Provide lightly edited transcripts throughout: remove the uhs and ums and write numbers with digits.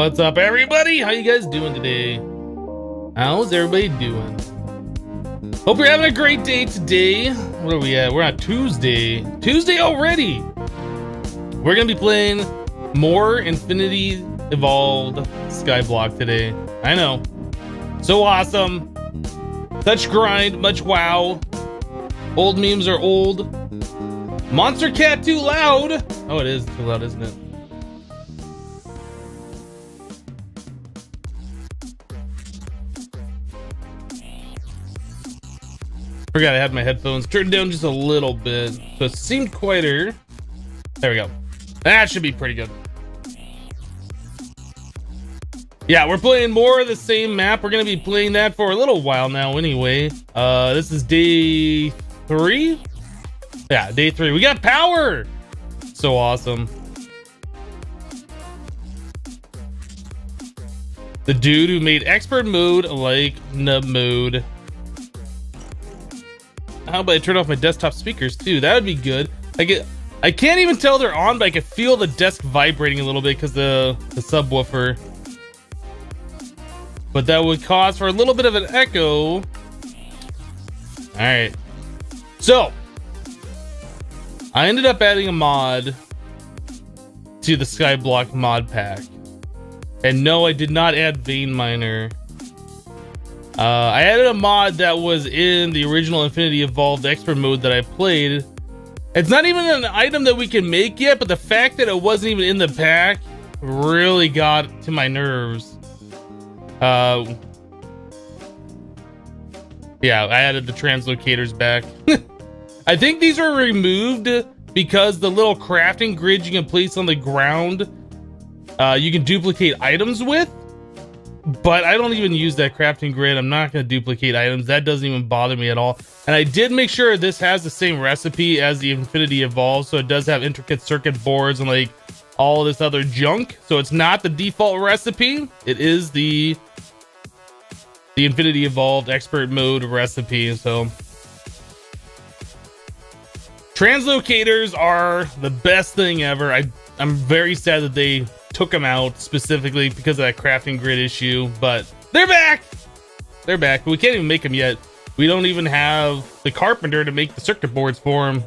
What's up, everybody? How you guys doing today? How's everybody doing? Hope you're having a great day today. What are we at? We're on Tuesday. Tuesday already. We're gonna be playing more Infinity Evolved Skyblock today. I know. So awesome. Such grind, much wow. Old memes are old. Monster cat too loud. Oh, it is too loud, isn't it? Forgot I had my headphones turned down just a little bit, so it seemed quieter. There we go. That should be pretty good. Yeah, we're playing more of the same map. We're gonna be playing that for a little while now anyway. This is day 3. Yeah, day 3. We got power. So awesome. The dude who made expert mode like nub mode. How about I turn off my desktop speakers too? That would be good. I can't even tell they're on, but I can feel the desk vibrating a little bit because the subwoofer. But that would cause for a little bit of an echo. All right. So I ended up adding a mod to the Skyblock mod pack. And no, I did not add Vein Miner. I added a mod that was in the original Infinity Evolved Expert mode that I played. It's not even an item that we can make yet, but the fact that it wasn't even in the pack really got to my nerves. Yeah, I added the translocators back. I think these are removed because the little crafting grid you can place on the ground, you can duplicate items with. But I don't even use that crafting grid. I'm not going to duplicate items. That doesn't even bother me at all. And I did make sure this has the same recipe as the Infinity Evolved. So it does have intricate circuit boards and like all this other junk. So it's not the default recipe. It is the Infinity Evolved Expert mode recipe. So translocators are the best thing ever. I'm very sad that they took them out specifically because of that crafting grid issue, but they're back. They're back. We can't even make them yet. We don't even have the carpenter to make the circuit boards for them,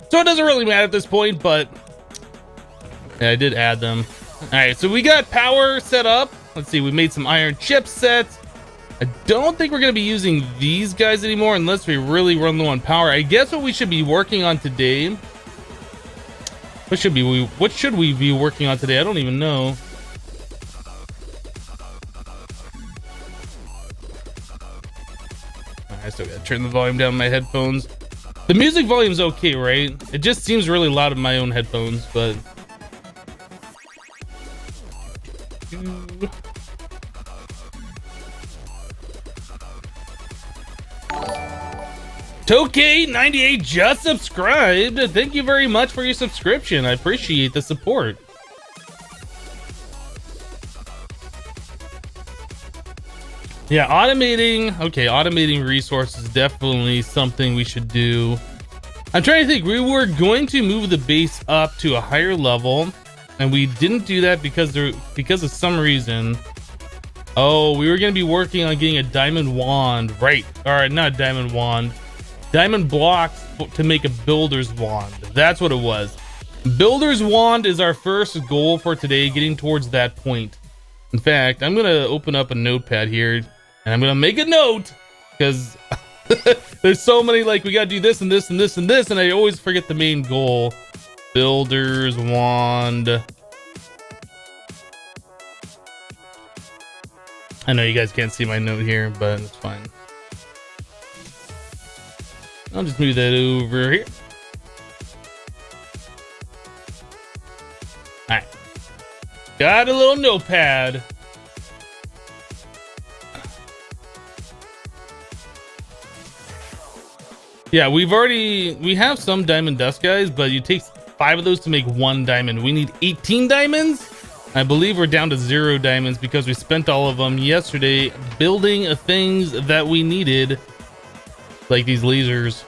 so it doesn't really matter at this point. But yeah, I did add them. All right, so we got power set up. Let's see, we made some iron chipsets. I don't think we're going to be using these guys anymore unless we really run low on power. I guess what we should be working on today, what should we be working on today? I don't even know. I still gotta turn the volume down on my headphones. The music volume's okay, right? It just seems really loud in my own headphones, but Tokay98 just subscribed. Thank you very much for your subscription. I appreciate the support. Yeah, automating resources is definitely something we should do. I'm trying to think. We were going to move the base up to a higher level, and we didn't do that because of some reason. Oh, we were going to be working on getting a diamond wand, right? All right, not a diamond wand. Diamond blocks to make a builder's wand. That's what it was. Builder's wand is our first goal for today, getting towards that point. In fact, I'm gonna open up a notepad here and I'm gonna make a note because there's so many, like, we gotta do this and this and this and this, and I always forget the main goal. Builder's wand. I know you guys can't see my note here, but it's fine. I'll just move that over here. All right. Got a little notepad. Yeah, we have some diamond dust guys, but you take 5 of those to make 1 diamond. We need 18 diamonds. I believe we're down to 0 diamonds because we spent all of them yesterday building things that we needed. Like these lasers.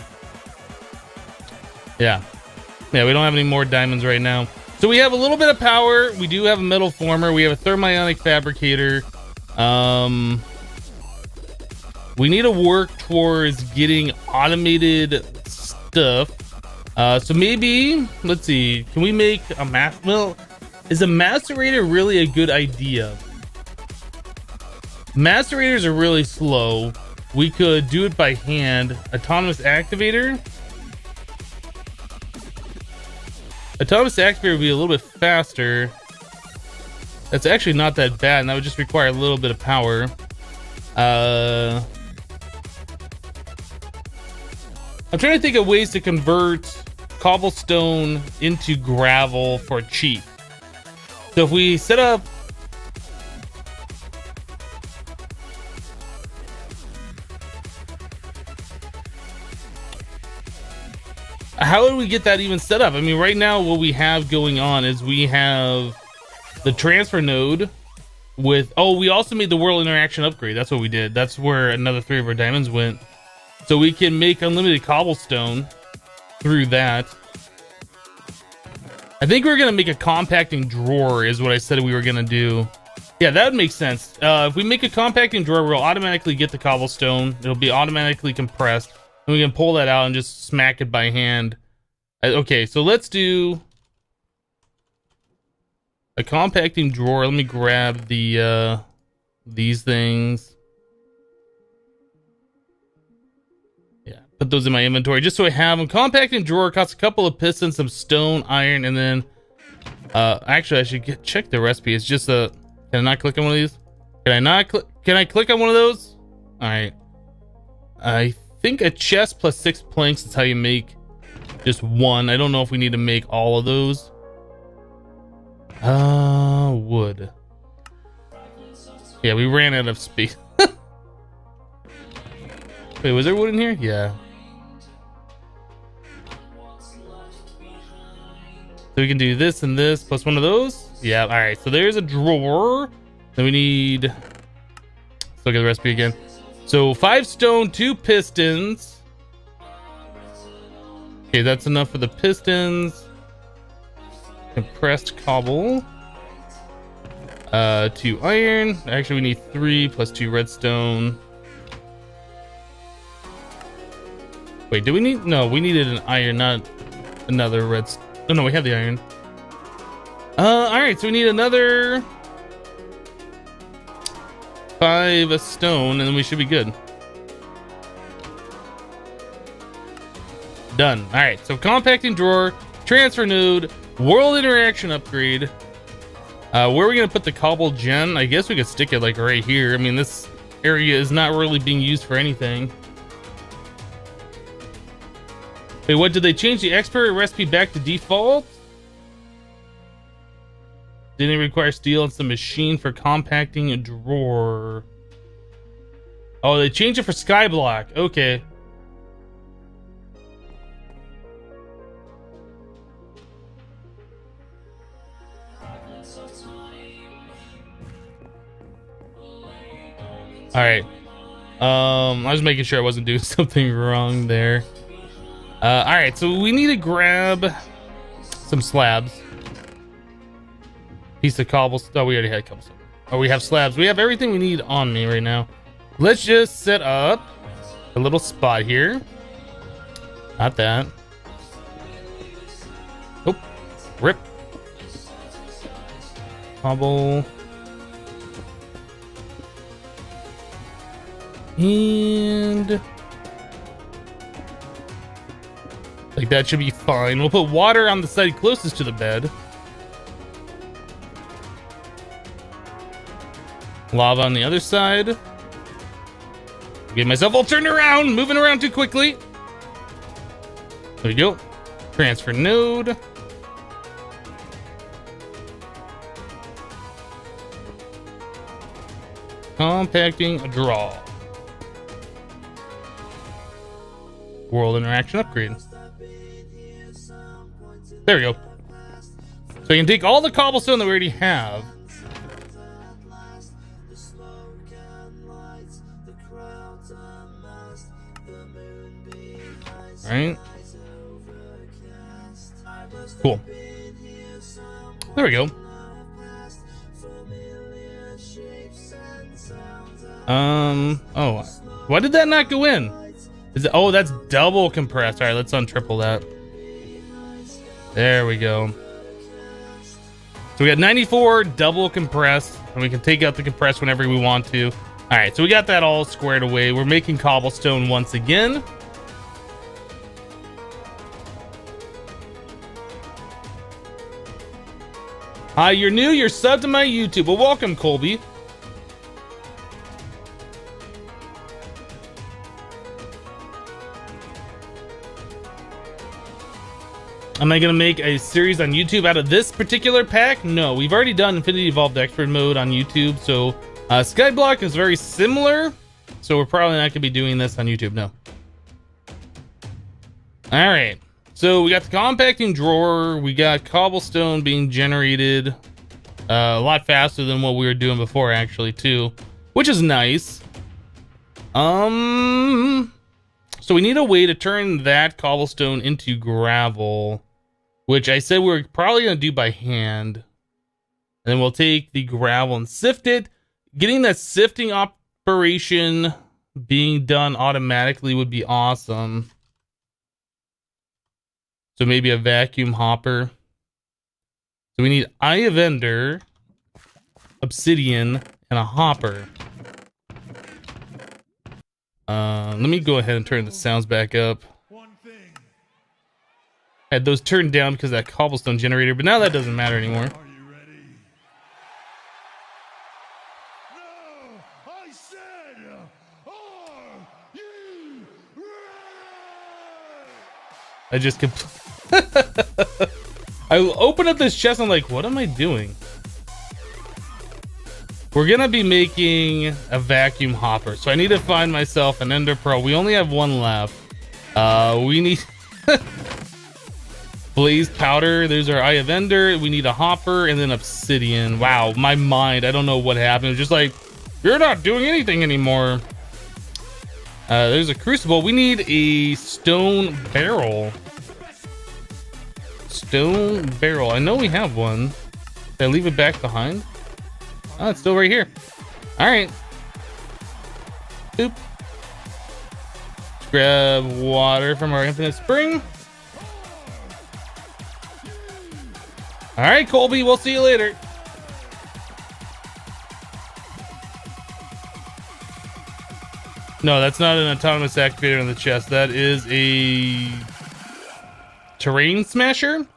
Yeah, we don't have any more diamonds right now. So we have a little bit of power. We do have a metal former. We have a thermionic fabricator. We need to work towards getting automated stuff. So maybe, let's see, can we make a well, is a macerator really a good idea? Macerators are really slow. We could do it by hand. Autonomous activator. Autonomous activator would be a little bit faster. That's actually not that bad, and that would just require a little bit of power. I'm trying to think of ways to convert cobblestone into gravel for cheap. So if we set up how would we get that even set up? I mean, right now what we have going on is we have the transfer node with, oh, we also made the world interaction upgrade. That's what we did. That's where another 3 of our diamonds went. So we can make unlimited cobblestone through that. I think we're gonna make a compacting drawer is what I said we were gonna do. Yeah, that would make sense. If we make a compacting drawer, we'll automatically get the cobblestone. It'll be automatically compressed. And we can pull that out and just smack it by hand. Okay, so let's do a compacting drawer. Let me grab the these things. Yeah, put those in my inventory just so I have them. Compacting drawer costs a couple of pistons, some stone, iron, and then actually I should check the recipe. It's just a, can I not click on one of these? Can I not click? Can I click on one of those? All right. I think a chest plus 6 planks is how you make just one. I don't know if we need to make all of those. Wood. Yeah, we ran out of space. Wait, was there wood in here? Yeah. So we can do this and this plus one of those. Yeah, all right. So there's a drawer. Then we need, let's look at the recipe again. So 5 stone, 2 pistons. Okay, that's enough for the pistons. Compressed cobble. 2 iron. Actually, we need 3 plus 2 redstone. Wait, do we need? No, we needed an iron, not another redstone. Oh, no, we have the iron. All right, so we need another 5 stone, and then we should be good. Done. All right, so compacting drawer, transfer node, world interaction upgrade. Where are we gonna put the cobble gen? I guess we could stick it like right here. I mean, this area is not really being used for anything. Wait, what, did they change the expert recipe back to default? Didn't it require steel and some machine for compacting a drawer? Oh, they changed it for skyblock. Okay. All right. I was making sure I wasn't doing something wrong there. All right, so we need to grab some slabs. Piece of cobblestone. Oh, we already had cobblestone. Oh, we have slabs. We have everything we need on me right now. Let's just set up a little spot here. Not that. Oh, rip. Cobble. And like that should be fine. We'll put water on the side closest to the bed. Lava on the other side. Get myself all turned around, moving around too quickly. There we go. Transfer node. Compacting a draw. World interaction upgrade. There we go. So you can take all the cobblestone that we already have. All right. Cool. There we go. Oh, why did that not go in? Is it, oh, that's double compressed. All right, let's untriple that. There we go. So we got 94 double compressed, and we can take out the compressed whenever we want to. All right, so we got that all squared away. We're making cobblestone once again. Hi, you're new, you're subbed to my YouTube. Well, welcome, Colby. Am I going to make a series on YouTube out of this particular pack? No, we've already done Infinity Evolved Expert Mode on YouTube, so Skyblock is very similar, so we're probably not going to be doing this on YouTube, no. Alright, so we got the compacting drawer, we got cobblestone being generated a lot faster than what we were doing before, actually, too, which is nice. So we need a way to turn that cobblestone into gravel, which I said we're probably going to do by hand. And then we'll take the gravel and sift it. Getting that sifting operation being done automatically would be awesome. So maybe a vacuum hopper. So we need eye of ender, obsidian, and a hopper. Let me go ahead and turn the sounds back up. Had those turned down because of that cobblestone generator, but now that doesn't matter anymore. Are you ready? No, I said, are you ready? I just I open up this chest and I'm like, what am I doing? We're gonna be making a vacuum hopper, so I need to find myself an ender pearl. We only have one left. We need blaze powder. There's our eye of ender. We need a hopper and then obsidian. Wow, my mind, I don't know what happened. It was just like, you're not doing anything anymore. There's a crucible. We need a stone barrel. Stone barrel. I know we have one. Did I leave it back behind? Oh, it's still right here. All right. Boop. Let's grab water from our infinite spring. All right, Colby, we'll see you later. No, that's not an autonomous activator in the chest. That is a terrain smasher,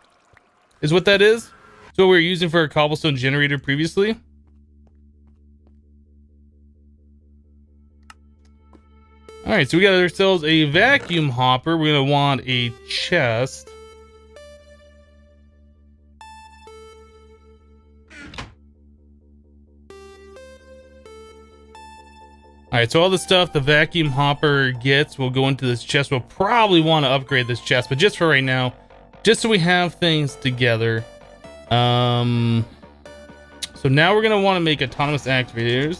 is what that is. It's what we were using for a cobblestone generator previously. All right, so we got ourselves a vacuum hopper. We're gonna want a chest. All right, so all the stuff the vacuum hopper gets will go into this chest. We'll probably want to upgrade this chest, but just for right now, just so we have things together. So now we're gonna want to make autonomous activators.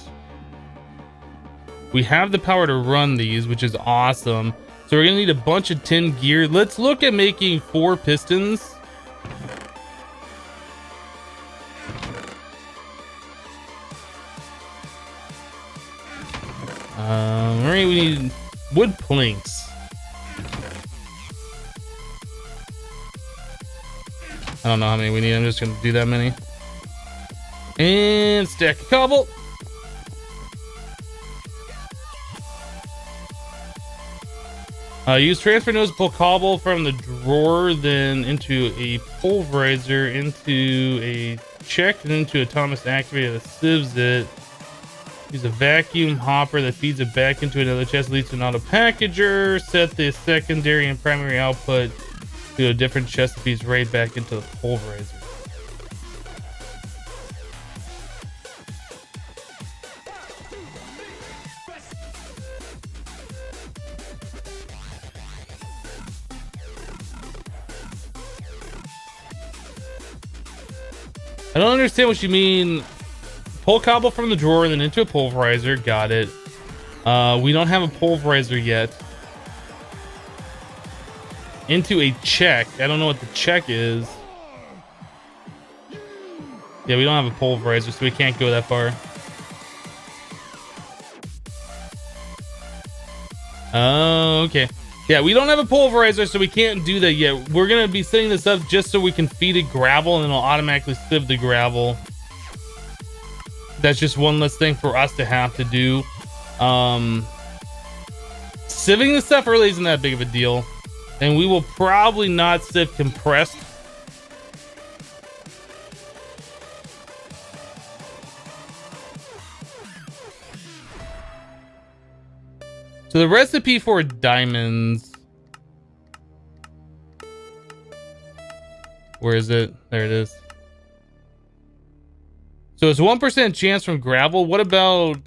We have the power to run these, which is awesome. So we're gonna need a bunch of tin gear. Let's look at making 4 pistons. Alright, we need wood planks. I don't know how many we need. I'm just gonna do that many. And stack of cobble. Use transfer nodes to pull cobble from the drawer, then into a pulverizer, into a check, and into autonomous activator that sieves it. Use a vacuum hopper that feeds it back into another chest, leads to an auto packager. Set the secondary and primary output to a different chest that feeds right back into the pulverizer. I don't understand what you mean. Pull cobble from the drawer, then into a pulverizer. Got it. We don't have a pulverizer yet. into a check. I don't know what the check is. Yeah, we don't have a pulverizer, so we can't go that far. Oh, okay. Yeah, we don't have a pulverizer, so we can't do that yet. We're gonna be setting this up just so we can feed it gravel, and it'll automatically sieve the gravel. That's just one less thing for us to have to do. Sieving the stuff really isn't that big of a deal, and we will probably not sieve compressed. So the recipe for diamonds, where is it? There it is. So it's 1% chance from gravel. What about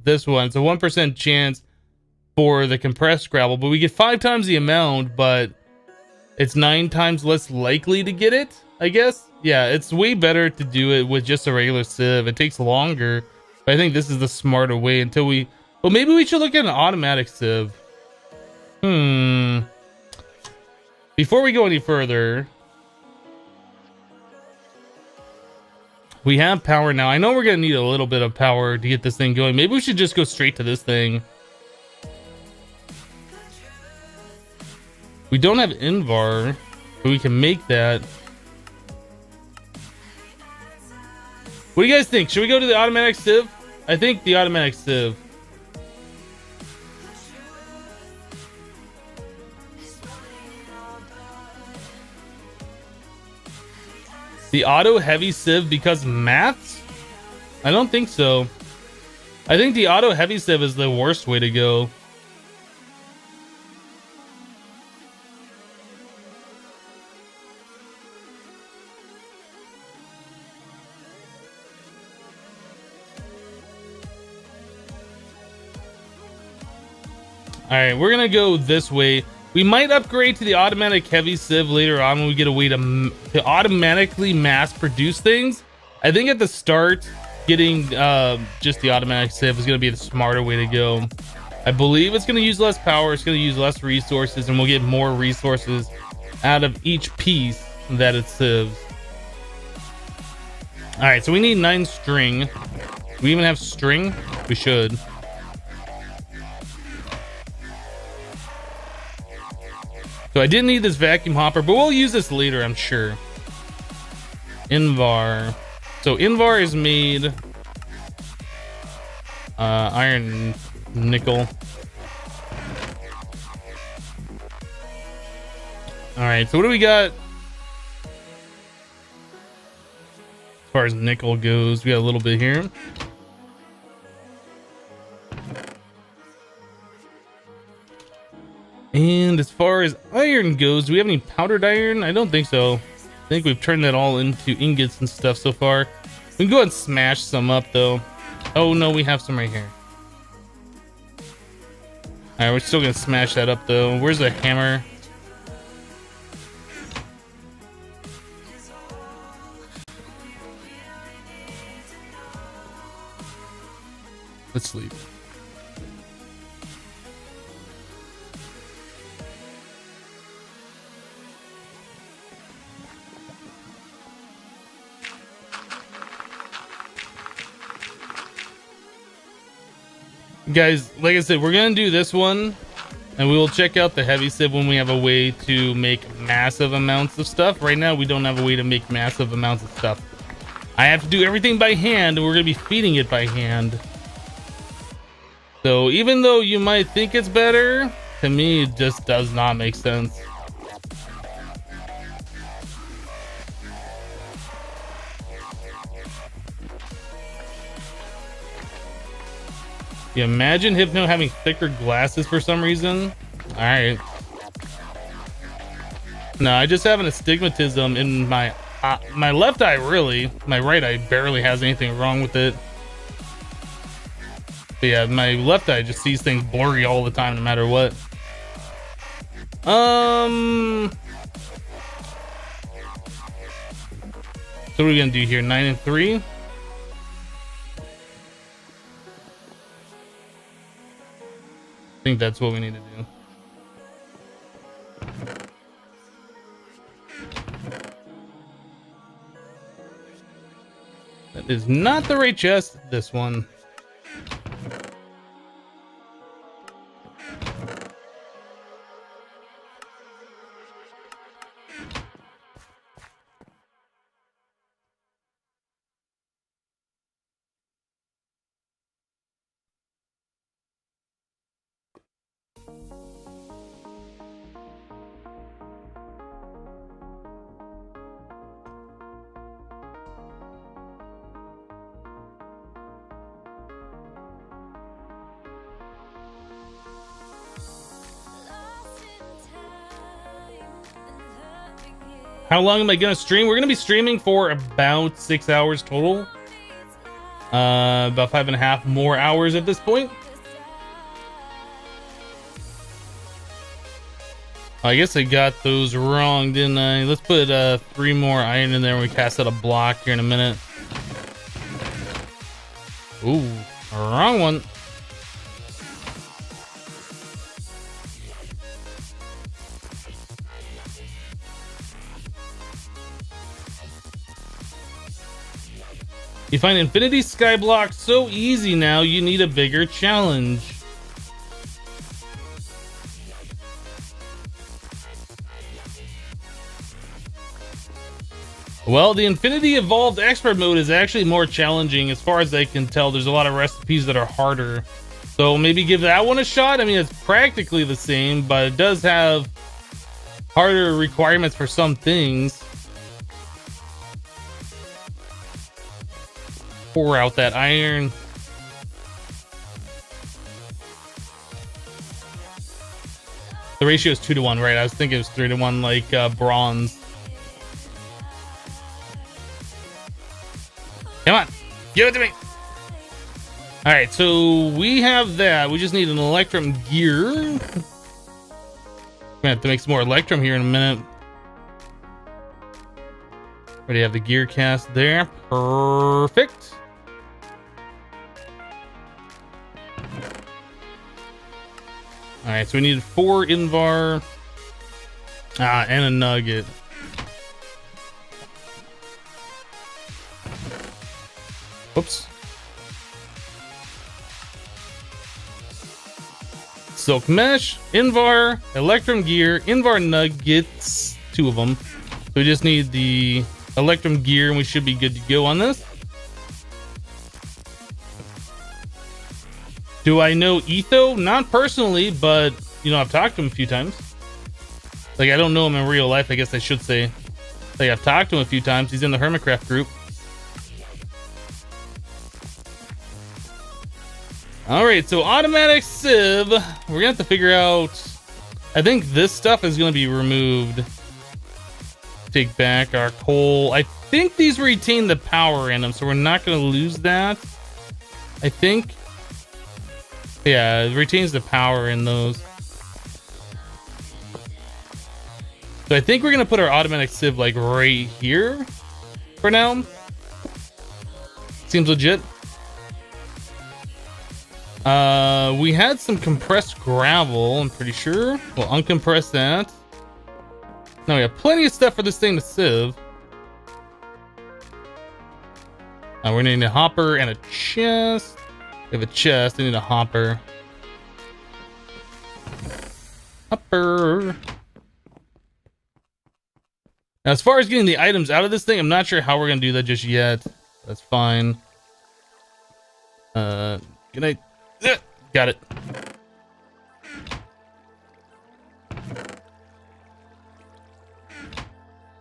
this one? It's a 1% chance for the compressed gravel, but we get 5 times the amount, but it's 9 times less likely to get it, I guess. Yeah, it's way better to do it with just a regular sieve. It takes longer, but I think this is the smarter way until we... Well, maybe we should look at an automatic sieve. Before we go any further, we have power now. I know we're gonna need a little bit of power to get this thing going. Maybe we should just go straight to this thing. We don't have Invar, but we can make that. What do you guys think? Should we go to the automatic sieve? I think the automatic sieve. The auto heavy sieve because maths? I don't think so. I think the auto heavy sieve is the worst way to go. All right, we're gonna go this way. We might upgrade to the automatic heavy sieve later on when we get a way to automatically mass produce things. I think at the start, getting just the automatic sieve is going to be the smarter way to go. I believe it's going to use less power, it's going to use less resources, and we'll get more resources out of each piece that it sieves. All right, so we need 9 string. Do we even have string? We should. So I didn't need this vacuum hopper, but we'll use this later, I'm sure. Invar. So Invar is made iron, nickel. All right, so what do we got as far as nickel goes? We got a little bit here. And as far as iron goes, do we have any powdered iron? I don't think so. I think we've turned that all into ingots and stuff so far. We can go ahead and smash some up though. Oh no, we have some right here. Alright, we're still gonna smash that up though. Where's the hammer? Let's leave. Guys, like I said, we're gonna do this one and we will check out the heavy sieve when we have a way to make massive amounts of stuff. Right now we don't have a way to make massive amounts of stuff. I have to do everything by hand, and we're gonna be feeding it by hand. So even though you might think it's better, to me it just does not make sense. You imagine Hypno having thicker glasses for some reason? Alright. No, I just have an astigmatism in my left eye, really. My right eye barely has anything wrong with it. But yeah, my left eye just sees things blurry all the time, no matter what. So what are we gonna do here? 9 and 3? I think that's what we need to do. Is not the right chest. This one. How long am I gonna stream? We're gonna be streaming for about 6 hours total. About 5.5 more hours at this point. I guess I got those wrong, didn't I? Let's put 3 more iron in there when we cast out a block here in a minute. Ooh, wrong one. You find Infinity Skyblock so easy now, you need a bigger challenge. Well, the Infinity Evolved Expert Mode is actually more challenging. As far as I can tell, there's a lot of recipes that are harder. So maybe give that one a shot. I mean, it's practically the same, but it does have harder requirements for some things. Pour out that iron. The ratio is 2 to 1, right? I was thinking it was 3 to 1, like bronze. Come on, give it to me. All right, so we have that. We just need an electrum gear. We're gonna have to make some more electrum here in a minute. Already have the gear cast there. Perfect. All right, so we need 4 invar and a nugget. Oops. Silk mesh, invar, electrum gear, invar nuggets, 2 of them. So we just need the electrum gear and we should be good to go on this. Do I know Etho? Not personally, but you know, I've talked to him a few times. Like, I don't know him in real life, I guess I should say. Like, I've talked to him a few times. He's in the Hermitcraft group. All right, so automatic sieve. We're gonna have to figure out. I think this stuff is gonna be removed. Take back our coal. I think these retain the power in them, so we're not gonna lose that. I think. Yeah, it retains the power in those. So I think we're gonna put our automatic sieve like right here for now. Seems legit. We had some compressed gravel, I'm pretty sure. We'll uncompress that. Now we have plenty of stuff for this thing to sieve. We're gonna need a hopper and a chest. We have a chest, I need a hopper. Hopper. Now, as far as getting the items out of this thing, I'm not sure how we're gonna do that just yet. That's fine. Good night. Got it.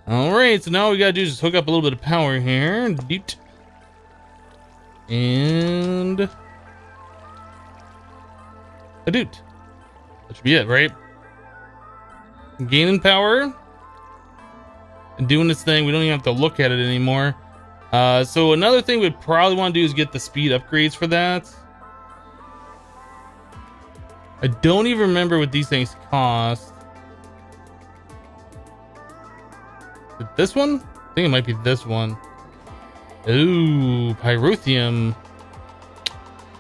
All right, so now all we gotta do is just hook up a little bit of power here. Deep. And a doot. That should be it, right? Gaining power and doing this thing. We don't even have to look at it anymore. So another thing we'd probably want to do is get the speed upgrades for that. I don't even remember what these things cost. Is it this one? I think it might be this one. Ooh, pyrotheum.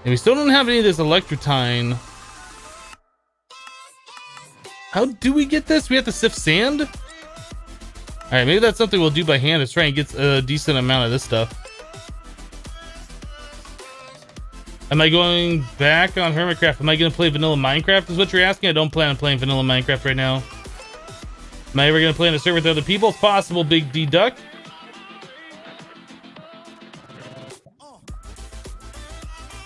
And we still don't have any of this electrotine. How do we get this? We have to sift sand? Alright, maybe that's something we'll do by hand. Is try and get a decent amount of this stuff. Am I going back on Hermitcraft? Am I going to play vanilla Minecraft is what you're asking? I don't plan on playing vanilla Minecraft right now. Am I ever going to play on a server with other people? It's possible, Big D Duck.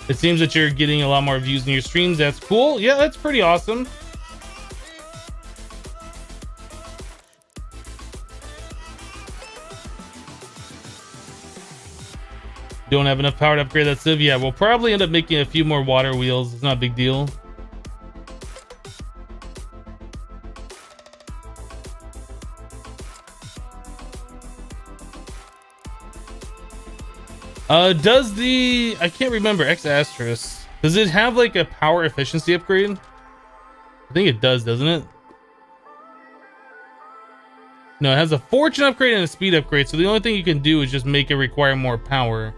It seems that you're getting a lot more views in your streams. That's cool. Yeah, that's pretty awesome. Don't have enough power to upgrade that sieve. Yeah, we'll probably end up making a few more water wheels. It's not a big deal. Does the... I can't remember. X asterisk. Does it have like a power efficiency upgrade? I think it does, doesn't it? No, it has a fortune upgrade and a speed upgrade. So the only thing you can do is just make it require more power.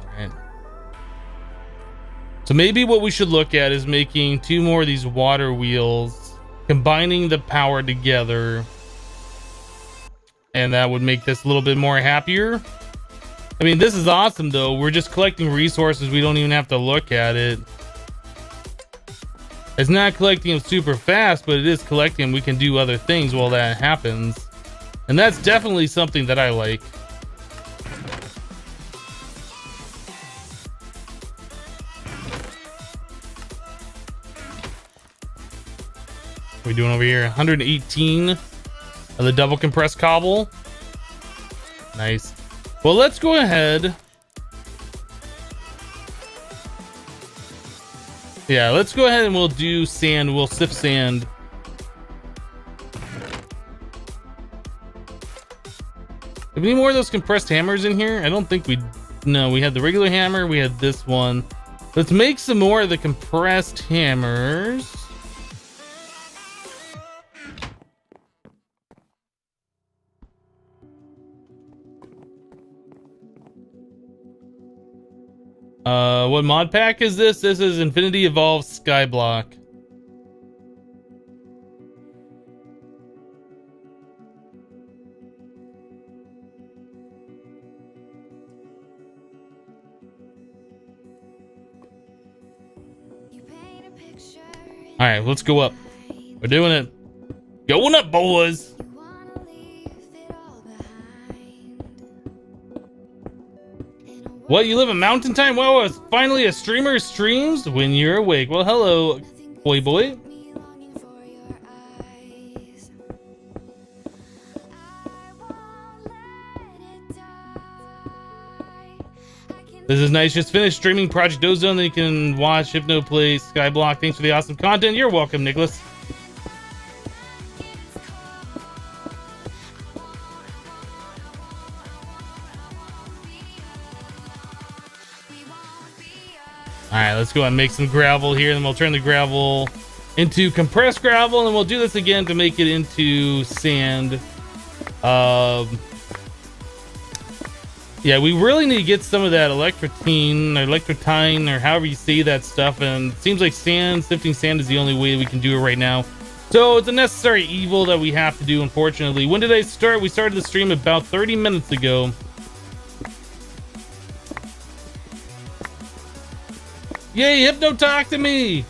Alright. So maybe what we should look at is making 2 more of these water wheels, combining the power together. And that would make this a little bit more happier. I mean, this is awesome though. We're just collecting resources. We don't even have to look at it. It's not collecting them super fast, but it is collecting them. We can do other things while that happens. And that's definitely something that I like. What are we doing over here? 118. Of the double compressed cobble. Nice. Well, let's go ahead. Yeah, let's go ahead and we'll do sand. We'll sift sand. Have any more of those compressed hammers in here? I don't think we... No, we had the regular hammer. We had this one. Let's make some more of the compressed hammers. What mod pack is this? This is Infinity Evolved Skyblock. Alright, let's go up. We're doing it. Going up, boys! What, you live in mountain time? Wow, it's finally a streamer streams when you're awake. Well, hello, boy. This is nice. Just finished streaming Project Ozone. Then you can watch Hypno play Skyblock. Thanks for the awesome content. You're welcome, Nicholas. Alright, let's go and make some gravel here, and then we'll turn the gravel into compressed gravel, and then we'll do this again to make it into sand. Yeah, we really need to get some of that electrotine, or however you say that stuff, and it seems like sifting sand is the only way we can do it right now. So it's a necessary evil that we have to do, unfortunately. When did I start? We started the stream about 30 minutes ago. Yay, Hypno, talk to me!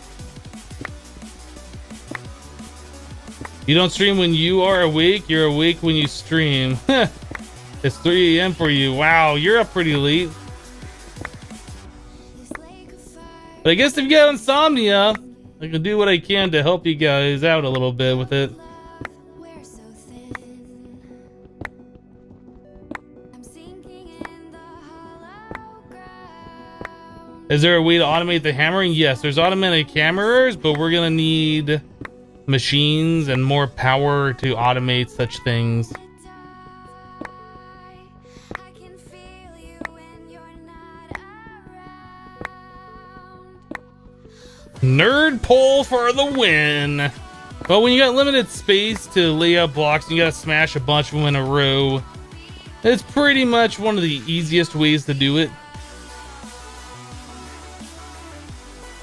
You don't stream when you are awake, you're awake when you stream. It's 3 a.m. for you. Wow, you're up pretty late. But I guess if you got insomnia, I can do what I can to help you guys out a little bit with it. Is there a way to automate the hammering? Yes, there's automatic hammerers, but we're gonna need machines and more power to automate such things. Nerd pole for the win. But when you got limited space to lay out blocks and you gotta smash a bunch of them in a row, it's pretty much one of the easiest ways to do it.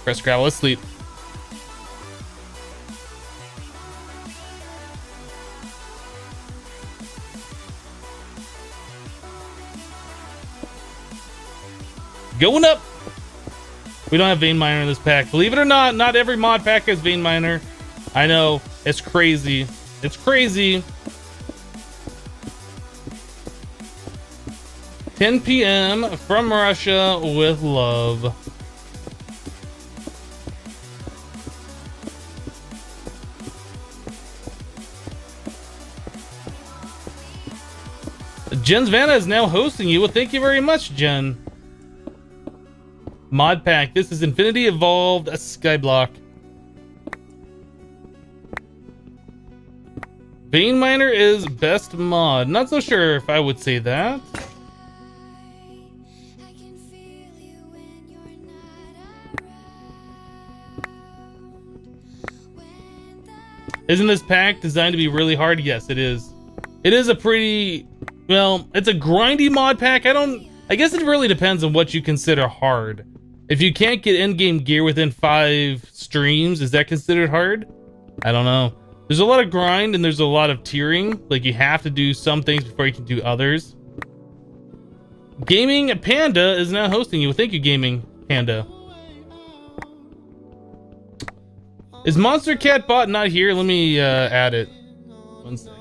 Press gravel, let's sleep. Going up. We don't have vein miner in this pack. Believe it or not, not every mod pack has vein miner. I know, it's crazy. It's crazy. 10 p.m. from Russia with love. Jen's Vanna is now hosting you. Well, thank you very much, Jen. MODPACK. This is Infinity Evolved Skyblock. Vein Miner is best mod. Not so sure if I would say that. Isn't this pack designed to be really hard? Yes, it is. It is a pretty, well, it's a grindy mod pack. I guess it really depends on what you consider hard. If you can't get in-game gear within 5 streams, is that considered hard? I don't know. There's a lot of grind and there's a lot of tiering. Like, you have to do some things before you can do others. Gaming Panda is now hosting you. Thank you, Gaming Panda. Is Monster Cat Bot not here? Let me add it. 1 second.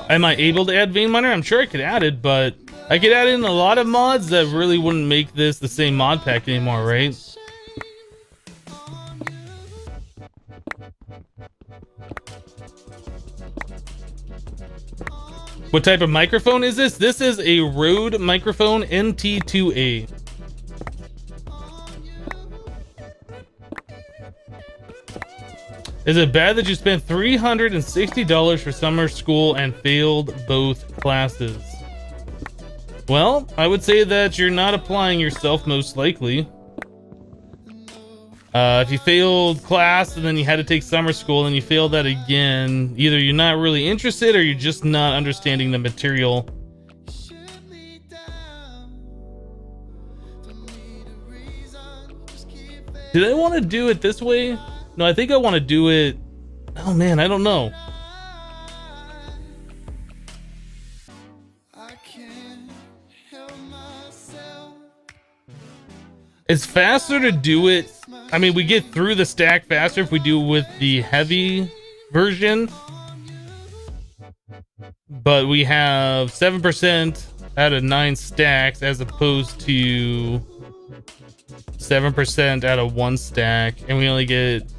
Am I able to add vein miner? I'm sure I could add it, but I could add in a lot of mods that really wouldn't make this the same mod pack anymore, right? What type of microphone is this? This is a Rode microphone NT2A. Is it bad that you spent $360 for summer school and failed both classes? Well, I would say that you're not applying yourself, most likely. If you failed class and then you had to take summer school and you failed that again, either you're not really interested or you're just not understanding the material. Did I want to do it this way? No, I think I want to do it... Oh man, I don't know. It's faster to do it. I mean, we get through the stack faster if we do it with the heavy version. But we have 7% out of 9 stacks as opposed to 7% out of 1 stack. And we only get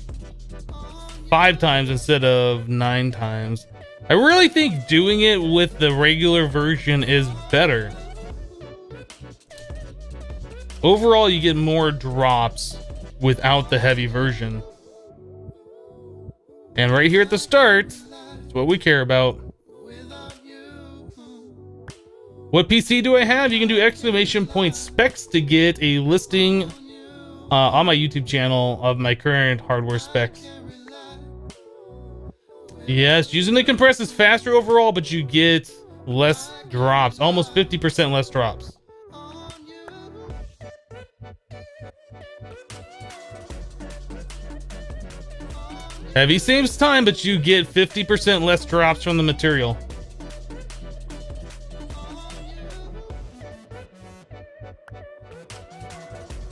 5 times instead of 9 times. I really think doing it with the regular version is better. Overall, you get more drops without the heavy version. And right here at the start, that's what we care about. What PC do I have? You can do exclamation point specs to get a listing on my YouTube channel of my current hardware specs. Yes, using the compress is faster overall, but you get less drops, almost 50% less drops. Heavy saves time, but you get 50% less drops from the material.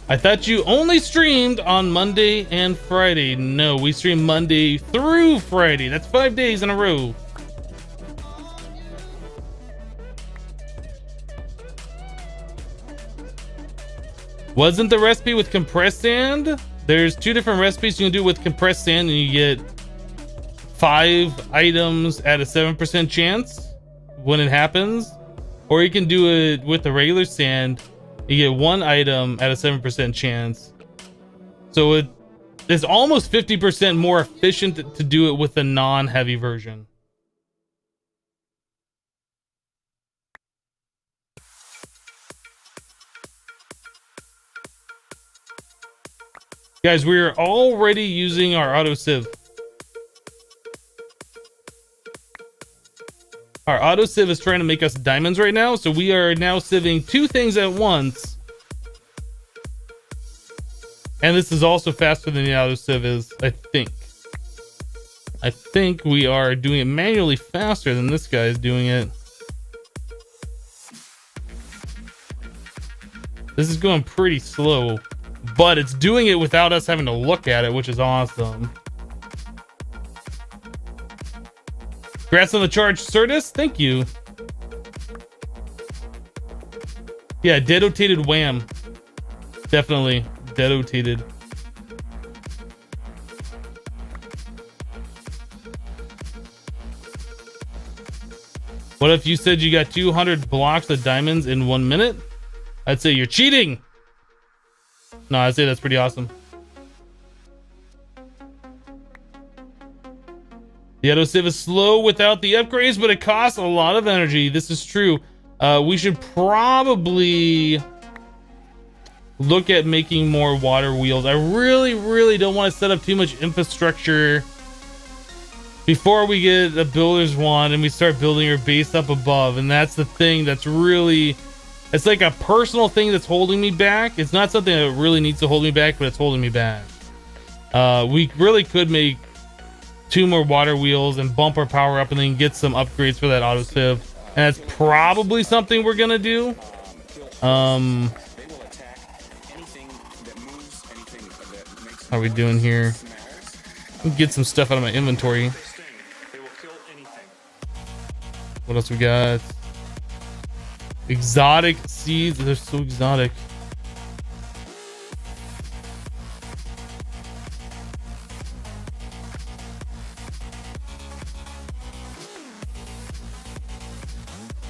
I thought you only streamed on Monday and Friday. No, we stream Monday through Friday. That's 5 days in a row. Wasn't the recipe with compressed sand? There's 2 different recipes you can do with compressed sand, and you get 5 items at a 7% chance when it happens. Or you can do it with the regular sand. You get 1 item at a 7% chance. So it is almost 50% more efficient to do it with the non-heavy version. Guys, we're already using our auto-sieve. Our auto-sieve is trying to make us diamonds right now, so we are now sieving 2 things at once. And this is also faster than the auto-sieve is, I think. I think we are doing it manually faster than this guy is doing it. This is going pretty slow, but it's doing it without us having to look at it, which is awesome. Congrats on the charge, Certus. Thank you. Yeah, dedotated wham. Definitely dedotated. What if you said you got 200 blocks of diamonds in 1 minute? I'd say you're cheating. No, I'd say that's pretty awesome. The auto-sieve is slow without the upgrades, but it costs a lot of energy. This is true. We should probably look at making more water wheels. I really don't want to set up too much infrastructure before we get a builder's wand and we start building our base up above. And that's the thing that's really, it's like a personal thing that's holding me back. It's not something that really needs to hold me back, but it's holding me back. We really could make 2 more water wheels and bump our power up and then get some upgrades for that auto-sieve. And that's probably something we're gonna do. How are we doing here? Get some stuff out of my inventory. What else we got? Exotic seeds. They're so exotic.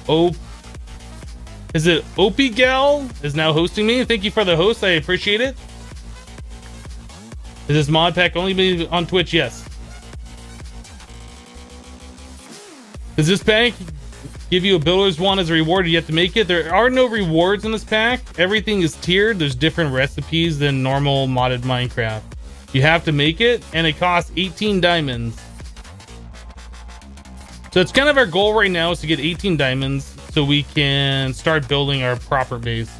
Oh, is it Opie Gal is now hosting me? Thank you for the host. I appreciate it. Is this mod pack only be on Twitch? Yes. Does this pack give you a builder's wand as a reward? You have to make it. There are no rewards in this pack. Everything is tiered. There's different recipes than normal modded Minecraft. You have to make it, and it costs 18 diamonds. So it's kind of our goal right now is to get 18 diamonds so we can start building our proper base.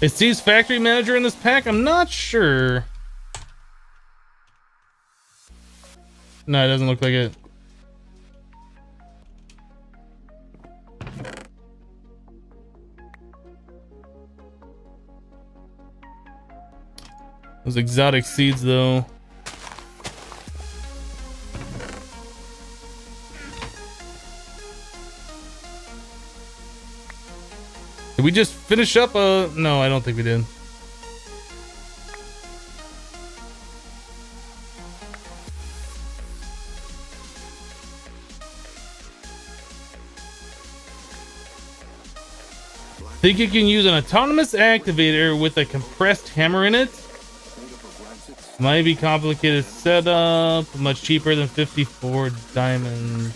Is Steve's factory manager in this pack? I'm not sure. No, it doesn't look like it. Those exotic seeds, though. Did we just finish up? No, I don't think we did. Think you can use an autonomous activator with a compressed hammer in it? Might be complicated setup, much cheaper than 54 diamonds.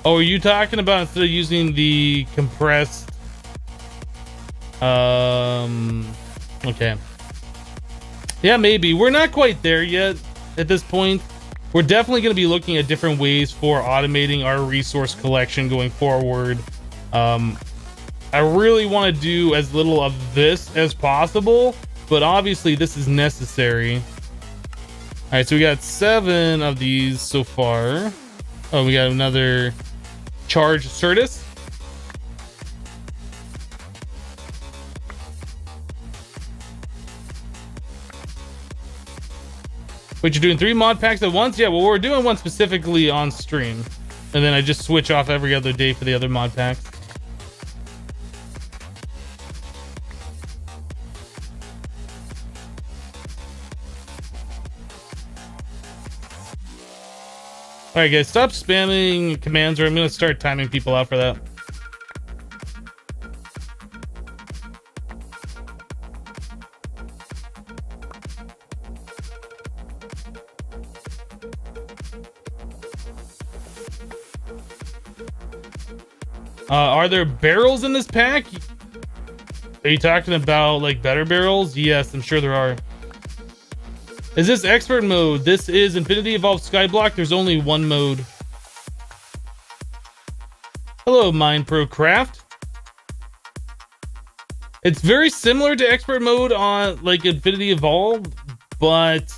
Oh, are you talking about instead of using the compressed? Okay. Yeah, maybe. We're not quite there yet at this point. We're definitely going to be looking at different ways for automating our resource collection going forward. I really want to do as little of this as possible, but obviously this is necessary. All right, so we got 7 of these so far. Oh, we got another charge Certus. Wait, you're doing 3 mod packs at once? Yeah, well, we're doing one specifically on stream. And then I just switch off every other day for the other mod packs. All right, guys, stop spamming commands or I'm going to start timing people out for that. Are there barrels in this pack? Are you talking about like better barrels? Yes, I'm sure there are. Is this expert mode? This is Infinity Evolved Skyblock. There's only one mode. Hello, MindProCraft. It's very similar to expert mode on like Infinity Evolved, but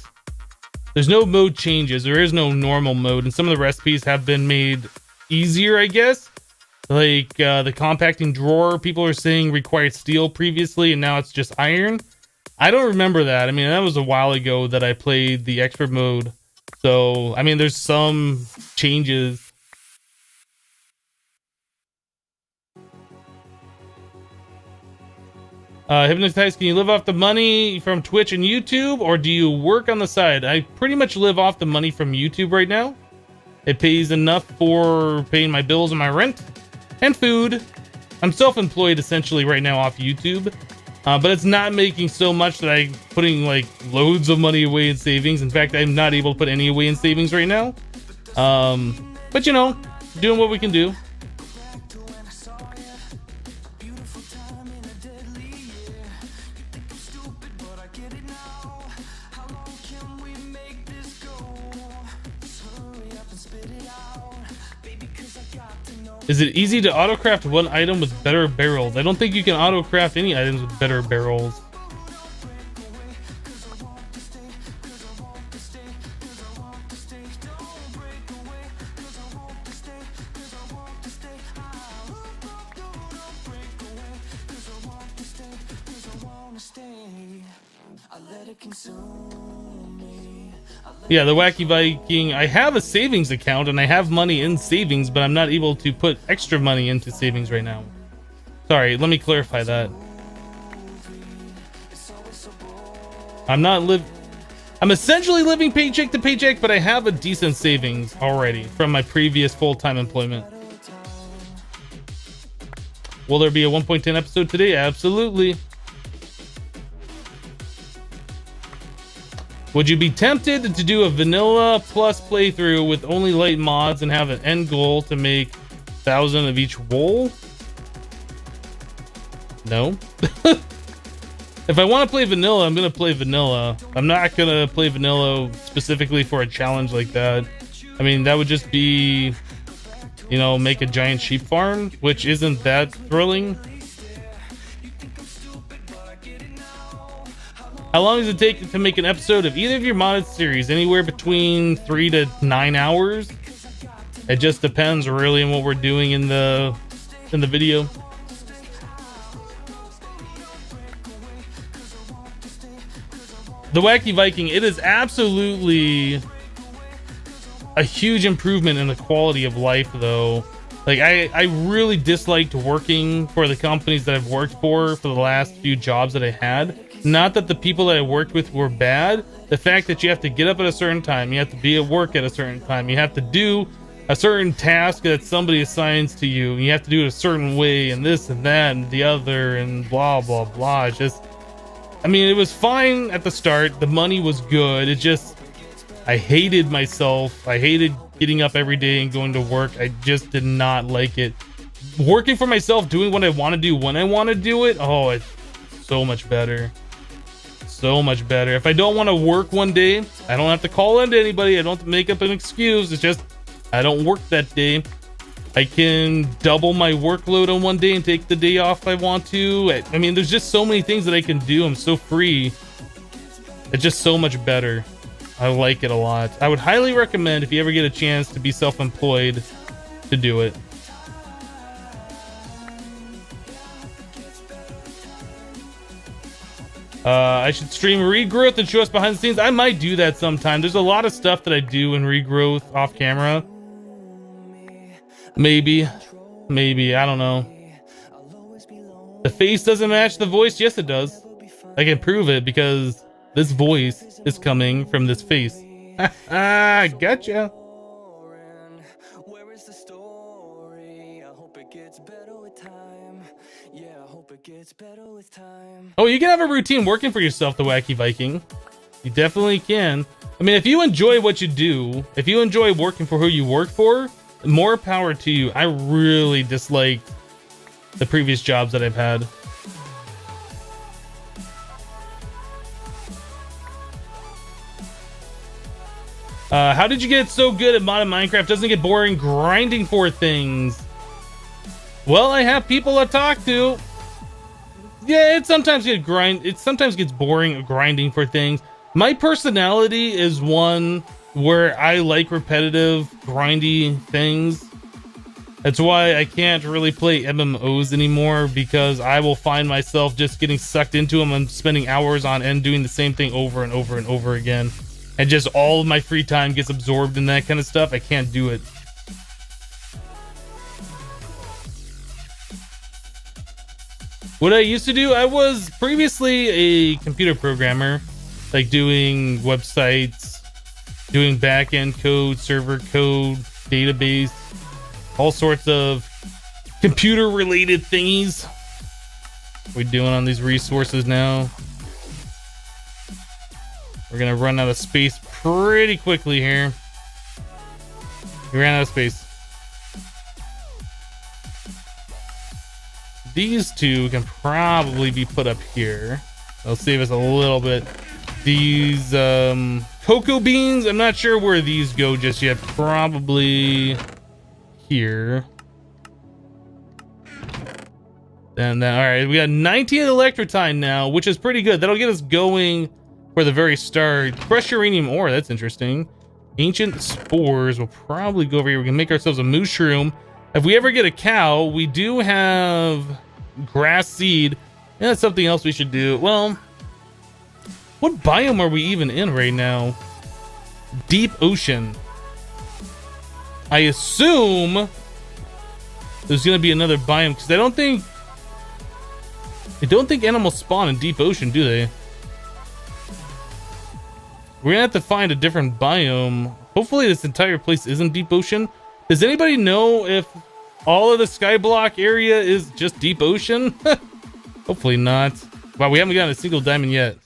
there's no mode changes. There is no normal mode, and some of the recipes have been made easier, I guess. Like the compacting drawer, people are saying required steel previously, and now it's just iron. I don't remember that. I mean, that was a while ago that I played the expert mode. So, I mean, there's some changes. Hypnotized, can you live off the money from Twitch and YouTube, or do you work on the side? I pretty much live off the money from YouTube right now. It pays enough for paying my bills and my rent and food. I'm self-employed essentially right now off YouTube, but it's not making so much that I'm putting like loads of money away in savings. In fact, I'm not able to put any away in savings right now. But you know, doing what we can do. Is it easy to auto-craft one item with better barrels? I don't think you can auto-craft any items with better barrels. Yeah, the Wacky Viking. I have a savings account and I have money in savings, but I'm not able to put extra money into savings right now. Sorry, let me clarify that. I'm essentially living paycheck to paycheck, but I have a decent savings already from my previous full-time employment. Will there be a 1.10 episode today? Absolutely. Would you be tempted to do a vanilla plus playthrough with only light mods and have an end goal to make 1,000 of each wool? No. If I want to play vanilla, I'm going to play vanilla. I'm not going to play vanilla specifically for a challenge like that. I mean, that would just be, you know, make a giant sheep farm, which isn't that thrilling. How long does it take to make an episode of either of your modded series? Anywhere between 3 to 9 hours. It just depends really on what we're doing in the video. The Wacky Viking, it is absolutely a huge improvement in the quality of life though. Like I really disliked working for the companies that I've worked for the last few jobs that I had. Not that the people that I worked with were bad. The fact that you have to get up at a certain time, you have to be at work at a certain time, you have to do a certain task that somebody assigns to you, and you have to do it a certain way, and this and that and the other, and blah blah blah. It's just, I mean, it was fine at the start. The money was good. It just, I hated myself. I hated getting up every day and going to work. I just did not like it. Working for myself, doing what I want to do when I want to do it. Oh, it's so much better. So much better. If I don't want to work one day, I don't have to call into anybody. I don't have to make up an excuse. It's just I don't work that day. I can double my workload on one day and take the day off if I want to. I mean, there's just so many things that I can do. I'm so free. It's just so much better. I like it a lot. I would highly recommend, if you ever get a chance to be self-employed, to do it. I should stream regrowth and show us behind the scenes. I might do that sometime. There's a lot of stuff that I do in regrowth off camera. Maybe, I don't know. The face doesn't match the voice. Yes, it does. I can prove it because this voice is coming from this face. Ah, gotcha. Oh, you can have a routine working for yourself, the Wacky Viking. You definitely can. I mean, if you enjoy what you do, if you enjoy working for who you work for, more power to you. I really disliked the previous jobs that I've had. How did you get so good at modding Minecraft? Doesn't it get boring grinding for things? Well, I have people to talk to. Yeah, it sometimes gets boring grinding for things. My personality is one where I like repetitive, grindy things. That's why I can't really play MMOs anymore, because I will find myself just getting sucked into them and spending hours on end doing the same thing over and over and over again. And just all of my free time gets absorbed in that kind of stuff. I can't do it. What I used to do, I was previously a computer programmer, like doing websites, doing back-end code, server code, database, all sorts of computer-related thingies. What are we doing on these resources now? We're gonna run out of space pretty quickly here. We ran out of space. These two can probably be put up here. They'll save us a little bit. These cocoa beans, I'm not sure where these go just yet. Probably here. And then, all right, we got 19 electrotine now, which is pretty good. That'll get us going for the very start. Fresh uranium ore, that's interesting. Ancient spores, we'll probably go over here. We can make ourselves a mushroom. If we ever get a cow, we do have grass seed. And that's something else we should do. Well, what biome are we even in right now? Deep ocean. I assume there's gonna be another biome, because I don't think animals spawn in deep ocean, do they? We're gonna have to find a different biome. Hopefully this entire place isn't deep ocean. Does anybody know if all of the skyblock area is just deep ocean? Hopefully not. Wow, we haven't gotten a single diamond yet.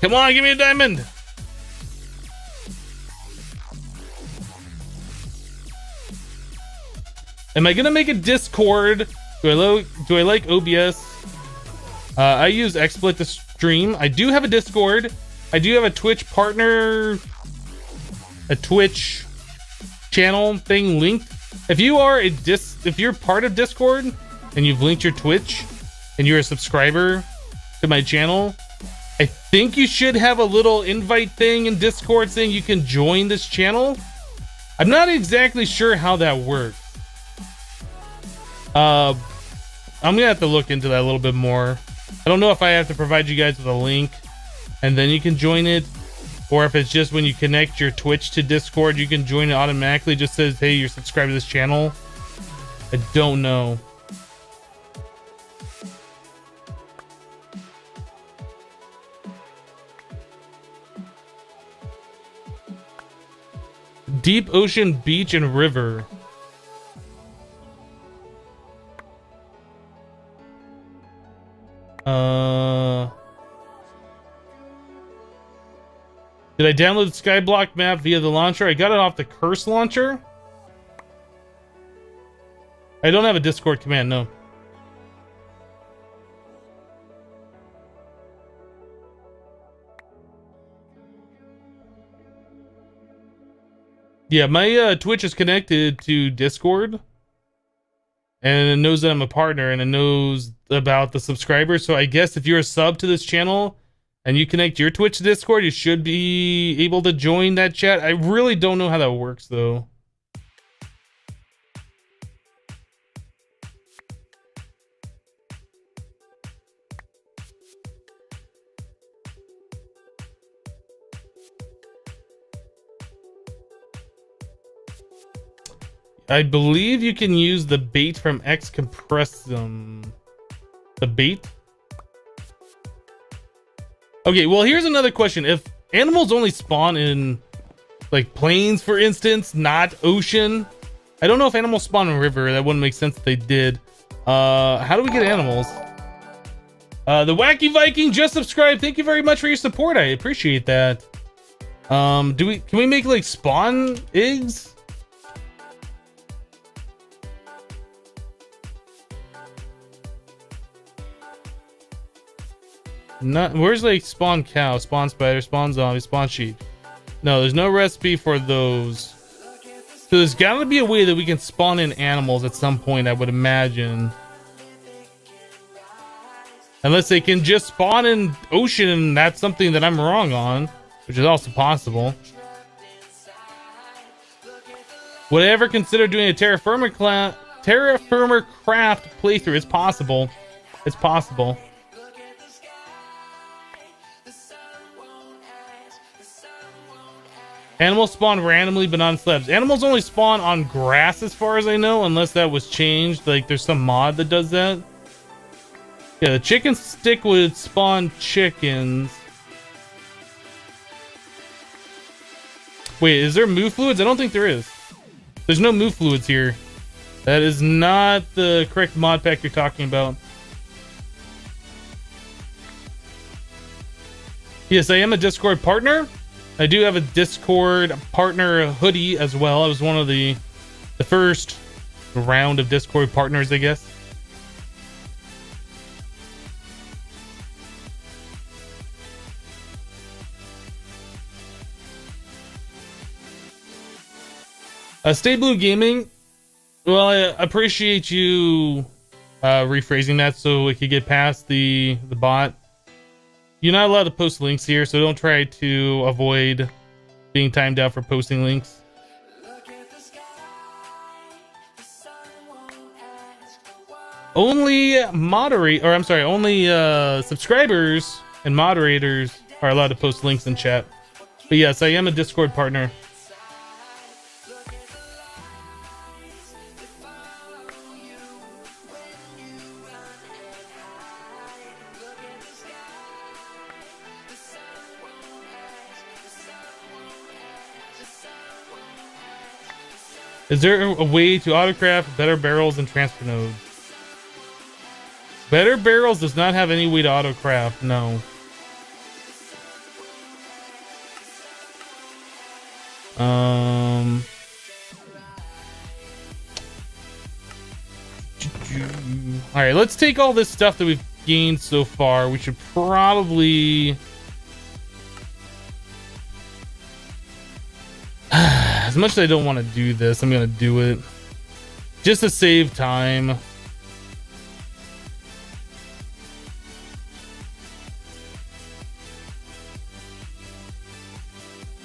Come on, give me a diamond. Am I gonna make a Discord? Do I like OBS? I use XSplit to stream. I do have a Discord. I do have a Twitch partner, a Twitch channel thing linked. If you are if you're part of Discord and you've linked your Twitch and you're a subscriber to my channel, I think you should have a little invite thing in Discord saying you can join this channel. I'm not exactly sure how that works. I'm gonna have to look into that a little bit more. I don't know if I have to provide you guys with a link and then you can join it, or if it's just when you connect your Twitch to Discord, you can join it automatically. It just says, hey, you're subscribed to this channel. I don't know. Deep ocean, beach, and river. Did I download the Skyblock map via the launcher? I got it off the Curse launcher. I don't have a Discord command, no. Yeah, my Twitch is connected to Discord. And it knows that I'm a partner, and it knows about the subscribers. So I guess if you're a sub to this channel and you connect your Twitch to Discord, you should be able to join that chat. I really don't know how that works, though. I believe you can use the bait from X Compressum. The bait? Okay, well, here's another question. If animals only spawn in, like, plains, for instance, not ocean, I don't know if animals spawn in river. That wouldn't make sense if they did. How do we get animals? The Wacky Viking just subscribed. Thank you very much for your support. I appreciate that. Can we make, like, spawn eggs? Not where's like spawn cow, spawn spider, spawn zombie, spawn sheep. No, there's no recipe for those. So there's gotta be a way that we can spawn in animals at some point, I would imagine. Unless they can just spawn in ocean, and that's something that I'm wrong on, which is also possible. Would I ever consider doing a terra firma craft playthrough? It's possible. It's possible. Animals spawn randomly but on slabs. Animals only spawn on grass as far as I know, unless that was changed. Like there's some mod that does that. Yeah, the chicken stick would spawn chickens. Wait, is there move fluids? I don't think there is. There's no move fluids here. That is not the correct mod pack you're talking about. Yes, I am a Discord partner. I do have a Discord partner hoodie as well. I was one of the first round of Discord partners, I guess. Stay Blue Gaming. Well, I appreciate you rephrasing that so we could get past the bot. You're not allowed to post links here, so don't try to avoid being timed out for posting links. Only only subscribers and moderators are allowed to post links in chat. But yes, I am a Discord partner. Is there a way to autocraft better barrels and transfer nodes? Better barrels does not have any way to autocraft, no. Alright, let's take all this stuff that we've gained so far. We should probably... As much as I don't want to do this, I'm going to do it. Just to save time.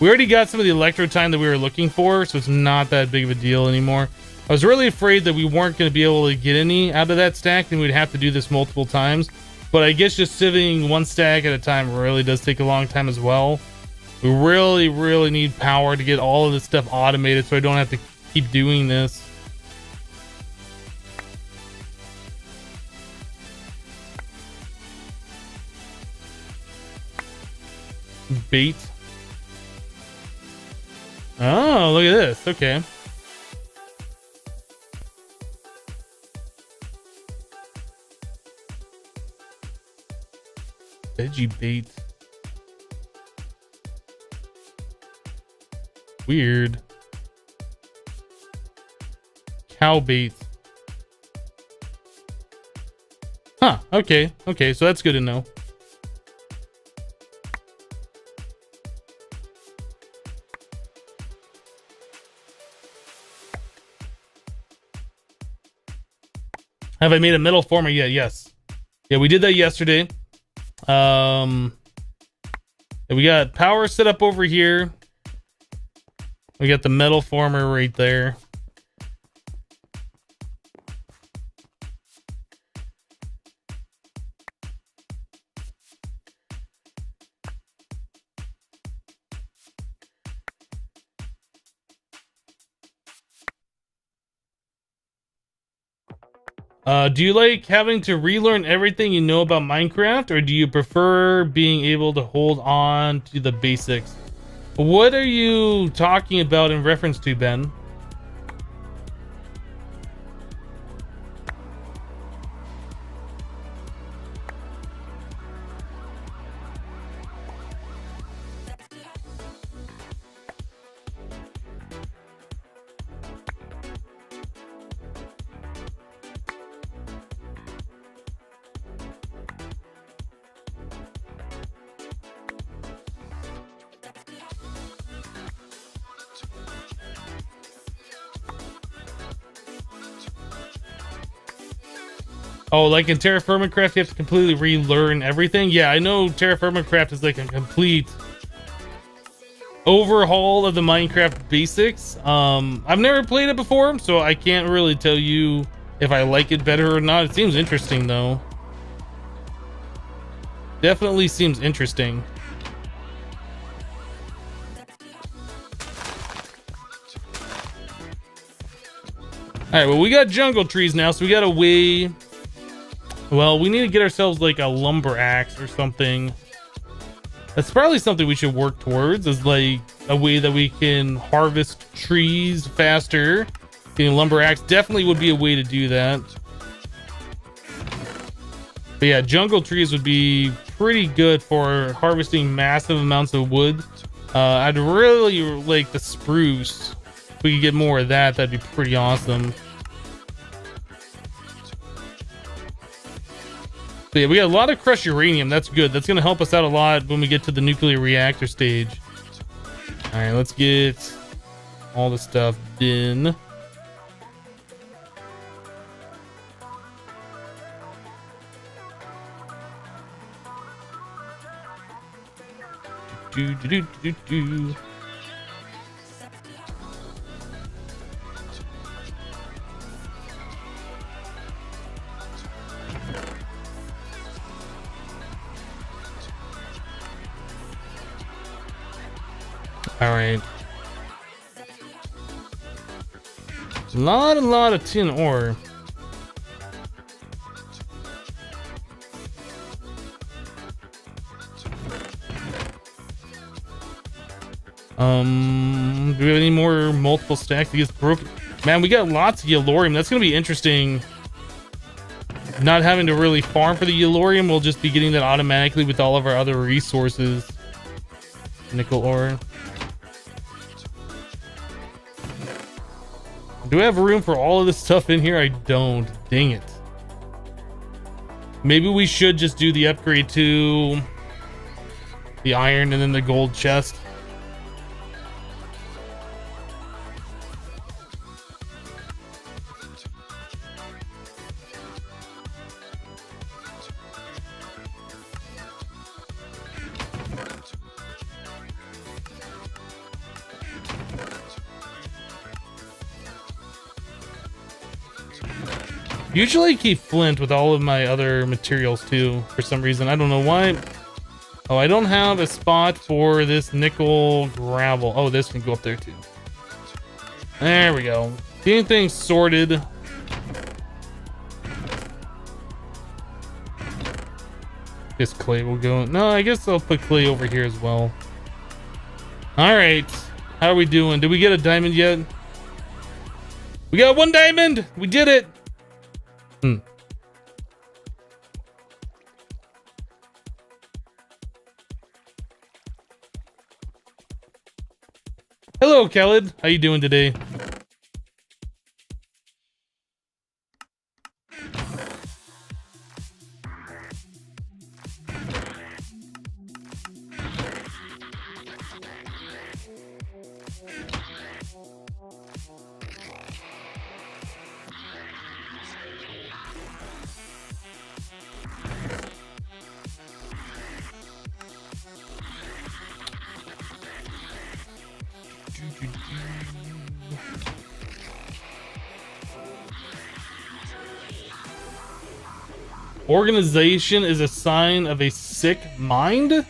We already got some of the electro time that we were looking for, so it's not that big of a deal anymore. I was really afraid that we weren't going to be able to get any out of that stack, and we'd have to do this multiple times. But I guess just sieving one stack at a time really does take a long time as well. We really, really need power to get all of this stuff automated so I don't have to keep doing this. Bait. Oh, look at this. Okay. Veggie bait. Weird. Cow bait. Huh, okay. Okay, so that's good to know. Have I made a metal former yet? Yes. Yeah, we did that yesterday. And we got power set up over here. We got the metal former right there. Do you like having to relearn everything you know about Minecraft, or do you prefer being able to hold on to the basics? What are you talking about in reference to, Ben? Oh, like in Terra Firma Craft, you have to completely relearn everything. Yeah, I know Terra Firma Craft is like a complete overhaul of the Minecraft basics. I've never played it before, so I can't really tell you if I like it better or not. It seems interesting though. Definitely seems interesting. All right, well, we got jungle trees now, so we got a way. Well, we need to get ourselves like a lumber axe or something. That's probably something we should work towards, is like a way that we can harvest trees faster. Getting a lumber axe definitely would be a way to do that. But yeah, jungle trees would be pretty good for harvesting massive amounts of wood. I'd really like the spruce. If we could get more of that, that'd be pretty awesome. But yeah, we got a lot of crushed uranium. That's good. That's going to help us out a lot when we get to the nuclear reactor stage. All right, let's get all the stuff in. Do. All right. A lot of tin ore. Do we have any more multiple stacks? It gets broken. Man, we got lots of yellorium. That's gonna be interesting. Not having to really farm for the yellorium, we'll just be getting that automatically with all of our other resources. Nickel ore. Do I have room for all of this stuff in here? I don't. Dang it. Maybe we should just do the upgrade to the iron and then the gold chest. Usually I keep flint with all of my other materials too, for some reason. I don't know why. Oh, I don't have a spot for this nickel gravel. Oh, this can go up there too. There we go. Getting things sorted. This clay will go. No, I guess I'll put clay over here as well. All right. How are we doing? Did we get a diamond yet? We got 1 diamond. We did it. Hello, Khaled. How you doing today? Organization is a sign of a sick mind?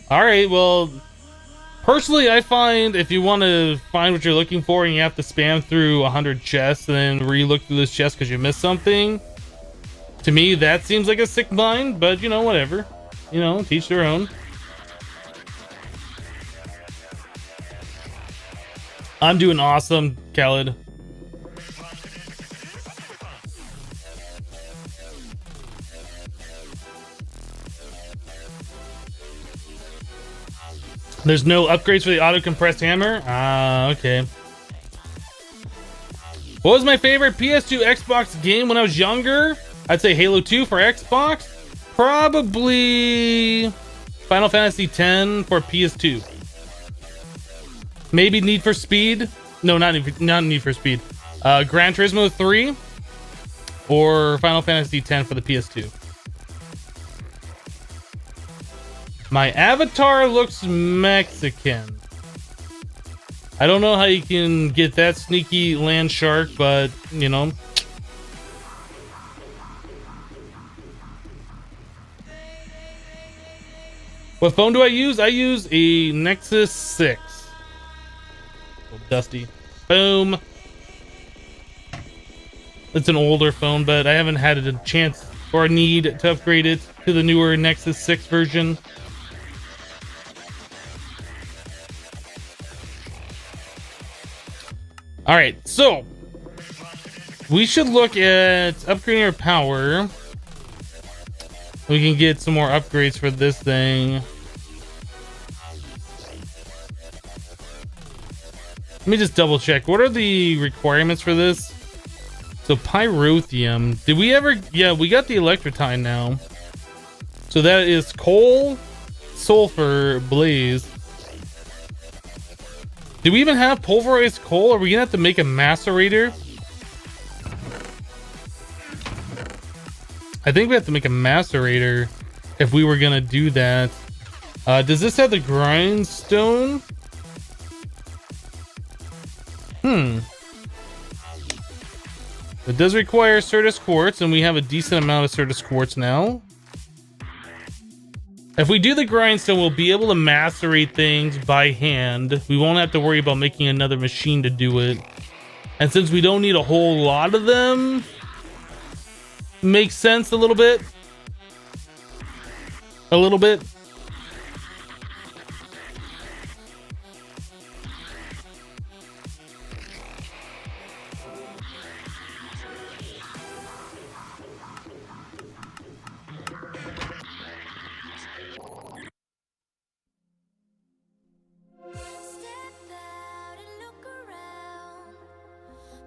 Alright, well, personally, I find if you want to find what you're looking for and you have to spam through 100 chests and then re-look through this chest because you missed something, to me, that seems like a sick mind, but, you know, whatever. You know, teach their own. I'm doing awesome, Khaled. There's no upgrades for the auto-compressed hammer? Ah, okay. What was my favorite PS2 Xbox game when I was younger? I'd say Halo 2 for Xbox. Probably Final Fantasy X for PS2. Maybe Need for Speed. No, not Need for Speed. Gran Turismo 3 or Final Fantasy X for the PS2. My avatar looks Mexican. I don't know how you can get that sneaky land shark, but you know. What phone do I use? I use a Nexus 6. Oh, dusty. Boom. It's an older phone, but I haven't had a chance or a need to upgrade it to the newer Nexus 6 version. All right, so we should look at upgrading our power. We can get some more upgrades for this thing. Let me just double check. What are the requirements for this? So pyrotheum. Did we ever? Yeah, we got the electrotine now. So that is coal, sulfur, blaze. Do we even have pulverized coal? Are we gonna have to make a macerator? I think we have to make a macerator if we were gonna do that. Does this have the grindstone? It does require Certus quartz, and we have a decent amount of Certus quartz now. If we do the grindstone, we'll be able to macerate things by hand. We won't have to worry about making another machine to do it. And since we don't need a whole lot of them, makes sense a little bit. A little bit.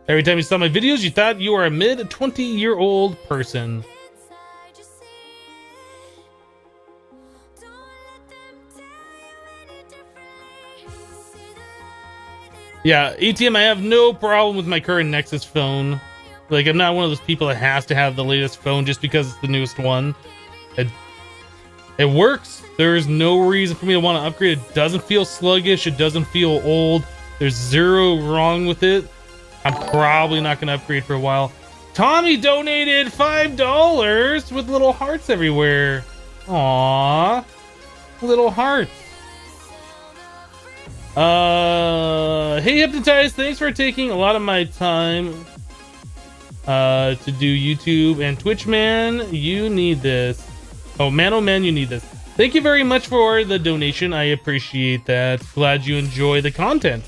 Every time you saw my videos, you thought you were a mid-20-year-old person. Yeah, ATM, I have no problem with my current Nexus phone. Like, I'm not one of those people that has to have the latest phone just because it's the newest one. It works. There's no reason for me to want to upgrade. It doesn't feel sluggish. It doesn't feel old. There's zero wrong with it. I'm probably not going to upgrade for a while. Tommy donated $5 with little hearts everywhere. Aww. Little hearts. Hey Hypnotized, thanks for taking a lot of my time to do YouTube. And Twitch man, you need this. Oh man, you need this. Thank you very much for the donation. I appreciate that. Glad you enjoy the content.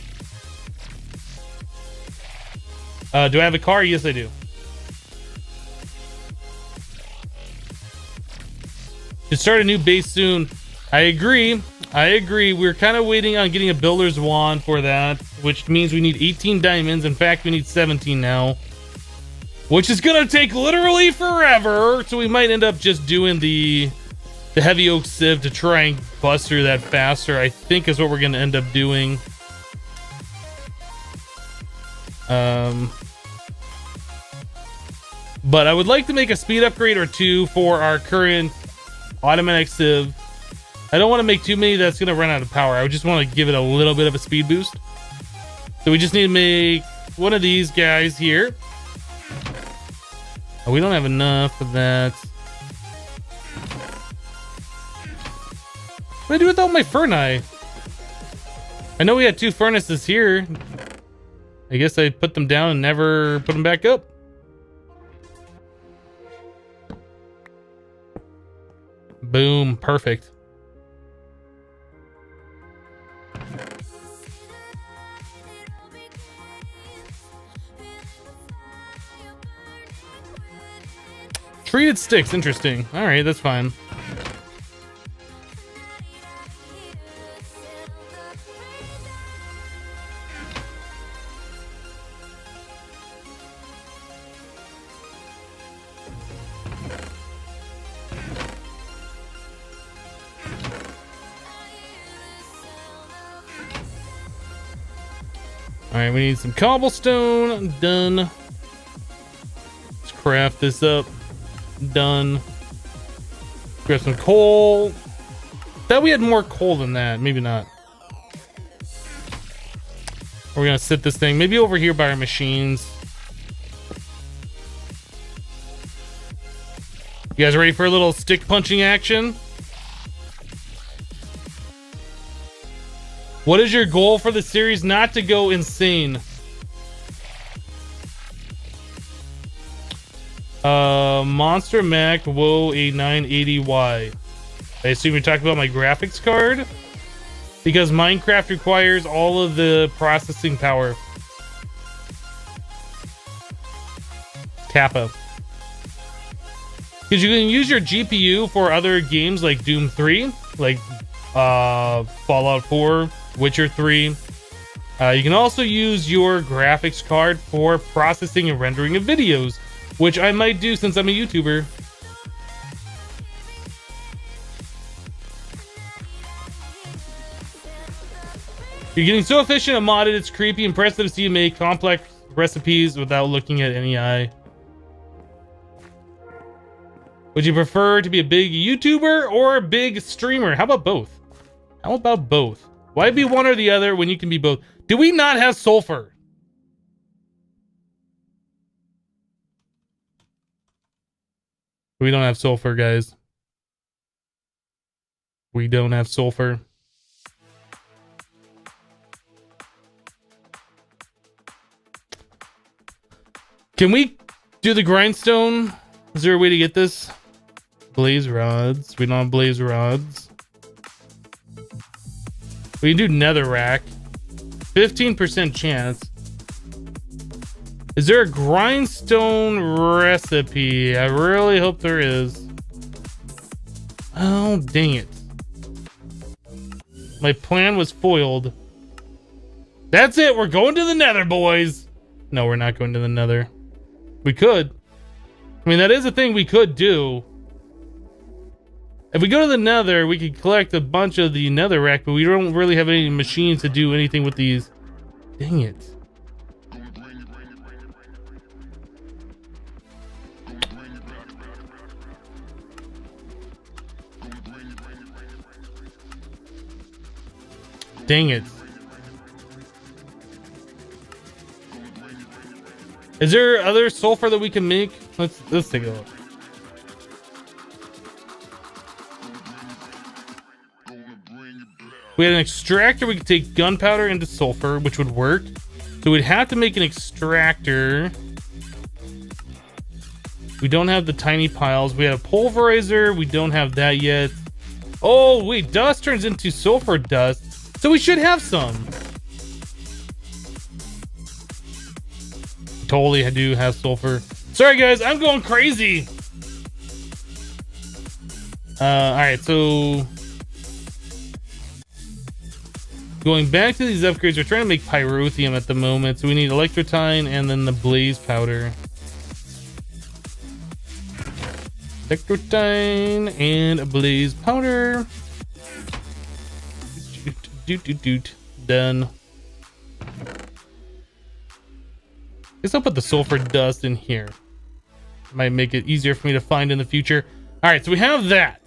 Do I have a car? Yes, I do. Should start a new base soon. I agree. We're kind of waiting on getting a builder's wand for that, which means we need 18 diamonds. In fact, we need 17 now, which is gonna take literally forever. So we might end up just doing the heavy oak sieve to try and bust through that faster. I think is what we're gonna end up doing. But I would like to make a speed upgrade or two for our current automatic sieve. I don't want to make too many that's going to run out of power. I just want to give it a little bit of a speed boost. So we just need to make one of these guys here. Oh, we don't have enough of that. What do I do with all my furnace? I know we had 2 furnaces here. I guess I put them down and never put them back up. Boom, perfect. Treated sticks, interesting. All right, that's fine. All right, we need some cobblestone. Done. craft this up. Done. Grab some coal. Thought we had more coal than that. Maybe not. We're gonna sit this thing maybe over here by our machines. You guys ready for a little stick punching action? What is your goal for the series? Not to go insane. Monster Mac Woe a 980Y. I assume you're talking about my graphics card, because Minecraft requires all of the processing power. Kappa. Because you can use your GPU for other games like Doom 3, like Fallout 4, Witcher 3. You can also use your graphics card for processing and rendering of videos, which I might do since I'm a YouTuber. You're getting so efficient at modded, it's creepy. Impressive to see you make complex recipes without looking at any eye. Would you prefer to be a big YouTuber or a big streamer? How about both? How about both? Why be one or the other when you can be both? Do we not have sulfur? We don't have sulfur, guys. We don't have sulfur. Can we do the grindstone? Is there a way to get this? Blaze rods. We don't have blaze rods. We can do netherrack. 15% chance. Is there a grindstone recipe? I really hope there is. Oh, dang it. My plan was foiled. That's it. We're going to the nether, boys. No, we're not going to the nether. We could. I mean, that is a thing we could do. If we go to the nether, we could collect a bunch of the netherrack, but we don't really have any machines to do anything with these. Dang it. Dang it. Is there other sulfur that we can make? Let's take a look. We had an extractor. We could take gunpowder into sulfur, which would work. So we'd have to make an extractor. We don't have the tiny piles. We had a pulverizer. We don't have that yet. Oh, wait. Dust turns into sulfur dust. So we should have some. Totally do have sulfur. Sorry, guys. I'm going crazy. All right. So going back to these upgrades, we're trying to make pyrotheum at the moment. So we need electrotine and then the blaze powder. Electrotine and a blaze powder. Done. Guess I'll put the sulfur dust in here. Might make it easier for me to find in the future. All right, so we have that.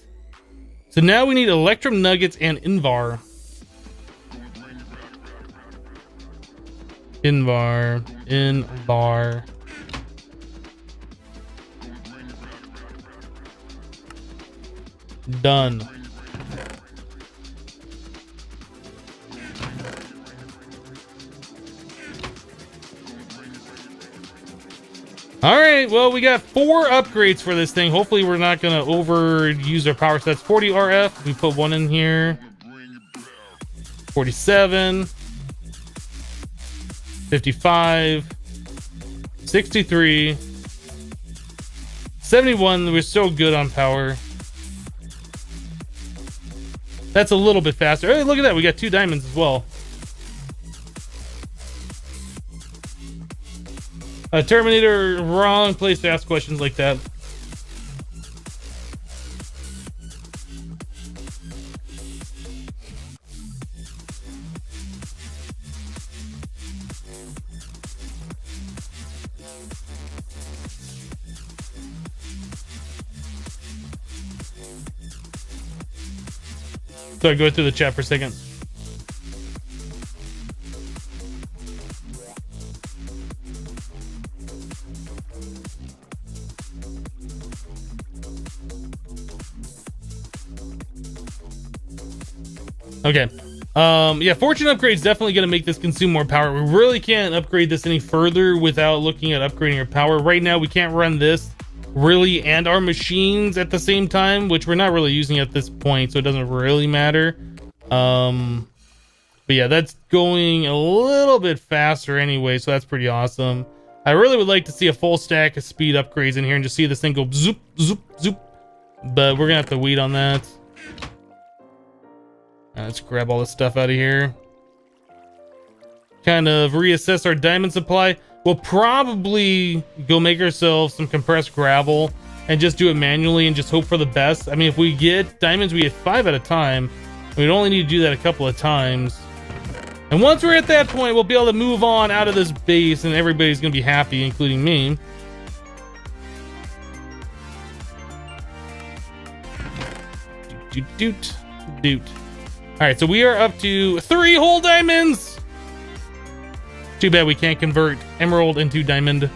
So now we need electrum nuggets and invar. Invar. Done. All right, well, we got 4 upgrades for this thing. Hopefully we're not going to overuse our power. So that's 40 RF. We put 1 in here. 47. 55. 63. 71. We're so good on power. That's a little bit faster. Hey, look at that. We got 2 diamonds as well. Terminator, wrong place to ask questions like that. Sorry, go through the chat for a second. Okay. Yeah, fortune upgrade's definitely going to make this consume more power. We really can't upgrade this any further without looking at upgrading our power. Right now, we can't run this really and our machines at the same time, which we're not really using at this point, so it doesn't really matter. But yeah, that's going a little bit faster anyway, so that's pretty awesome. I really would like to see a full stack of speed upgrades in here and just see this thing go zoop, zoop, zoop. But we're going to have to wait on that. Let's grab all this stuff out of here. Kind of reassess our diamond supply. We'll probably go make ourselves some compressed gravel and just do it manually and just hope for the best. I mean, if we get diamonds, we get 5 at a time. We'd only need to do that a couple of times. And once we're at that point, we'll be able to move on out of this base and everybody's going to be happy, including me. Doot, doot, doot. All right, so we are up to 3 whole diamonds. Too bad we can't convert emerald into diamond. All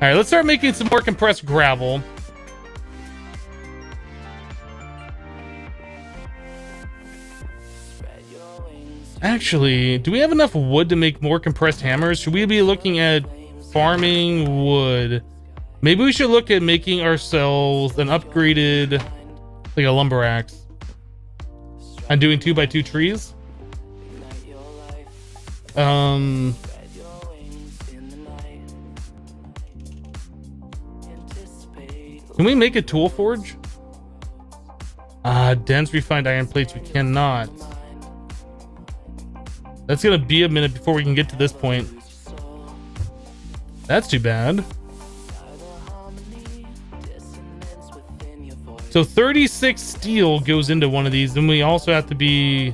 right, let's start making some more compressed gravel. Actually, do we have enough wood to make more compressed hammers? Should we be looking at farming wood? Maybe we should look at making ourselves an upgraded, like a lumber axe. I'm doing 2x2 trees. Can we make a tool forge? Dense refined iron plates, we cannot. That's gonna be a minute before we can get to this point. That's too bad. So 36 steel goes into one of these, and we also have to be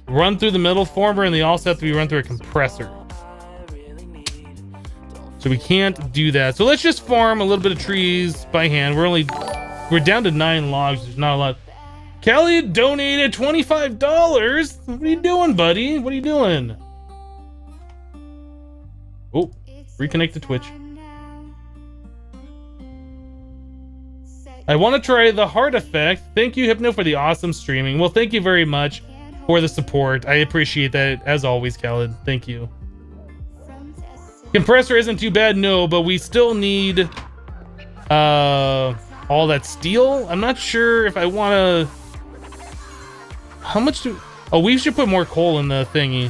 run through the metal former, and they also have to be run through a compressor. So we can't do that. So let's just farm a little bit of trees by hand. We're down to 9 logs. There's not a lot. Kelly donated $25. What are you doing, buddy? What are you doing? Oh, reconnect to Twitch. I want to try the heart effect. Thank you, Hypno, for the awesome streaming. Well, thank you very much for the support. I appreciate that, as always, Khaled. Thank you. Compressor isn't too bad, no, but we still need all that steel. I'm not sure if I want to... How much do... Oh, we should put more coal in the thingy.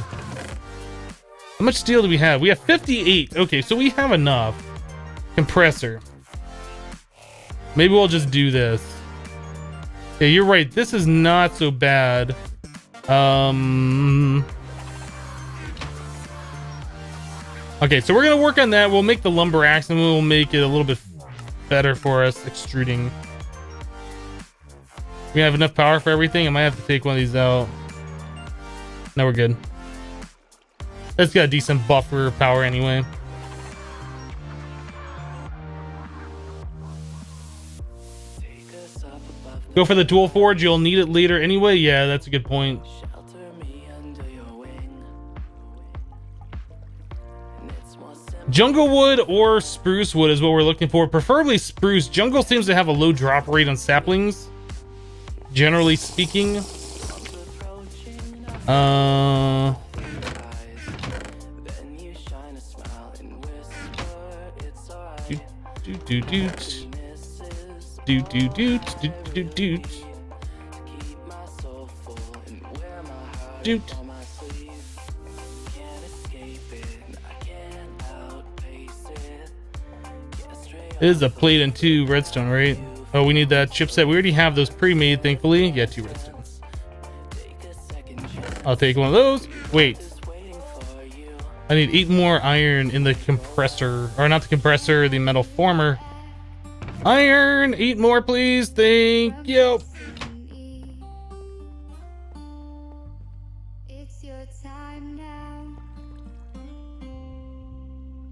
How much steel do we have? We have 58. Okay, so we have enough. Compressor. Maybe we'll just do this. Yeah, you're right. This is not so bad. Okay, so we're gonna work on that. We'll make the lumber axe and we'll make it a little bit better for us extruding. We have enough power for everything. I might have to take one of these out. No, we're good. It's got a decent buffer power anyway. Go for the tool forge, you'll need it later anyway. Yeah, that's a good point. Jungle wood or spruce wood is what we're looking for. Preferably spruce. Jungle seems to have a low drop rate on saplings, generally speaking. Doot. It is a plate and 2 redstone, right? Oh, we need that chipset. We already have those pre-made, thankfully. Yeah, 2 redstones. I'll take one of those. Wait. I need 8 more iron in the compressor. Or not the compressor, the metal former. Iron! 8 more, please. Thank you.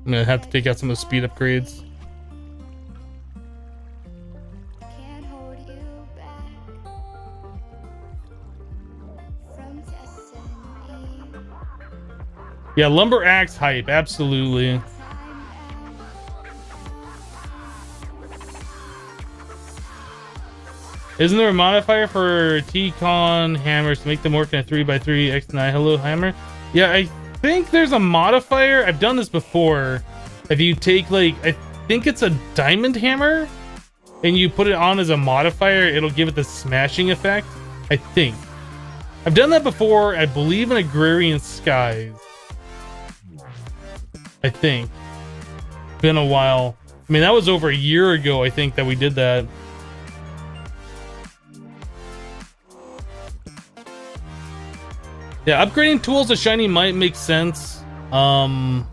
I'm gonna have to take out some of the speed upgrades. Yeah, lumber axe hype, absolutely. Isn't there a modifier for T-Con hammers to make them work in a 3x3 X9 Hello hammer? Yeah, I think there's a modifier. I've done this before. If you take, like, I think it's a diamond hammer and you put it on as a modifier, it'll give it the smashing effect. I think. I've done that before, I believe, in Agrarian Skies. I think. Been a while. I mean, that was over a year ago, I think, that we did that. Yeah, upgrading tools to shiny might make sense. I'd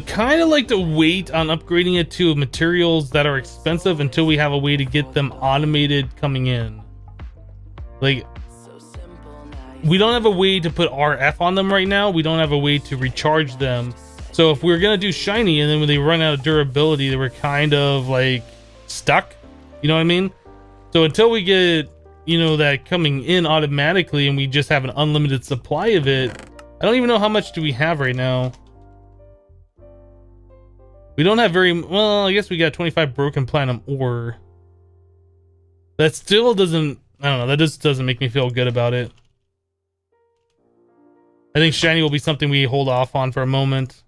kind of like to wait on upgrading it to materials that are expensive until we have a way to get them automated coming in. Like, we don't have a way to put RF on them right now. We don't have a way to recharge them. So if we're gonna do shiny and then when they run out of durability, they were kind of like stuck. You know what I mean? So until we get, you know, that coming in automatically and we just have an unlimited supply of it, I don't even know how much do we have right now. We don't have very well. I guess we got 25 broken platinum ore. That still doesn't, I don't know, that just doesn't make me feel good about it. I think shiny will be something we hold off on for a moment.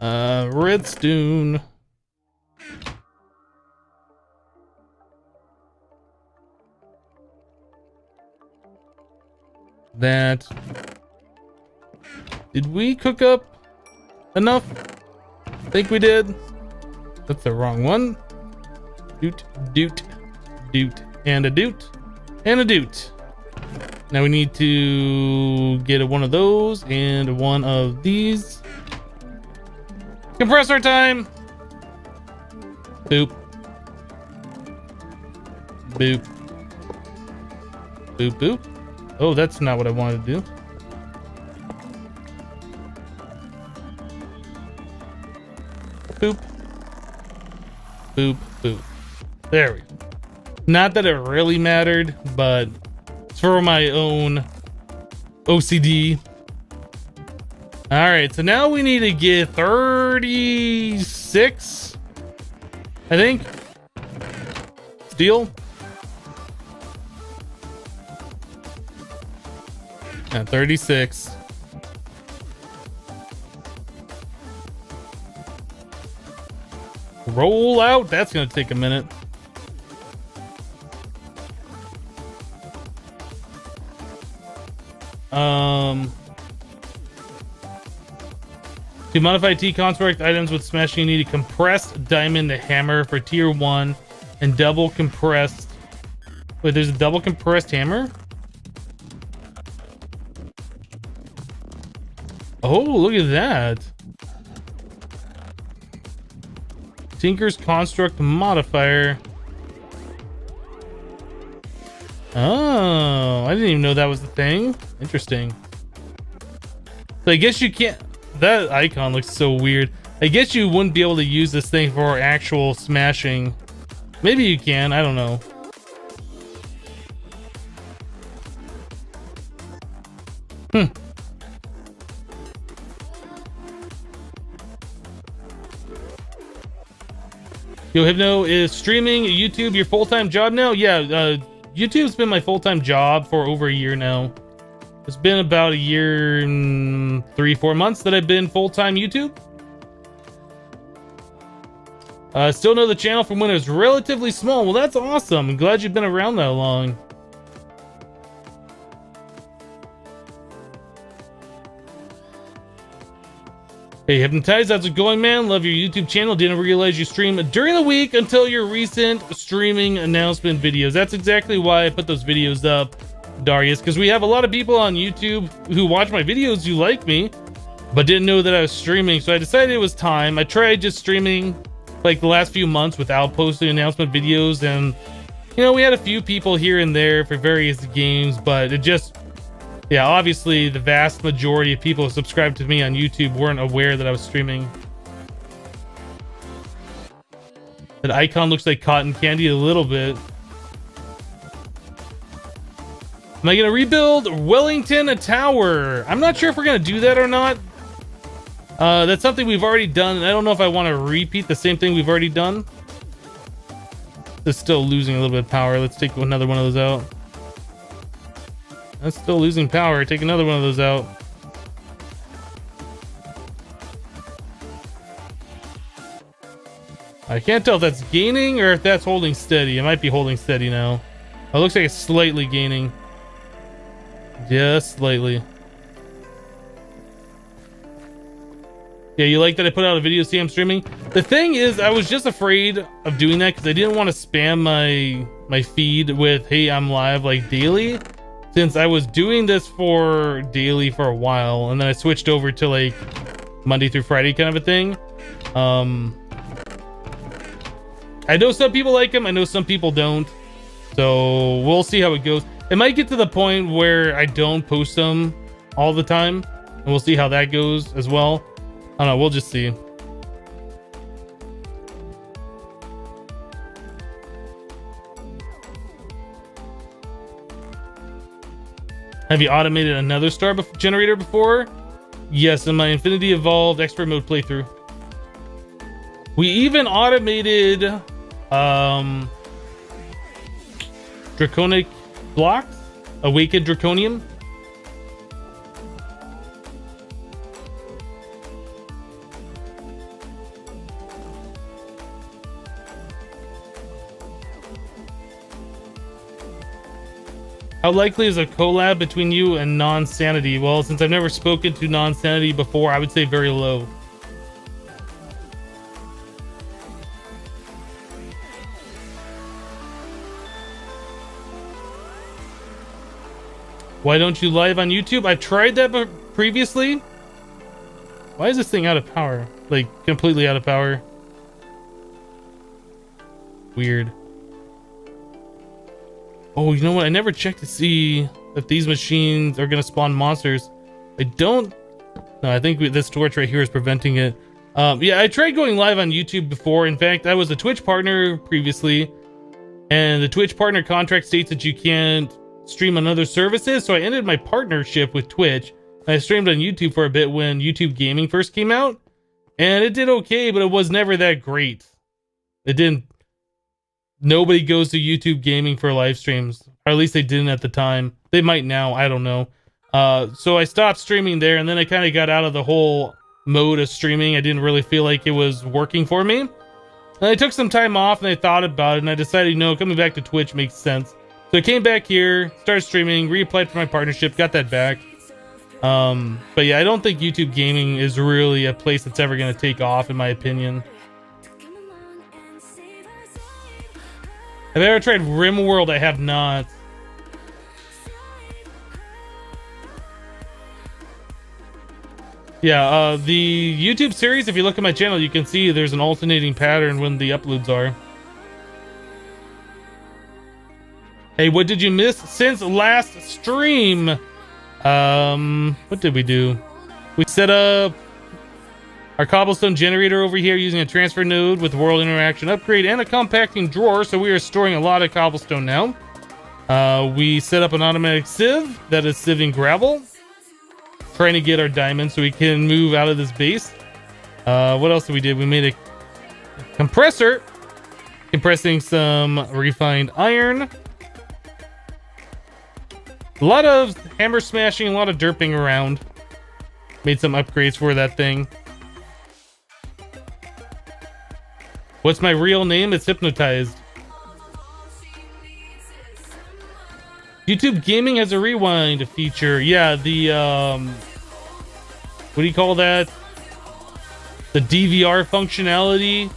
Redstone. That. Did we cook up enough? I think we did. That's the wrong one. Doot, doot, doot, and a doot, and a doot. Now we need to get one of those and one of these. Compressor time. Boop. Boop. Boop, boop. Oh, that's not what I wanted to do. Boop. Boop, boop. There we go. Not that it really mattered, but it's for my own OCD. All right, so now we need to get 36, I think. Steel. And 36. Roll out. That's gonna take a minute. To modify T-construct items with smashing, you need a compressed diamond hammer for tier 1 and double compressed. Wait, there's a double compressed hammer? Oh, look at that. Tinker's Construct modifier. Oh, I didn't even know that was the thing. Interesting. So I guess you can't... That icon looks so weird. I guess you wouldn't be able to use this thing for actual smashing. Maybe you can, I don't know. Yo, Hypno, is streaming YouTube your full-time job now? Yeah, YouTube's been my full-time job for over a year now. It's been about a year and 3-4 months that I've been full-time YouTube. Still know the channel from when it was relatively small. Well, that's awesome. I'm glad you've been around that long. Hey, Hypnotized, how's it going, man? Love your YouTube channel. Didn't realize you stream during the week until your recent streaming announcement videos. That's exactly why I put those videos up, Darius, because we have a lot of people on YouTube who watch my videos who like me, but didn't know that I was streaming, so I decided it was time. I tried just streaming like the last few months without posting announcement videos, and you know, we had a few people here and there for various games, but it just... Yeah, obviously the vast majority of people who subscribe to me on YouTube weren't aware that I was streaming. That icon looks like cotton candy a little bit. Am I gonna rebuild Wellington Tower? I'm not sure if we're gonna do that or not. That's something we've already done, and I don't know if I want to repeat the same thing we've already done. It's still losing a little bit of power. Let's take another one of those out. That's still losing power. Take another one of those out. I can't tell if that's gaining or if that's holding steady. It might be holding steady now. It looks like it's slightly gaining. Just slightly. Yeah, you like that I put out a video, see I'm streaming? The thing is, I was just afraid of doing that because I didn't want to spam my feed with, hey, I'm live, like, daily. Since I was doing this for daily for a while, and then I switched over to, like, Monday through Friday kind of a thing. I know some people like them, I know some people don't. So, we'll see how it goes. It might get to the point where I don't post them all the time, and we'll see how that goes as well. I don't know, we'll just see. Have you automated another star generator before? Yes, in my Infinity Evolved Expert Mode playthrough. We even automated Draconic blocks? Awakened Draconium? How likely is a collab between you and Non-Sanity? Well, since I've never spoken to Non-Sanity before, I would say very low. Why don't you live on YouTube? I tried that previously. Why is this thing out of power? Like, completely out of power. Weird. Oh, you know what? I never checked to see if these machines are going to spawn monsters. I don't... No, I think this torch right here is preventing it. Yeah, I tried going live on YouTube before. In fact, I was a Twitch partner previously. And the Twitch partner contract states that you can't stream on other services. So I ended my partnership with Twitch. I streamed on YouTube for a bit when YouTube Gaming first came out. And it did okay, but it was never that great. It didn't... Nobody goes to YouTube Gaming for live streams, or at least they didn't at the time. They might now, I don't know. So I stopped streaming there, and then I kind of got out of the whole mode of streaming. I didn't really feel like it was working for me. And I took some time off, and I thought about it, and I decided, you know, coming back to Twitch makes sense. So I came back here, started streaming, reapplied for my partnership, got that back. But yeah, I don't think YouTube Gaming is really a place that's ever going to take off, in my opinion. Have I ever tried RimWorld? I have not. Yeah, the YouTube series, if you look at my channel, you can see there's an alternating pattern when the uploads are. Hey, what did you miss since last stream? What did we do? We set up our cobblestone generator over here using a transfer node with world interaction upgrade and a compacting drawer, so we are storing a lot of cobblestone now. We set up an automatic sieve that is sieving gravel, trying to get our diamonds so we can move out of this base. What else did we do? We made a compressor, compressing some refined iron. A lot of hammer smashing, a lot of derping around. Made some upgrades for that thing. What's my real name? It's Hypnotized. YouTube Gaming has a rewind feature. Yeah, the what do you call that? The DVR functionality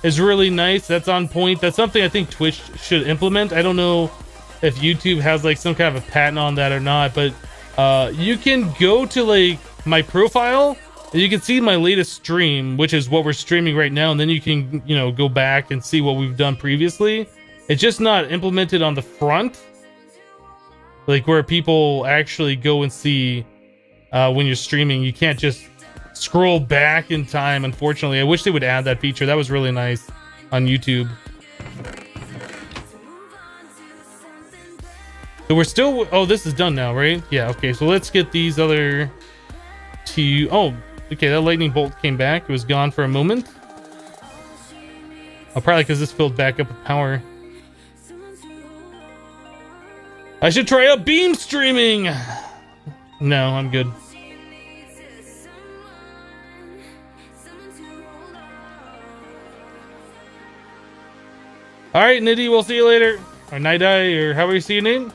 is really nice. That's on point. That's something I think Twitch should implement. I don't know if YouTube has like some kind of a patent on that or not, but you can go to like my profile and you can see my latest stream, which is what we're streaming right now, and then you can, you know, go back and see what we've done previously. It's just not implemented on the front, like where people actually go and see when you're streaming. You can't just scroll back in time, unfortunately. I wish they would add that feature. That was really nice on YouTube. So we're still, oh, this is done now, right? Yeah, okay, so let's get these other two. Oh, okay, that lightning bolt came back. It was gone for a moment. Oh, probably because this filled back up with power. I should try out beam streaming. No, I'm good. All right, Nitty, we'll see you later. Or Night Eye, or however you see your name.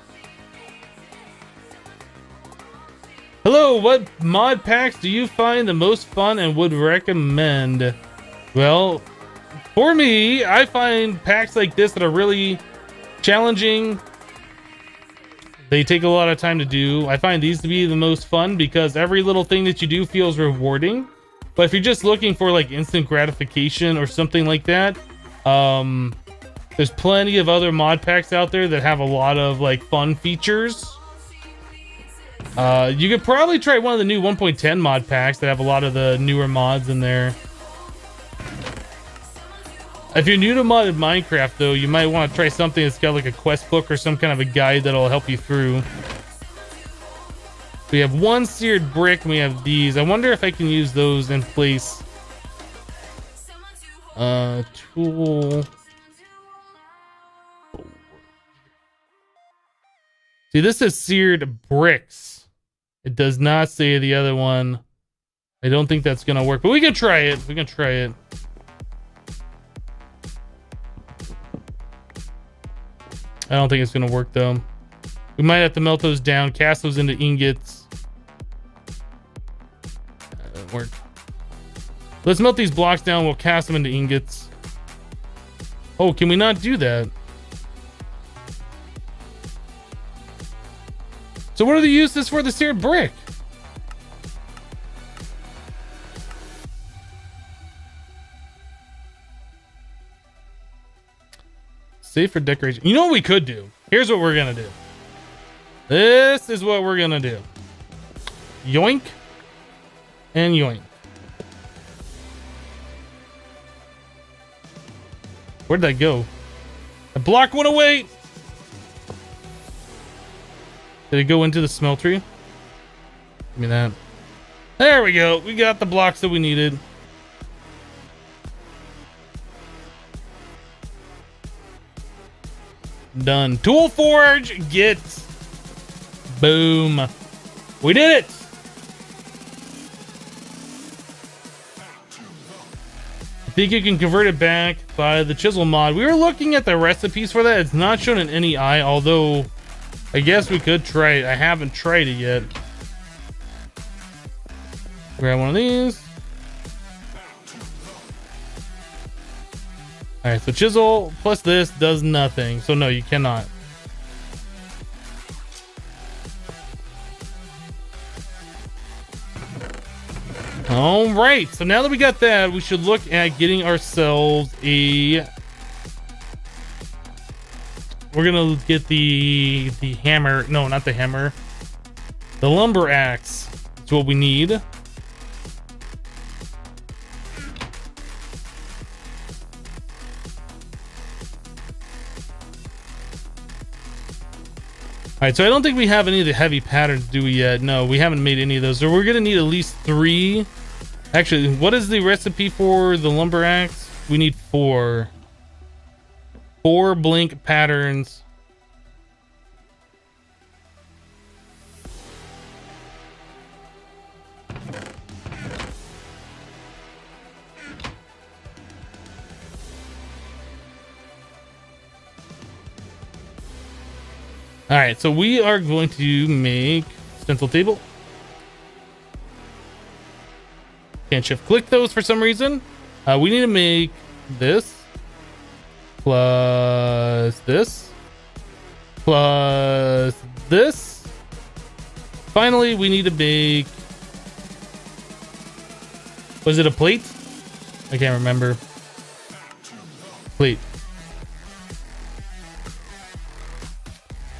Hello, what mod packs do you find the most fun and would recommend? Well, for me, I find packs like this that are really challenging. They take a lot of time to do. I find these to be the most fun because every little thing that you do feels rewarding. But if you're just looking for like instant gratification or something like that, there's plenty of other mod packs out there that have a lot of like fun features. You could probably try one of the new 1.10 mod packs that have a lot of the newer mods in there. If you're new to modded Minecraft though, you might want to try something that's got like a quest book or some kind of a guide that'll help you through. We have one seared brick and we have these. I wonder if I can use those in place. Tool. See, this is seared bricks. It does not say the other one. I don't think that's gonna work, but we can try it. We can try it. I don't think it's gonna work though. We might have to melt those down, cast those into ingots. That doesn't work. Let's melt these blocks down. We'll cast them into ingots. Oh, can we not do that? So what are the uses for the seared brick? Save for decoration. You know what we could do? Here's what we're gonna do. This is what we're gonna do. Yoink and yoink. Where'd that go? The block went away. Did it go into the smeltery? Give me that. There we go. We got the blocks that we needed. Done. Tool forge. Get. Boom. We did it. I think you can convert it back by the chisel mod. We were looking at the recipes for that. It's not shown in any eye, although I guess we could try it. I haven't tried it yet. Grab one of these. All right, so chisel plus this does nothing. So no, you cannot. All right, so now that we got that, we should look at getting ourselves a... We're gonna get the hammer. No, not the hammer. The lumber axe. That's what we need. All right, so I don't think we have any of the heavy patterns, do we yet? No, we haven't made any of those. So we're gonna need at least 3. Actually, what is the recipe for the lumber axe? We need 4. 4 blink patterns. All right, so we are going to make stencil table. Can't shift click those for some reason. We need to make this. Plus this. Plus this. Finally, we need to make... Was it a plate? I can't remember. Plate.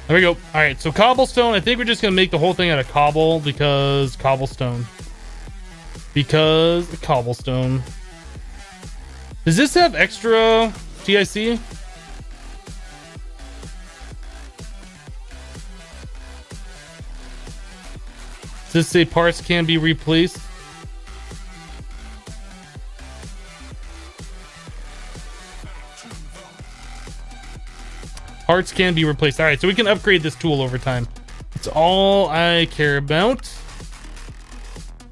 There we go. All right, so cobblestone. I think we're just going to make the whole thing out of cobble because cobblestone. Because cobblestone. Does this have extra TIC? Does this say parts can be replaced? Parts can be replaced. All right, so we can upgrade this tool over time. That's all I care about.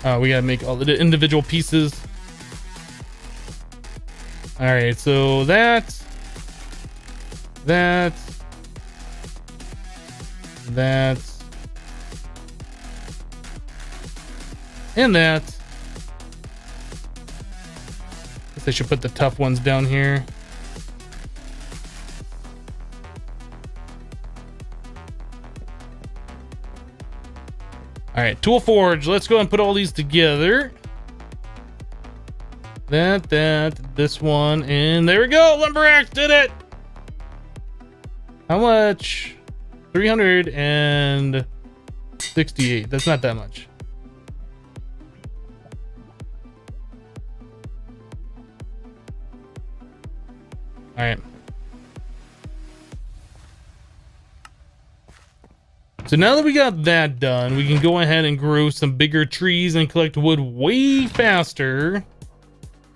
We gotta make all the individual pieces. All right, so that, and that. Guess I should put the tough ones down here. All right, tool forge. Let's go and put all these together. This one, and there we go. Lumberjack did it. How much? 368. That's not that much. All right. So now that we got that done, we can go ahead and grow some bigger trees and collect wood way faster.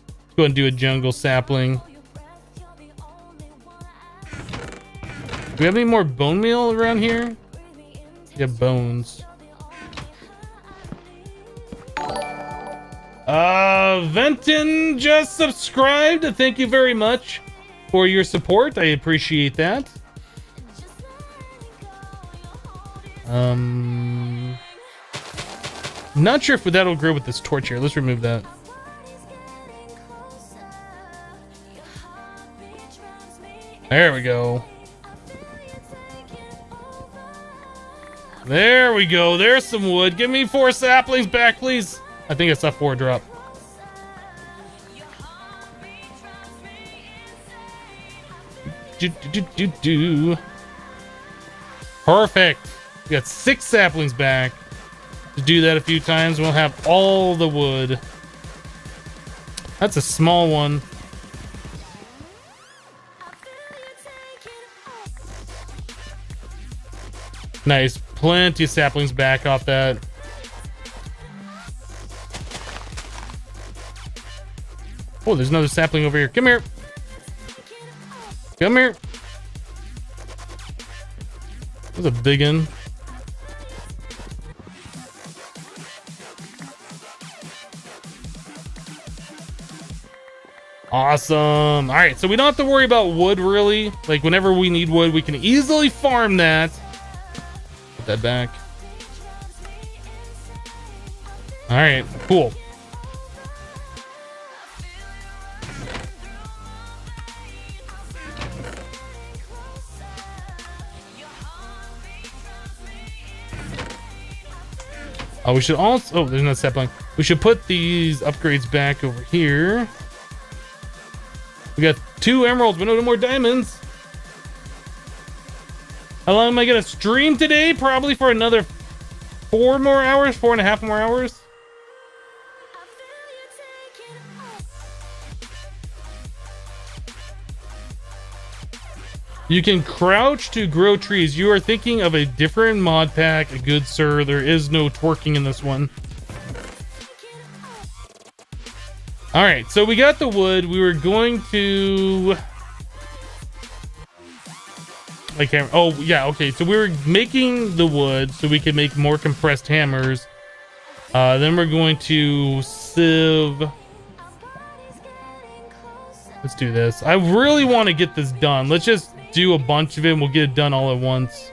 Let's go and do a jungle sapling. Do we have any more bone meal around here? Yeah, bones. Venton just subscribed. Thank you very much for your support. I appreciate that. Not sure if that'll grow with this torch here. Let's remove that. There we go. There we go. There's some wood. Give me 4 saplings back, please. I think I saw 4 drop. Perfect. We got 6 saplings back. To do that a few times, we'll have all the wood. That's a small one. Nice. Plenty of saplings back off that. Oh, there's another sapling over here. Come here. Come here. That's a big one. Awesome. All right, so we don't have to worry about wood really. Like whenever we need wood, we can easily farm that. Put that back. All right, cool. Oh, we should also, oh, there's no sapling. We should put these upgrades back over here. We got 2 emeralds, but no more diamonds. How long am I gonna stream today? Probably for another 4 more hours, 4.5 more hours. You can crouch to grow trees. You are thinking of a different mod pack, good sir. There is no twerking in this one. All right, so we got the wood. We were going to... I can't... Oh, yeah, okay. So we were making the wood so we could make more compressed hammers. Then we're going to sieve... Let's do this. I really want to get this done. Let's just do a bunch of it and we'll get it done all at once.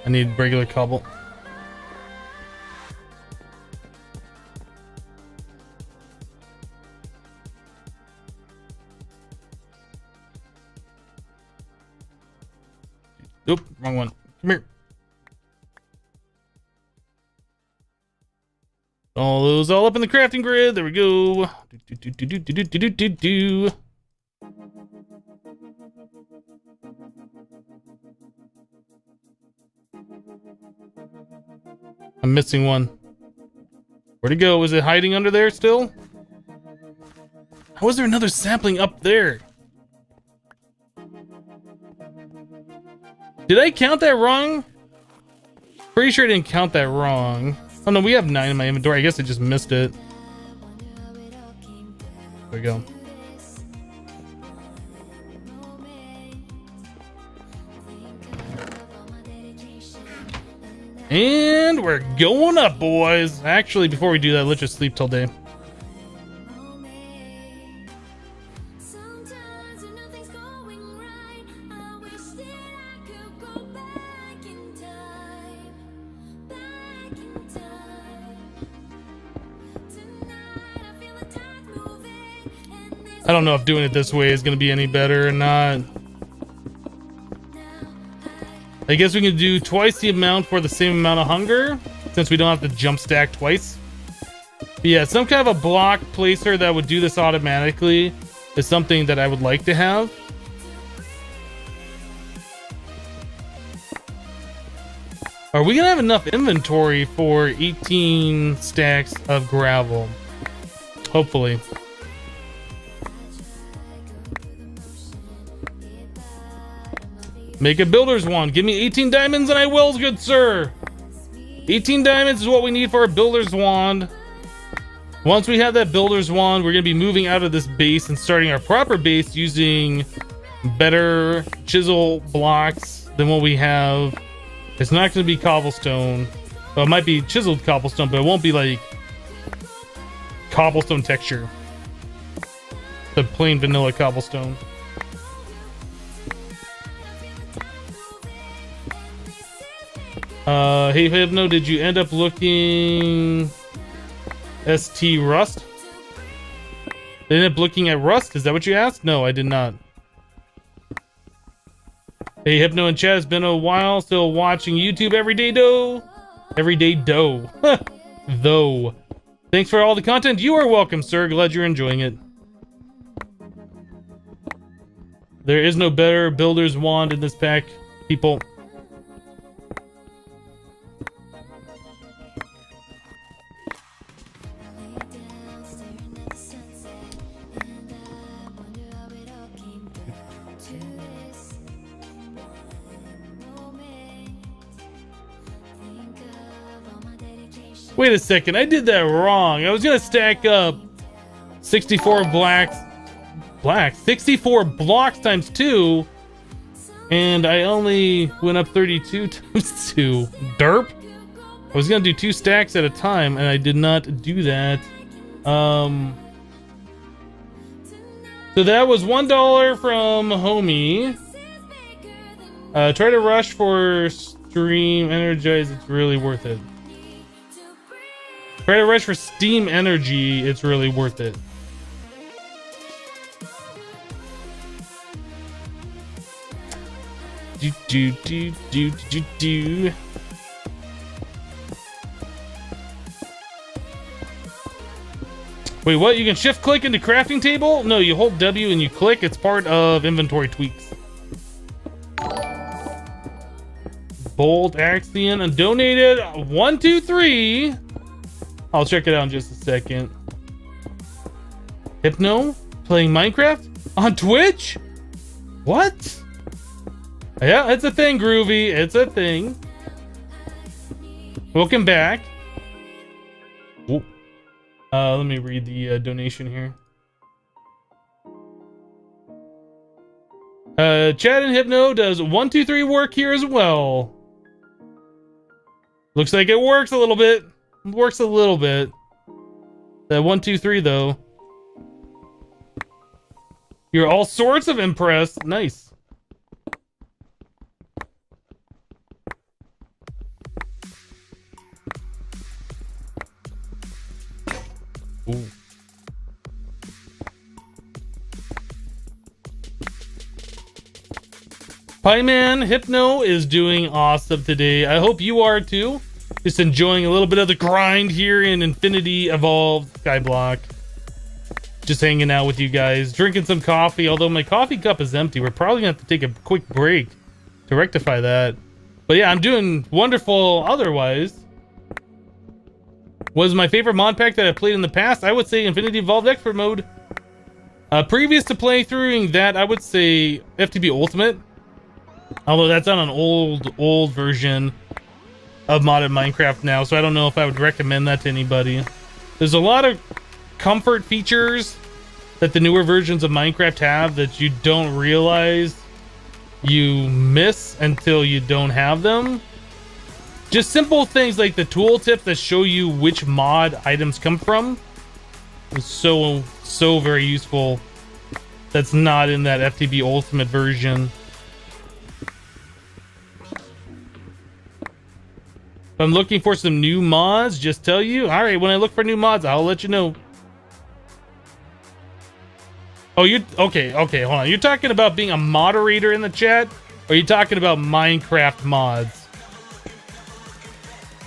I need regular cobble. Oop, wrong one. Come here. All those all up in the crafting grid. There we go. I'm missing one. Where'd it go? Is it hiding under there still? How is there another sapling up there? Did I count that wrong? Pretty sure I didn't count that wrong. Oh no, we have 9 in my inventory. I guess I just missed it. There we go. And we're going up, boys. Actually, before we do that, let's just sleep till day. I don't know if doing it this way is going to be any better or not. I guess we can do twice the amount for the same amount of hunger, since we don't have to jump stack twice. But yeah, some kind of a block placer that would do this automatically is something that I would like to have. Are we gonna have enough inventory for 18 stacks of gravel? Hopefully. Make a builder's wand. Give me 18 diamonds and I will, good sir. 18 diamonds is what we need for a builder's wand. Once we have that builder's wand, we're going to be moving out of this base and starting our proper base using better chisel blocks than what we have. It's not going to be cobblestone. Well, it might be chiseled cobblestone, but it won't be like cobblestone texture. The plain vanilla cobblestone. Hey Hypno, did you end up looking ST Rust? They ended up looking at Rust? Is that what you asked? No, I did not. Hey Hypno and chat, it's been a while. Still watching YouTube every day, though. Every day, though. Though. Thanks for all the content. You are welcome, sir. Glad you're enjoying it. There is no better builder's wand in this pack, people. Wait a second, I did that wrong. I was gonna stack up 64 64 blocks times 2, and I only went up 32 times 2. Derp. I was gonna do 2 stacks at a time, and I did not do that. So that was $1 from Homie. Try to rush for stream energize. It's really worth it. Try to rush for steam energy. It's really worth it. Do. Wait, what? You can shift click into crafting table? No, you hold W and you click. It's part of inventory tweaks. Bold Axion and donated 123. I'll check it out in just a second. Hypno playing Minecraft on Twitch? What? Yeah, it's a thing, Groovy. It's a thing. Welcome back. Ooh. Let me read the donation here. Chad and Hypno does 123 work here as well. Looks like it works a little bit. Works a little bit. That 123 though. You're all sorts of impressed. Nice. Ooh. Pieman Hypno is doing awesome today. I hope you are too. Just enjoying a little bit of the grind here in Infinity Evolved Skyblock. Just hanging out with you guys, drinking some coffee. Although my coffee cup is empty, we're probably gonna have to take a quick break to rectify that. But yeah, I'm doing wonderful otherwise. Was my favorite mod pack that I played in the past? I would say Infinity Evolved Expert Mode. Previous to playthroughing that, I would say FTB Ultimate. Although that's on an old version of modded Minecraft now, so I don't know if I would recommend that to anybody. There's a lot of comfort features that the newer versions of Minecraft have that you don't realize you miss until you don't have them. Just simple things like the tooltips that show you which mod items come from is so very useful. That's not in that FTB Ultimate version. If I'm looking for some new mods, just tell you. All right, when I look for new mods, I'll let you know. Oh, you okay? Okay, hold on. You're talking about being a moderator in the chat, or are you talking about Minecraft mods?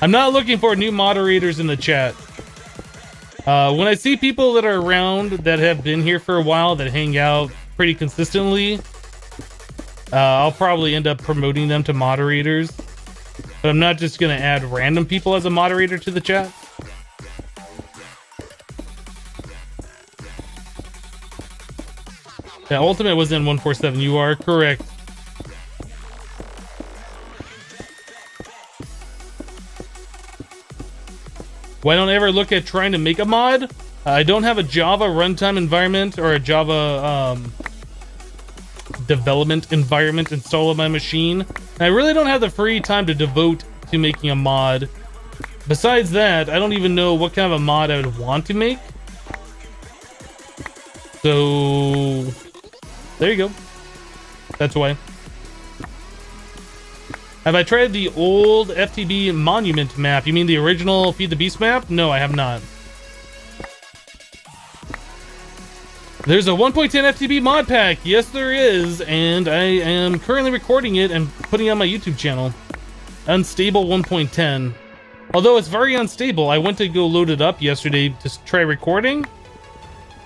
I'm not looking for new moderators in the chat. When I see people that are around that have been here for a while that hang out pretty consistently, I'll probably end up promoting them to moderators. But I'm not just gonna add random people as a moderator to the chat. Yeah, Ultimate was in 147. You are correct. Why don't I ever look at trying to make a mod? I don't have a Java runtime environment or a Java development environment installed on my machine. And I really don't have the free time to devote to making a mod. Besides that, I don't even know what kind of a mod I would want to make. So there you go. That's why. Have I tried the old FTB Monument map? You mean the original Feed the Beast map? No, I have not. There's a 1.10 FTB mod pack. Yes, there is. And I am currently recording it and putting it on my YouTube channel. Unstable 1.10. Although it's very unstable, I went to go load it up yesterday to try recording.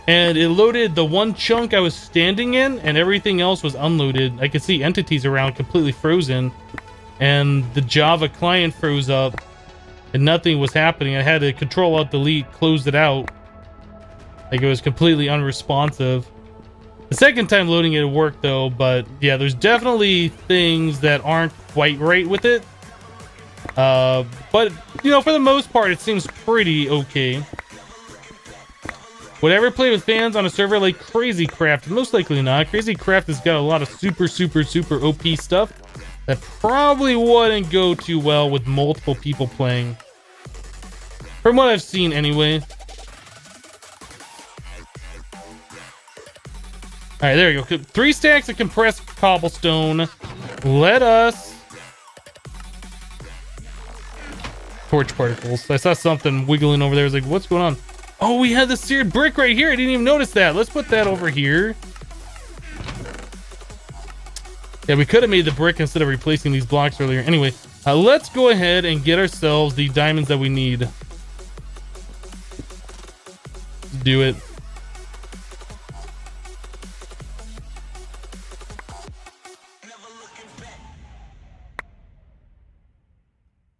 And it loaded the one chunk I was standing in, and everything else was unloaded. I could see entities around completely frozen. And the Java client froze up, and nothing was happening. I had to Control-Alt-Delete, close it out. Like, it was completely unresponsive. The second time loading it worked, though, but yeah, there's definitely things that aren't quite right with it. But, you know, for the most part, it seems pretty okay. Would I ever play with fans on a server like Crazy Craft? Most likely not. Crazy Craft has got a lot of super OP stuff that probably wouldn't go too well with multiple people playing. From what I've seen, anyway. Alright, there you go. 3 stacks of compressed cobblestone. Let us... Torch particles. I saw something wiggling over there. I was like, what's going on? Oh, we had the seared brick right here. I didn't even notice that. Let's put that over here. Yeah, we could have made the brick instead of replacing these blocks earlier. Anyway, let's go ahead and get ourselves the diamonds that we need. Let's do it.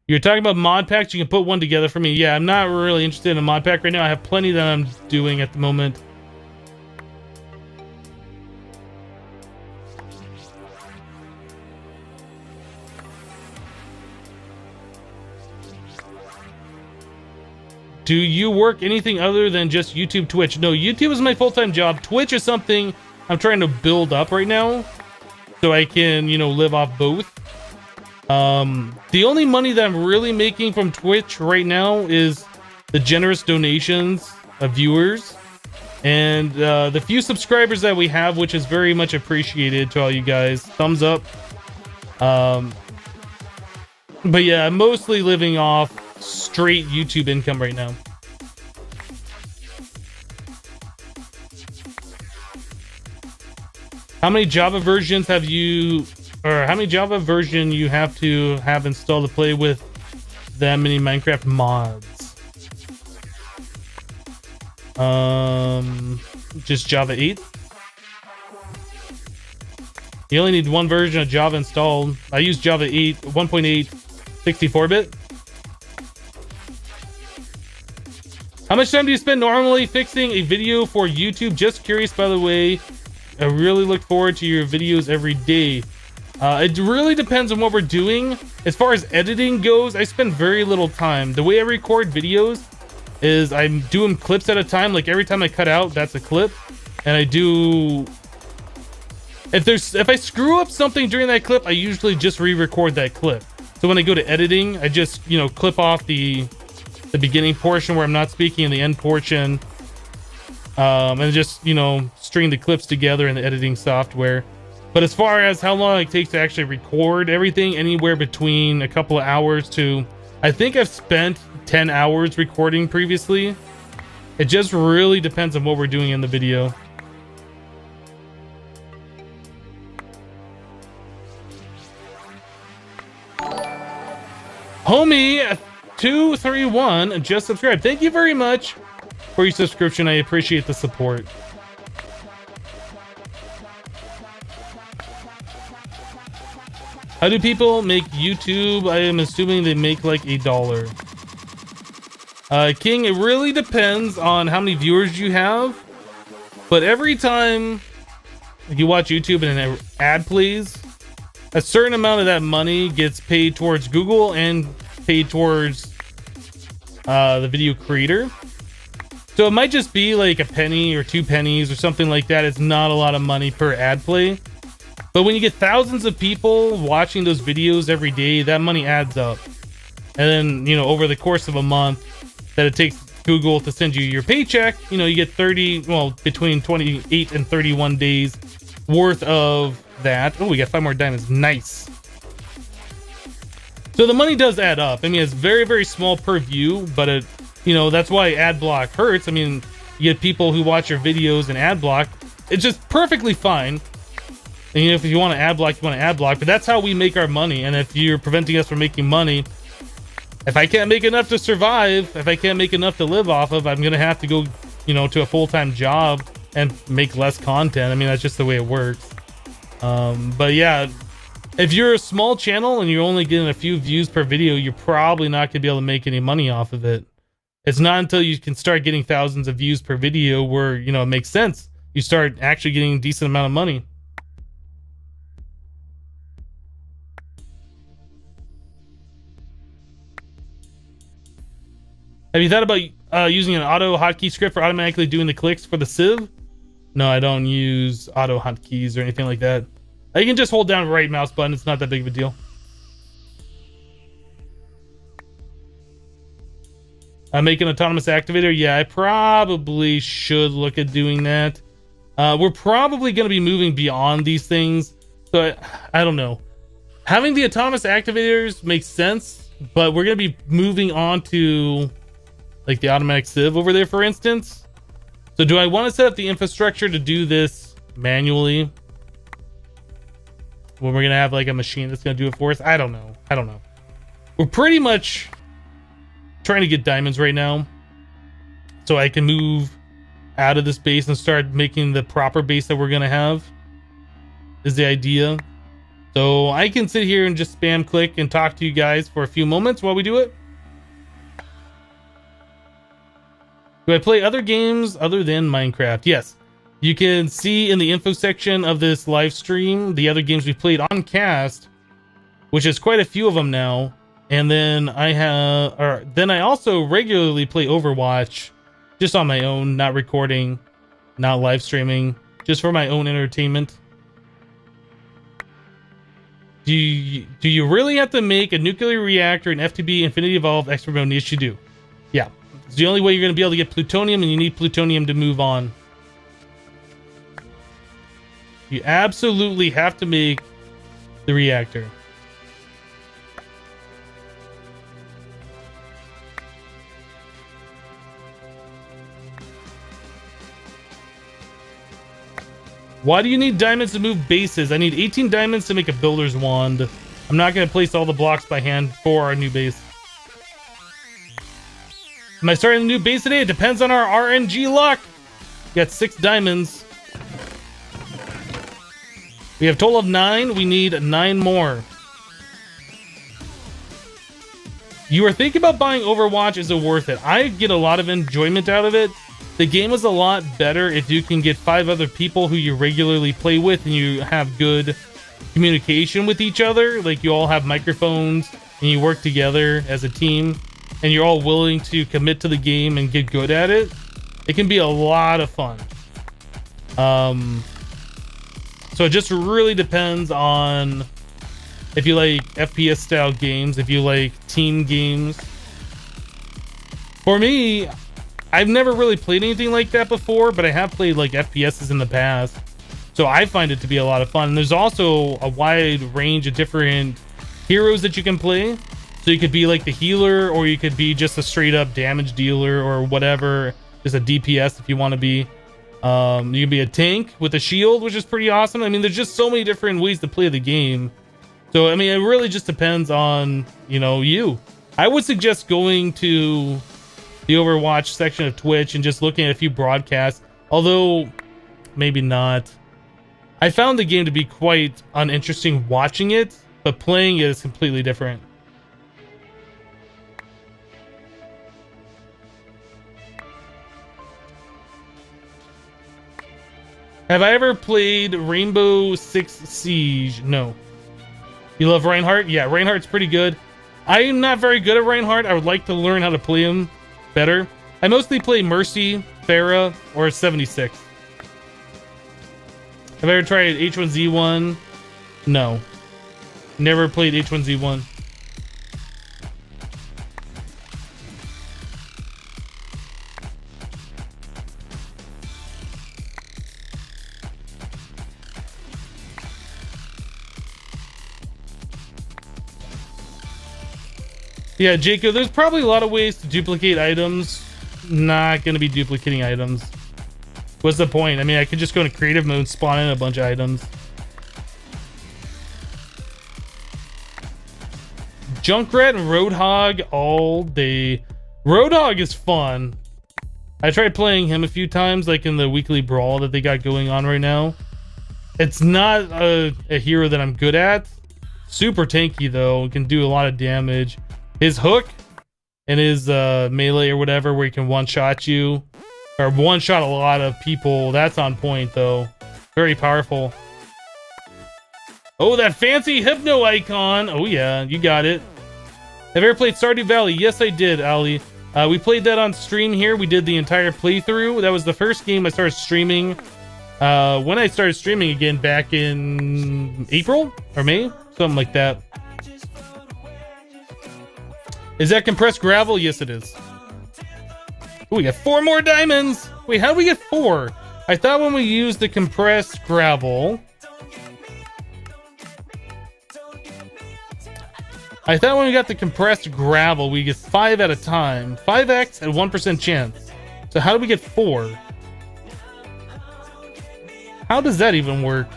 You're talking about mod packs? You can put one together for me. Yeah, I'm not really interested in a mod pack right now. I have plenty that I'm doing at the moment. Do you work anything other than just YouTube, Twitch? No, YouTube is my full-time job. Twitch is something I'm trying to build up right now so I can, you know, live off both. The only money that I'm really making from Twitch right now is the generous donations of viewers and the few subscribers that we have, which is very much appreciated to all you guys. Thumbs up. But yeah, I'm mostly living off straight YouTube income right now. How many Java versions have you, or how many Java version you have to have installed to play with that many Minecraft mods? Just Java 8. You only need one version of Java installed. I use Java 8, 1.8, 64-bit. How much time do you spend normally fixing a video for YouTube? Just curious, by the way. I really look forward to your videos every day. It really depends on what we're doing. As far as editing goes, I spend very little time. The way I record videos is I'm doing clips at a time. Like every time I cut out, that's a clip. And I do... If I screw up something during that clip, I usually just re-record that clip. So when I go to editing, I just, you know, clip off the beginning portion where I'm not speaking and the end portion. And just, you know, string the clips together in the editing software. But as far as how long it takes to actually record everything, anywhere between a couple of hours to... I think I've spent 10 hours recording previously. It just really depends on what we're doing in the video. Homie 231 just subscribed. Thank you very much for your subscription. I appreciate the support. How do people make YouTube? I am assuming they make like $1. King, it really depends on how many viewers you have. But every time you watch YouTube and an ad plays, a certain amount of that money gets paid towards Google and paid towards the video creator. So it might just be like a penny or 2 pennies or something like that. It's not a lot of money per ad play. But when you get thousands of people watching those videos every day, that money adds up. And then, you know, over the course of a month that it takes Google to send you your paycheck, you know, you get between 28 and 31 days worth of that. Oh, we got 5 more diamonds. Nice. So the money does add up. I mean, it's very, very small per view, but it, you know, that's why ad block hurts. I mean, you get people who watch your videos in ad block. It's just perfectly fine. And, you know, if you want to ad block, you want to ad block, but that's how we make our money. And if you're preventing us from making money, if I can't make enough to survive, if I can't make enough to live off of, I'm going to have to go, you know, to a full-time job and make less content. I mean, that's just the way it works. But yeah, if you're a small channel and you're only getting a few views per video, you're probably not going to be able to make any money off of it. It's not until you can start getting thousands of views per video where, you know, it makes sense. You start actually getting a decent amount of money. Have you thought about using an auto hotkey script for automatically doing the clicks for the sieve? No, I don't use auto hotkeys or anything like that. You can just hold down right mouse button. It's not that big of a deal. Make an autonomous activator. Yeah, I probably should look at doing that. We're probably going to be moving beyond these things. So I don't know. Having the autonomous activators makes sense, but we're going to be moving on to like the automatic sieve over there, for instance. So do I want to set up the infrastructure to do this manually when we're going to have like a machine that's going to do it for us? I don't know. We're pretty much trying to get diamonds right now so I can move out of this base and start making the proper base that we're going to have is the idea. So I can sit here and just spam click and talk to you guys for a few moments while we do it. Do I play other games other than Minecraft? Yes. You can see in the info section of this live stream the other games we've played on cast, which is quite a few of them now. And then I also regularly play Overwatch just on my own, not recording, not live streaming, just for my own entertainment. Do you really have to make a nuclear reactor in FTB Infinity Evolved Expert Mode? Yes, you do. Yeah. It's the only way you're going to be able to get plutonium, and you need plutonium to move on. You absolutely have to make the reactor. Why do you need diamonds to move bases? I need 18 diamonds to make a builder's wand. I'm not going to place all the blocks by hand for our new base. Am I starting a new base today? It depends on our RNG luck. We got 6 diamonds. We have a total of 9. We need 9 more. you are thinking about buying Overwatch, is it worth it? I get a lot of enjoyment out of it. The game is a lot better if you can get 5 other people who you regularly play with and you have good communication with each other. Like, you all have microphones and you work together as a team and you're all willing to commit to the game and get good at it. It can be a lot of fun. So it just really depends on if you like FPS style games, if you like team games. For me, I've never really played anything like that before, but I have played like FPSs in the past. So I find it to be a lot of fun. And there's also a wide range of different heroes that you can play. So you could be like the healer, or you could be just a straight up damage dealer or whatever. Just a DPS if you want to be. You can be a tank with a shield, which is pretty awesome. I mean, there's just so many different ways to play the game. So, I mean, it really just depends on, you know, you. I would suggest going to the Overwatch section of Twitch and just looking at a few broadcasts. Although, maybe not. I found the game to be quite uninteresting watching it, but playing it is completely different. Have I ever played Rainbow Six Siege? No. You love Reinhardt? Yeah, Reinhardt's pretty good. I'm not very good at Reinhardt. I would like to learn how to play him better. I mostly play Mercy, Pharah, or 76. Have I ever tried H1Z1? No. Never played H1Z1. Yeah, Jacob, there's probably a lot of ways to duplicate items. Not going to be duplicating items. What's the point? I mean, I could just go into creative mode, spawn in a bunch of items. Junkrat and Roadhog all day. Roadhog is fun. I tried playing him a few times, like in the weekly brawl that they got going on right now. It's not a hero that I'm good at. Super tanky though, can do a lot of damage. His hook and his melee or whatever, where he can one-shot you or one-shot a lot of people, that's on point though. Very powerful. Oh, that fancy Hypno icon. Oh yeah, you got it. Have you ever played Stardew Valley? Yes, I did, Ali. We played that on stream here. We did the entire playthrough. That was the first game I started streaming. When I started streaming again back in April or May, something like that. Is that compressed gravel? Yes, it is. Oh, we got 4 more diamonds. Wait, how do we get 4? I thought when we used the compressed gravel, we got the compressed gravel, we get 5 at a time. 5x at 1% chance. So how do we get 4? How does that even work?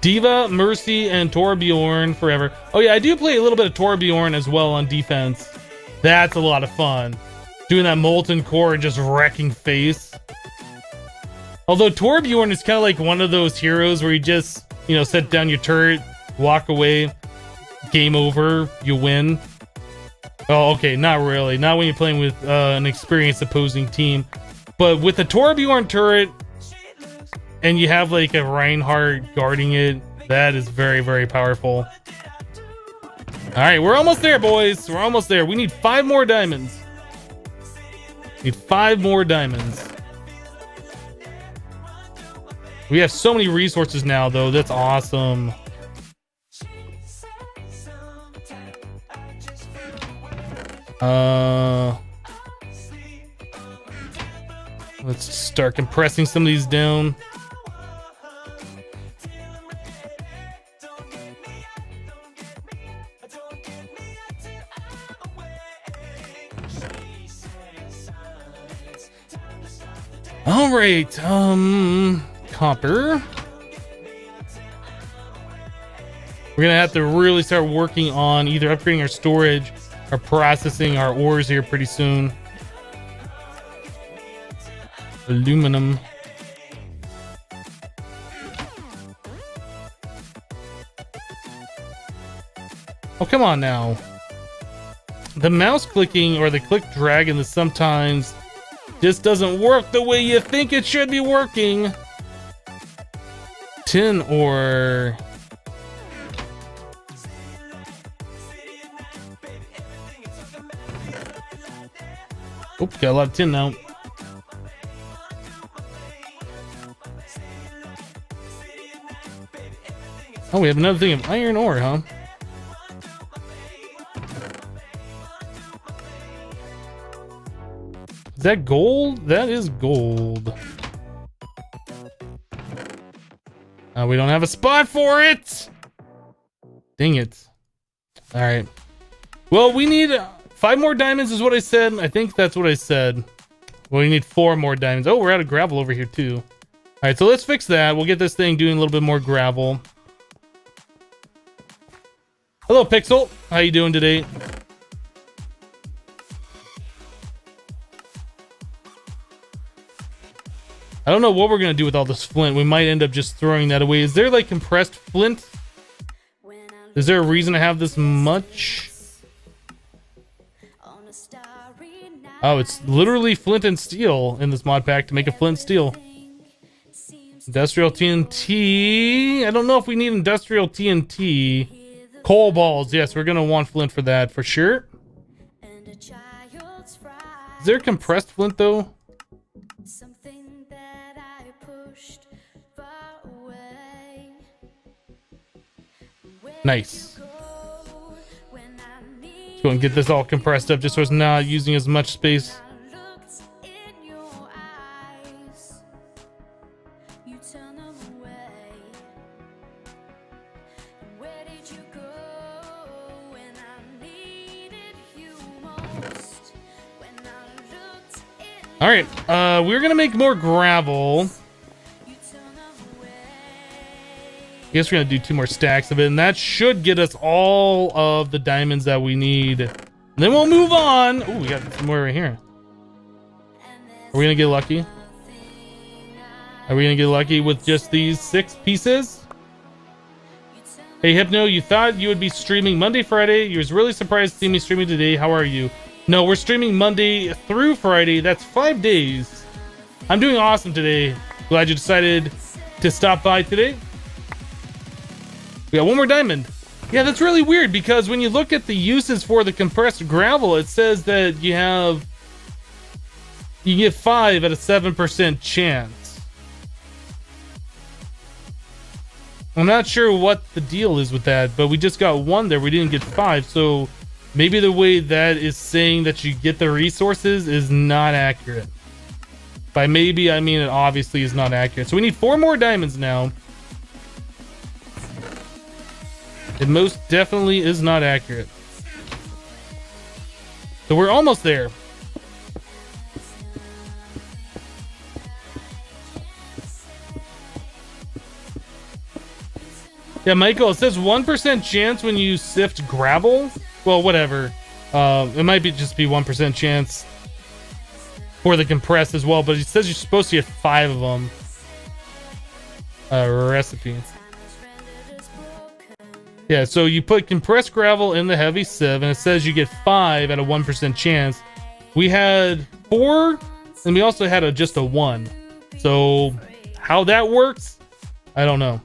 Diva, Mercy, and Torbjorn forever. Oh yeah, I do play a little bit of Torbjorn as well on defense. That's a lot of fun. Doing that molten core and just wrecking face. Although Torbjorn is kind of like one of those heroes where you just, you know, set down your turret, walk away, game over, you win. Oh, okay, not really. Not when you're playing with an experienced opposing team. But with the Torbjorn turret, and you have like a Reinhardt guarding it, that is very, very powerful. All right, we're almost there, boys. We're almost there. We need 5 more diamonds. Need 5 more diamonds. We have so many resources now, though. That's awesome. Let's start compressing some of these down. All right, copper. We're gonna have to really start working on either upgrading our storage or processing our ores here pretty soon. Oh, come on now. The mouse clicking or the click drag in this sometimes just doesn't work the way you think it should be working. Tin ore. Oops, got a lot of tin now. Oh, we have another thing of iron ore, huh? Is that gold? That is gold. We don't have a spot for it! Dang it. Alright. Well, we need 5 more diamonds is what I said. I think that's what I said. Well, we need 4 more diamonds. Oh, we're out of gravel over here too. Alright, so let's fix that. We'll get this thing doing a little bit more gravel. Hello, Pixel. How you doing today? I don't know what we're gonna do with all this flint. We might end up just throwing that away. Is there like compressed flint? Is there a reason to have this much? Oh, it's literally flint and steel in this mod pack to make a flint steel. Industrial TNT. I don't know if we need industrial TNT. Coal balls. Yes, we're gonna want flint for that for sure. Is there compressed flint though? Nice. Let's go and get this all compressed up just so it's not using as much space. All right, we're gonna make more gravel. I guess we're gonna do 2 more stacks of it, and that should get us all of the diamonds that we need. And then we'll move on. Oh, we got some more right here. Are we gonna get lucky? Are we gonna get lucky with just these 6 pieces? Hey Hypno, you thought you would be streaming Monday, Friday. You was really surprised to see me streaming today. How are you? No, we're streaming Monday through Friday. That's 5 days. I'm doing awesome today. Glad you decided to stop by today. We got 1 more diamond. Yeah, that's really weird because when you look at the uses for the compressed gravel, it says that you get 5 at a 7% chance. I'm not sure what the deal is with that, but we just got 1 there. We didn't get 5, so maybe the way that is saying that you get the resources is not accurate. By maybe, I mean it obviously is not accurate. So we need 4 more diamonds now. It most definitely is not accurate. So we're almost there. Yeah, Michael, it says 1% chance when you sift gravel. Well, whatever. It might be just be 1% chance for the compressed as well, but it says you're supposed to get 5 of them. Recipe. Yeah, so you put compressed gravel in the heavy sieve, and it says you get 5 at a 1% chance. We had 4, and we also had just a 1. So how that works, I don't know.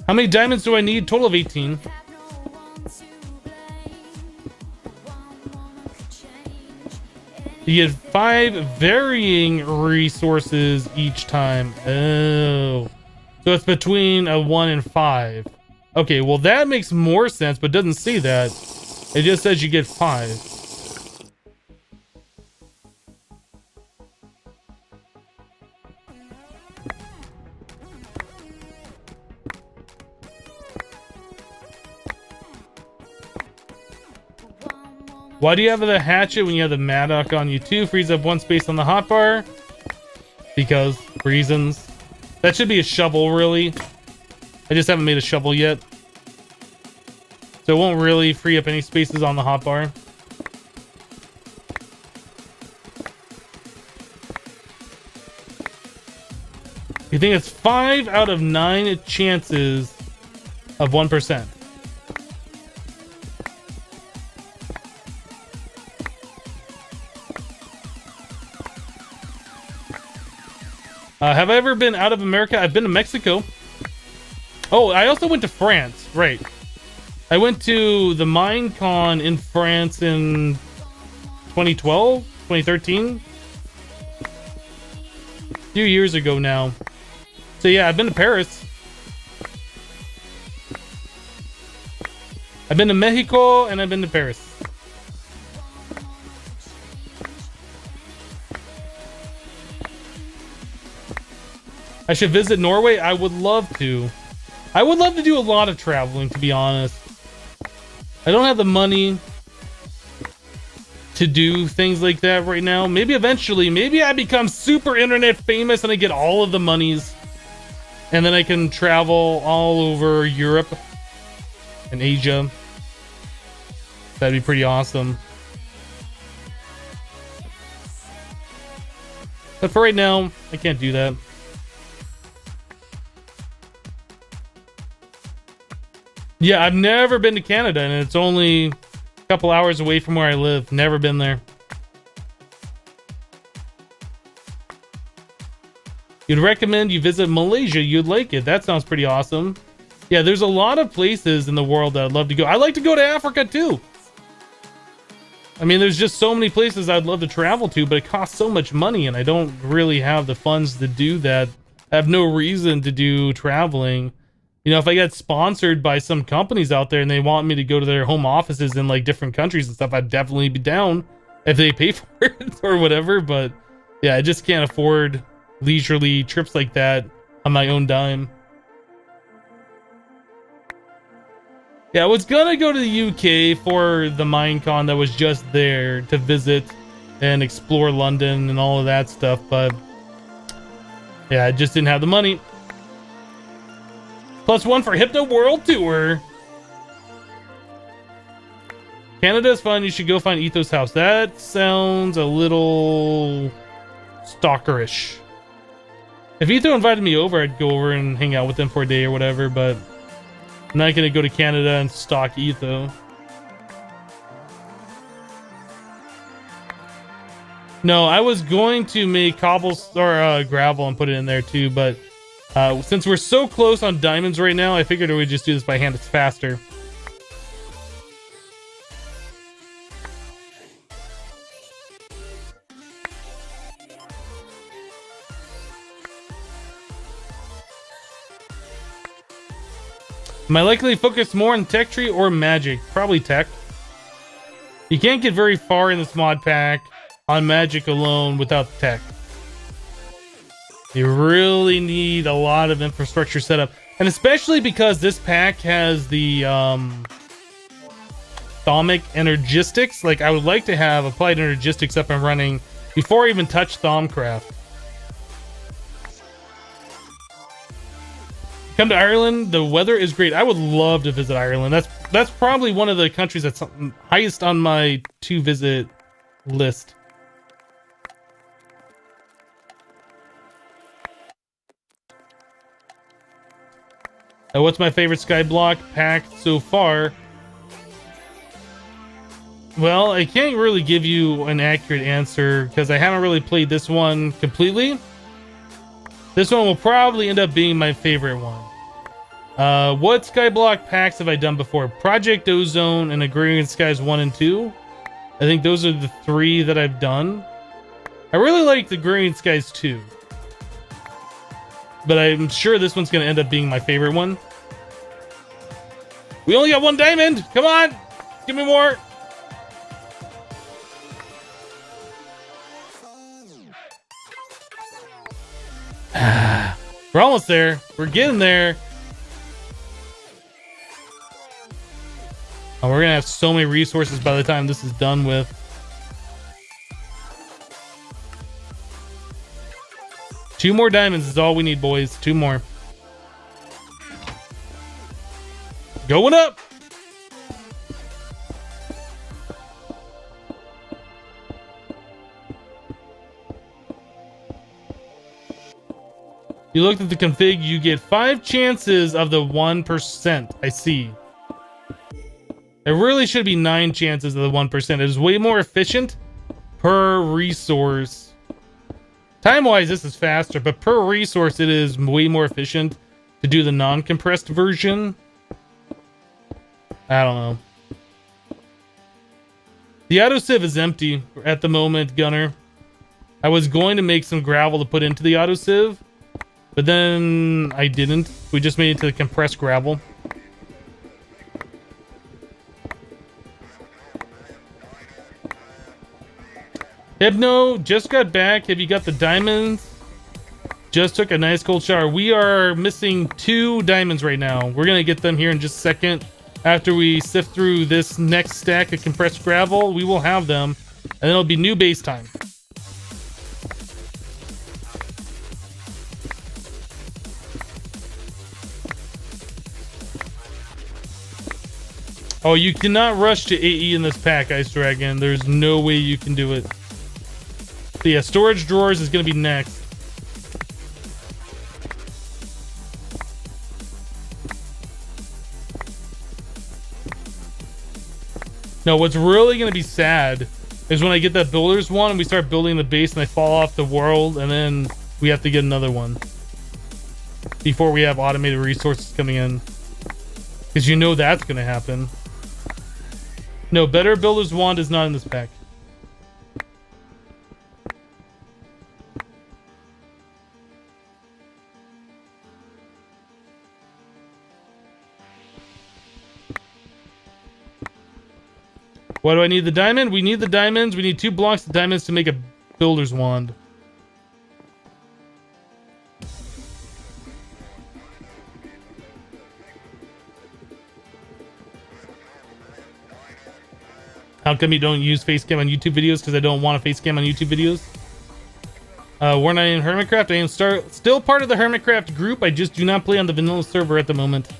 How many diamonds do I need? Total of 18. You get 5 varying resources each time. Oh. So it's between a 1 and 5. Okay, well that makes more sense, but doesn't say that. It just says you get 5. Why do you have the hatchet when you have the Maddock on you too? Frees up 1 space on the hotbar. Because reasons. That should be a shovel, really. I just haven't made a shovel yet. So it won't really free up any spaces on the hotbar. You think it's 5 out of 9 chances of 1%. Have I ever been out of America? I've been to Mexico. Oh, I also went to France. Right. I went to the Minecon in France in 2012, 2013. A few years ago now. So yeah, I've been to Paris. I've been to Mexico and I've been to Paris. I should visit Norway. I would love to. I would love to do a lot of traveling, to be honest. I don't have the money to do things like that right now. Maybe eventually, maybe I become super internet famous and I get all of the monies. And then I can travel all over Europe and Asia. That'd be pretty awesome. But for right now, I can't do that. Yeah, I've never been to Canada, and it's only a couple hours away from where I live. Never been there. You'd recommend you visit Malaysia. You'd like it. That sounds pretty awesome. Yeah, there's a lot of places in the world that I'd love to go. I like to go to Africa, too. I mean, there's just so many places I'd love to travel to, but it costs so much money, and I don't really have the funds to do that. I have no reason to do traveling. You know, if I get sponsored by some companies out there and they want me to go to their home offices in like different countries and stuff, I'd definitely be down if they pay for it or whatever. But yeah, I just can't afford leisurely trips like that on my own dime. Yeah, I was gonna go to the UK for the Minecon that was just there to visit and explore London and all of that stuff, but yeah, I just didn't have the money. +1 for Hypno World Tour. Canada's fun. You should go find Ethos House. That sounds a little stalkerish. If Etho invited me over, I'd go over and hang out with them for a day or whatever, but I'm not going to go to Canada and stalk Etho. No, I was going to make cobblestone or gravel and put it in there too, but since we're so close on diamonds right now, I figured we would just do this by hand. It's faster. Am I likely to focus more on tech tree or magic? Probably tech. You can't get very far in this mod pack on magic alone without tech. You really need a lot of infrastructure set up. And especially because this pack has the Thaumic Energistics. Like, I would like to have Applied Energistics up and running before I even touch Thaumcraft. Come to Ireland. The weather is great. I would love to visit Ireland. That's probably one of the countries that's highest on my to visit list. What's my favorite Skyblock pack so far? Well, I can't really give you an accurate answer because I haven't really played this one completely. This one will probably end up being my favorite one. What Skyblock packs have I done before? Project Ozone and Agrarian Skies 1 and 2. I think those are the 3 that I've done. I really like the Agrarian Skies 2. But I'm sure this one's going to end up being my favorite one. We only got 1 diamond! Come on! Give me more! We're almost there. We're getting there. Oh, we're going to have so many resources by the time this is done with. Two more diamonds is all we need, boys. 2 more. Going up. You looked at the config, you get 5 chances of the 1%. I see. It really should be 9 chances of the 1%. It is way more efficient per resource. Time-wise, this is faster, but per resource, it is way more efficient to do the non-compressed version. I don't know. The auto-sieve is empty at the moment, Gunner. I was going to make some gravel to put into the auto-sieve, but then I didn't. We just made it to the compressed gravel. Hypno, just got back. Have you got the diamonds? Just took a nice cold shower. We are missing 2 diamonds right now. We're going to get them here in just a second. After we sift through this next stack of compressed gravel, we will have them. And then it'll be new base time. Oh, you cannot rush to AE in this pack, Ice Dragon. There's no way you can do it. So yeah, storage drawers is going to be next. No, what's really going to be sad is when I get that builder's one and we start building the base and I fall off the world and then we have to get another one before we have automated resources coming in. Because you know that's going to happen. No, better builder's wand is not in this pack. Why do I need the diamond? We need the diamonds. We need 2 blocks of diamonds to make a builder's wand. How come you don't use facecam on YouTube videos? Because I don't want a facecam on YouTube videos. We're not in Hermitcraft. I am still part of the Hermitcraft group. I just do not play on the vanilla server at the moment.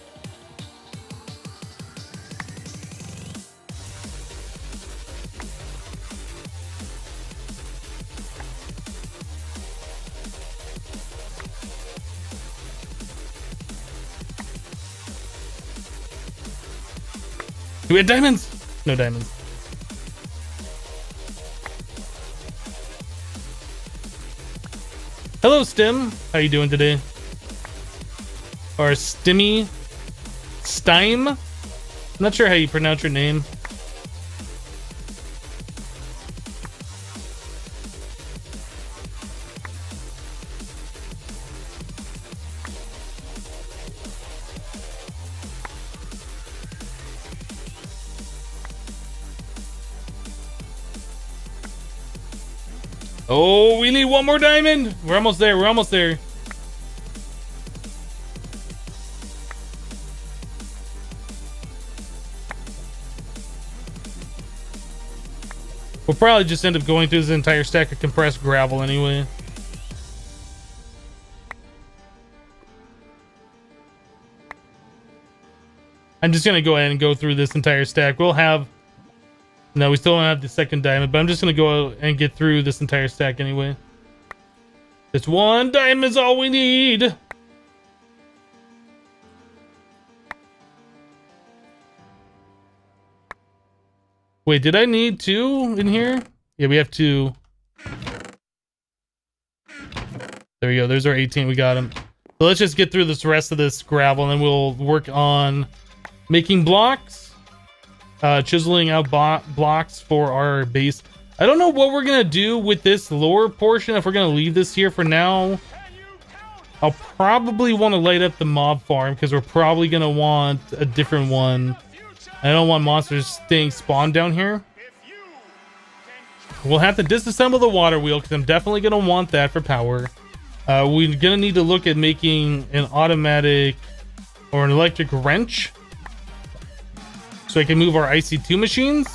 Do we have diamonds? No diamonds. Hello, Stim. How you doing today? Or Stimmy? Steim? I'm not sure how you pronounce your name. Oh, we need one more diamond. We're almost there. We're almost there. We'll probably just end up going through this entire stack of compressed gravel anyway. I'm just going to go ahead and go through this entire stack. We'll have... No, we still don't have the second diamond, but I'm just going to go and get through this entire stack anyway. This 1 diamond is all we need. Wait, did I need 2 in here? Yeah, we have 2. There we go. There's our 18. We got them. So let's just get through this rest of this gravel, and then we'll work on making blocks. Chiseling out blocks for our base. I don't know what we're gonna do with this lower portion. If we're gonna leave this here for now, I'll probably want to light up the mob farm because we're probably gonna want a different one. I don't want monsters staying spawned down here. We'll have to disassemble the water wheel because I'm definitely gonna want that for power. We're gonna need to look at making an automatic or an electric wrench, so I can move our IC2 machines,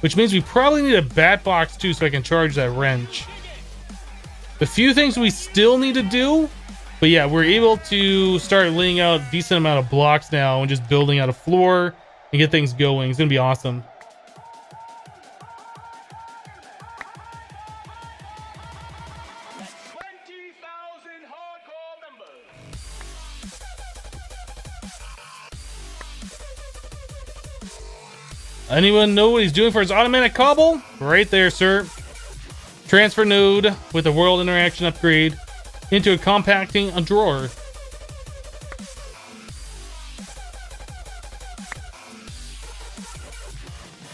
which means we probably need a bat box too so I can charge that wrench. A few things we still need to do, but yeah, we're able to start laying out a decent amount of blocks now and just building out a floor and get things going. It's gonna be awesome. Anyone know what he's doing for his automatic cobble? Right there, sir. Transfer node with a world interaction upgrade into a compacting a drawer.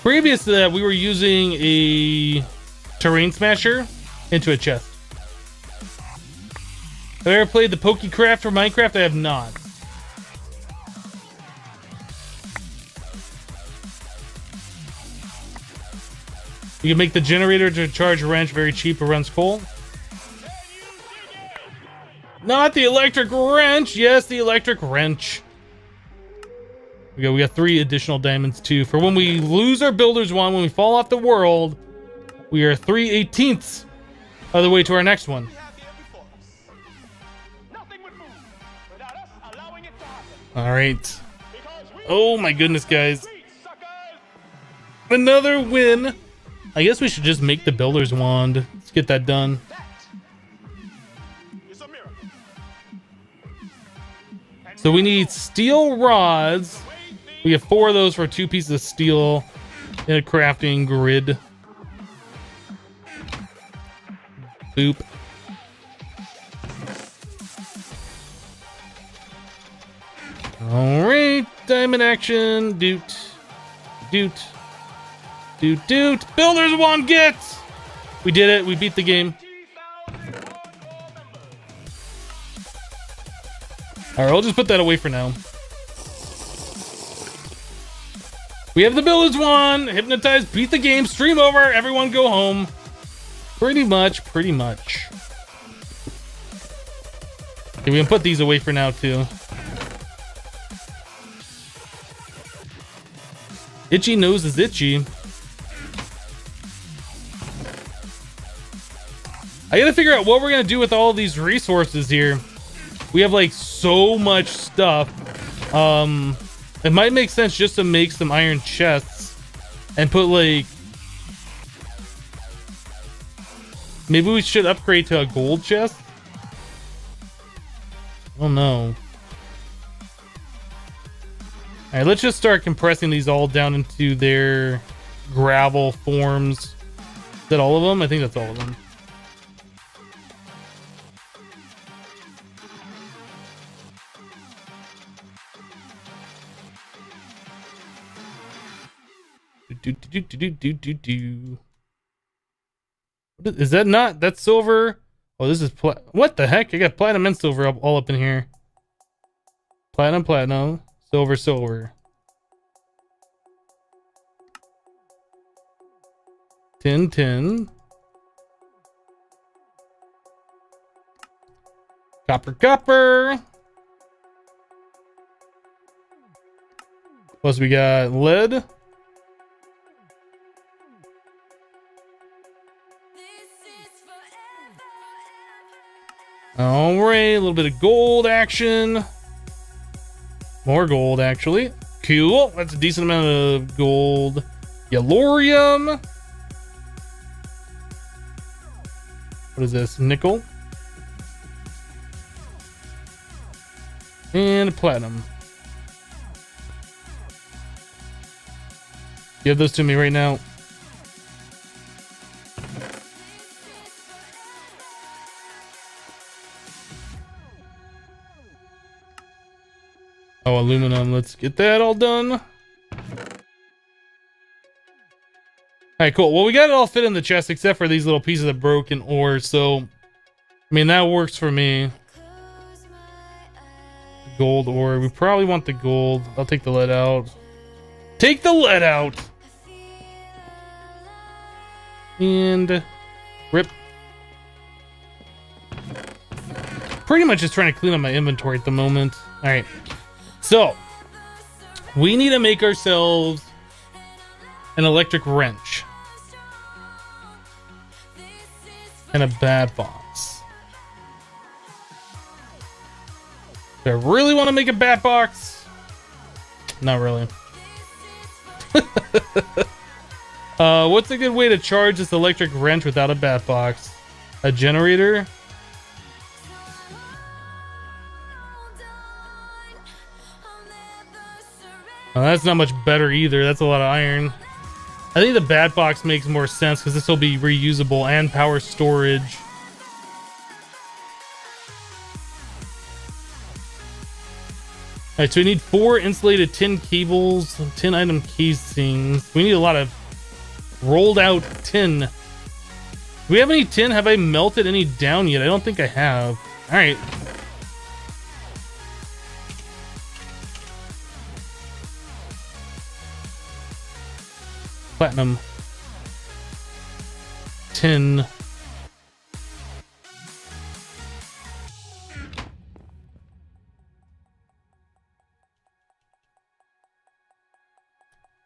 Previous to that, we were using a terrain smasher into a chest. Have I ever played the PokeCraft for Minecraft? I have not. You can make the generator to charge a wrench very cheap. It runs coal. Not the electric wrench. Yes, the electric wrench. We got 3 additional diamonds too. For when we lose our builder's wand, when we fall off the world, we are 3/18 of the way to our next one. All right. Oh my goodness, guys. Another win. I guess we should just make the builder's wand. Let's get that done. So we need steel rods. We have 4 of those for 2 pieces of steel in a crafting grid. Boop. All right, diamond action. Doot. Doot. Doot doot. Builder's wand gets. We did it. We beat the game. All right, I'll just put that away for now. We have the builder's wand. Hypnotized. Beat the game. Stream over. Everyone go home. Pretty much. Pretty much. Okay, we can put these away for now too. Itchy nose is itchy. I gotta figure out what we're gonna do with all these resources here. We have like so much stuff. It might make sense just to make some iron chests and put like, maybe we should upgrade to a gold chest. I don't know. All right, let's just start compressing these all down into their gravel forms. Is that all of them? I think that's all of them. Is that not? That's silver. Oh, this is what the heck? I got platinum and silver all up in here. Platinum, platinum, silver, silver. Tin, tin. Copper, copper. Plus we got lead. All right, a little bit of gold action. More gold, actually. Cool. That's a decent amount of gold. Yellorium. What is this? Nickel. And platinum. Give those to me right now. Oh, aluminum. Let's get that all done. All right, cool. Well, we got it all fit in the chest except for these little pieces of broken ore. So, I mean, that works for me. Gold ore. We probably want the gold. I'll take the lead out. Take the lead out! And rip. Pretty much just trying to clean up my inventory at the moment. All right. So, we need to make ourselves an electric wrench and a bat box. Do I really want to make a bat box? Not really. What's a good way to charge this electric wrench without a bat box? A generator? Oh, that's not much better either. That's a lot of iron. I think the bat box makes more sense because this will be reusable and power storage. All right, so we need 4 insulated tin cables, 10 item casings. We need a lot of rolled out tin. Do we have any tin? Have I melted any down yet? I don't think I have. All right. Platinum. Tin.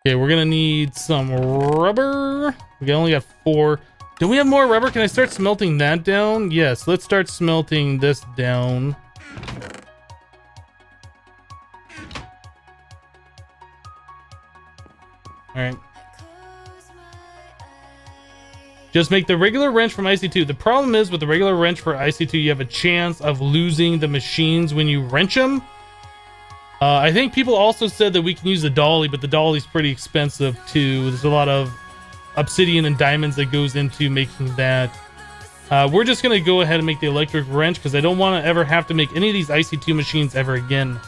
Okay, we're gonna need some rubber. We only got 4. Do we have more rubber? Can I start smelting that down? Yes, let's start smelting this down. All right. Just make the regular wrench from IC2. The problem is with the regular wrench for IC2, you have a chance of losing the machines when you wrench them. I think people also said that we can use the dolly, but the dolly's pretty expensive too. There's a lot of obsidian and diamonds that goes into making that. We're just going to go ahead and make the electric wrench because I don't want to ever have to make any of these IC2 machines ever again.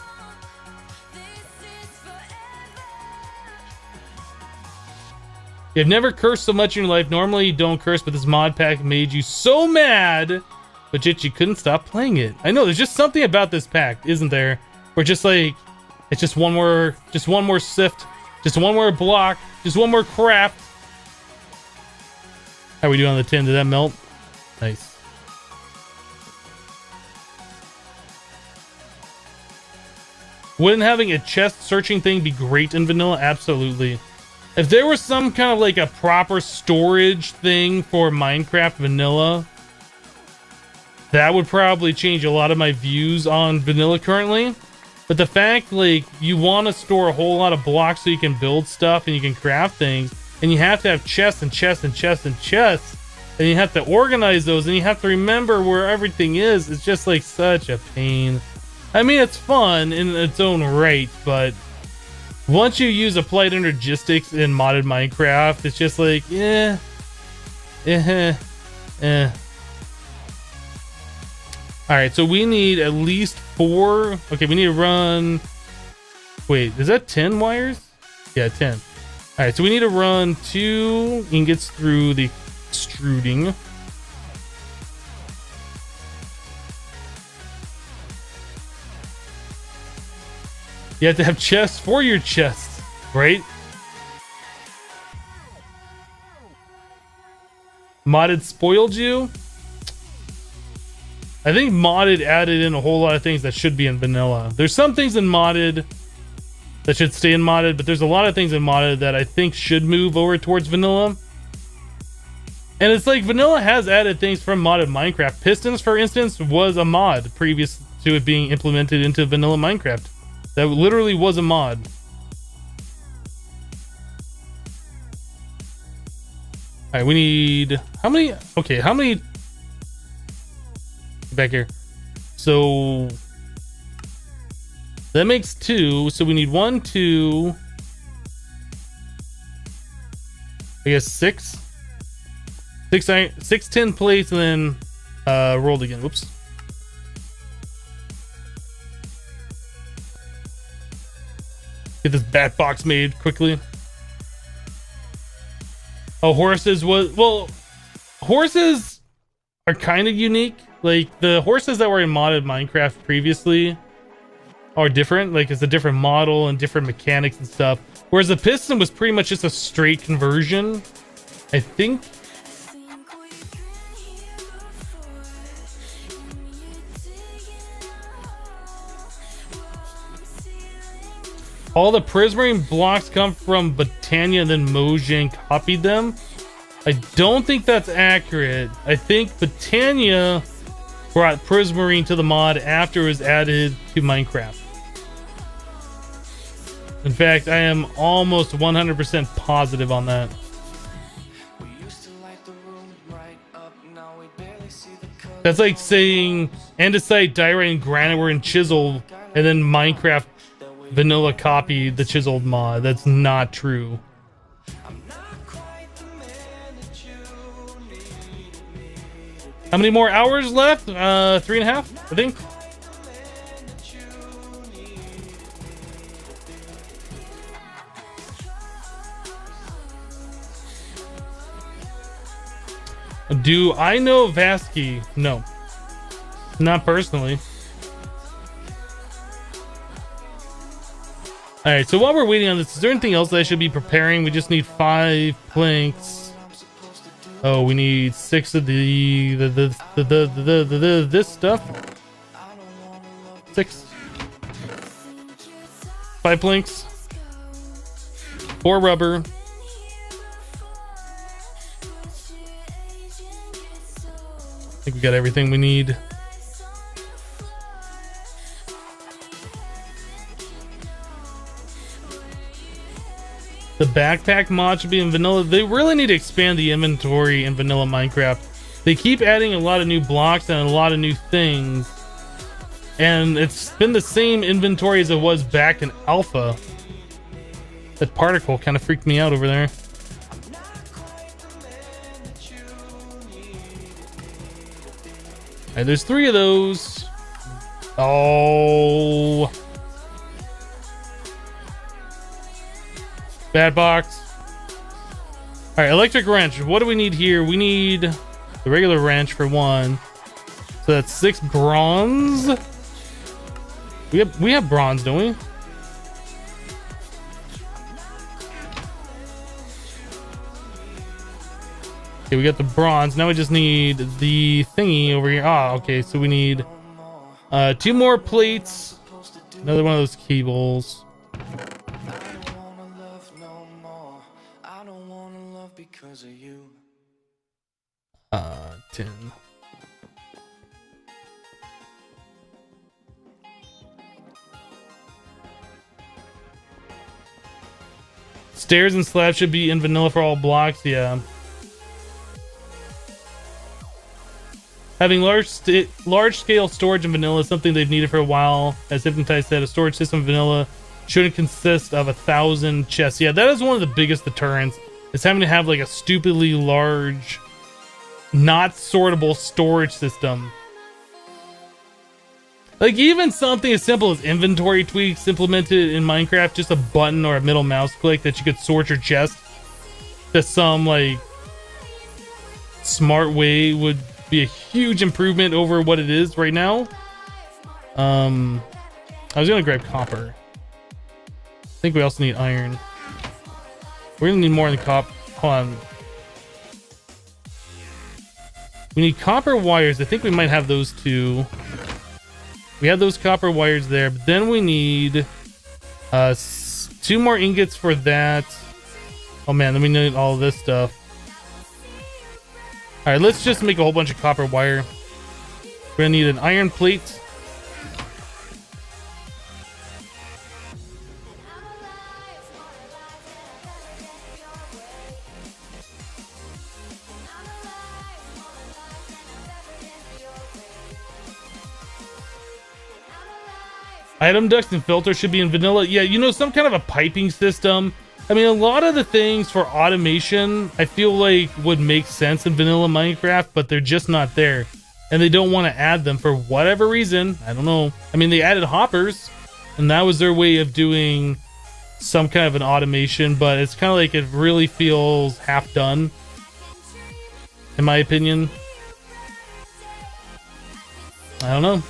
You've never cursed so much in your life. Normally you don't curse, but this mod pack made you so mad, but yet you couldn't stop playing it. I know, there's just something about this pack, isn't there? We're just like, it's just one more sift, just one more block, just one more crap. How are we doing on the tin? Did that melt? Nice. Wouldn't having a chest searching thing be great in vanilla? Absolutely. If there was some kind of like a proper storage thing for Minecraft vanilla, that would probably change a lot of my views on vanilla currently. But the fact, like, you want to store a whole lot of blocks so you can build stuff and you can craft things, and you have to have chests and chests and chests and chests, and you have to organize those, and you have to remember where everything is. It's just like such a pain. I mean, it's fun in its own right, but once you use applied energistics in modded Minecraft, it's just like, Alright, so we need at least 4. Okay, we need to run... Wait, is that 10 wires? Yeah, 10. Alright, so we need to run 2 ingots through the extruding. You have to have chests for your chests, right? Modded spoiled you? I think modded added in a whole lot of things that should be in vanilla. There's some things in modded that should stay in modded, but there's a lot of things in modded that I think should move over towards vanilla. And it's like vanilla has added things from modded Minecraft. Pistons, for instance, was a mod previous to it being implemented into vanilla Minecraft. That literally was a mod. Alright, we need... How many... Okay, how many... Back here. So... That makes 2. So we need 1, 2... I guess 6? 6 tin plates and then rolled again. Whoops. Get this bat box made quickly. Oh, horses was... Well, horses are kind of unique. Like, the horses that were in modded Minecraft previously are different. Like, it's a different model and different mechanics and stuff. Whereas the piston was pretty much just a straight conversion, I think. All the prismarine blocks come from Botania and then Mojang copied them. I don't think that's accurate. I think Botania brought prismarine to the mod after it was added to Minecraft. In fact, I am almost 100% positive on that. That's like saying andesite, diorite, and granite were in chisel, and then Minecraft vanilla copied the chiseled mod. That's not true. How many more hours left? 3.5, I think. Do I know Vasky? No. Not personally. Alright, so while we're waiting on this, is there anything else that I should be preparing? We just need 5 planks. Oh, we need 6 of this stuff. 6. 5 planks. 4 rubber. I think we got everything we need. The backpack mod should be in vanilla. They really need to expand the inventory in vanilla Minecraft. They keep adding a lot of new blocks and a lot of new things. And it's been the same inventory as it was back in alpha. That particle kind of freaked me out over there. Alright, there's 3 of those. Oh. Bad box. Alright, electric wrench. What do we need here? We need the regular wrench for 1. So that's 6 bronze. We have bronze, don't we? Okay, we got the bronze. Now we just need the thingy over here. Ah, okay, so we need 2 more plates. Another one of those cables. Because of you. 10. Stairs and slabs should be in vanilla for all blocks. Yeah. Having large scale storage in vanilla is something they've needed for a while. As Hypnotized said, a storage system in vanilla shouldn't consist of 1,000 chests. Yeah, that is one of the biggest deterrents. Is having to have like a stupidly large, not sortable storage system. Like even something as simple as inventory tweaks implemented in Minecraft, just a button or a middle mouse click that you could sort your chest to some like smart way would be a huge improvement over what it is right now. I was gonna grab copper. I think we also need iron. We're gonna need more than copper. Hold on. We need copper wires. I think we might have those too. We have those copper wires there, but then we need 2 more ingots for that. Oh man, then we need all of this stuff. All right, let's just make a whole bunch of copper wire. We're gonna need an iron plate. Item ducts and filters should be in vanilla. Yeah, you know, some kind of a piping system. I mean, a lot of the things for automation, I feel like would make sense in vanilla Minecraft, but they're just not there. And they don't want to add them for whatever reason. I don't know. I mean, they added hoppers, and that was their way of doing some kind of an automation, but it's kind of like it really feels half done, in my opinion. I don't know.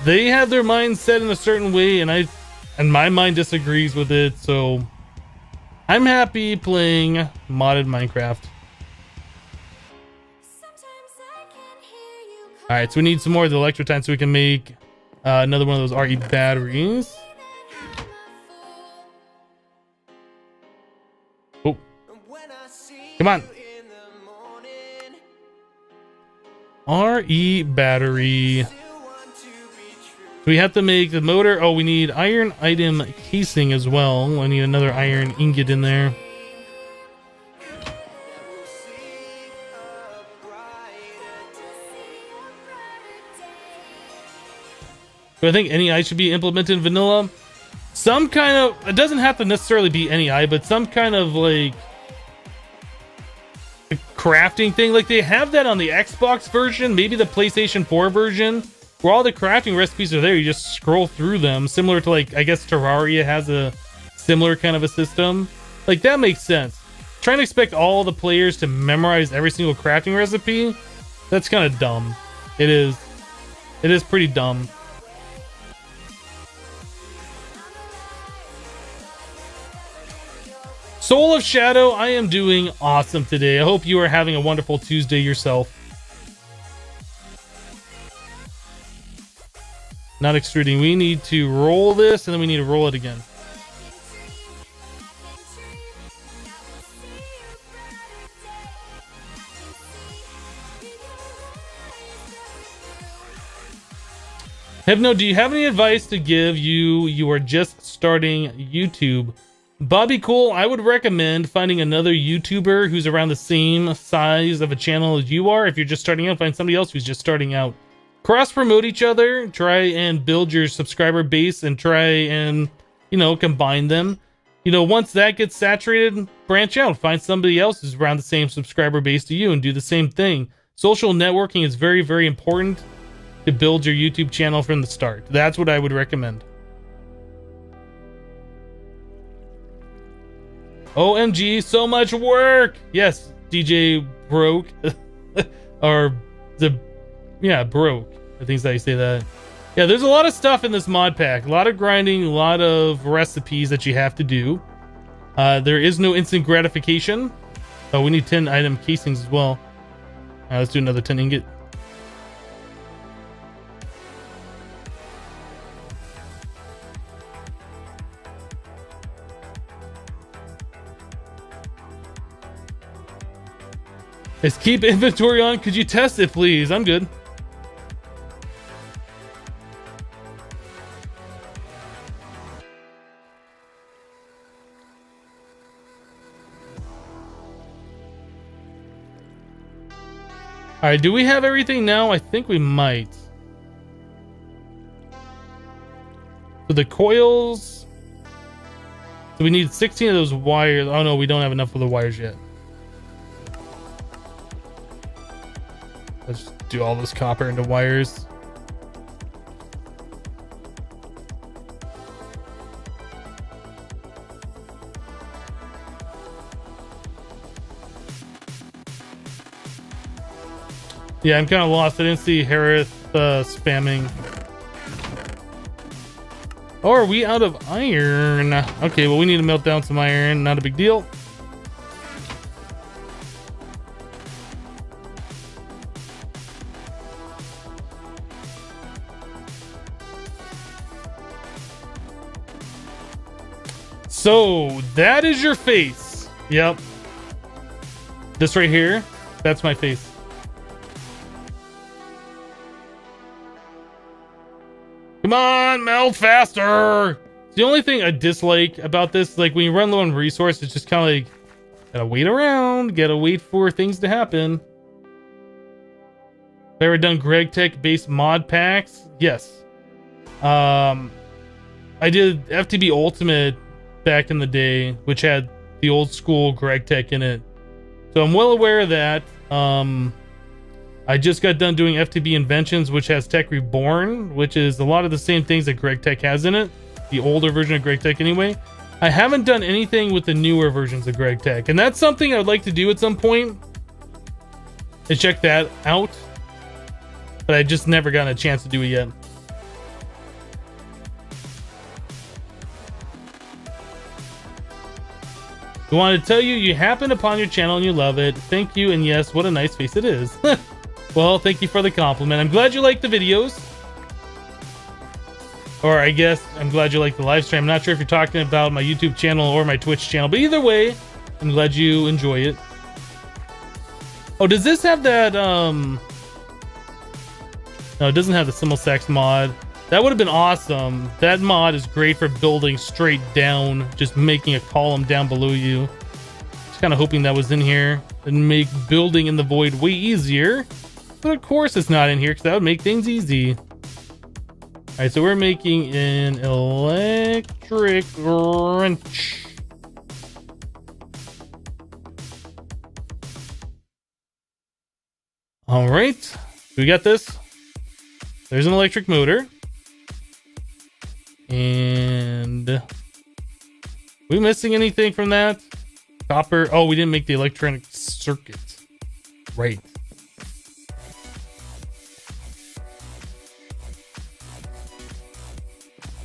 They have their mind set in a certain way, and my mind disagrees with it, so I'm happy playing modded Minecraft. Alright, so we need some more of the electrotine so we can make another one of those RE batteries. Oh, come on. RE battery. We have to make the motor. Oh, we need iron item casing as well. I need another iron ingot in there. Do I think NEI should be implemented in vanilla? Some kind of, it doesn't have to necessarily be NEI, but some kind of like crafting thing. Like they have that on the Xbox version, maybe the PlayStation 4 version, where all the crafting recipes are there. You just scroll through them, similar to like, I guess Terraria has a similar kind of a system. Like that makes sense. Trying to expect all the players to memorize every single crafting recipe, that's kind of dumb. It is pretty dumb. Soul of Shadow, I am doing awesome today. I hope you are having a wonderful Tuesday yourself. Not extruding. We need to roll this and then we need to roll it again. Hypno, do you have any advice to give you are just starting YouTube? Bobby Cool, I would recommend finding another YouTuber who's around the same size of a channel as you are. If you're just starting out, find somebody else who's just starting out. Cross promote each other, try and build your subscriber base and try and, you know, combine them. You know, once that gets saturated, branch out, find somebody else who's around the same subscriber base to you and do the same thing. Social networking is very, very important to build your YouTube channel from the start. That's what I would recommend. OMG, so much work. Yes, DJ broke. Or broke. I think that's how you say that. Yeah, there's a lot of stuff in this mod pack. A lot of grinding, a lot of recipes that you have to do. There is no instant gratification. Oh, we need 10 item casings as well. Let's do another 10 ingot. Let's keep inventory on. Could you test it, please? I'm good. All right, do we have everything now? I think we might. So the coils. So we need 16 of those wires. Oh no, we don't have enough of the wires yet. Let's just do all this copper into wires. Yeah, I'm kind of lost. I didn't see Harith spamming. Oh, are we out of iron? Okay, well, we need to melt down some iron. Not a big deal. So, that is your face. Yep. This right here, that's my face. Come on, melt faster. The only thing I dislike about this, like when you run low on resource, it's just kind of like, gotta wait around, gotta wait for things to happen. Have I ever done Greg Tech based mod packs? Yes. I did FTB Ultimate back in the day, which had the old school Greg Tech in it. So I'm well aware of that. I just got done doing FTB Inventions, which has Tech Reborn, which is a lot of the same things that Greg Tech has in it. The older version of Greg Tech anyway. I haven't done anything with the newer versions of Greg Tech, and that's something I would like to do at some point. To check that out. But I just never gotten a chance to do it yet. I want to tell you, you happened upon your channel and you love it. Thank you, and yes, what a nice face it is. Well, thank you for the compliment. I'm glad you like the videos. Or I guess I'm glad you like the live stream. I'm not sure if you're talking about my YouTube channel or my Twitch channel, but either way, I'm glad you enjoy it. Oh, does this have that, No, it doesn't have the Simulsax mod. That would have been awesome. That mod is great for building straight down, just making a column down below you. Just kind of hoping that was in here and make building in the void way easier. But of course it's not in here because that would make things easy. All right, so we're making an electric wrench. All right, we got this. There's an electric motor. And we missing anything from that? Copper. Oh, we didn't make the electronic circuit. Right.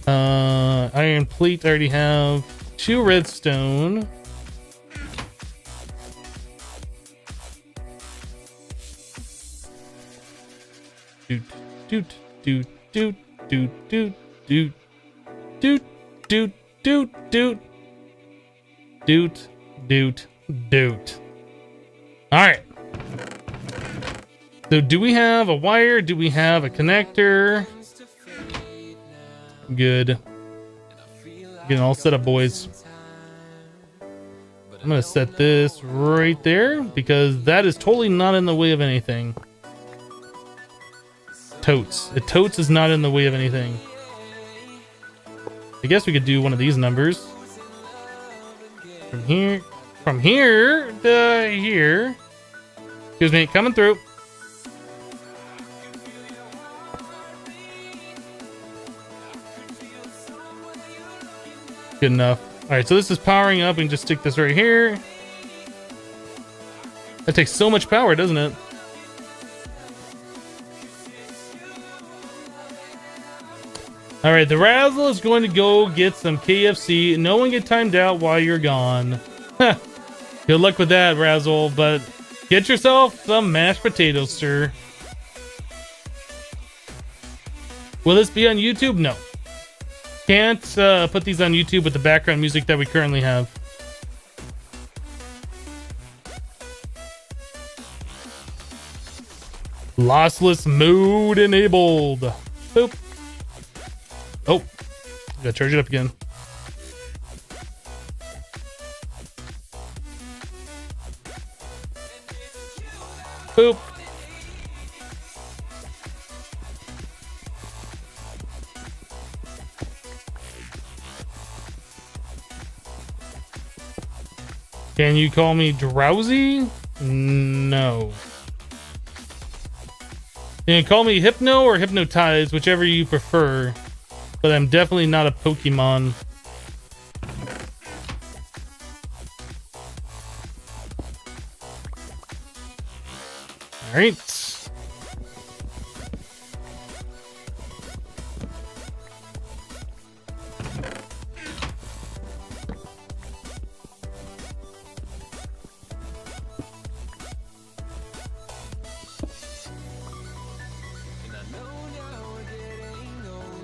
Iron plate. I already have 2 redstone. Doot, doot, doot, doot, doot, doot, doot. Doot, doot, doot, doot. Doot, doot, doot. Alright. So do we have a wire? Do we have a connector? Good. Getting all set up, boys. I'm gonna set this right there because that is totally not in the way of anything. Totes. The totes is not in the way of anything. I guess we could do one of these numbers. From here to here. Excuse me, coming through. Good enough. All right, so this is powering up. We can just stick this right here. That takes so much power, doesn't it? All right, the Razzle is going to go get some KFC. No one get timed out while you're gone. Good luck with that, Razzle, but get yourself some mashed potatoes, sir. Will this be on YouTube? No. Can't put these on YouTube with the background music that we currently have. Lossless mode enabled. Boop. Oh, gotta charge it up again. Boop. Can you call me drowsy? No. You can call me Hypno or Hypnotize, whichever you prefer. But I'm definitely not a Pokemon. All right.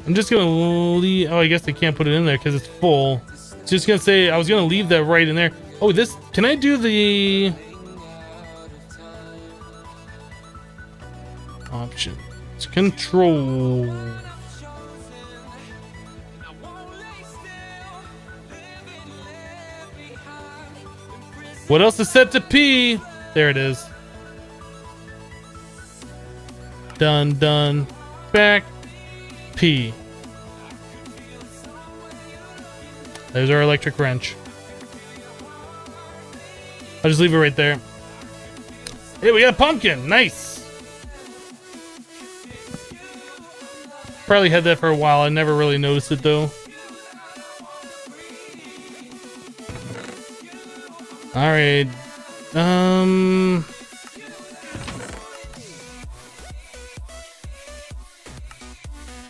I'm just gonna leave. Oh, I guess I can't put it in there because it's full. Just gonna say I was gonna leave that right in there. Oh, this. Can I do the options? Control. What else is set to P? There it is. Done. Done. Back. P. There's our electric wrench. I'll just leave it right there. Hey, we got a pumpkin. Nice. Probably had that for a while. I never really noticed it though. All right.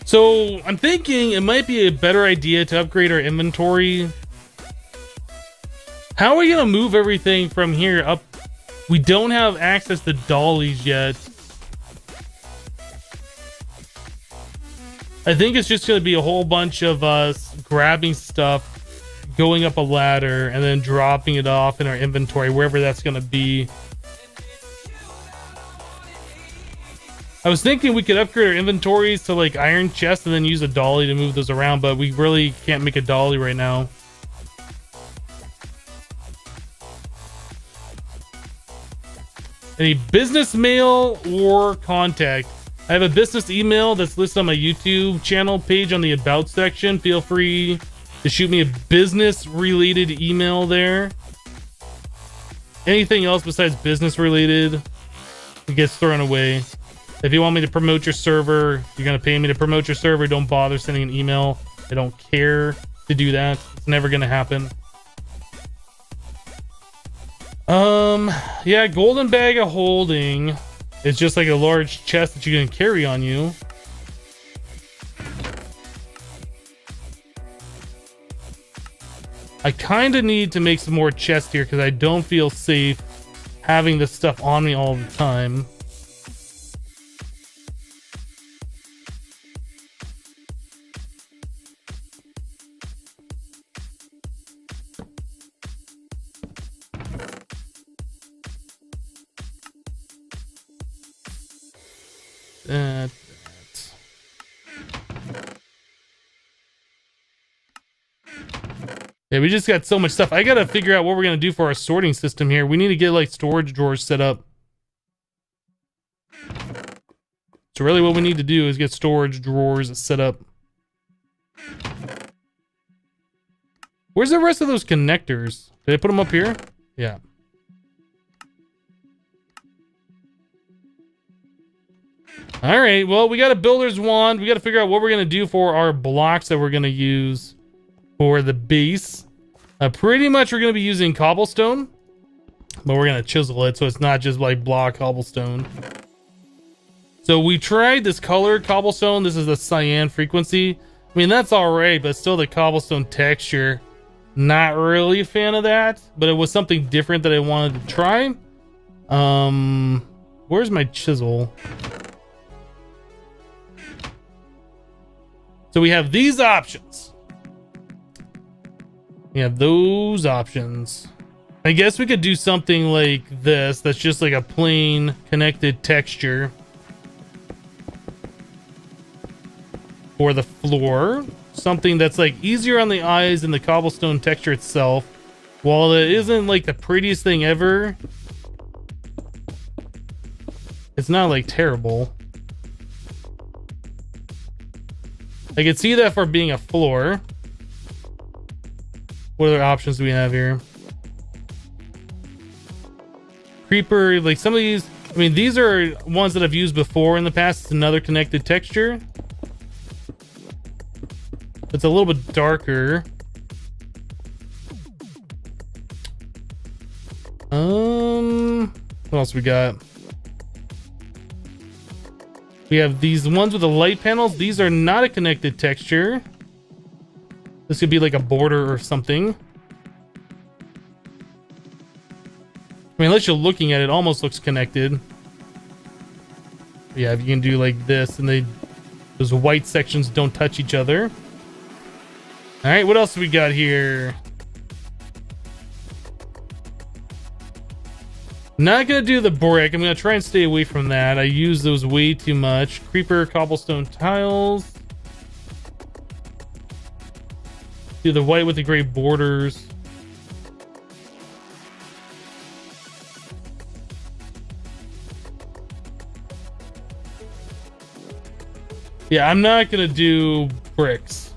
So I'm thinking it might be a better idea to upgrade our inventory. How are we gonna move everything from here up? We don't have access to dollies yet. I think it's just gonna be a whole bunch of us grabbing stuff, going up a ladder, and then dropping it off in our inventory, wherever that's gonna be. I was thinking we could upgrade our inventories to like iron chests and then use a dolly to move those around, but we really can't make a dolly right now. Any business mail or contact? I have a business email that's listed on my YouTube channel page on the About section. Feel free to shoot me a business related email there. Anything else besides business related, It gets thrown away. If you want me to promote your server, you're going to pay me to promote your server. Don't bother sending an email. I don't care to do that. It's never going to happen. Yeah, golden bag of holding. It's just like a large chest that you can carry on you. I kind of need to make some more chests here because I don't feel safe having this stuff on me all the time. Yeah, we just got so much stuff. I gotta figure out what we're gonna do for our sorting system here. We need to get like storage drawers set up. So really what we need to do is get storage drawers set up. Where's the rest of those connectors? Did I put them up here? Yeah. All right, well, we got a builder's wand. We got to figure out what we're going to do for our blocks that we're going to use for the base. Pretty much we're going to be using cobblestone, but we're going to chisel it so it's not just like block cobblestone. So we tried this color cobblestone. This is the cyan frequency. I mean, that's all right, but still the cobblestone texture. Not really a fan of that, but it was something different that I wanted to try. Where's my chisel? So we have these options. We have those options. I guess we could do something like this. That's just like a plain connected texture for the floor. Something that's like easier on the eyes than the cobblestone texture itself. While it isn't like the prettiest thing ever, it's not like terrible. I could see that for being a floor. What other options do we have here? Creeper, like some of these, I mean, these are ones that I've used before in the past. It's another connected texture. It's a little bit darker. What else we got? We have these ones with the light panels. These are not a connected texture. This could be like a border or something. I mean, unless you're looking at it, almost looks connected. Yeah, if you can do like this and those white sections don't touch each other. All right, what else do we got here? Not gonna do the brick. I'm gonna try and stay away from that. I use those way too much. Creeper, cobblestone tiles. Do the white with the gray borders. Yeah, I'm not gonna do bricks.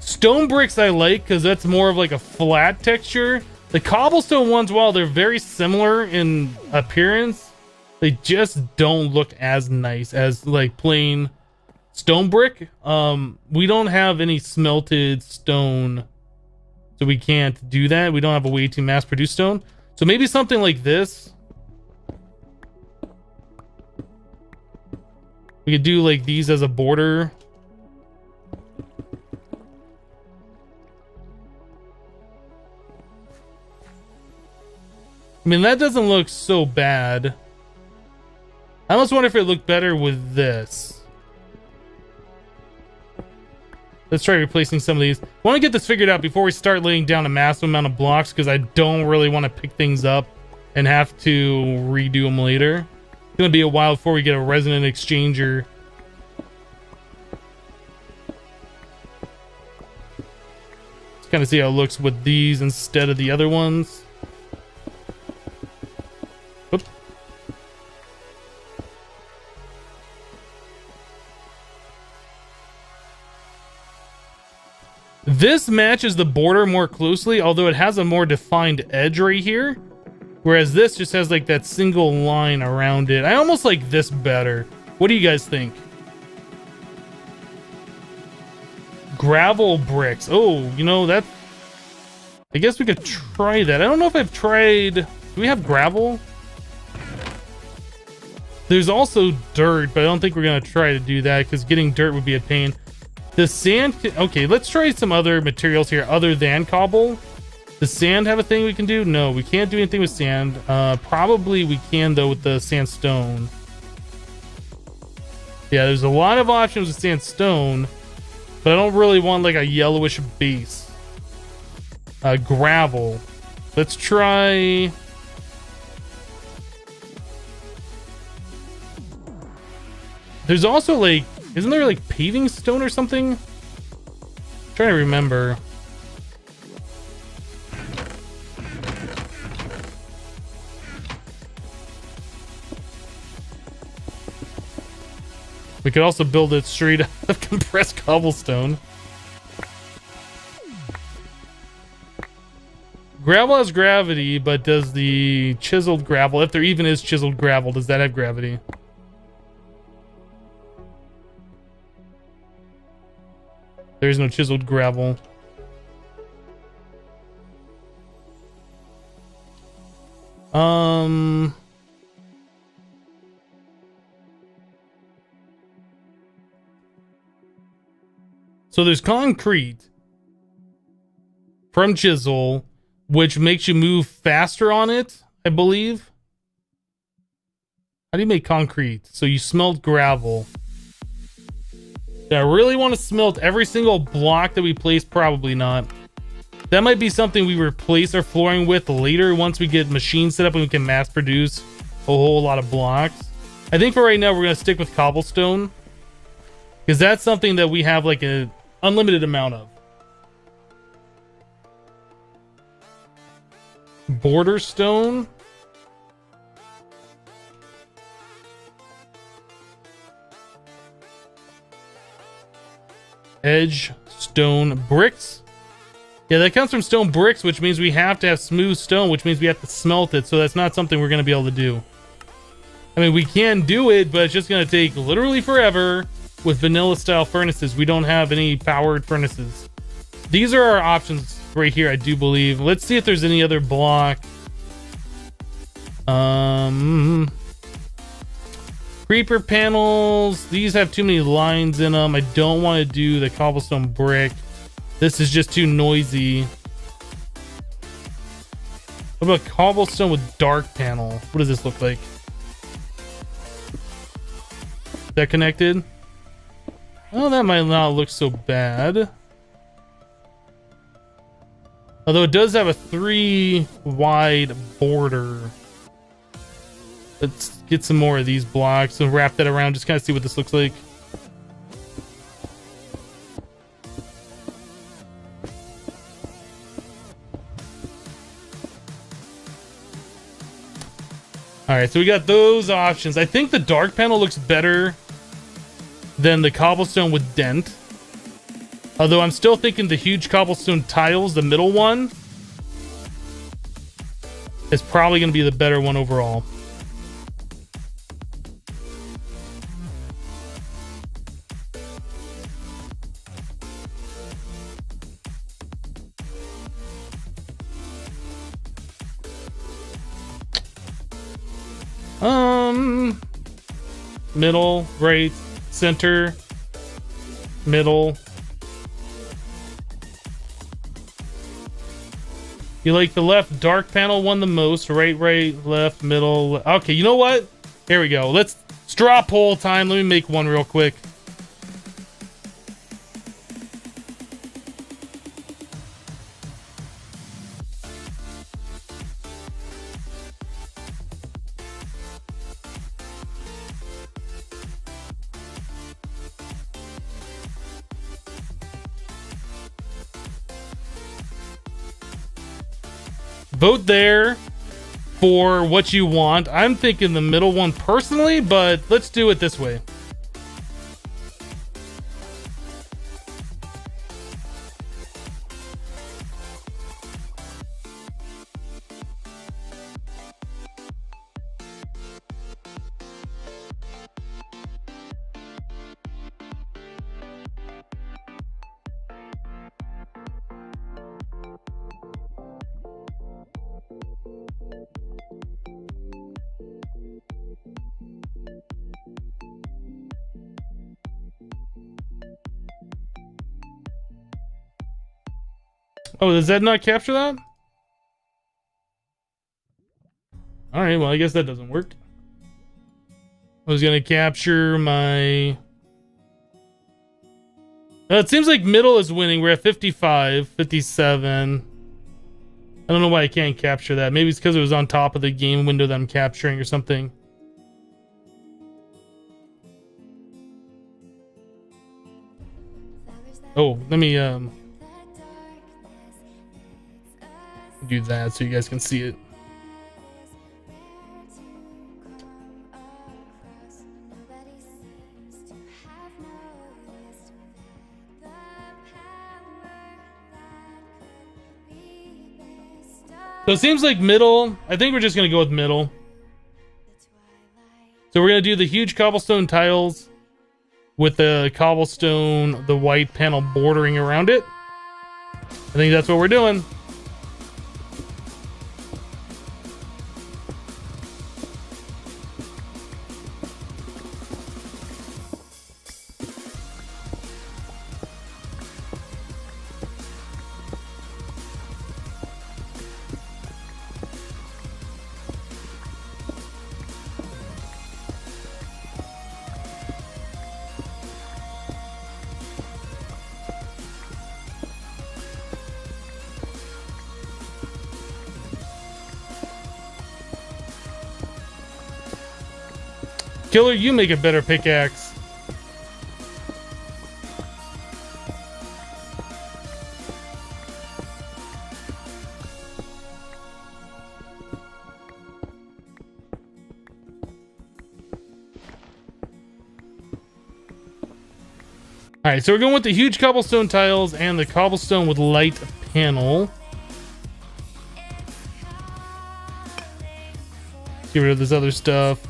Stone bricks I like because that's more of like a flat texture. The cobblestone ones, while they're very similar in appearance, they just don't look as nice as like plain stone brick. We don't have any smelted stone, so we can't do that. We don't have a way to mass produce stone. So maybe something like this. We could do like these as a border. I mean, that doesn't look so bad. I almost wonder if it looked better with this. Let's try replacing some of these. I want to get this figured out before we start laying down a massive amount of blocks, because I don't really want to pick things up and have to redo them later. It's going to be a while before we get a resonant exchanger. Let's kind of see how it looks with these instead of the other ones. Oops. This matches the border more closely, although it has a more defined edge right here. Whereas this just has like that single line around it. I almost like this better. What do you guys think? Gravel bricks. Oh, you know, that... I guess we could try that. I don't know if I've tried... Do we have gravel? There's also dirt, but I don't think we're going to try to do that because getting dirt would be a pain. The sand... Okay, let's try some other materials here other than cobble. Does sand have a thing we can do? No, we can't do anything with sand. Probably we can, though, with the sandstone. Yeah, there's a lot of options with sandstone, but I don't really want, like, a yellowish base. Gravel. Let's try... There's also, like... Isn't there, like, paving stone or something? I'm trying to remember. We could also build it straight out of compressed cobblestone. Gravel has gravity, but does the chiseled gravel, if there even is chiseled gravel, does that have gravity? There's no chiseled gravel. So there's concrete from chisel, which makes you move faster on it, I believe. How do you make concrete? So you smelt gravel. Do I really want to smelt every single block that we place? Probably not. That might be something we replace our flooring with later once we get machines set up and we can mass produce a whole lot of blocks. I think for right now we're going to stick with cobblestone, because that's something that we have like an unlimited amount of. Border stone. Edge stone bricks. Yeah, that comes from stone bricks, which means we have to have smooth stone, which means we have to smelt it. So that's not something we're going to be able to do. I mean, we can do it, but it's just going to take literally forever with vanilla style furnaces. We don't have any powered furnaces. These are our options right here, I do believe. Let's see if there's any other block. Creeper panels. These have too many lines in them. I don't want to do the cobblestone brick. This is just too noisy. What about cobblestone with dark panel? What does this look like? Is that connected? Oh, that might not look so bad. Although it does have a 3 wide border. Let's get some more of these blocks and wrap that around. Just kind of see what this looks like. All right, so we got those options. I think the dark panel looks better than the cobblestone with dent. Although I'm still thinking the huge cobblestone tiles, the middle one, is probably going to be the better one overall. Middle, right, center, middle. You like the left dark panel one the most, right, left, middle. Okay, you know what? Here we go. Let's straw poll time. Let me make one real quick. Vote there for what you want. I'm thinking the middle one personally, but let's do it this way. Oh, does that not capture that? All right, well, I guess that doesn't work. I was gonna capture my... it seems like middle is winning. We're at 55, 57. I don't know why I can't capture that. Maybe it's because it was on top of the game window that I'm capturing or something. Oh, let me do that so you guys can see it. So it seems like middle. I think we're just gonna go with middle. So we're gonna do the huge cobblestone tiles with the cobblestone, the white panel bordering around it. I think that's what we're doing. Killer, you make a better pickaxe. Alright, so we're going with the huge cobblestone tiles and the cobblestone with light panel. Get rid of this other stuff.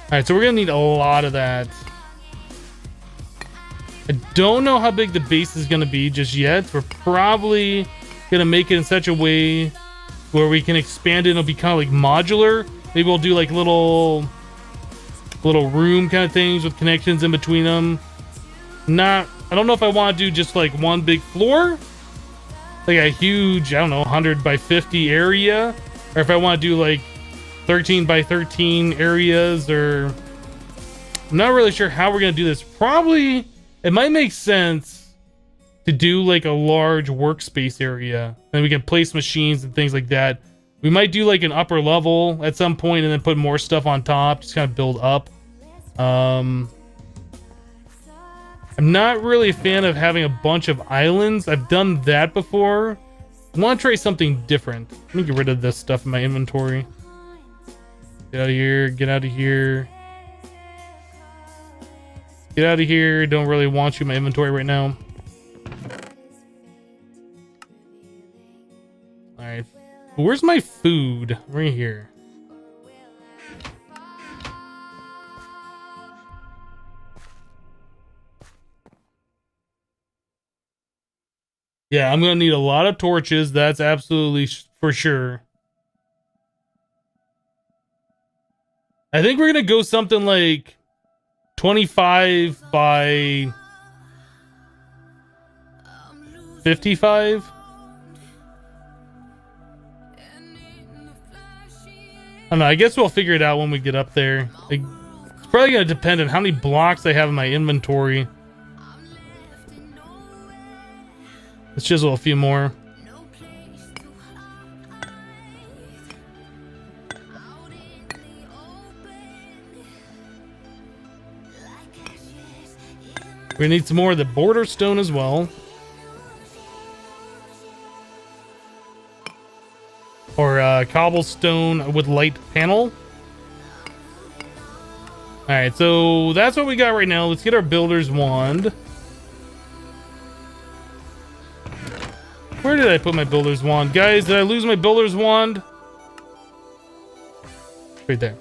Alright, so we're gonna need a lot of that. I don't know how big the base is gonna be just yet. We're probably gonna make it in such a way where we can expand it and it'll be kind of like modular. Maybe we'll do like little room kind of things with connections in between them. I don't know if I want to do just like one big floor, like a huge, I don't know, 100 by 50 area, or if I want to do like 13 by 13 areas, or I'm not really sure how we're gonna do this. Probably it might make sense to do like a large workspace area, and we can place machines and things like that. We might do like an upper level at some point and then put more stuff on top, just kind of build up. I'm not really a fan of having a bunch of islands. I've done that before. I want to try something different. Let me get rid of this stuff in my inventory. Get out of here. Get out of here. Get out of here. Don't really want you in my inventory right now. Alright. Where's my food? Right here. Yeah, I'm gonna need a lot of torches. That's absolutely for sure. I think we're gonna go something like 25 by 55. I don't know. I guess we'll figure it out when we get up there. It's probably gonna depend on how many blocks I have in my inventory. Let's chisel a few more. We need some more of the border stone as well. Or cobblestone with light panel. Alright, so that's what we got right now. Let's get our builder's wand. Where did I put my builder's wand? Guys, did I lose my builder's wand? Right there.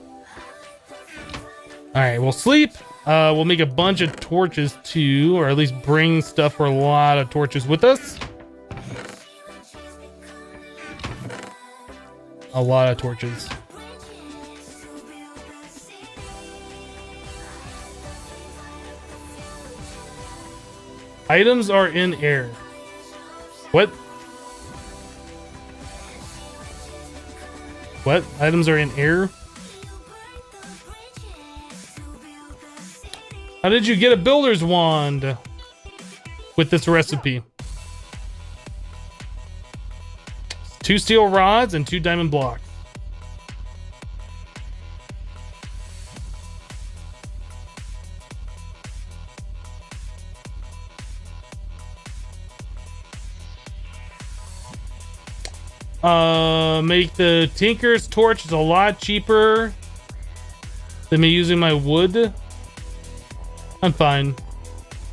Alright, we'll sleep. We'll make a bunch of torches too, or at least bring stuff for a lot of torches with us. A lot of torches. Items are in air. What? What? Items are in air? How did you get a builder's wand with this recipe? 2 steel rods and 2 diamond blocks. Make the Tinker's torch. Is a lot cheaper than me using my wood. I'm fine.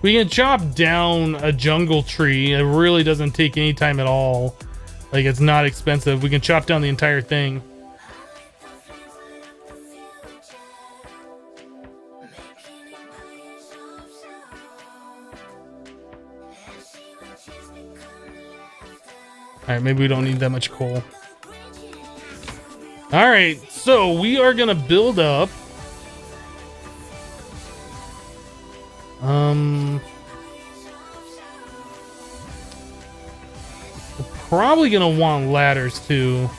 We can chop down a jungle tree. It really doesn't take any time at all. Like, it's not expensive. We can chop down the entire thing. Alright, maybe we don't need that much coal. Alright, so we are gonna build up. We're probably gonna want ladders too.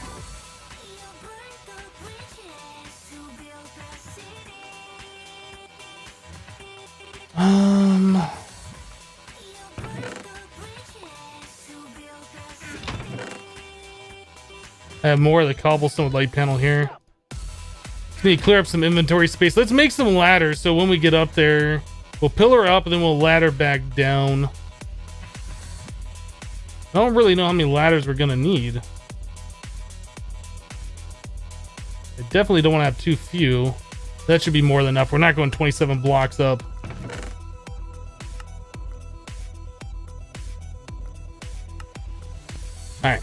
I have more of the cobblestone light panel here. Just need to clear up some inventory space. Let's make some ladders so when we get up there, we'll pillar up and then we'll ladder back down. I don't really know how many ladders we're gonna need. I definitely don't want to have too few. That should be more than enough. We're not going 27 blocks up. All right.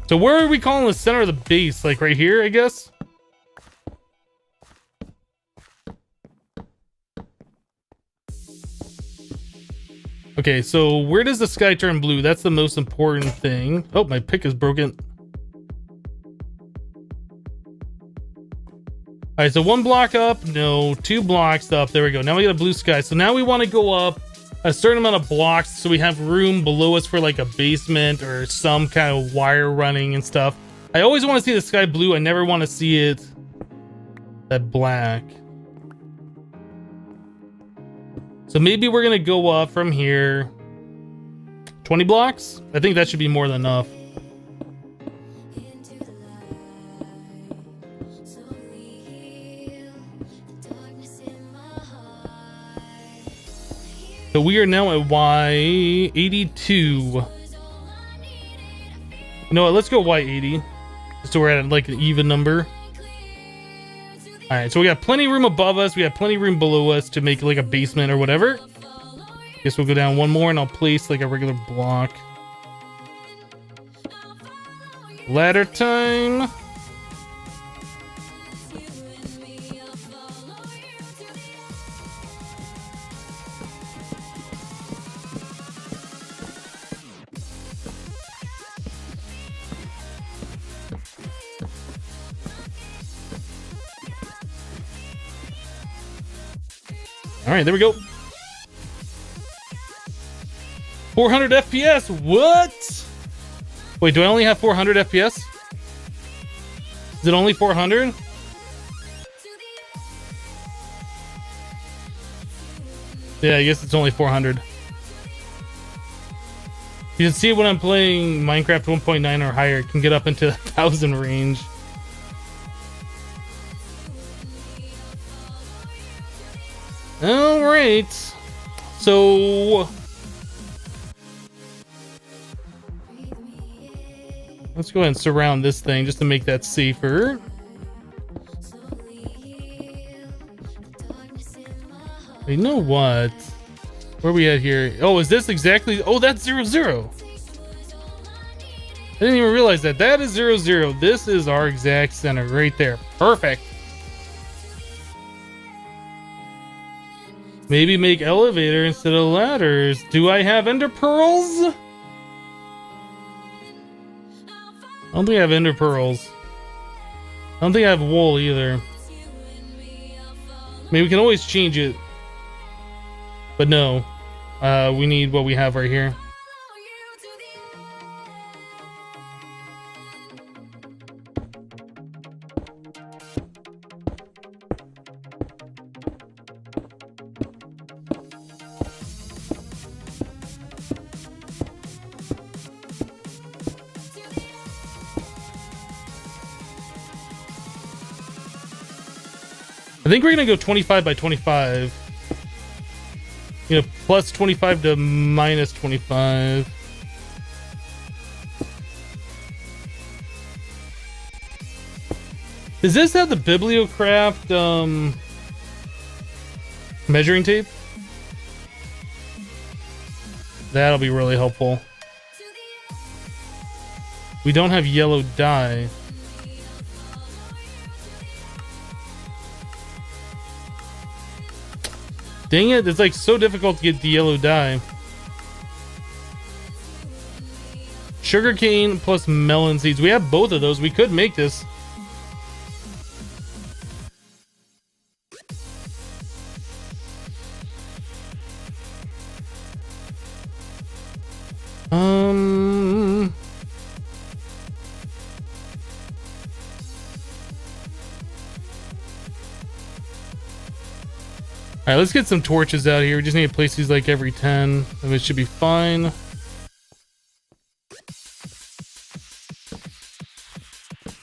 So where are we calling the center of the base? Like right here, I guess? Okay, so where does the sky turn blue? That's the most important thing. Oh, my pick is broken. All right, so 1 block up. No, 2 blocks up. There we go. Now we got a blue sky. So now we want to go up a certain amount of blocks so we have room below us for like a basement or some kind of wire running and stuff. I always want to see the sky blue. I never want to see it that black. So maybe we're gonna go up from here 20 blocks. I think that should be more than enough. So we are now at Y82. You know what? Let's go Y80. So we're at like an even number. All right, so we got plenty of room above us. We have plenty of room below us to make like a basement or whatever. Guess we'll go down 1 more and I'll place like a regular block. Ladder time. All right, there we go. 400 FPS. What? Wait, do I only have 400 FPS? Is it only 400? Yeah, I guess it's only 400. You can see when I'm playing Minecraft 1.9 or higher, it can get up into the 1,000 range. All right, so let's go ahead and surround this thing just to make that safer. You know what? Where are we at here? Oh, is this exactly? Oh, that's 0, 0. I didn't even realize that. That is 0, 0. This is our exact center right there. Perfect. Maybe make elevator instead of ladders. Do I have ender pearls? I don't think I have ender pearls. I don't think I have wool either. mean, we can always change it. But no. We need what we have right here. I think we're gonna go 25 by 25. You know, plus 25 to minus 25. Does this have the Bibliocraft measuring tape? That'll be really helpful. We don't have yellow dye. Dang it, it's like so difficult to get the yellow dye. Sugarcane plus melon seeds. We have both of those. We could make this. Alright, let's get some torches out here. We just need to place these like every 10, and it should be fine. This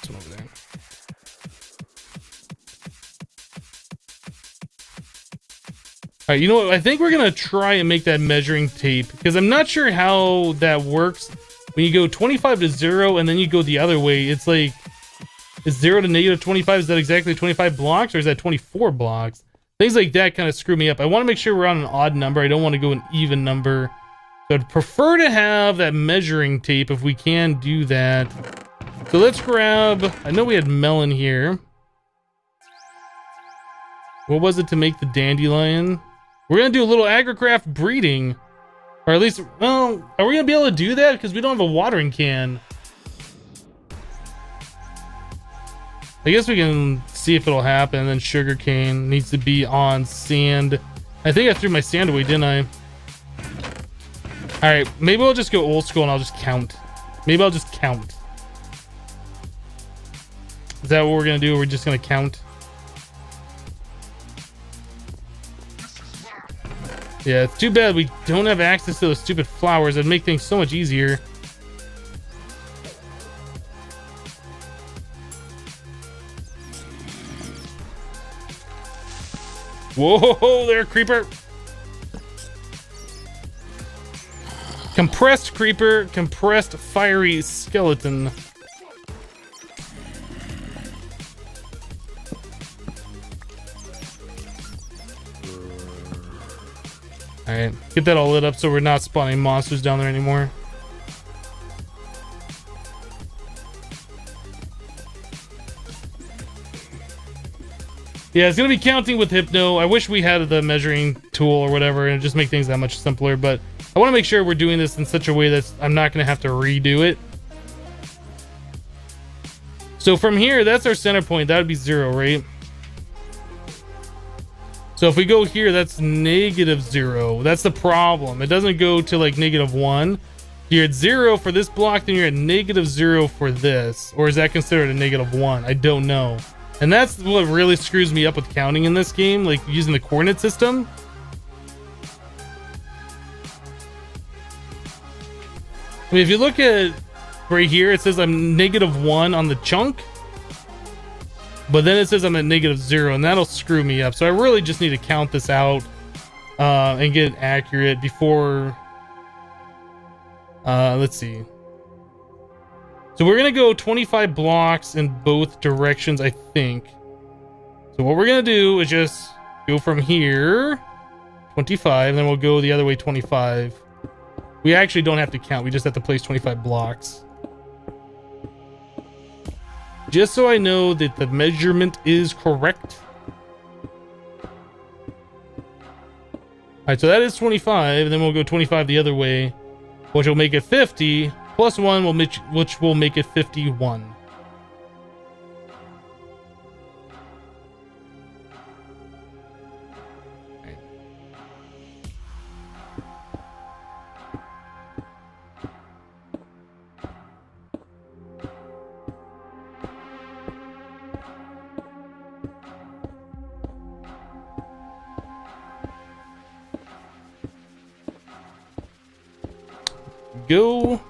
one over there. Alright, you know what? I think we're gonna try and make that measuring tape, because I'm not sure how that works. When you go 25 to 0 and then you go the other way, it's like, is 0 to negative 25, is that exactly 25 blocks, or is that 24 blocks? Things like that kind of screw me up. I want to make sure we're on an odd number. I don't want to go an even number. So I'd prefer to have that measuring tape if we can do that. So let's grab, I know we had melon here. What was it to make the dandelion? We're going to do a little agricraft breeding. Or at least, well, are we going to be able to do that? Because we don't have a watering can. I guess we can see if it'll happen. And then sugarcane needs to be on sand. I think I threw my sand away, didn't I? Alright, maybe I'll just go old school and I'll just count. Maybe I'll just count. Is that what we're going to do? We're just going to count? Yeah, it's too bad we don't have access to those stupid flowers. That'd make things so much easier. Whoa there, creeper. Compressed creeper, compressed fiery skeleton. Alright, get that all lit up so we're not spawning monsters down there anymore. Yeah, it's gonna be counting with Hypno. I wish we had the measuring tool or whatever and just make things that much simpler, but I want to make sure we're doing this in such a way that I'm not gonna have to redo it. So from here, that's our center point. That would be 0, right? So if we go here, that's -0. That's the problem. It doesn't go to like -1. You're at 0 for this block, then you're at -0 for this. Or is that considered a -1? I don't know. And that's what really screws me up with counting in this game, like using the coordinate system. I mean, if you look at right here, it says I'm -1 on the chunk. But then it says I'm at -0, and that'll screw me up. So I really just need to count this out and get it accurate before... let's see. So we're going to go 25 blocks in both directions, I think. So what we're going to do is just go from here, 25, and then we'll go the other way, 25. We actually don't have to count. We just have to place 25 blocks. Just so I know that the measurement is correct. Alright, so that is 25, and then we'll go 25 the other way, which will make it 50, plus 1, which will make it 51. go.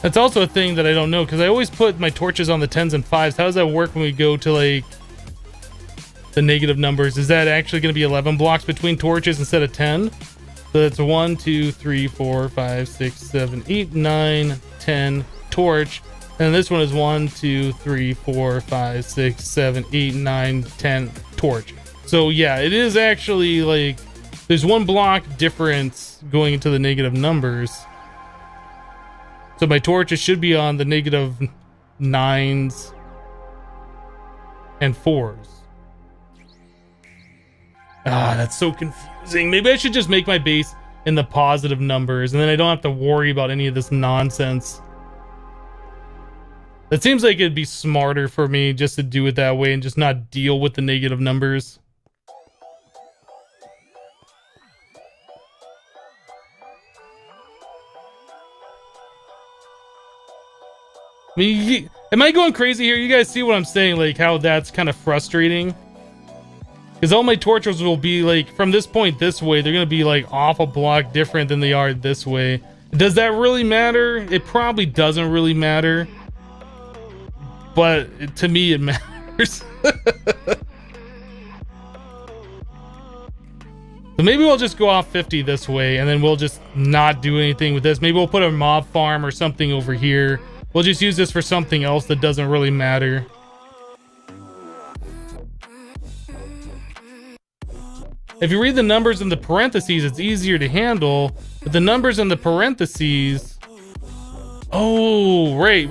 That's also a thing that I don't know, because I always put my torches on the 10s and 5s. How does that work when we go to like the negative numbers? Is that actually going to be 11 blocks between torches instead of 10? So that's 1, 2, 3, 4, 5, 6, 7, 8, 9, 10 torch. And this one is 1, 2, 3, 4, 5, 6, 7, 8, 9, 10 torch. So yeah, it is actually like there's 1 block difference going into the negative numbers. So my torches should be on the negative 9s and 4s. Ah, that's so confusing. Maybe I should just make my base in the positive numbers, and then I don't have to worry about any of this nonsense. It seems like it'd be smarter for me just to do it that way and just not deal with the negative numbers. I mean, am I going crazy here? You guys see what I'm saying? Like how that's kind of frustrating? Because all my torches will be like, from this point this way, they're going to be like off a block different than they are this way. Does that really matter? It probably doesn't really matter. But to me, it matters. So maybe we'll just go off 50 this way, and then we'll just not do anything with this. Maybe we'll put a mob farm or something over here. We'll just use this for something else that doesn't really matter. If you read the numbers in the parentheses, it's easier to handle. But the numbers in the parentheses... Oh, right.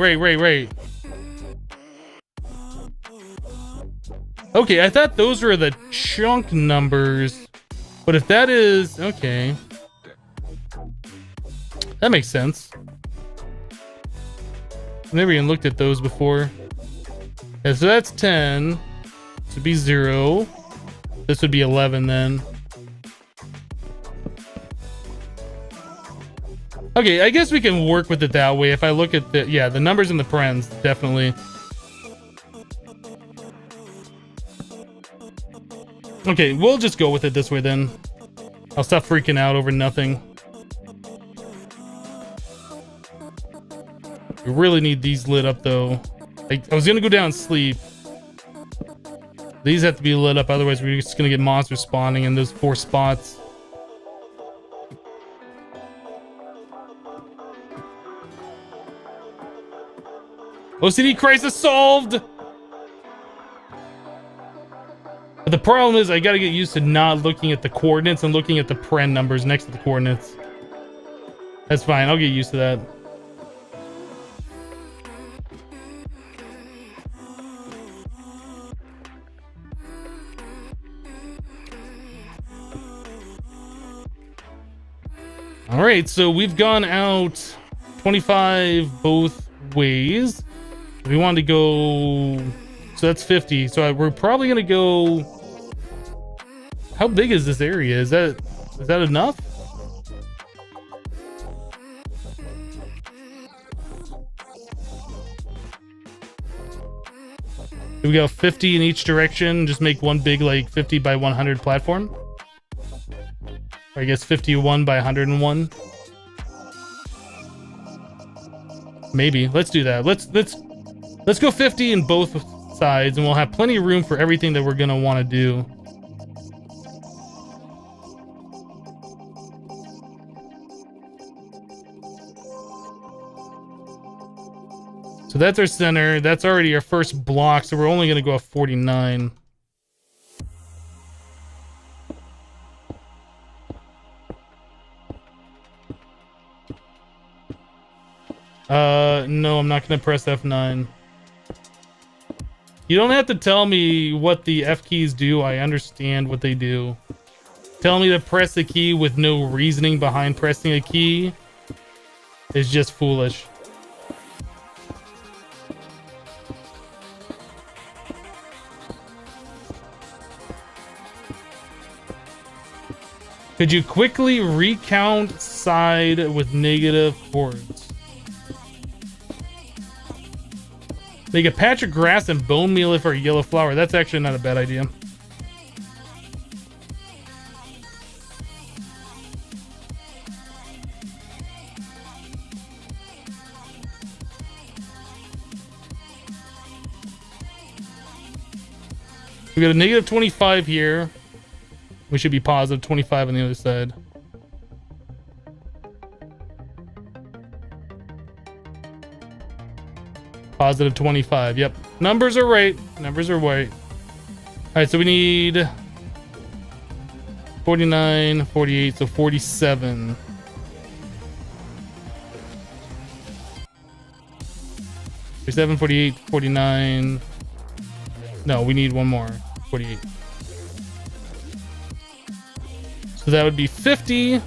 Okay, I thought those were the chunk numbers. But if that is... Okay. That makes sense. Never even looked at those before. Yeah, so that's 10. This would be 0. This would be 11 then. Okay, I guess we can work with it that way. If I look at the... Yeah, the numbers in the parens, definitely. Okay, we'll just go with it this way then. I'll stop freaking out over nothing. We really need these lit up though. I was gonna go down and sleep. These have to be lit up, otherwise we're just gonna get monsters spawning in those 4 spots. OCD crisis solved! But the problem is I gotta get used to not looking at the coordinates and looking at the paren numbers next to the coordinates. That's fine, I'll get used to that. All right, so we've gone out 25 both ways. We wanted to go, so that's 50. So we're probably gonna go. How big is this area? Is that enough? Do we go 50 in each direction? Just make one big like 50 by 100 platform? Or I guess 51 by 101. Maybe. Let's do that. Let's go 50 in both sides, and we'll have plenty of room for everything that we're gonna want to do. So that's our center. That's already our first block, so we're only gonna go off 49. No, I'm not gonna press F9. You don't have to tell me what the F keys do. I understand what they do. Tell me to press a key with no reasoning behind pressing a key is just foolish. Could you quickly recount side with negative chords? Make a patch of grass and bone meal for a yellow flower. That's actually not a bad idea. We got a negative 25 here. We should be positive 25 on the other side. Positive 25. Yep. Numbers are right. Numbers are right. All right, so we need 49, 48, so 47. Forty-seven, 48, 49. No, we need one more. 48. So that would be 50.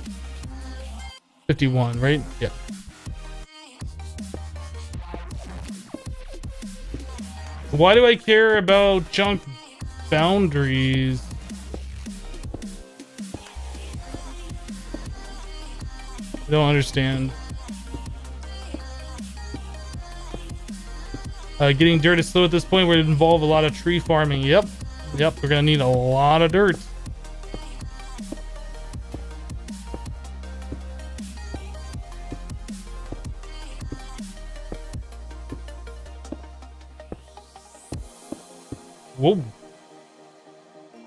51, right? Yeah. Why do I care about chunk boundaries? I don't understand. Getting dirt is slow at this point. Would involve a lot of tree farming. Yep. Yep. We're going to need a lot of dirt. Whoa.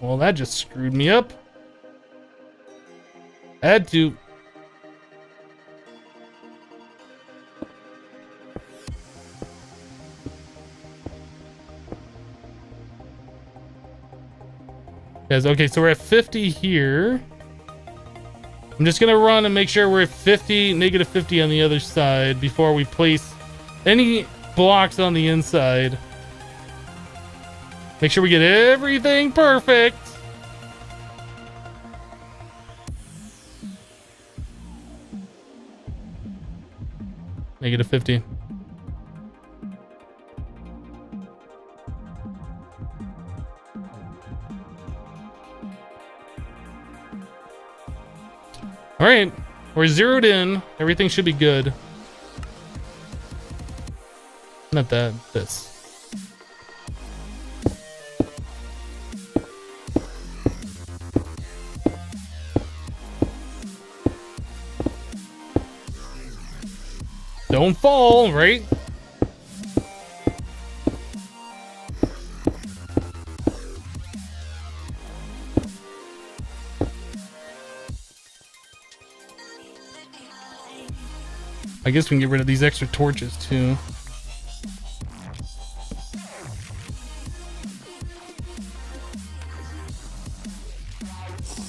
Well, that just screwed me up. Add to. Yes, okay, so we're at 50 here. I'm just gonna run and make sure we're at 50, negative 50 on the other side before we place any blocks on the inside. Make sure we get everything perfect. Negative 50. All right, we're zeroed in. Everything should be good. Not that, this. Don't fall, right? I guess we can get rid of these extra torches too.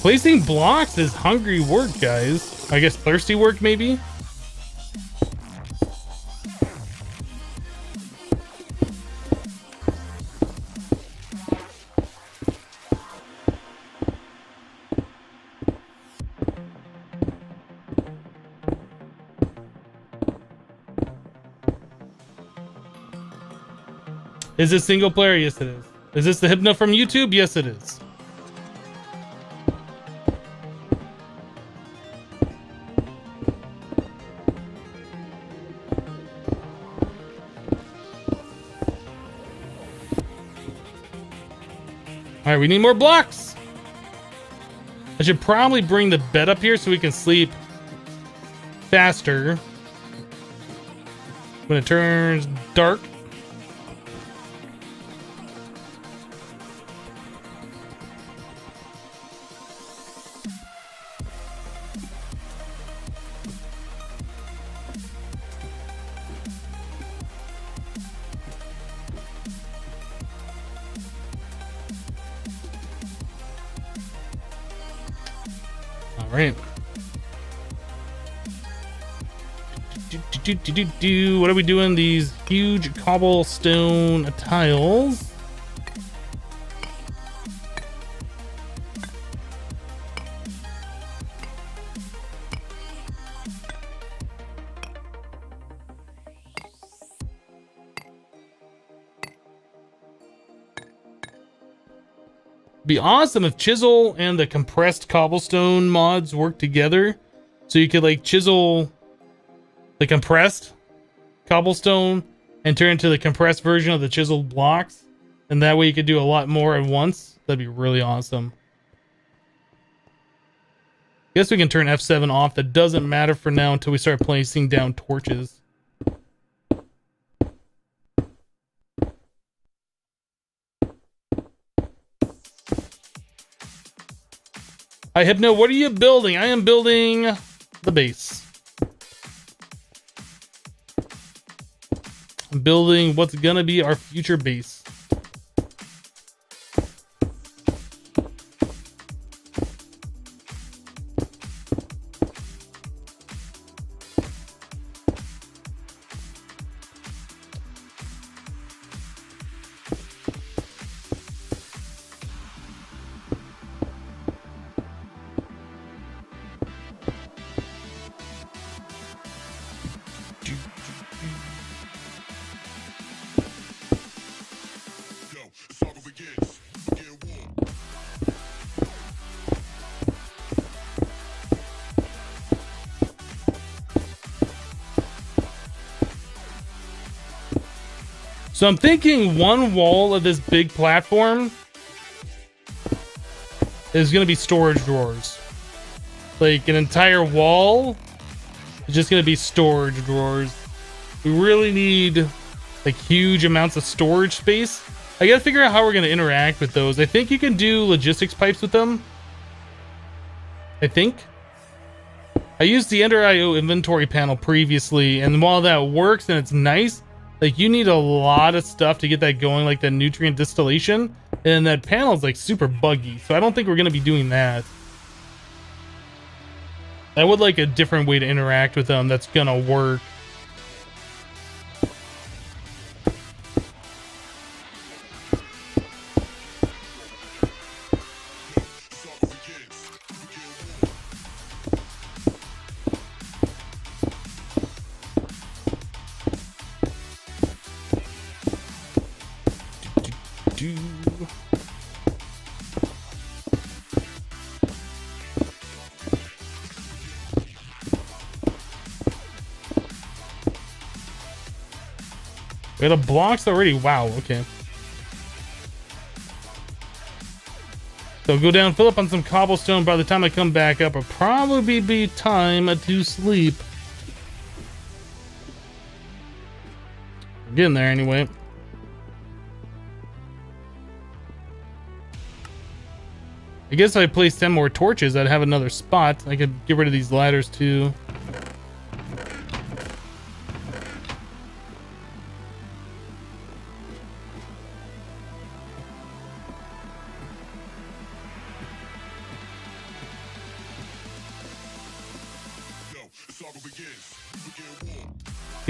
Placing blocks is hungry work, guys. I guess thirsty work, maybe? Is this single player? Yes, it is. Is this the Hypno from YouTube? Yes, it is. All right, we need more blocks. I should probably bring the bed up here so we can sleep faster when it turns dark. Right. What are we doing? These huge cobblestone tiles. Be awesome if chisel and the compressed cobblestone mods work together, so you could like chisel the compressed cobblestone and turn into the compressed version of the chiseled blocks, and that way you could do a lot more at once. That'd be really awesome. Guess we can turn F7 off. That doesn't matter for now until we start placing down torches. Hi Hypno, what are you building? I am building the base. I'm building what's gonna be our future base. So I'm thinking one wall of this big platform is going to be storage drawers. Like an entire wall is just going to be storage drawers. We really need like huge amounts of storage space. I got to figure out how we're going to interact with those. I think you can do logistics pipes with them. I think. I used the Ender IO inventory panel previously, and while that works and it's nice, like you need a lot of stuff to get that going, like the nutrient distillation, and that panel is like super buggy, so I don't think we're gonna be doing that. I would like a different way to interact with them that's gonna work. We got the blocks already. Wow, okay. So go down, fill up on some cobblestone. By the time I come back up, it'll probably be time to sleep. We're getting there anyway. I guess if I place 10 more torches, I'd have another spot. I could get rid of these ladders too.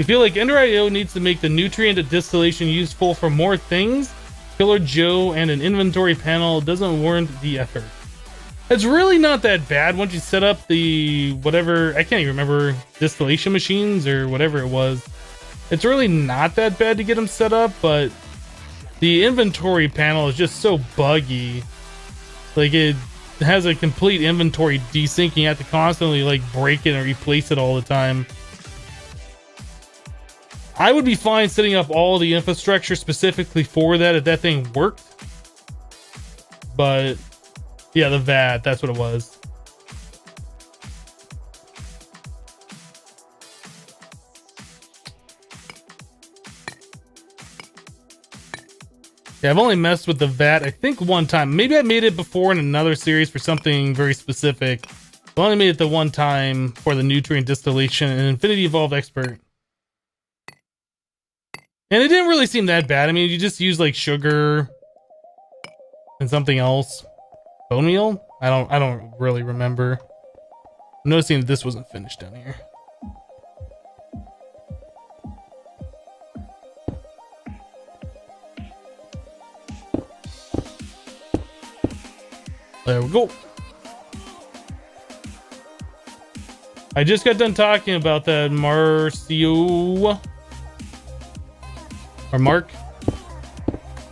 I feel like Ender IO needs to make the nutrient distillation useful for more things. Killer Joe and an inventory panel doesn't warrant the effort. It's really not that bad once you set up the whatever, I can't even remember, distillation machines or whatever it was. It's really not that bad to get them set up, but the inventory panel is just so buggy. Like it has a complete inventory desync. You have to constantly like break it and replace it all the time. I would be fine setting up all the infrastructure specifically for that if that thing worked. But yeah, the VAT, that's what it was. Yeah, I've only messed with the VAT, I think one time. Maybe I made it before in another series for something very specific. I only made it the one time for the nutrient distillation and Infinity Evolved Expert. And it didn't really seem that bad. I mean, you just use like sugar and something else. Bone meal? I don't really remember. I'm noticing that this wasn't finished down here. There we go. I just got done talking about that Marcio. Or Mark.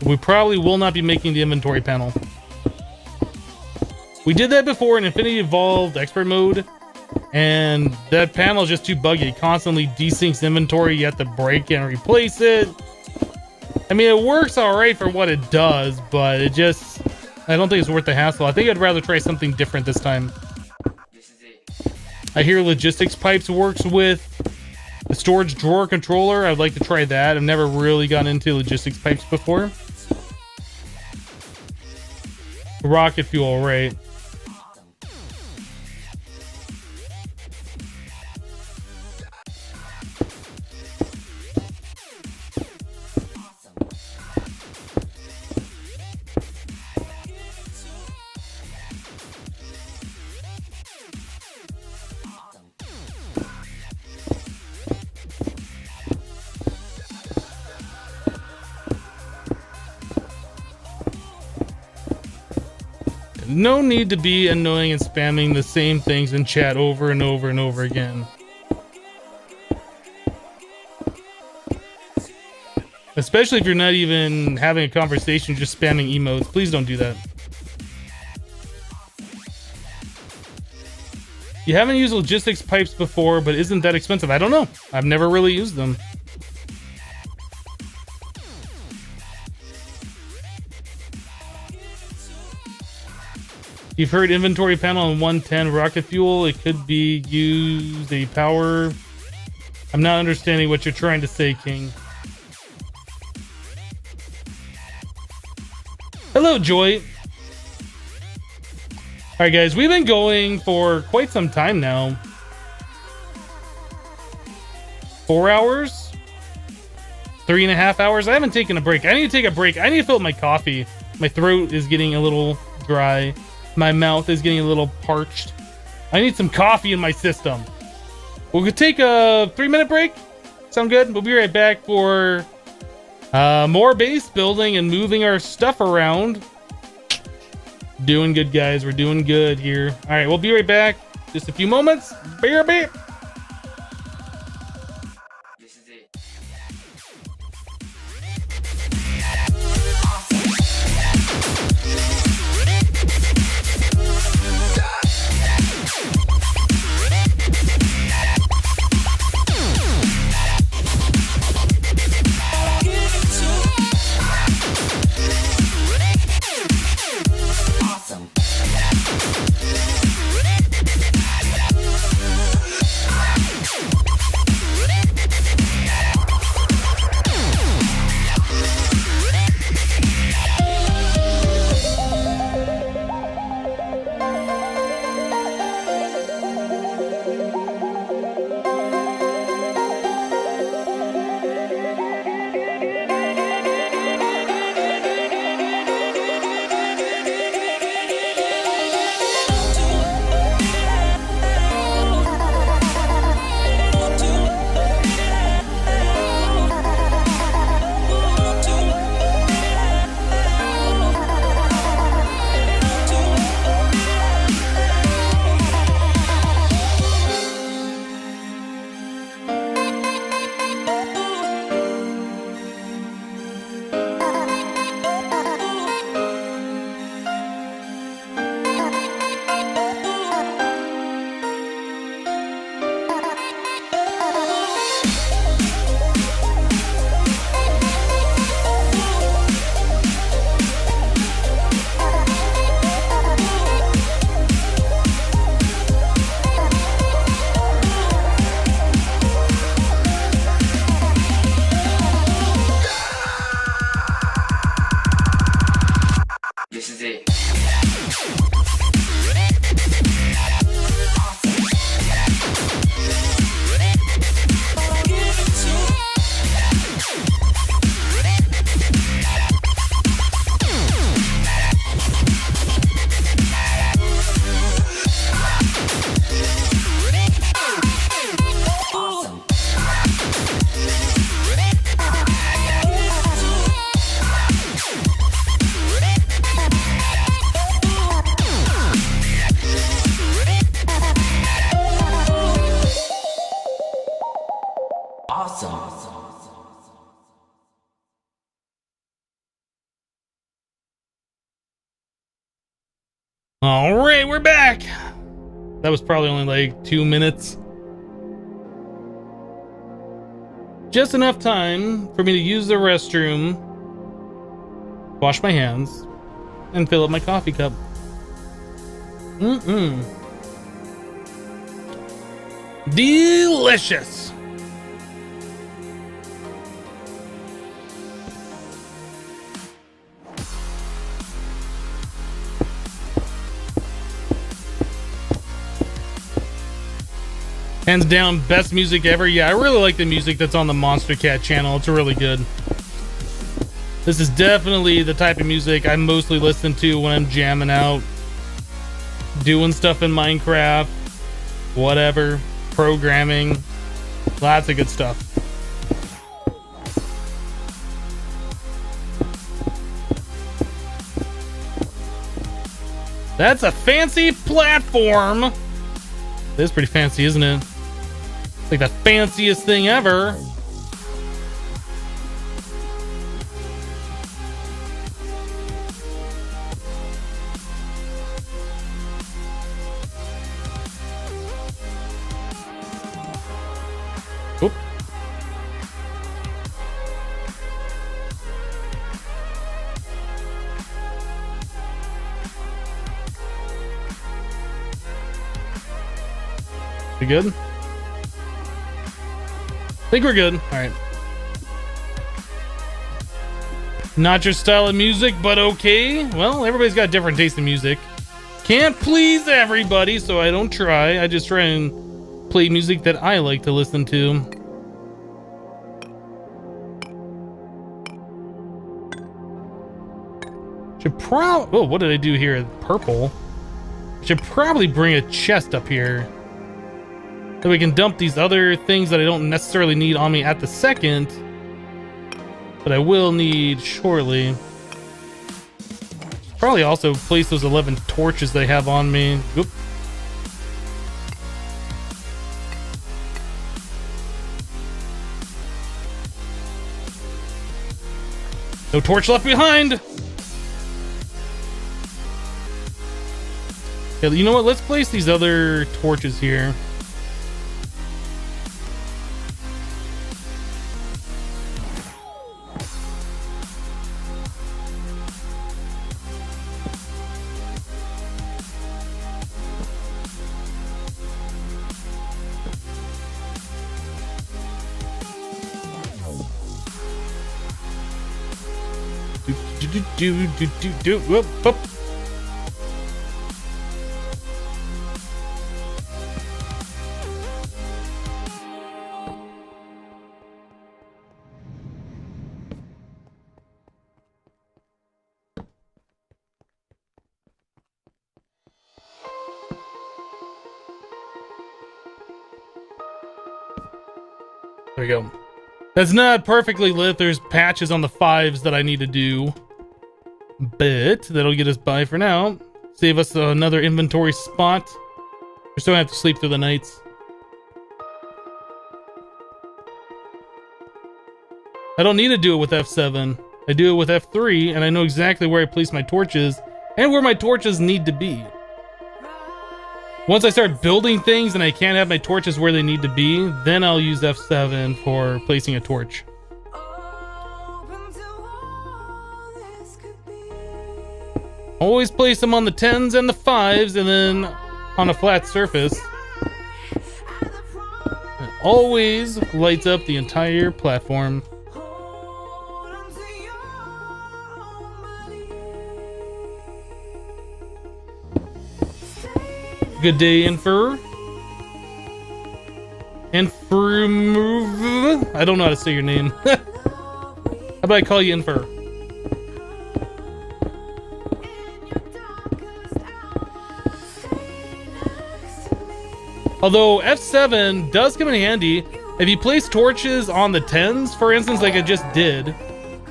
We probably will not be making the inventory panel. We did that before in Infinity Evolved Expert Mode, and that panel is just too buggy. It constantly desyncs inventory. You have to break and replace it. I mean, it works all right for what it does, but it just, I don't think it's worth the hassle. I think I'd rather try something different this time. I hear logistics pipes works with the storage drawer controller. I'd like to try that. I've never really gotten into logistics pipes before. Rocket fuel, right? No need to be annoying and spamming the same things in chat over and over and over again. Especially if you're not even having a conversation, just spamming emotes. Please don't do that. You haven't used logistics pipes before, but isn't that expensive? I don't know. I've never really used them. You've heard inventory panel on 110 rocket fuel. It could be used a power. I'm not understanding what you're trying to say, King. Hello, Joy. All right, guys, we've been going for quite some time now. 4 hours? 3.5 hours? I haven't taken a break. I need to take a break. I need to fill up my coffee. My throat is getting a little dry. My mouth is getting a little parched. I need some coffee in my system. We'll take a 3-minute break. Sound good? We'll be right back for more base building and moving our stuff around. Doing good, guys. We're doing good here. All right, we'll be right back. Just a few moments. BRB. All right, we're back. That was probably only like 2 minutes. Just enough time for me to use the restroom, wash my hands, and fill up my coffee cup. Delicious. Hands down, best music ever. Yeah, I really like the music that's on the Monster Cat channel. It's really good. This is definitely the type of music I mostly listen to when I'm jamming out, doing stuff in Minecraft, whatever, programming, lots of good stuff. That's a fancy platform. It is pretty fancy, isn't it? It's like the fanciest thing ever. Oop. We good? I think we're good. All right. Not your style of music, but okay. Well, everybody's got different taste in music. Can't please everybody, so I don't try. I just try and play music that I like to listen to. Should probably... Oh, what did I do here? Purple. Should probably bring a chest up here, so we can dump these other things that I don't necessarily need on me at the second, but I will need shortly. Probably also place those 11 torches that I have on me. Oop. No torch left behind. Okay, you know what? Let's place these other torches here. Whoop, whoop. There we go. That's not perfectly lit. There's patches on the 5s that I need to do, but that'll get us by for now. Save us another inventory spot. We still have to sleep through the nights. I don't need to do it with F7. I do it with F3, and I know exactly where I place my torches and where my torches need to be. Once I start building things and I can't have my torches where they need to be, then I'll use F7 for placing a torch. Always place them on the 10s and the 5s, and then on a flat surface. It always lights up the entire platform. Good day, Infer. Infer. I don't know how to say your name. How about I call you Infer? Although F7 does come in handy if you place torches on the 10s, for instance, like I just did.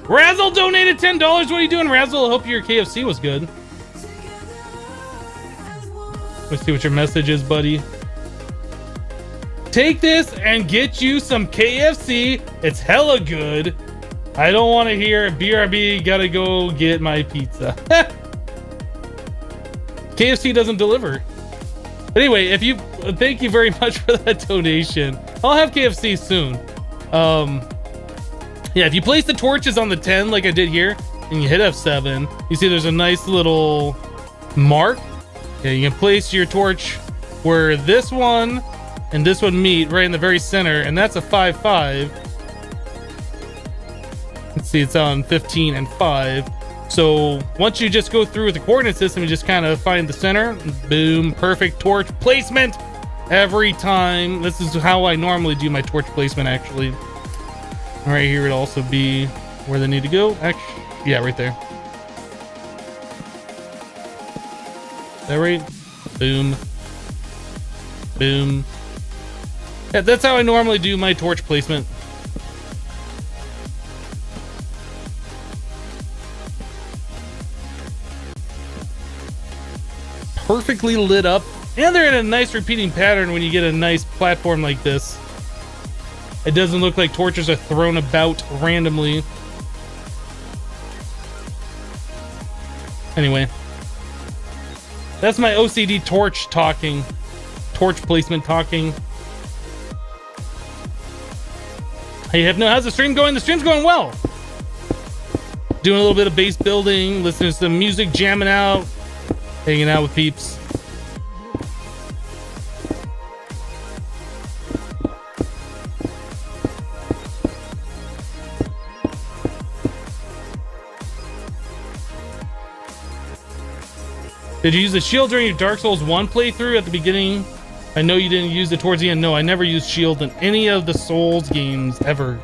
Razzle donated $10. What are you doing, Razzle? I hope your KFC was good. Let's see what your message is, buddy. Take this and get you some KFC. It's hella good. I don't want to hear BRB. Gotta go get my pizza. KFC doesn't deliver. Anyway, if you thank you very much for that donation. I'll have KFC soon. Yeah, if you place the torches on the 10 like I did here, and you hit F7, you see there's a nice little mark. Yeah, you can place your torch where this one and this one meet, right in the very center, and that's a 5-5. Let's see, it's on 15 and 5. So once you just go through with the coordinate system, you just kind of find the center. Boom, perfect torch placement every time. This is how I normally do my torch placement, actually. Right here would also be where they need to go. Actually, yeah, right there. That right? Boom. Boom. Yeah, that's how I normally do my torch placement. Perfectly lit up, and they're in a nice repeating pattern when you get a nice platform like this. It doesn't look like torches are thrown about randomly. Anyway, that's my OCD torch talking. Torch placement talking. Hey Hypno, how's the stream going? The stream's going well. Doing a little bit of base building, listening to some music, jamming out, hanging out with peeps. Did you use the shield during your Dark Souls 1 playthrough at the beginning? I know you didn't use it towards the end. No, I never used shield in any of the Souls games ever.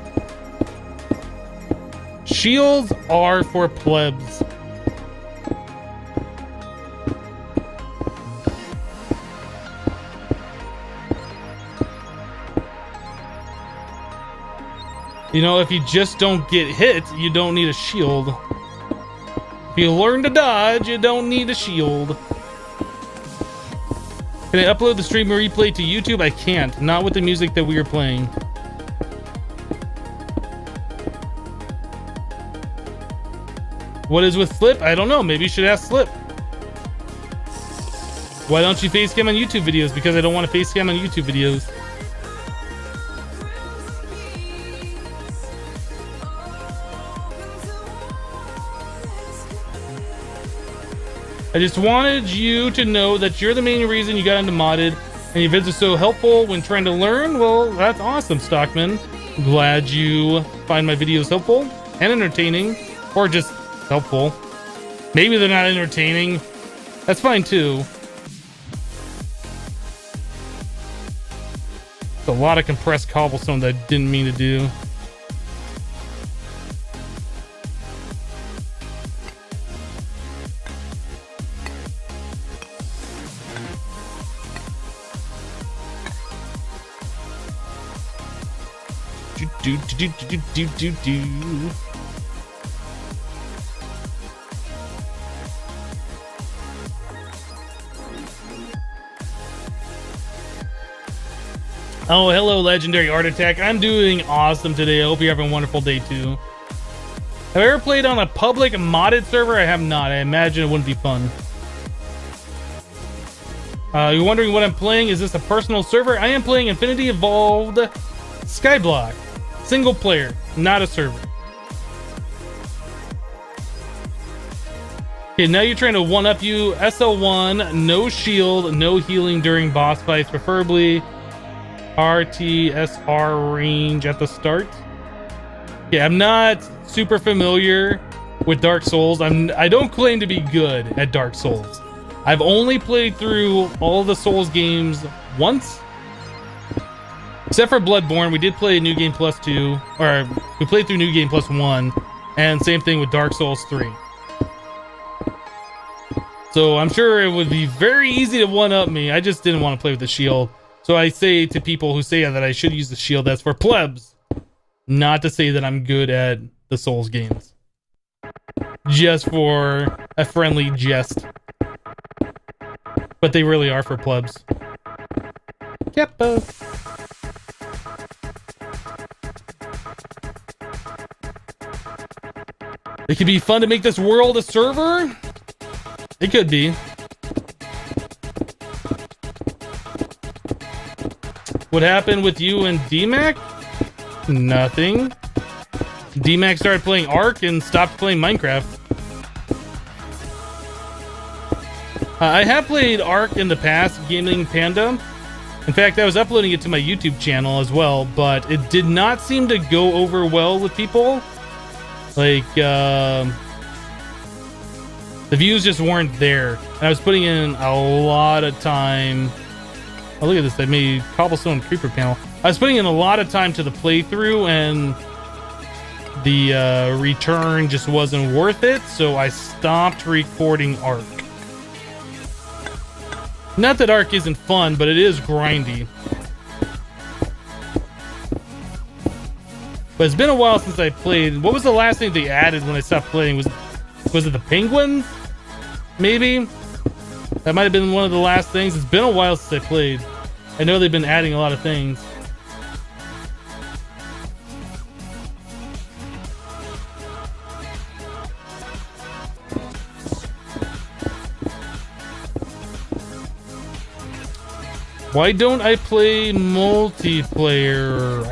Shields are for plebs. You know, if you just don't get hit, you don't need a shield. If you learn to dodge, you don't need a shield. Can I upload the stream replay to YouTube? I can't. Not with the music that we are playing. What is with Slip? I don't know. Maybe you should ask Slip. Why don't you face cam on YouTube videos? Because I don't want to face cam on YouTube videos. I just wanted you to know that you're the main reason you got into modded, and your vids are so helpful when trying to learn. Well, that's awesome, Stockman. Glad you find my videos helpful and entertaining, or just helpful. Maybe they're not entertaining. That's fine too. It's a lot of compressed cobblestone that I didn't mean to do. Do. Oh, hello, Legendary Art Attack. I'm doing awesome today. I hope you're having a wonderful day too. Have I ever played on a public modded server? I have not. I imagine it wouldn't be fun. You're wondering what I'm playing? Is this a personal server? I am playing Infinity Evolved Skyblock. Single player, not a server. Okay, now you're trying to one-up you. SL1, no shield, no healing during boss fights, preferably RTSR range at the start. Yeah, I'm not super familiar with Dark Souls. I don't claim to be good at Dark Souls. I've only played through all the Souls games once. Except for Bloodborne, we did play New Game Plus 2, or we played through New Game Plus 1, and same thing with Dark Souls 3. So I'm sure it would be very easy to one-up me. I just didn't want to play with the shield. So I say to people who say that I should use the shield, that's for plebs. Not to say that I'm good at the Souls games. Just for a friendly jest. But they really are for plebs. Yep. It could be fun to make this world a server. It could be. What happened with you and DMAC? Nothing. DMAC started playing Ark and stopped playing Minecraft. I have played Ark in the past, Gaming Panda. In fact, I was uploading it to my YouTube channel as well, but it did not seem to go over well with people. Like, the views just weren't there. And I was putting in a lot of time. Oh, look at this. I made cobblestone creeper panel. I was putting in a lot of time to the playthrough, and the return just wasn't worth it, so I stopped recording Ark. Not that Ark isn't fun, but it is grindy. But it's been a while since I played. What was the last thing they added when I stopped playing? Was it the penguins? Maybe? That might have been one of the last things. It's been a while since I played. I know they've been adding a lot of things. Why don't I play multiplayer?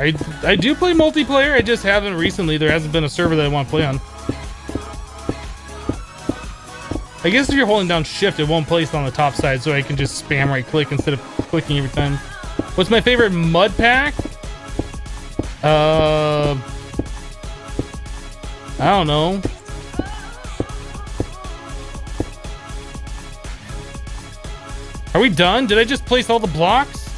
I do play multiplayer, I just haven't recently. There hasn't been a server that I want to play on. I guess if you're holding down shift, it won't place on the top side, so I can just spam right click instead of clicking every time. What's my favorite mud pack? I don't know. Are we done? Did I just place all the blocks?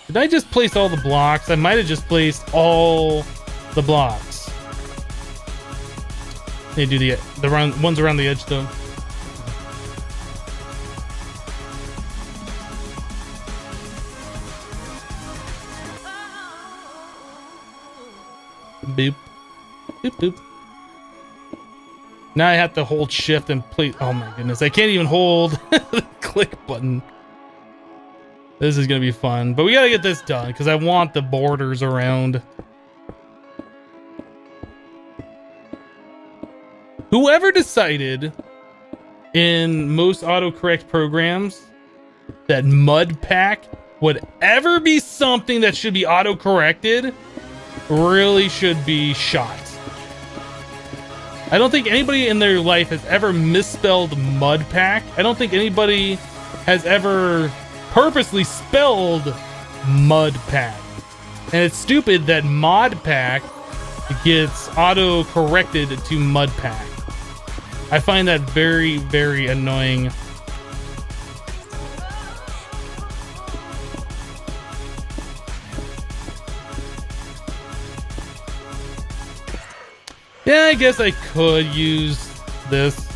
Did I just place all the blocks? I might have just placed all the blocks. They do the ones around the edge though. Boop. Boop boop. Now I have to hold shift and place. Oh my goodness, I can't even hold the click button. This is gonna be fun, but we gotta get this done because I want the borders around. Whoever decided in most autocorrect programs that MODPACK would ever be something that should be autocorrected really should be shot. I don't think anybody in their life has ever misspelled MODPACK. I don't think anybody has ever purposely spelled MODPACK. And it's stupid that MODPACK gets auto-corrected to MODPACK. I find that very, very annoying. Yeah, I guess I could use this.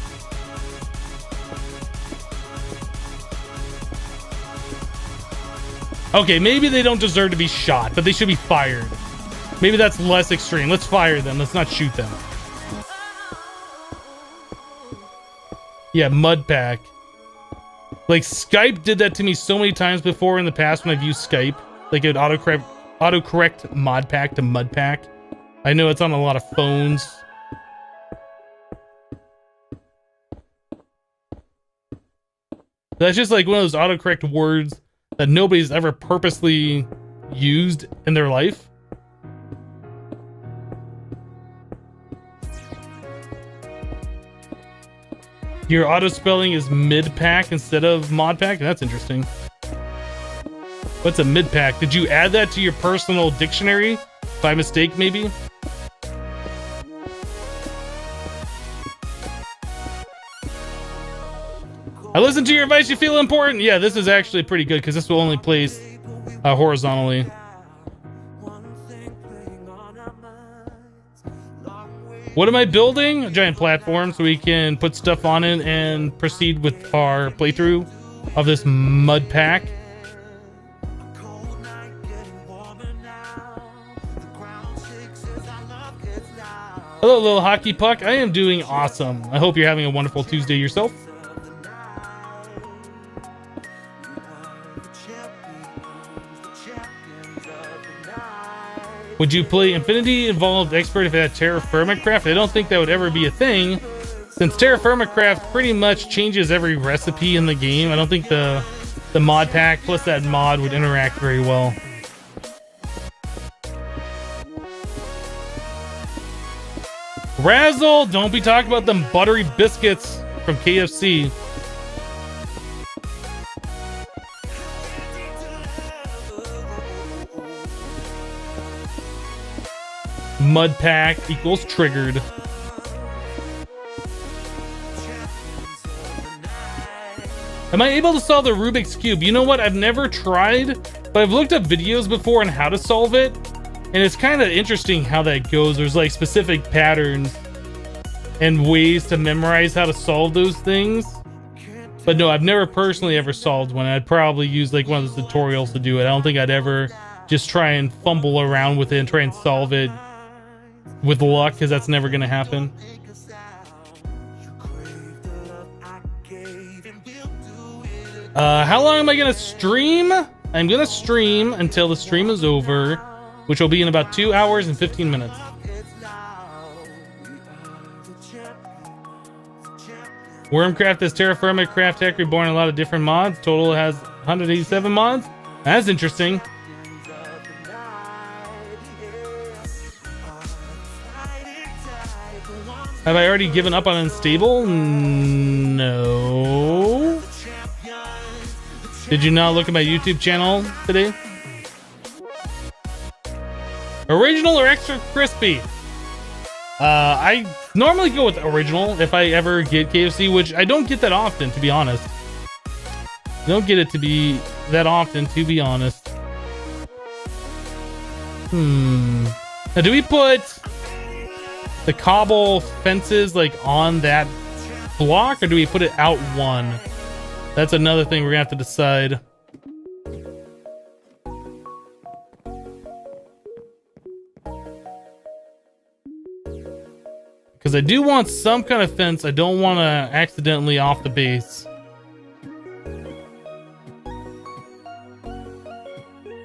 Okay, maybe they don't deserve to be shot, but they should be fired. Maybe that's less extreme. Let's fire them. Let's not shoot them. Yeah, MODPACK. Like, Skype did that to me so many times before in the past when I've used Skype. Like, it would autocorrect MODPACK to MODPACK. I know it's on a lot of phones. That's just like one of those autocorrect words that nobody's ever purposely used in their life. Your auto spelling is mid-pack instead of MODPACK? That's interesting. What's a mid-pack? Did you add that to your personal dictionary? By mistake, maybe? I listen to your advice, you feel important? Yeah, this is actually pretty good because this will only place horizontally. What am I building? A giant platform so we can put stuff on it and proceed with our playthrough of this MODPACK. Hello, little hockey puck. I am doing awesome. I hope you're having a wonderful Tuesday yourself. Would you play Infinity Evolved Expert if it had Terra Firma Craft? I don't think that would ever be a thing, since Terra Firma Craft pretty much changes every recipe in the game. I don't think the mod pack plus that mod would interact very well. Razzle, don't be talking about them buttery biscuits from KFC. MODPACK equals triggered. Am I able to solve the Rubik's Cube? You know what? I've never tried, but I've looked up videos before on how to solve it. And it's kind of interesting how that goes. There's like specific patterns and ways to memorize how to solve those things. But no, I've never personally ever solved one. I'd probably use like one of those tutorials to do it. I don't think I'd ever just try and fumble around with it and try and solve it with luck, because that's never going to happen. How long am I going to stream? I'm going to stream until the stream is over, which will be in about 2 hours and 15 minutes. Wormcraft is Terra Firma Craft Tech Reborn, a lot of different mods. Total has 187 mods. That's interesting. Have I already given up on Unstable? No. Did you not look at my YouTube channel today? Original or extra crispy? I normally go with original if I ever get KFC, which I don't get that often, to be honest. I don't get it to be that often, to be honest. Now, do we put the cobble fences like on that block, or do we put it out one? That's another thing we're gonna have to decide. Because I do want some kind of fence. I don't want to accidentally off the base.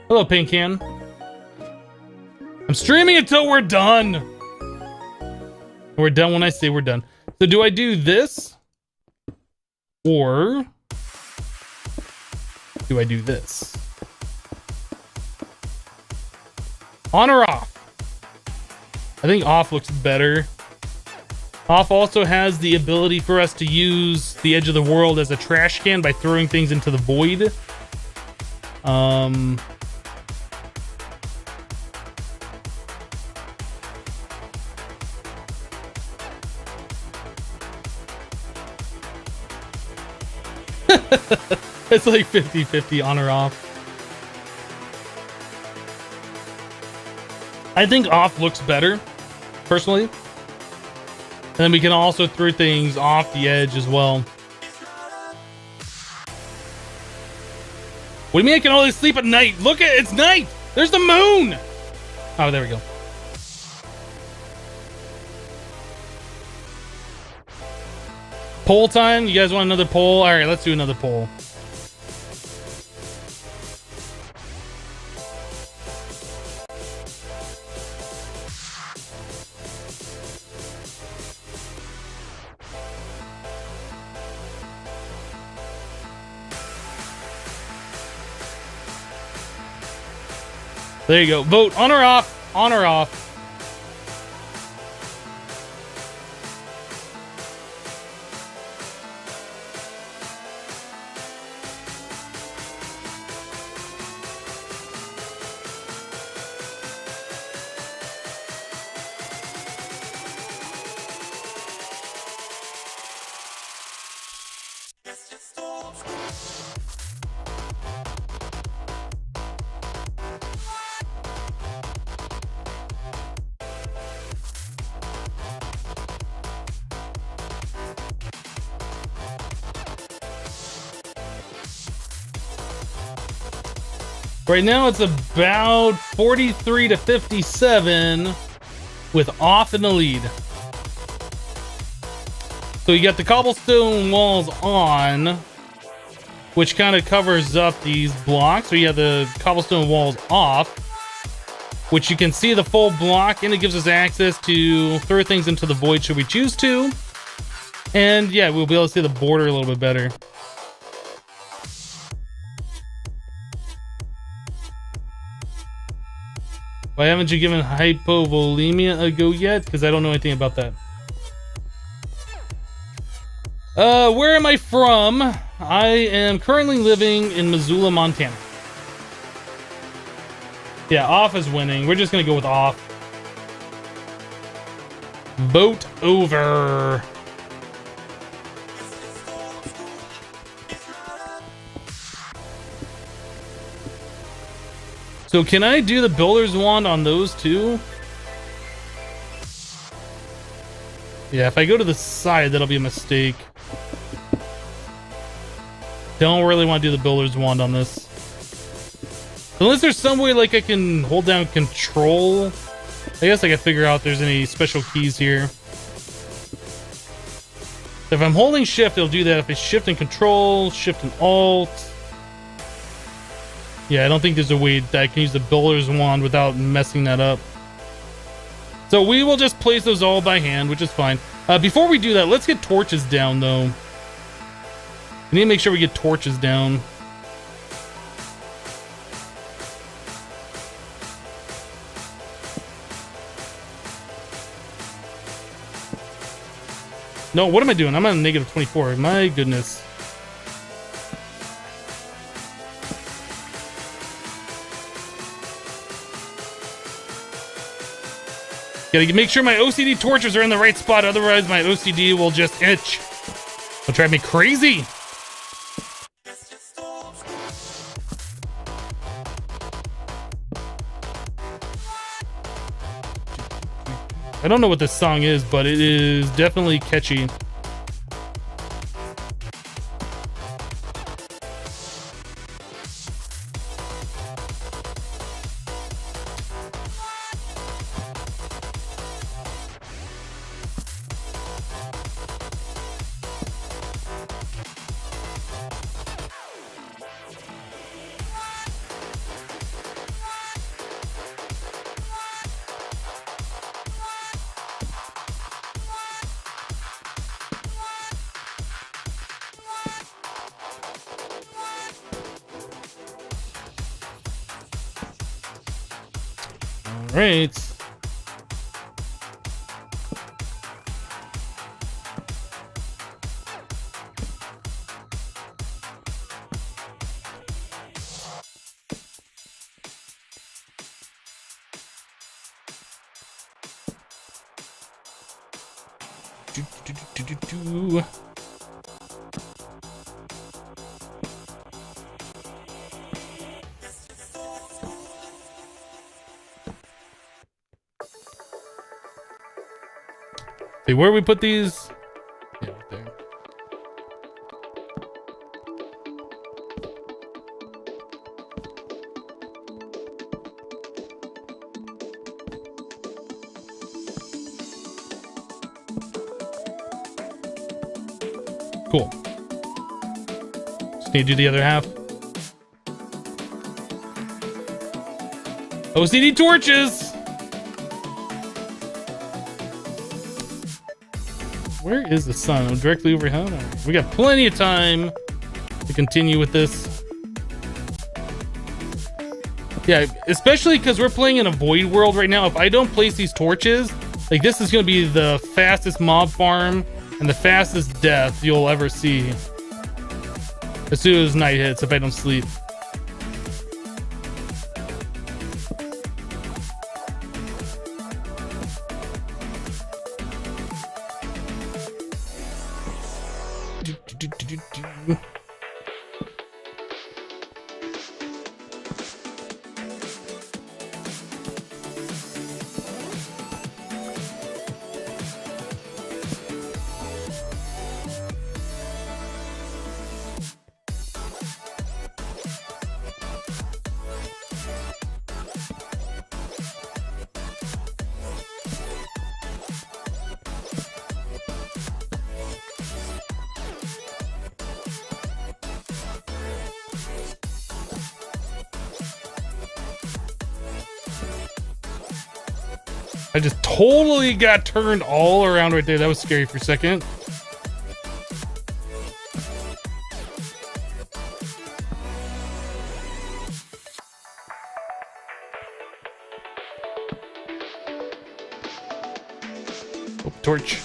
Hello, Pincan. I'm streaming until we're done. We're done when I say we're done. So do I do this? Or do I do this? On or off? I think off looks better. Off also has the ability for us to use the edge of the world as a trash can by throwing things into the void. It's like 50-50 on or off. I think off looks better, personally. And then we can also throw things off the edge as well. What do you mean I can only sleep at night? Look at it's night! There's the moon! Oh, there we go. Poll time? You guys want another poll? Alright, let's do another poll. There you go. Vote on or off. On or off. Right now it's about 43 to 57 with off in the lead. So you got the cobblestone walls on, which kind of covers up these blocks. So you have the cobblestone walls off, which you can see the full block, and it gives us access to throw things into the void should we choose to. And yeah, we'll be able to see the border a little bit better. Why haven't you given hypovolemia a go yet? Because I don't know anything about that. Where am I from? I am currently living in Missoula, Montana. Yeah, off is winning. We're just gonna go with off. Vote over. So can I do the builder's wand on those two? Yeah, if I go to the side, that'll be a mistake. Don't really want to do the builder's wand on this. Unless there's some way like I can hold down control. I guess I can figure out if there's any special keys here. If I'm holding shift, it'll do that. If I shift and control, shift and alt. Yeah, I don't think there's a way that I can use the builder's wand without messing that up. So we will just place those all by hand, which is fine. Before we do that, let's get torches down, though. We need to make sure we get torches down. No, what am I doing? I'm on a negative 24. My goodness. Gotta make sure my OCD torches are in the right spot, otherwise my OCD will just itch. It'll drive me crazy. I don't know what this song is, but it is definitely catchy. Right. Do. See, where we put these? Yeah, right there. Cool. Just need to do the other half. OCD torches! Where is the sun? I'm directly overhead. We got plenty of time to continue with this. Yeah, especially because we're playing in a void world right now. If I don't place these torches, like this is going to be the fastest mob farm and the fastest death you'll ever see. As soon as night hits, if I don't sleep. I just totally got turned all around right there. That was scary for a second. Oh, torch.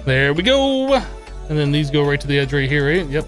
There we go. And then these go right to the edge right here, right? Yep.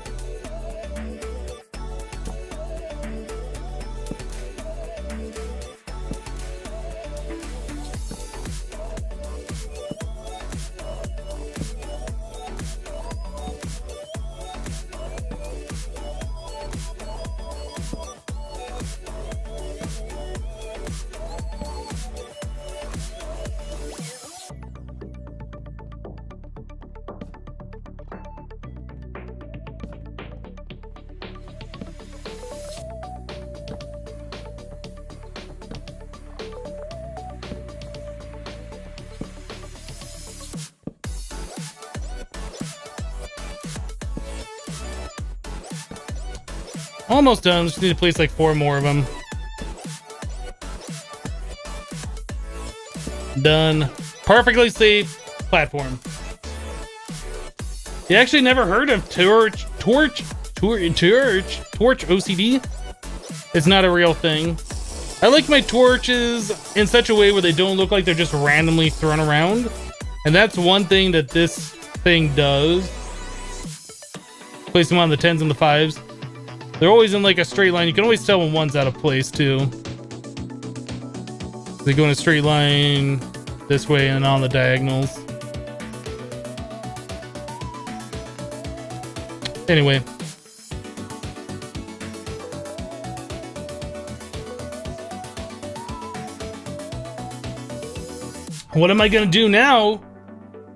Almost done. Just need to place like 4 more of them. Done. Perfectly safe platform. You actually never heard of torch OCD? It's not a real thing. I like my torches in such a way where they don't look like they're just randomly thrown around. And that's one thing that this thing does. Place them on the 10s and the 5s. They're always in like a straight line. You can always tell when one's out of place too. They go in a straight line this way and on the diagonals. Anyway. What am I gonna do now?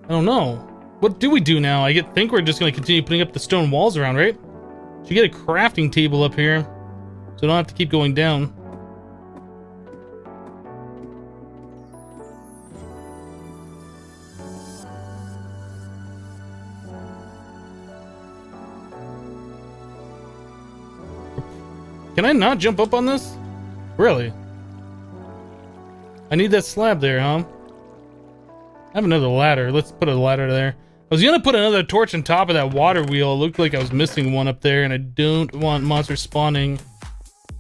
I don't know. What do we do now? I think we're just gonna continue putting up the stone walls around, right? Should get a crafting table up here, so I don't have to keep going down. Can I not jump up on this? Really? I need that slab there, huh? I have another ladder. Let's put a ladder there. I was gonna put another torch on top of that water wheel. It looked like I was missing one up there, and I don't want monsters spawning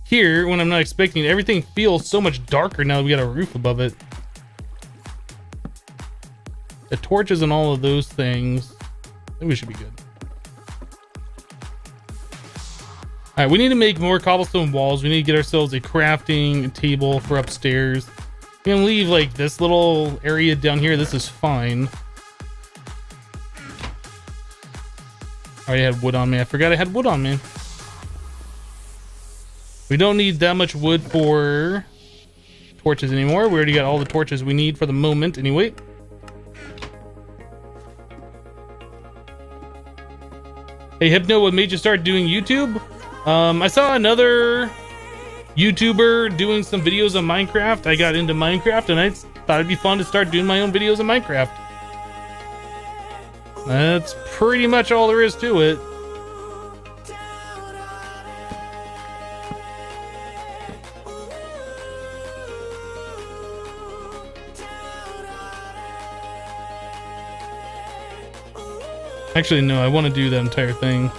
here when I'm not expecting it. Everything feels so much darker now that we got a roof above it. The torches and all of those things. I think we should be good. Alright, we need to make more cobblestone walls. We need to get ourselves a crafting table for upstairs. We can leave like this little area down here. This is fine. I already had wood on me. I forgot I had wood on me. We don't need that much wood for torches anymore. We already got all the torches we need for the moment anyway. Hey Hypno, what made you start doing YouTube? I saw another YouTuber doing some videos on Minecraft. I got into Minecraft and I thought it'd be fun to start doing my own videos on Minecraft. That's pretty much all there is to it. Actually, no, I want to do that entire thing.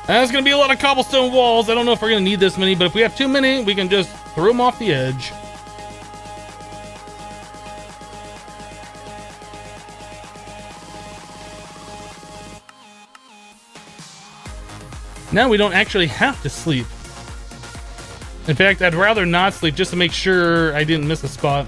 There's gonna be a lot of cobblestone walls. I don't know if we're gonna need this many, but if we have too many, we can just throw them off the edge. Now we don't actually have to sleep. In fact, I'd rather not sleep just to make sure I didn't miss a spot.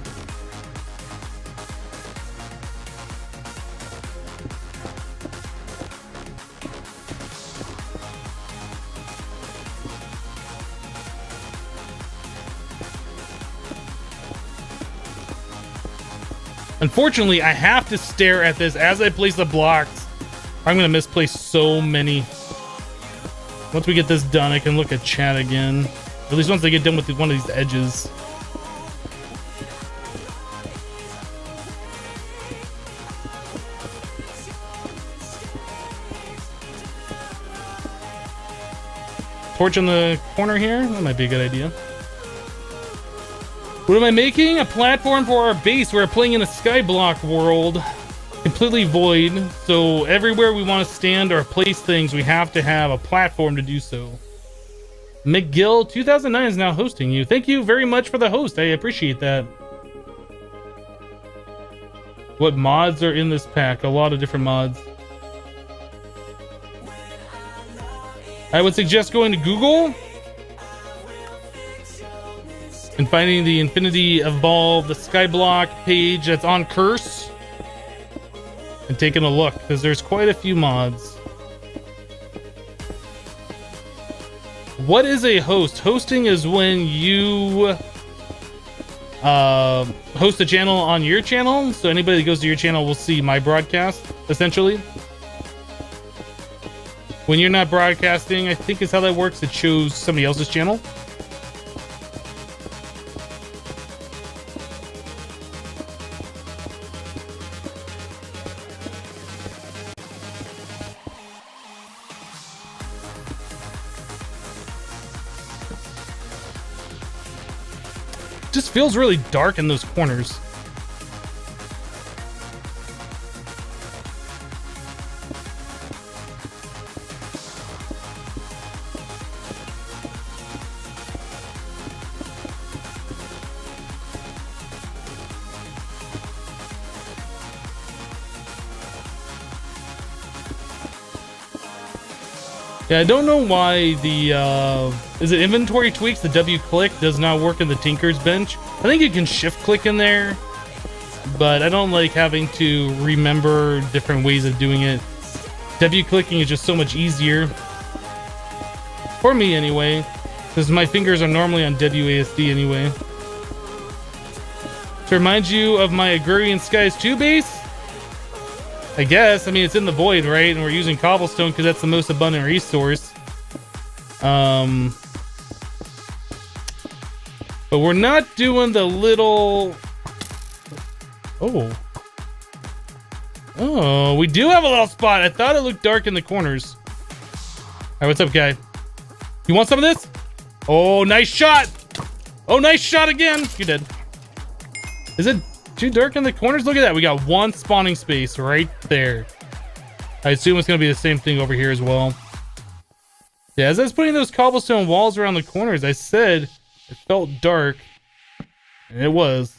Unfortunately, I have to stare at this as I place the blocks. I'm gonna misplace so many. Once we get this done, I can look at chat again. At least once I get done with one of these edges. Torch in the corner here? That might be a good idea. What am I making? A platform for our base. We're playing in a skyblock world. Completely void. So everywhere we want to stand or place things, we have to have a platform to do so. McGill 2009 is now hosting you. Thank you very much for the host. I appreciate that. what mods are in this pack. A lot of different mods. I would suggest going to Google and finding the Infinity Evolved Skyblock page that's on Curse and taking a look, because there's quite a few mods. What is a host? Hosting is when you host a channel on your channel, so anybody that goes to your channel will see my broadcast, essentially. When you're not broadcasting, I think is how that works. It shows somebody else's channel. Just feels really dark in those corners. Yeah, I don't know why the, is it inventory tweaks? The W click does not work in the Tinker's bench. I think you can shift click in there, but I don't like having to remember different ways of doing it. W clicking is just so much easier. For me anyway, because my fingers are normally on WASD anyway. To remind you of my Agrarian Skies 2 base? I guess. I mean, it's in the void, right? And we're using cobblestone because that's the most abundant resource. But we're not doing the little... Oh, we do have a little spot. I thought it looked dark in the corners. All right, what's up, guy? You want some of this? Oh, nice shot. Oh, nice shot again. You're dead. Is it too dark in the corners? Look at that. We got one spawning space right there. I assume it's going to be the same thing over here as well. Yeah, as I was putting those cobblestone walls around the corners, I said it felt dark. And it was.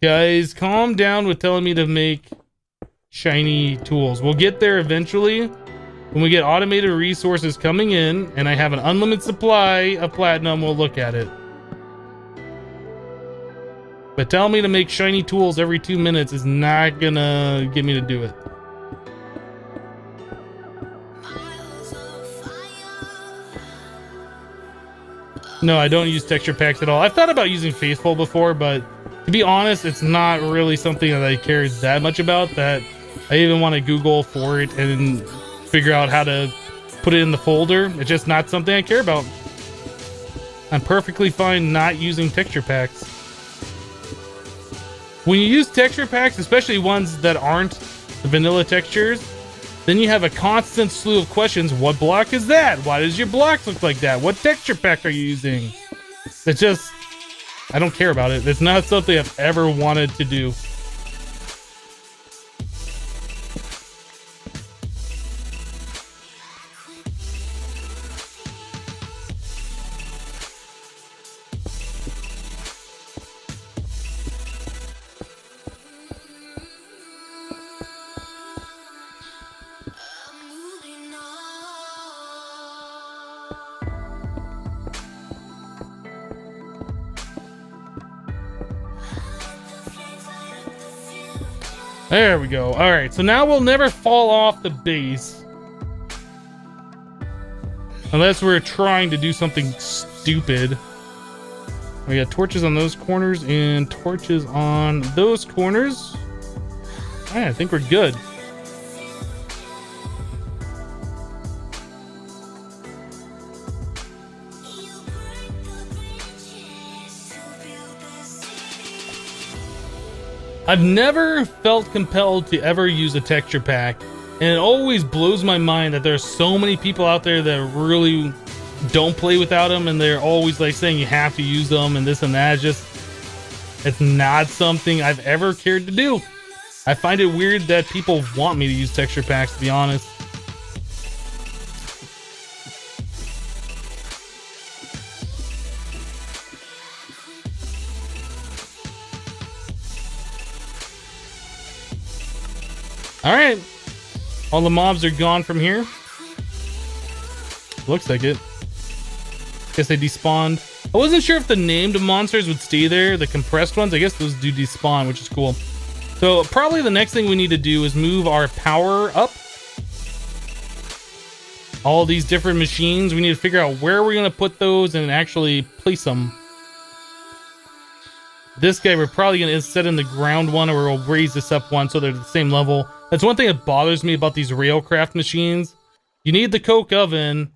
Guys, calm down with telling me to make shiny tools. We'll get there eventually. When we get automated resources coming in and I have an unlimited supply of platinum, we'll look at it. But tell me to make shiny tools every 2 minutes is not gonna get me to do it. No, I don't use texture packs at all. I've thought about using Faithful before, but to be honest, it's not really something that I care that much about, that I even want to Google for it and figure out how to put it in the folder. It's just not something I care about. I'm perfectly fine not using texture packs. When you use texture packs, especially ones that aren't the vanilla textures, then you have a constant slew of questions. What block is that? Why does your block look like that? What texture pack are you using? It's just, I don't care about it. It's not something I've ever wanted to do. There we go. All right, so now we'll never fall off the base. Unless we're trying to do something stupid. We got torches on those corners and torches on those corners. All right, I think we're good. I've never felt compelled to ever use a texture pack, and it always blows my mind that there's so many people out there that really don't play without them, and they're always like saying you have to use them and this and that. It's not something I've ever cared to do. I find it weird that people want me to use texture packs, to be honest. All right. All the mobs are gone from here. Looks like it. Guess they despawned. I wasn't sure if the named monsters would stay there, the compressed ones. I guess those do despawn, which is cool. So probably the next thing we need to do is move our power up. All these different machines, we need to figure out where we're going to put those and actually place them. This guy, we're probably going to set in the ground one, or we'll raise this up one so they're at the same level. That's one thing that bothers me about these railcraft machines. You need the coke oven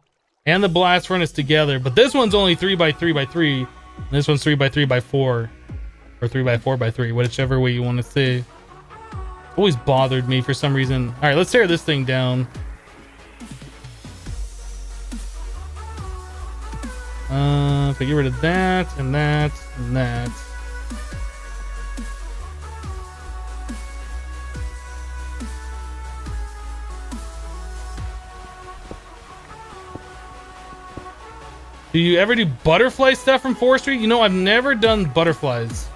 and the blast furnace together, but this one's only 3x3x3, and this one's 3x3x4, or 3x4x3, whichever way you want to say. Always bothered me for some reason. All right, let's tear this thing down. If I get rid of that and that and that. Do you ever do butterfly stuff from forestry? You know, I've never done butterflies.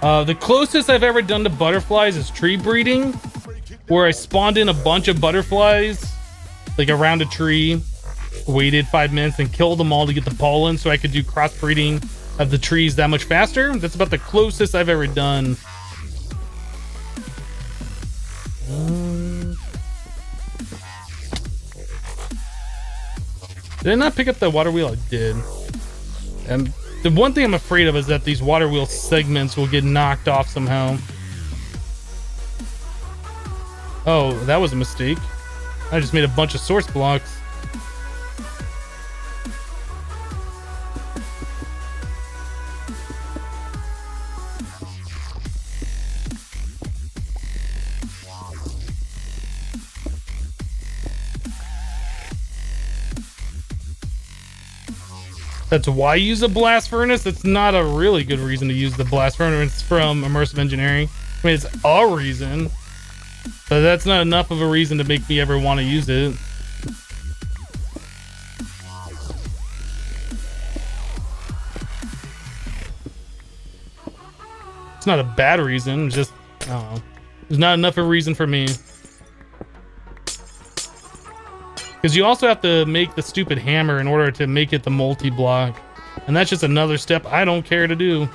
The closest I've ever done to butterflies is tree breeding, where I spawned in a bunch of butterflies, like around a tree, waited 5 minutes and killed them all to get the pollen so I could do crossbreeding of the trees that much faster. That's about the closest I've ever done. Did I not pick up the water wheel? I did. And the one thing I'm afraid of is that these water wheel segments will get knocked off somehow. Oh, that was a mistake. I just made a bunch of source blocks. That's why you use a blast furnace. That's not a really good reason to use the blast furnace from Immersive Engineering. I mean, it's a reason, but that's not enough of a reason to make me ever want to use it. It's not a bad reason. It's just, I don't know. There's not enough of a reason for me. Because you also have to make the stupid hammer in order to make it the multi-block. And that's just another step I don't care to do.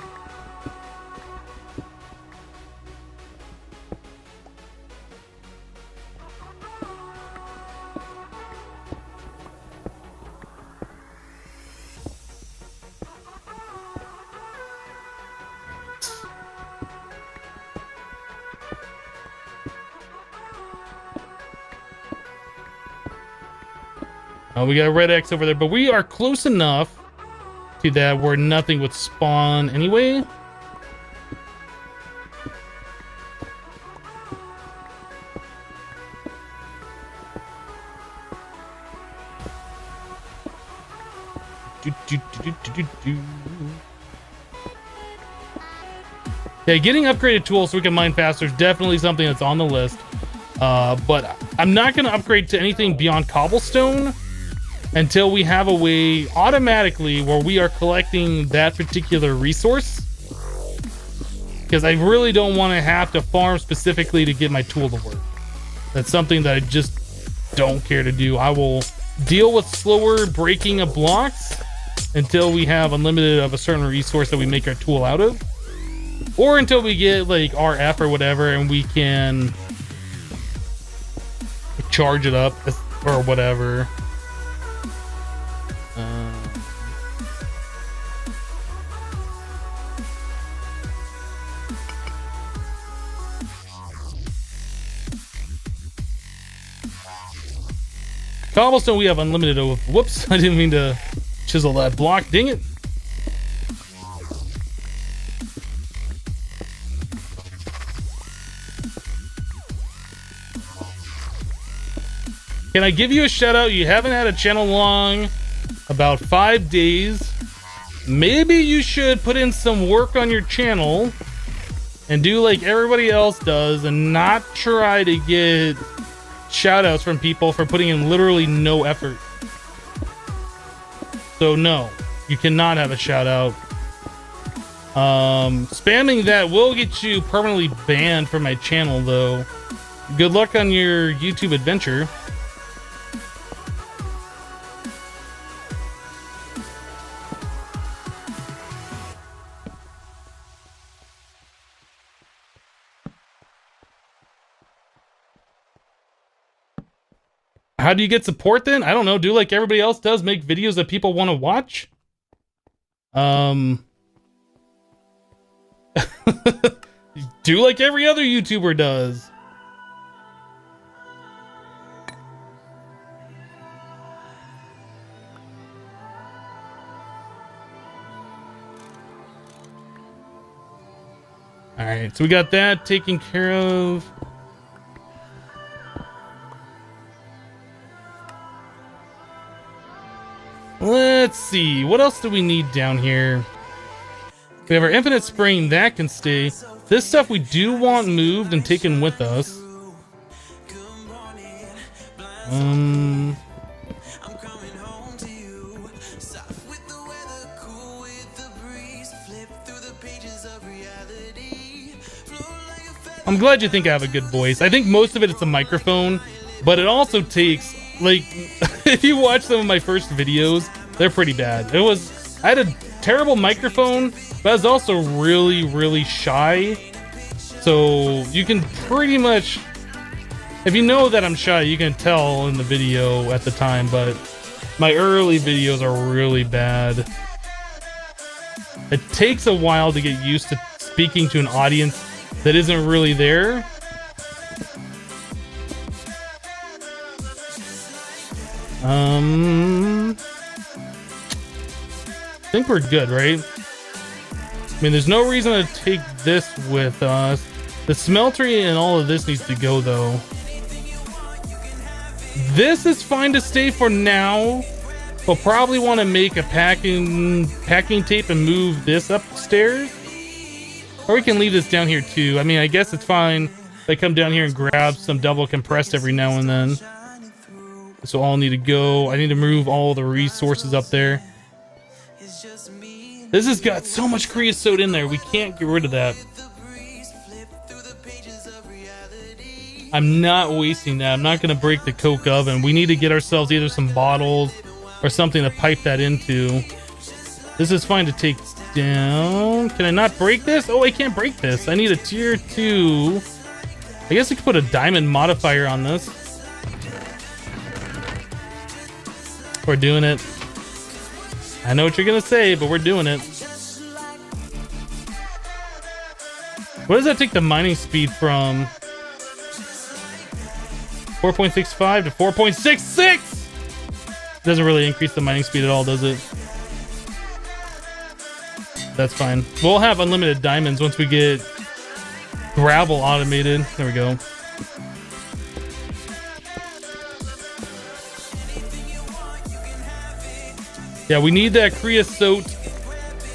We got a red X over there, but we are close enough to that where nothing would spawn anyway. Yeah, getting upgraded tools so we can mine faster is definitely something that's on the list. But I'm not going to upgrade to anything beyond cobblestone until we have a way automatically where we are collecting that particular resource. Because I really don't want to have to farm specifically to get my tool to work. That's something that I just don't care to do. I will deal with slower breaking of blocks until we have unlimited of a certain resource that we make our tool out of. Or until we get like RF or whatever and we can charge it up or whatever. Cobblestone we have unlimited of. Whoops, I didn't mean to chisel that block. Dang it. Can I give you a shout out? You haven't had a channel long, about 5 days. Maybe you should put in some work on your channel and do like everybody else does and not try to get shout outs from people for putting in literally no effort. So no, you cannot have a shout out. Spamming that will get you permanently banned from my channel though. Good luck on your YouTube adventure. How do you get support then? I don't know. Do like everybody else does, make videos that people want to watch. Do like every other YouTuber does. All right, so we got that taken care of. Let's see, what else do we need down here? We have our infinite spring, that can stay. This stuff we do want moved and taken with us. I'm glad you think I have a good voice. I think most of it's a microphone, but it also takes, like, if you watch some of my first videos, they're pretty bad. I had a terrible microphone, but I was also really, really shy. So you can pretty much, if you know that I'm shy, you can tell in the video at the time, but my early videos are really bad. It takes a while to get used to speaking to an audience that isn't really there. I think we're good, right? I mean, there's no reason to take this with us. The smeltery and all of this needs to go, though. This is fine to stay for now. We'll probably want to make a packing tape and move this upstairs. Or we can leave this down here, too. I mean, I guess it's fine if I come down here and grab some double compressed every now and then. This will all need to go. I need to move all the resources up there. This has got so much creosote in there. We can't get rid of that. I'm not wasting that. I'm not going to break the coke oven. We need to get ourselves either some bottles or something to pipe that into. This is fine to take down. Can I not break this? Oh, I can't break this. I need a tier 2. I guess I could put a diamond modifier on this. We're doing it. I know what you're gonna say, but we're doing it. What does that take the mining speed from? 4.65 to 4.66? Doesn't really increase the mining speed at all, does it? That's fine. We'll have unlimited diamonds once we get gravel automated. There we go. Yeah, we need that creosote.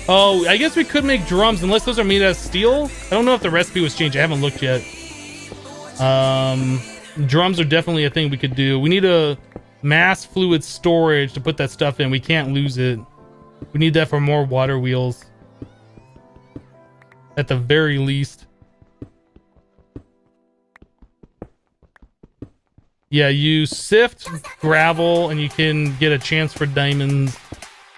Oh, I guess we could make drums unless those are made out of steel. I don't know if the recipe was changed. I haven't looked yet. Drums are definitely a thing we could do. We need a mass fluid storage to put that stuff in. We can't lose it. We need that for more water wheels. At the very least. Yeah, you sift gravel and you can get a chance for diamonds.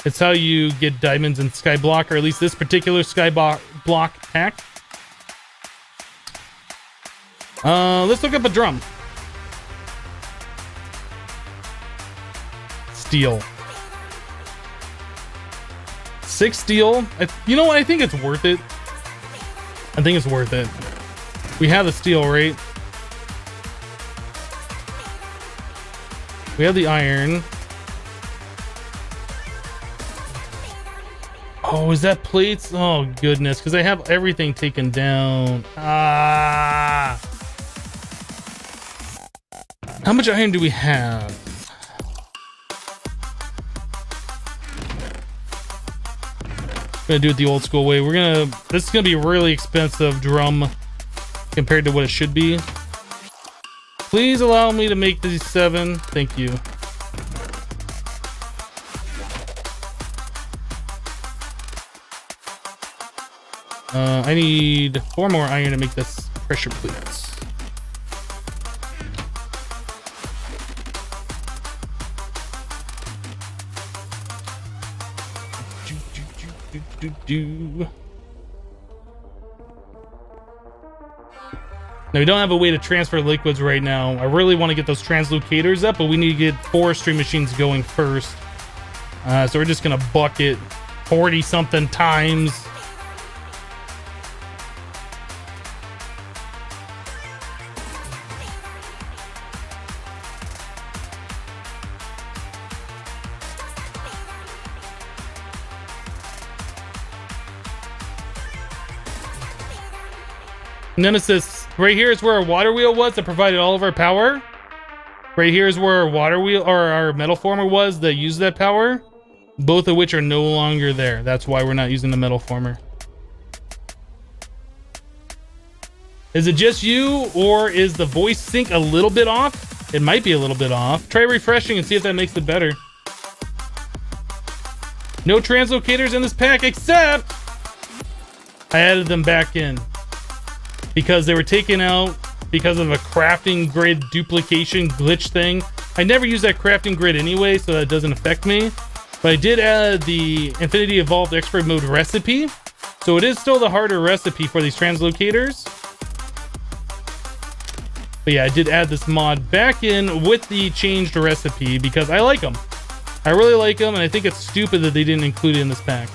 It's how you get diamonds in Skyblock, or at least this particular Skyblock pack. Let's look up a drum. Steel. 6 steel. You know what? I think it's worth it. I think it's worth it. We have the steel, right? We have the iron. Oh, is that plates? Oh, goodness. Because I have everything taken down. Ah. How much iron do we have? Gonna do it the old school way. This is gonna be a really expensive drum compared to what it should be. Please allow me to make these 7. Thank you. I need 4 more iron to make this pressure plates. Now, we don't have a way to transfer liquids right now. I really want to get those translocators up, but we need to get forestry machines going first. So we're just going to bucket 40 something times. Nemesis, right here is where our water wheel was that provided all of our power. Right here is where our water wheel or our metal former was that used that power. Both of which are no longer there. That's why we're not using the metal former. Is it just you, or is the voice sync a little bit off? It might be a little bit off. Try refreshing and see if that makes it better. No translocators in this pack, except I added them back in because they were taken out because of a crafting grid duplication glitch thing. I never use that crafting grid anyway, so that doesn't affect me. But I did add the Infinity Evolved Expert Mode recipe. So it is still the harder recipe for these translocators. But yeah, I did add this mod back in with the changed recipe because I like them. I really like them, and I think it's stupid that they didn't include it in this pack.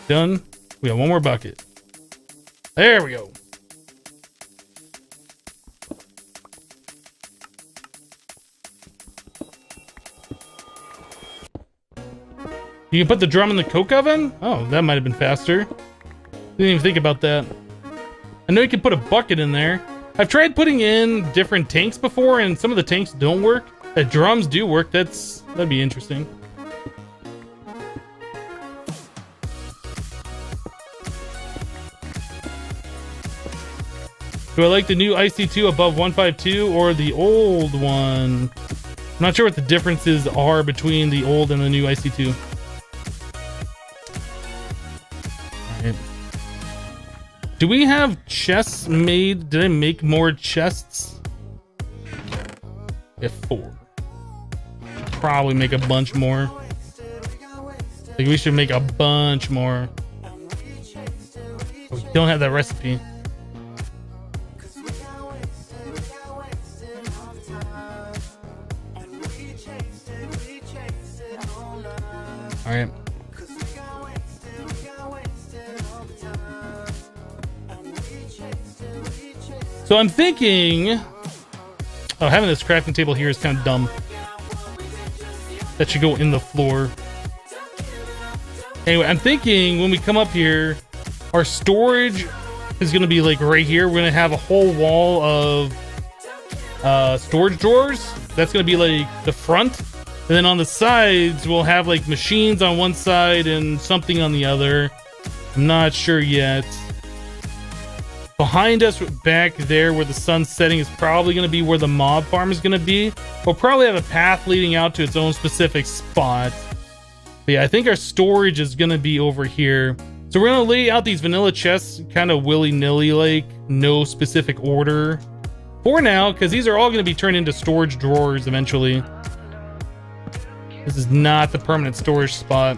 Done. We got one more bucket. There we go. You can put the drum in the coke oven? Oh, that might have been faster. Didn't even think about that. I know you can put a bucket in there. I've tried putting in different tanks before, and some of the tanks don't work. The drums do work. That'd be interesting. Do I like the new IC2 above 152 or the old one? I'm not sure what the differences are between the old and the new IC2. Alright. Do we have chests made? Did I make more chests? F4. Probably make a bunch more. I think we should make a bunch more. We don't have that recipe. All right. So I'm thinking, oh, having this crafting table here is kind of dumb. That should go in the floor. Anyway, I'm thinking when we come up here, our storage is going to be like right here. We're going to have a whole wall of storage drawers. That's going to be like the front. And then on the sides, we'll have like machines on one side and something on the other. I'm not sure yet. Behind us, back there where the sun's setting, is probably going to be where the mob farm is going to be. We'll probably have a path leading out to its own specific spot. But yeah, I think our storage is going to be over here. So we're going to lay out these vanilla chests kind of willy-nilly, like no specific order for now, because these are all going to be turned into storage drawers eventually. This is not the permanent storage spot.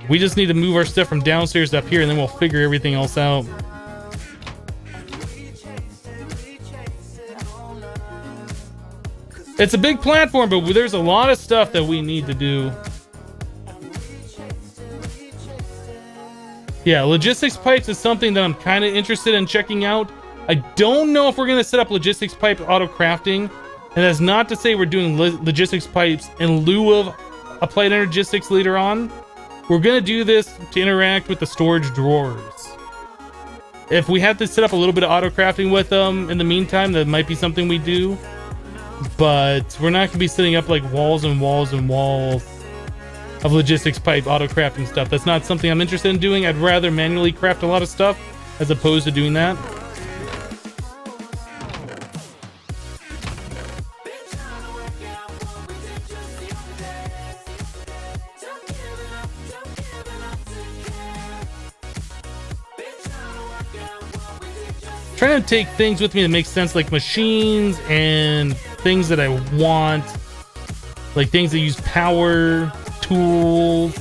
We just need to move our stuff from downstairs to up here, and then we'll figure everything else out. It's a big platform, but there's a lot of stuff that we need to do. Yeah, logistics pipes is something that I'm kind of interested in checking out. I don't know if we're going to set up logistics pipe auto crafting. And that's not to say we're doing logistics pipes in lieu of applied energistics later on. We're going to do this to interact with the storage drawers. If we have to set up a little bit of auto crafting with them in the meantime, that might be something we do. But we're not going to be setting up like walls and walls and walls of logistics pipe auto crafting stuff. That's not something I'm interested in doing. I'd rather manually craft a lot of stuff as opposed to doing that. trying to take things with me that make sense, like machines and things that I want, like things that use power, tools.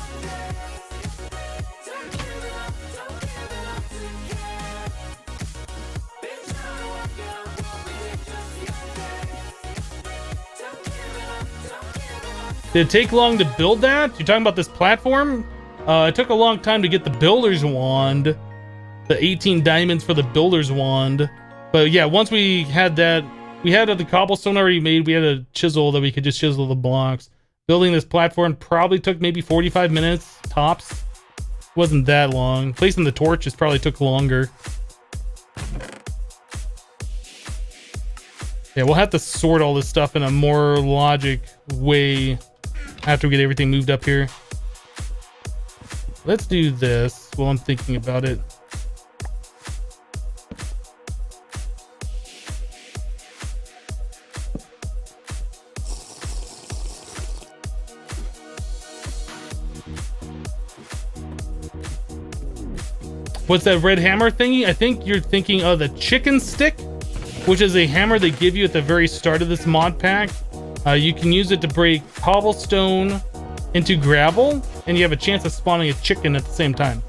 Did it take long to build that? You're talking about this platform? It took a long time to get the builder's wand, the 18 diamonds for the builder's wand. But yeah, once we had that, we had the cobblestone already made. We had a chisel that we could just chisel the blocks. Building this platform probably took maybe 45 minutes tops. Wasn't that long. Placing the torches probably took longer. Yeah, we'll have to sort all this stuff in a more logic way after we get everything moved up here. Let's do this while I'm thinking about it. What's that red hammer thingy? I think you're thinking of the chicken stick, which is a hammer they give you at the very start of this mod pack. You can use it to break cobblestone into gravel, and you have a chance of spawning a chicken at the same time.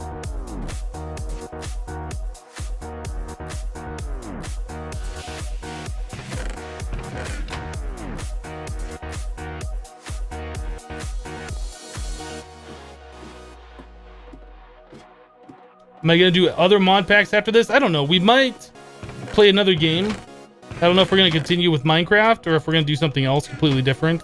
Am I gonna do other mod packs after this? I don't know. We might play another game. I don't know if we're gonna continue with Minecraft or if we're gonna do something else completely different.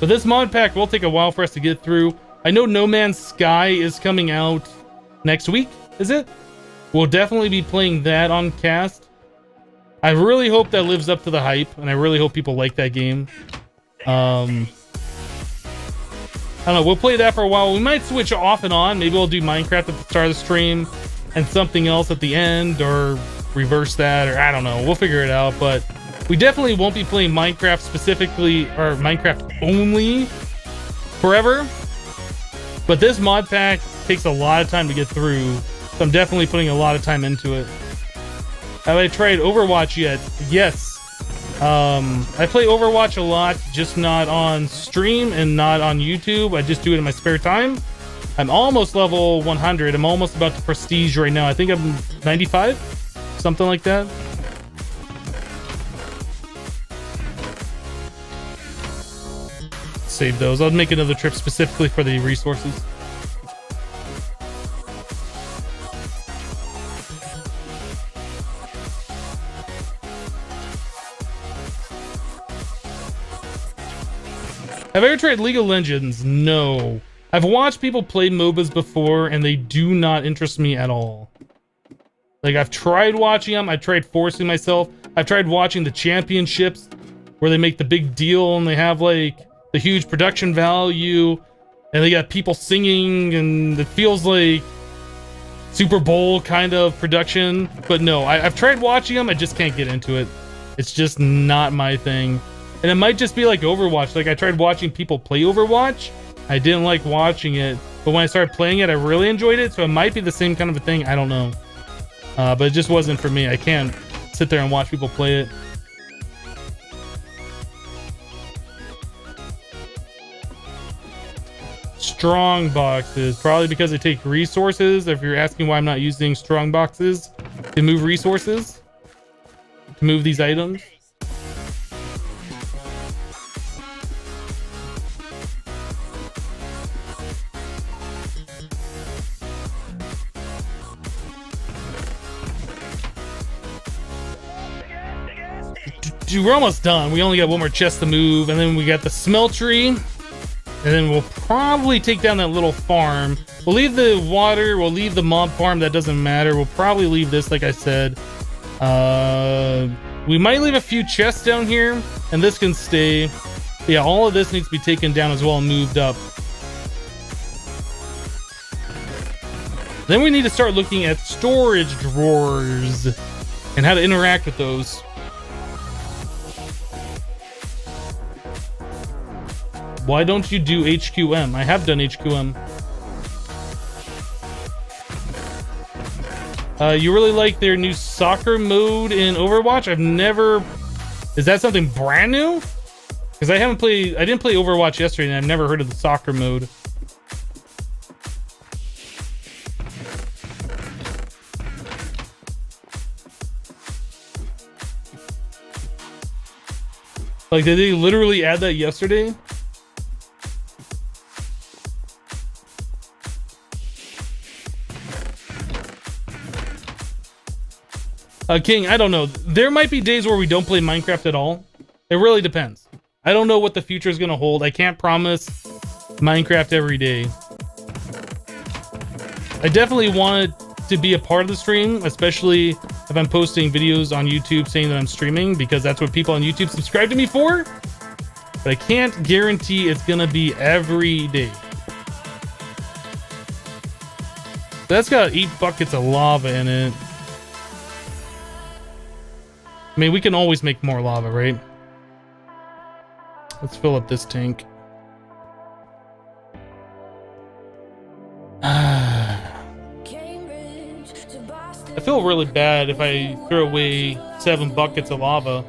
But this mod pack will take a while for us to get through. I know No Man's Sky is coming out next week, is it? We'll definitely be playing that on cast. I really hope that lives up to the hype, and I really hope people like that game. I don't know, we'll play that for a while. We might switch off and on. Maybe we'll do Minecraft at the start of the stream and something else at the end, or reverse that, or I don't know. We'll figure it out, but we definitely won't be playing Minecraft specifically, or Minecraft only forever. But this mod pack takes a lot of time to get through, so I'm definitely putting a lot of time into it. Have I tried Overwatch yet? Yes. I play Overwatch a lot, just not on stream and not on YouTube. I just do it in my spare time. I'm almost level 100. I'm almost about to prestige right now. I think I'm 95, something like that. Save those. I'll make another trip specifically for the resources. Have I ever tried League of Legends? No. I've watched people play MOBAs before, and they do not interest me at all. Like, I've tried watching them. I've tried forcing myself. I've tried watching the championships, where they make the big deal, and they have, like, the huge production value, and they got people singing, and it feels like Super Bowl kind of production. But no, I've tried watching them. I just can't get into it. It's just not my thing. And it might just be like Overwatch. Like, I tried watching people play Overwatch. I didn't like watching it. But when I started playing it, I really enjoyed it. So it might be the same kind of a thing. I don't know. But it just wasn't for me. I can't sit there and watch people play it. Strong boxes. Probably because they take resources. If you're asking why I'm not using strong boxes to move resources, to move these items. Dude, we're almost done. We only got one more chest to move, and then we got the smeltery, and then we'll probably take down that little farm. We'll leave the water, we'll leave the mob farm, that doesn't matter. We'll probably leave this, like I said. We might leave a few chests down here, and this can stay. But yeah, all of this needs to be taken down as well and moved up. Then we need to start looking at storage drawers and how to interact with those. Why don't you do HQM? I have done HQM. You really like their new soccer mode in Overwatch? I've never... Is that something brand new? Because I didn't play Overwatch yesterday, and I've never heard of the soccer mode. Like, did they literally add that yesterday? King, I don't know. There might be days where we don't play Minecraft at all. It really depends. I don't know what the future is going to hold. I can't promise Minecraft every day. I definitely wanted to be a part of the stream, especially if I'm posting videos on YouTube saying that I'm streaming, because that's what people on YouTube subscribe to me for. But I can't guarantee it's going to be every day. That's got 8 buckets of lava in it. I mean, we can always make more lava, right? Let's fill up this tank. I feel really bad if I throw away 7 buckets of lava.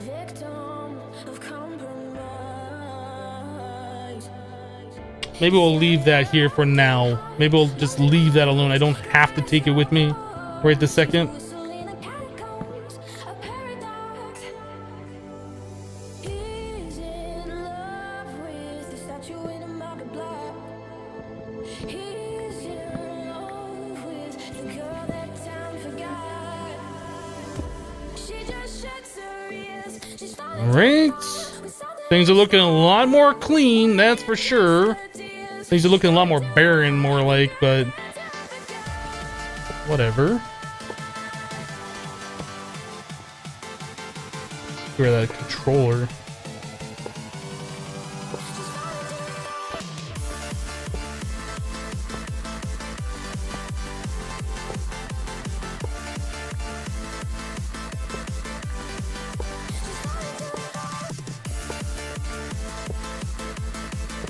Maybe we'll leave that here for now. Maybe we'll just leave that alone. I don't have to take it with me right this second. Alright. Things are looking a lot more clean, that's for sure. Things are looking a lot more barren, more like, but whatever. Where that controller.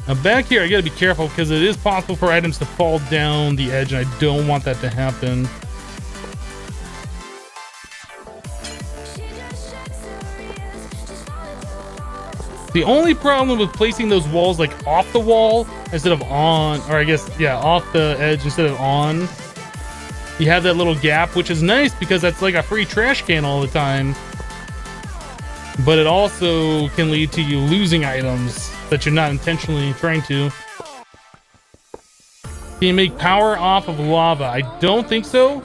Now back here, I gotta be careful because it is possible for items to fall down the edge, and I don't want that to happen. The only problem with placing those walls like off the wall instead of on, or I guess, yeah, off the edge instead of on, you have that little gap, which is nice because that's like a free trash can all the time. But it also can lead to you losing items that you're not intentionally trying to. Can you make power off of lava? I don't think so.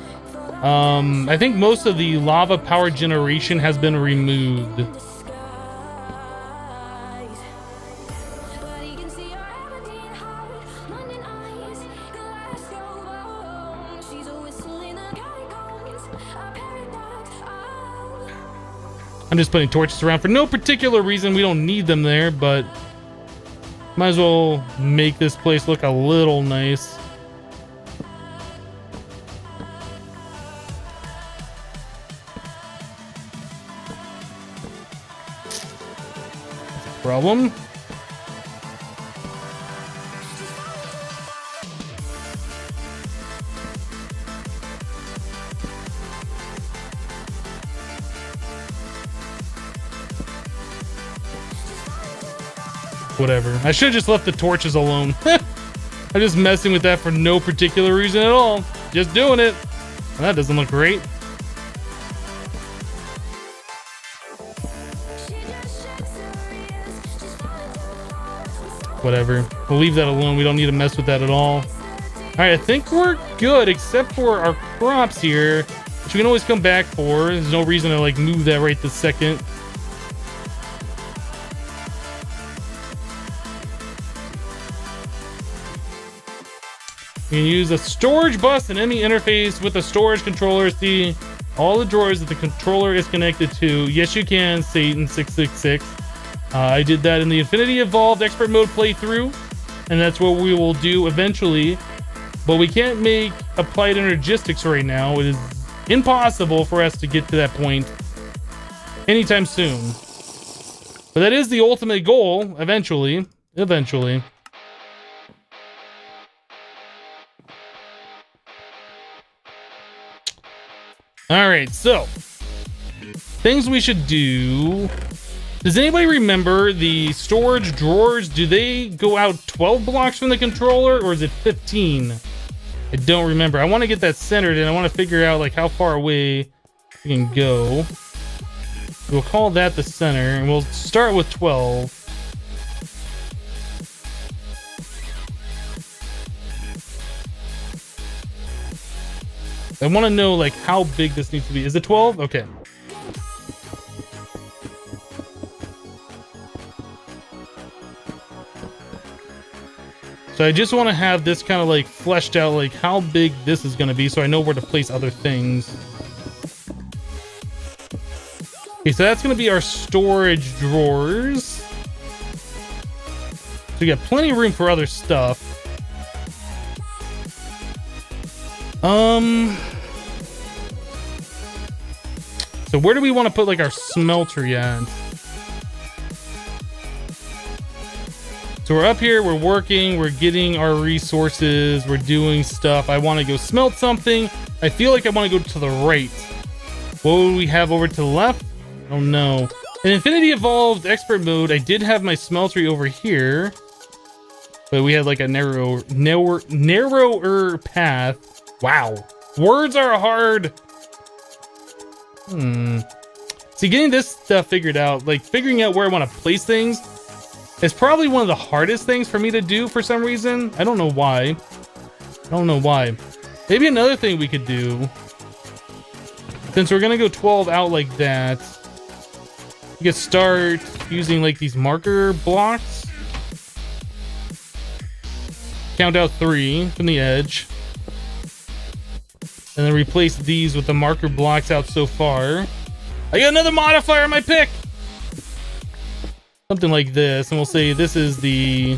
I think most of the lava power generation has been removed. I'm just putting torches around for no particular reason. We don't need them there, but might as well make this place look a little nice. Problem. Whatever. I should have just left the torches alone. I'm just messing with that for no particular reason at all. Just doing it. That doesn't look great. Whatever. We'll leave that alone. We don't need to mess with that at all. Alright, I think we're good except for our crops here, which we can always come back for. There's no reason to like move that right this second. You can use a storage bus and any interface with a storage controller. See all the drawers that the controller is connected to. Yes, you can, Satan666. I did that in the Infinity Evolved Expert Mode playthrough, and that's what we will do eventually. But we can't make applied energistics right now. It is impossible for us to get to that point anytime soon. But that is the ultimate goal, eventually. Eventually. All right, so things we should do. Does anybody remember the storage drawers? Do they go out 12 blocks from the controller, or is it 15? I don't remember. I want to get that centered, and I want to figure out like how far away we can go. We'll call that the center, and we'll start with 12. I want to know like how big this needs to be. Is it 12? Okay. So I just want to have this kind of like fleshed out, like how big this is going to be, so I know where to place other things. Okay, so that's going to be our storage drawers. So we got plenty of room for other stuff. So where do we want to put like our smelter at? So we're up here, we're working, we're getting our resources, we're doing stuff. I want to go smelt something. I feel like I want to go to the right. What would we have over to the left? I don't know. In Infinity Evolved Expert Mode, I did have my smeltery over here, but we had like a narrower path. Wow. Words are hard. See, getting this stuff figured out, like figuring out where I want to place things, is probably one of the hardest things for me to do for some reason. I don't know why. Maybe another thing we could do, since we're gonna go 12 out like that, we could start using like these marker blocks. Count out 3 from the edge. And then replace these with the marker blocks out so far. I got another modifier on my pick! Something like this, and we'll say this is the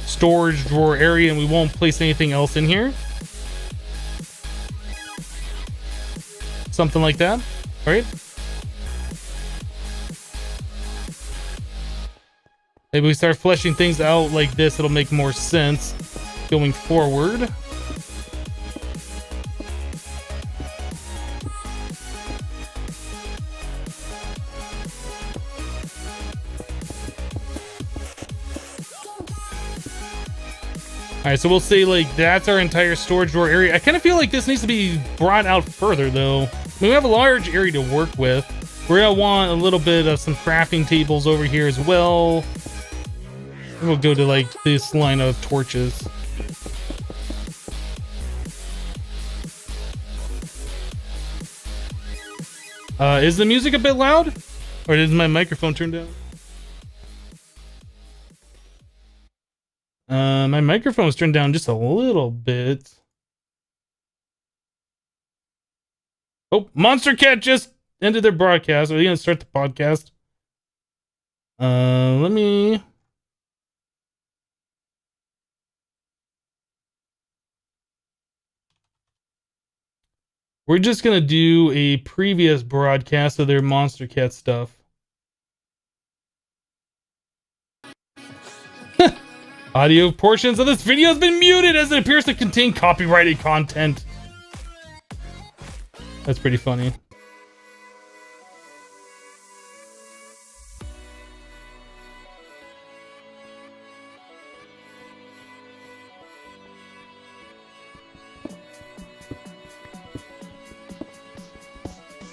storage drawer area, and we won't place anything else in here. Something like that, right? Maybe we start fleshing things out like this, it'll make more sense going forward. All right, so we'll say like that's our entire storage drawer area. I kind of feel like this needs to be brought out further though. I mean, we have a large area to work with. We're gonna want a little bit of some crafting tables over here as well. And we'll go to like this line of torches. Is the music a bit loud? Or is my microphone turned down? My microphone's turned down just a little bit. Oh, Monster Cat just ended their broadcast. Are they gonna start the podcast? Let me... We're just gonna do a previous broadcast of their Monster Cat stuff. Audio portions of this video has been muted as it appears to contain copyrighted content. That's pretty funny.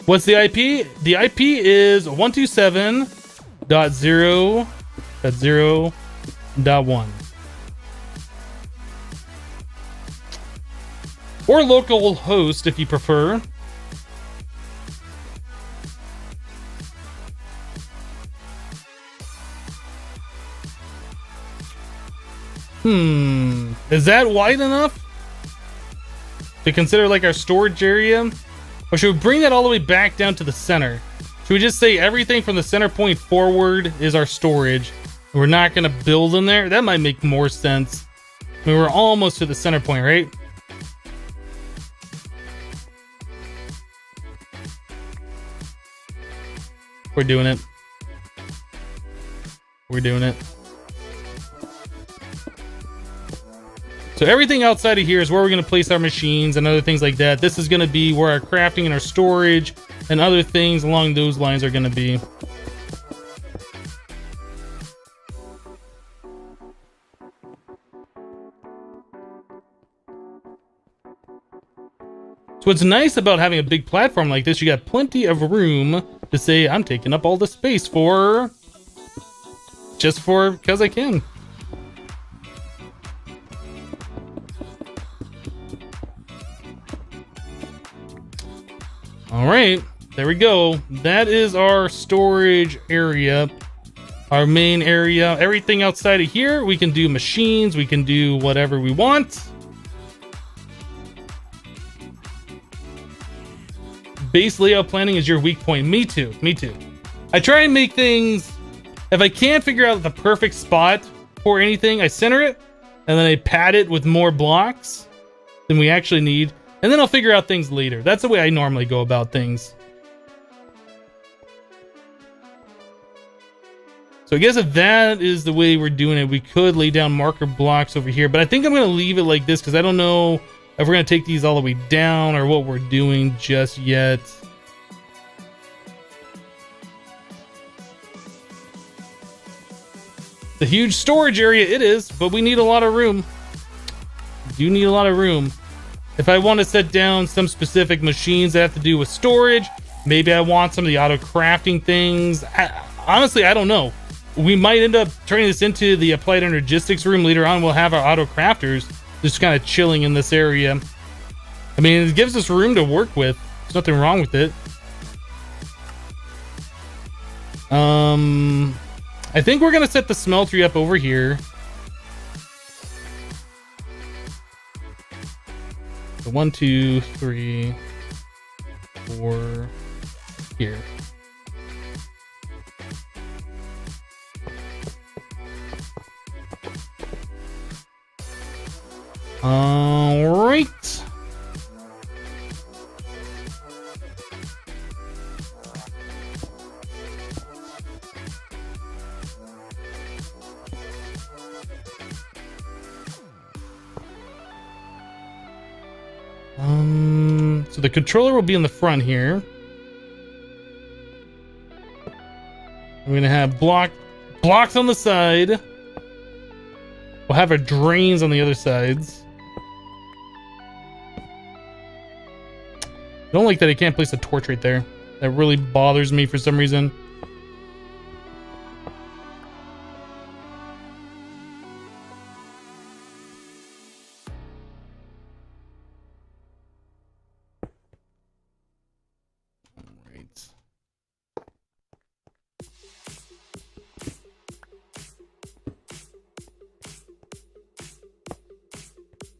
What's the IP? The IP is 127.0.0.1. Or local host if you prefer. Is that wide enough to consider like our storage area? Or should we bring that all the way back down to the center? Should we just say everything from the center point forward is our storage? We're not going to build in there? That might make more sense. I mean, we're almost to the center point, right? We're doing it. So So everything outside of here is where we're going to place our machines and other things like that. This is going to be where our crafting and our storage and other things along those lines are going to be. So what's nice about having a big platform like this, you got plenty of room to say, I'm taking up all the space for... just for because I can. All right, there we go. That is our storage area, our main area. Everything outside of here, we can do machines, we can do whatever we want. Base layout planning is your weak point. Me too, me too. I try and make things, if I can't figure out the perfect spot for anything, I center it, and then I pad it with more blocks than we actually need, and then I'll figure out things later. That's the way I normally go about things. So I guess if that is the way we're doing it, we could lay down marker blocks over here, but I think I'm going to leave it like this because I don't know if we're going to take these all the way down or what we're doing just yet. The huge storage area it is, but we need a lot of room. We do need a lot of room. If I want to set down some specific machines that have to do with storage, maybe I want some of the auto crafting things. Honestly, I don't know. We might end up turning this into the applied energistics room later on. We'll have our auto crafters just kind of chilling in this area. I mean, it gives us room to work with. There's nothing wrong with it. I think we're gonna set the smeltery up over here. So 1, 2, 3, 4 here. All right. So the controller will be in the front here. We're gonna have blocks on the side. We'll have our drains on the other sides. I don't like that I can't place a torch right there. That really bothers me for some reason.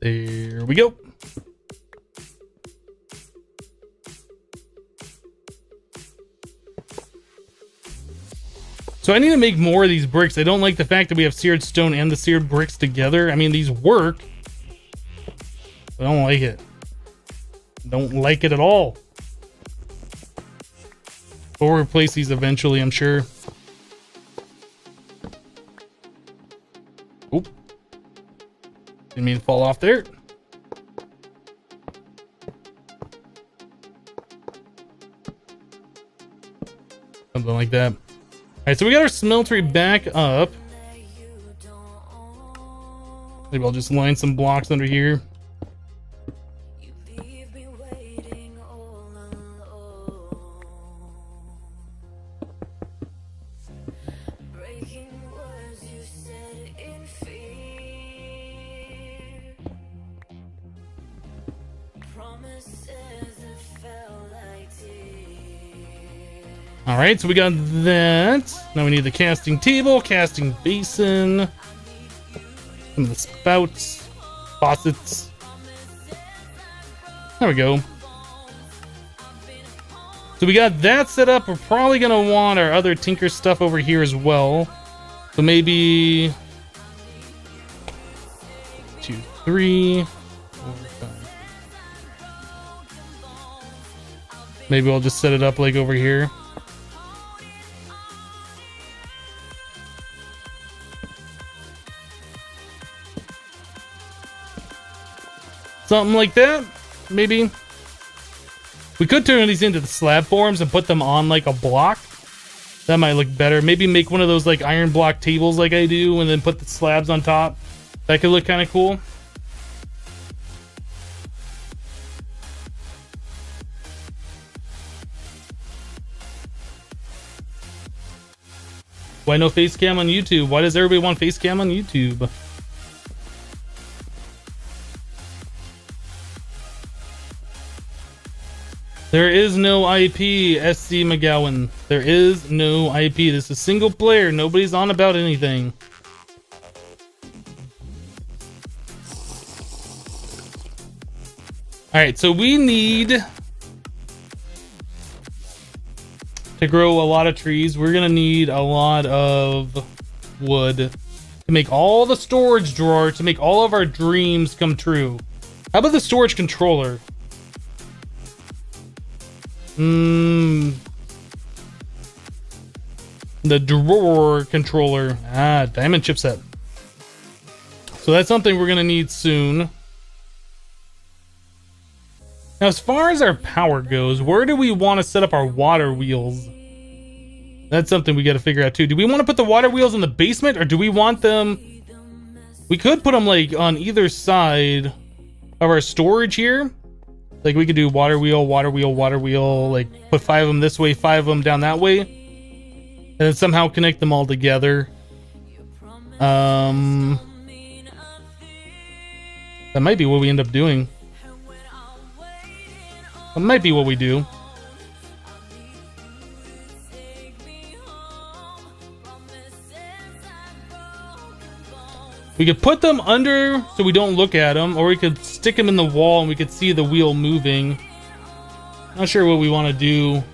There we go. So I need to make more of these bricks. I don't like the fact that we have seared stone and the seared bricks together. I mean, these work. I don't like it. Don't like it at all. We'll replace these eventually, I'm sure. Oop. Didn't mean to fall off there. Something like that. Alright, so we got our smeltery back up. Maybe I'll just line some blocks under here. All right, so we got that. Now we need the casting table, casting basin, some of the spouts, faucets. There we go. So we got that set up. We're probably gonna want our other tinker stuff over here as well. So maybe 2, 3, 4, 5. Maybe we'll just set it up like over here. Something like that, maybe. We could turn these into the slab forms and put them on like a block. That might look better. Maybe make one of those like iron block tables like I do and then put the slabs on top. That could look kind of cool. Why no face cam on YouTube? Why does everybody want face cam on YouTube? There is no IP, SC McGowan. There is no IP. This is single player. Nobody's on about anything. Alright, so we need to grow a lot of trees. We're gonna need a lot of wood to make all the storage drawer, to make all of our dreams come true. How about the storage controller? The drawer controller. Diamond chipset. So that's something we're gonna need soon. Now, as far as our power goes, where do we want to set up our water wheels? That's something we got to figure out too. Do we want to put the water wheels in the basement, or do we want them... We could put them like on either side of our storage here. Like we could do water wheel, water wheel, water wheel, like put 5 of them this way, 5 of them down that way. And then somehow connect them all together. That might be what we end up doing. That might be what we do. We could put them under so we don't look at them, or we could stick them in the wall and we could see the wheel moving. Not sure what we want to do.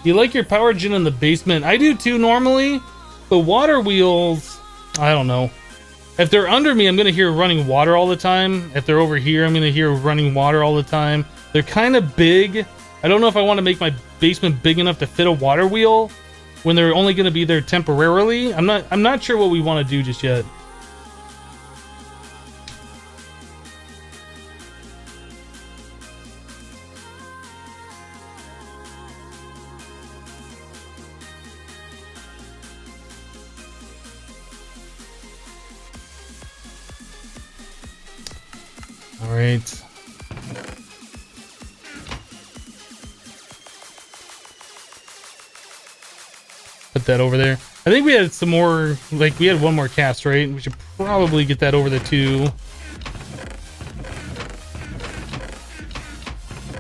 You like your power gen in the basement? I do too normally, but water wheels, I don't know. If they're under me, I'm going to hear running water all the time. If they're over here, I'm going to hear running water all the time. They're kind of big. I don't know if I want to make my basement big enough to fit a water wheel when they're only going to be there temporarily. I'm not sure what we want to do just yet. All right. Put that over there. I think we had some more, like we had one more cast, right? We should probably get that over there too.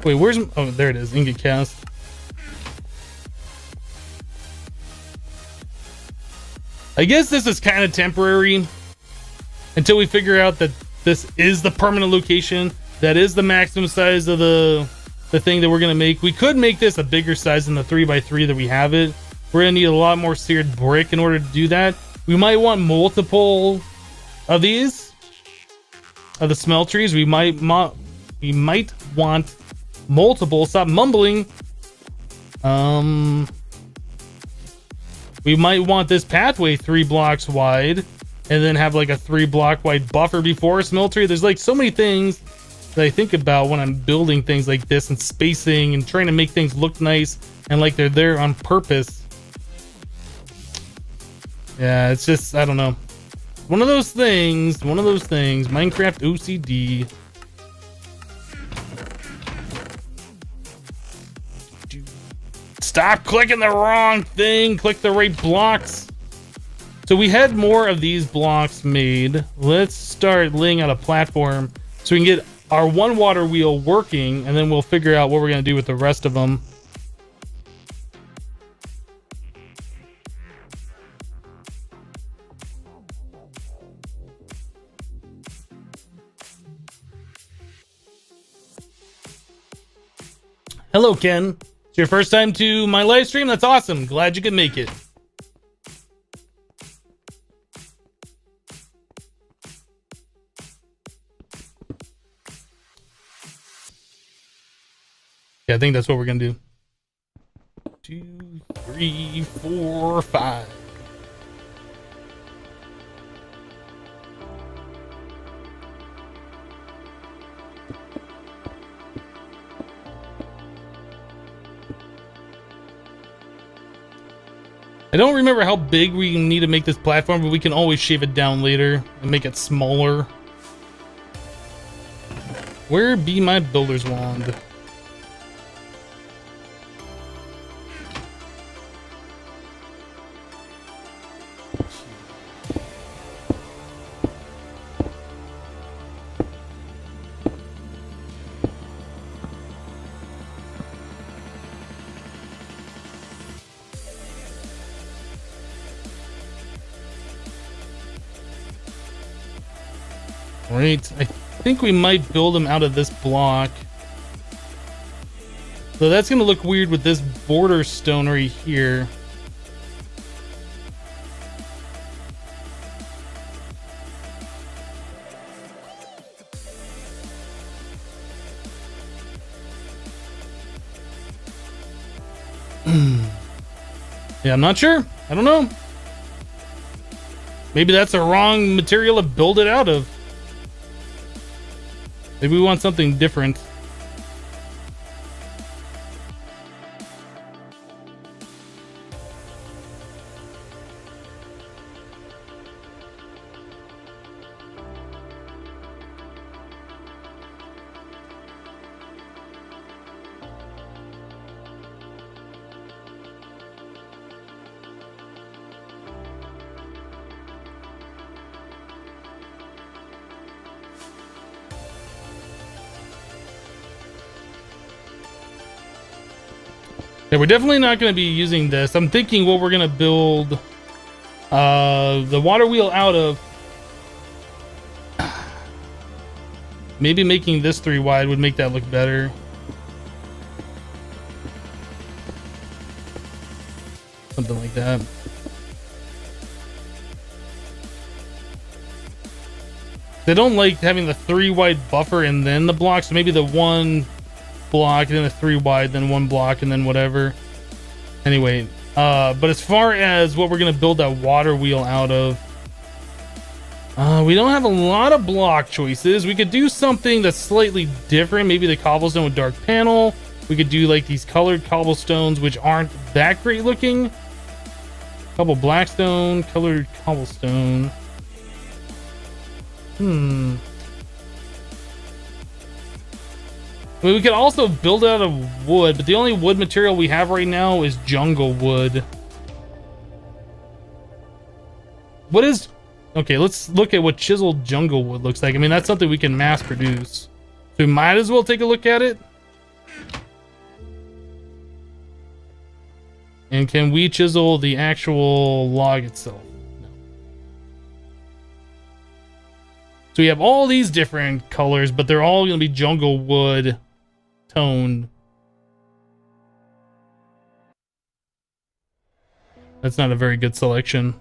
Wait, where's, oh, there it is, ingot cast. I guess this is kind of temporary until we figure out that this is the permanent location. That is the maximum size of the thing that we're gonna make. We could make this a bigger size than the 3x3 that we have it. We're gonna need a lot more seared brick in order to do that. We might want multiple of these, of the smelteries. We might want multiple. Stop mumbling. We might want this pathway 3 blocks wide, and then have like a 3 block wide buffer before a smeltery. There's like so many things that I think about when I'm building things like this and spacing and trying to make things look nice and like they're there on purpose. Yeah, it's just, I don't know. One of those things, Minecraft OCD. Stop clicking the wrong thing, click the right blocks. So we had more of these blocks made. Let's start laying out a platform so we can get our one water wheel working, and then we'll figure out what we're gonna do with the rest of them. Hello, Ken. It's your first time to my live stream? That's awesome. Glad you could make it. Yeah, I think that's what we're gonna do. 2, 3, 4, 5. I don't remember how big we need to make this platform, but we can always shave it down later and make it smaller. Where be my builder's wand? Right, I think we might build them out of this block. So that's gonna look weird with this border stone right here. Yeah, I'm not sure. I don't know. Maybe that's the wrong material to build it out of. Maybe we want something different. Yeah, we're definitely not going to be using this. I'm thinking what we're going to build the water wheel out of. Maybe making this 3 wide would make that look better. Something like that. They don't like having the 3 wide buffer and then the block, so maybe the 1 block and then a 3 wide, then 1 block and then whatever. Anyway, but as far as what we're gonna build that water wheel out of, we don't have a lot of block choices. We could do something that's slightly different. Maybe the cobblestone with dark panel. We could do like these colored cobblestones, which aren't that great looking. Couple blackstone, colored cobblestone. I mean, we could also build it out of wood, but the only wood material we have right now is jungle wood. What is... Okay, let's look at what chiseled jungle wood looks like. I mean, that's something we can mass produce. So we might as well take a look at it. And can we chisel the actual log itself? No. So we have all these different colors, but they're all going to be jungle wood toned. That's not a very good selection.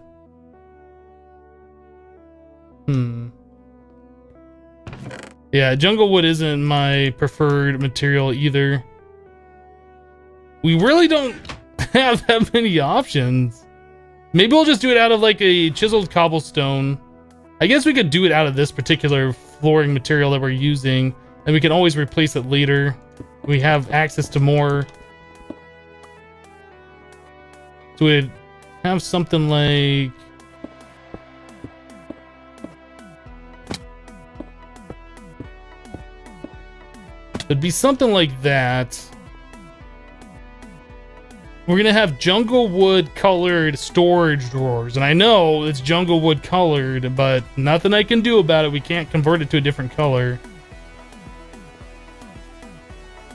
Yeah, jungle wood isn't my preferred material either. We really don't have that many options. Maybe we'll just do it out of like a chiseled cobblestone. I guess we could do it out of this particular flooring material that we're using, and we can always replace it later. We have access to more. So we'd have something like... It'd be something like that. We're gonna have jungle wood colored storage drawers, and I know it's jungle wood colored, but nothing I can do about it. We can't convert it to a different color.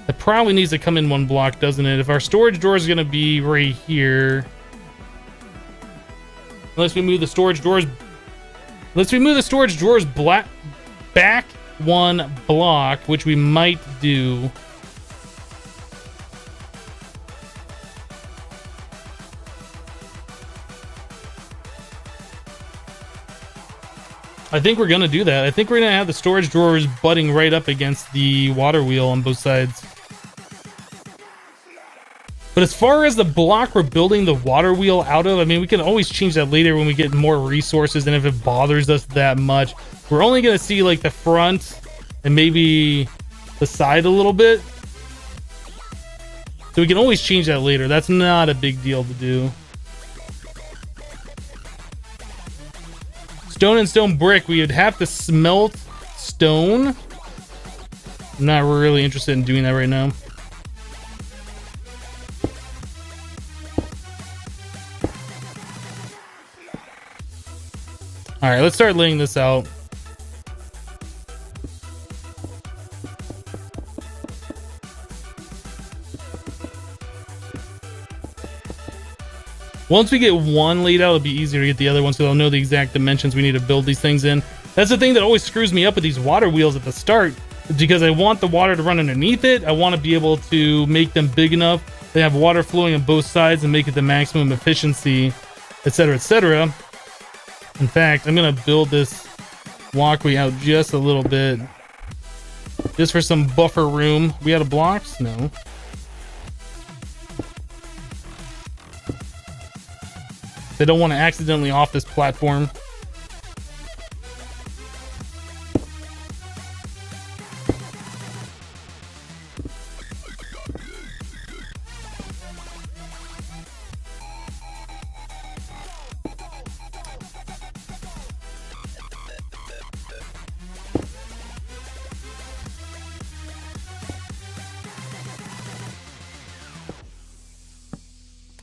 It probably needs to come in 1 block, doesn't it? If our storage drawer is gonna be right here, unless we move the storage drawers, back 1 block, which we might do. I think we're gonna do that. I think we're gonna have the storage drawers butting right up against the water wheel on both sides. But as far as the block we're building the water wheel out of, I mean, we can always change that later when we get more resources, and if it bothers us that much. We're only gonna see like the front and maybe the side a little bit. So we can always change that later. That's not a big deal to do. Stone and stone brick. We would have to smelt stone. I'm not really interested in doing that right now. All right, let's start laying this out. Once we get one laid out, it'll be easier to get the other one, so they'll know the exact dimensions we need to build these things in. That's the thing that always screws me up with these water wheels at the start, because I want the water to run underneath it. I want to be able to make them big enough. They have water flowing on both sides and make it the maximum efficiency, etc., etc. In fact, I'm going to build this walkway out just a little bit, just for some buffer room. We out of blocks? No. They don't want to accidentally off this platform.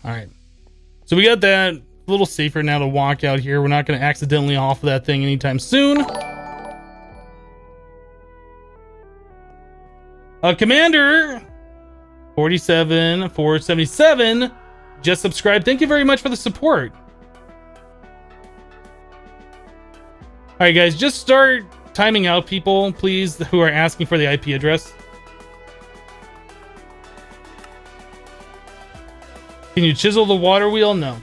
All right. So we got that. A little safer now to walk out here. We're not going to accidentally off that thing anytime soon. Commander 47477 just subscribed. Thank you very much for the support. All right, guys, just start timing out people, please, who are asking for the IP address. Can you chisel the water wheel? No.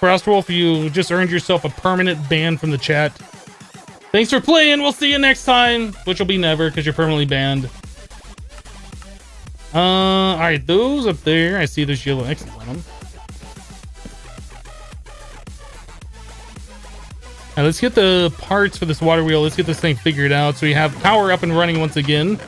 Frostwolf, you just earned yourself a permanent ban from the chat. Thanks for playing. We'll see you next time, which will be never because you're permanently banned. All right, those up there. I see there's yellow X's on them. All right, let's get the parts for this water wheel. Let's get this thing figured out so we have power up and running once again.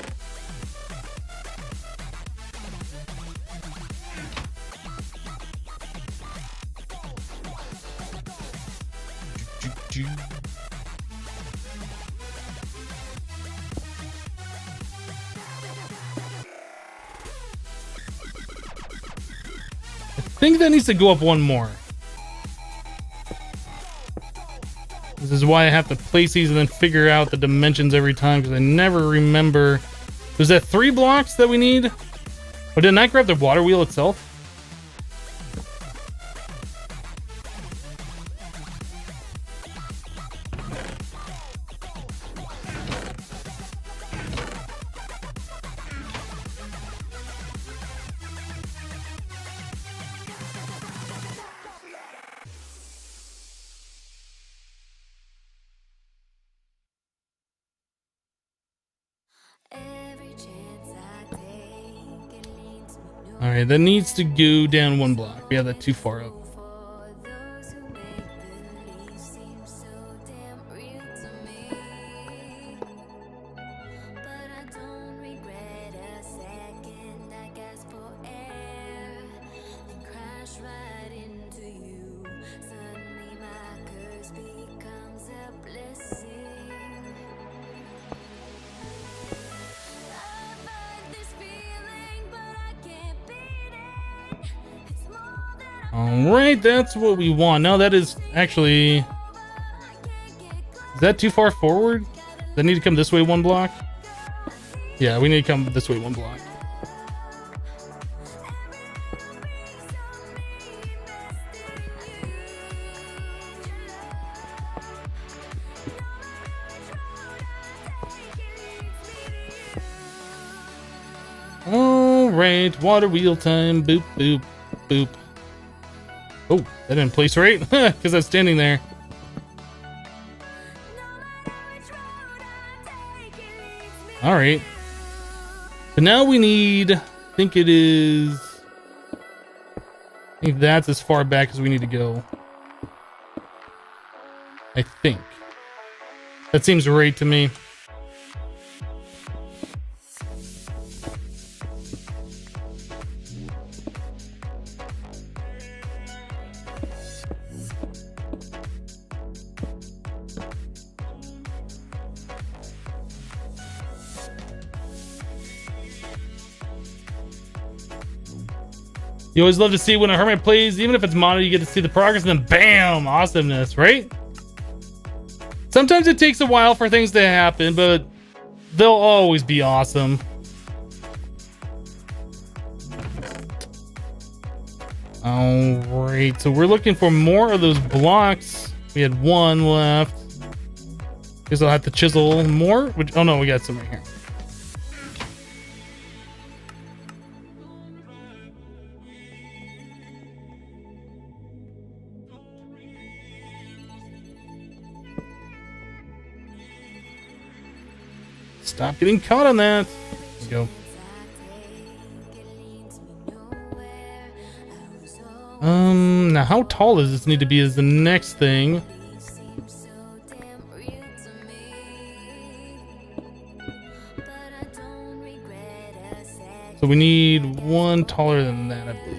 I think that needs to go up one more. This is why I have to place these and then figure out the dimensions every time, because I never remember. Was that 3 blocks that we need? Or didn't I grab the water wheel itself? All right, that needs to go down 1 block. We have that too far up. Alright, that's what we want. Now that is actually... Is that too far forward? Does that need to come this way 1 block? Yeah, we need to come this way 1 block. Alright, water wheel time. Boop, boop, boop. Oh, that didn't place right because I was standing there. All right. But now we need, I think that's as far back as we need to go. I think. That seems right to me. You always love to see when a hermit plays, even if it's mono, you get to see the progress and then bam, awesomeness, right? Sometimes it takes a while for things to happen, but they'll always be awesome. All right, so we're looking for more of those blocks. We had one left. Guess I'll have to chisel more. Which, oh no, we got some right here. Stop getting caught on that. Let's go. Now how tall does this need to be is the next thing. So we need one taller than that, I believe.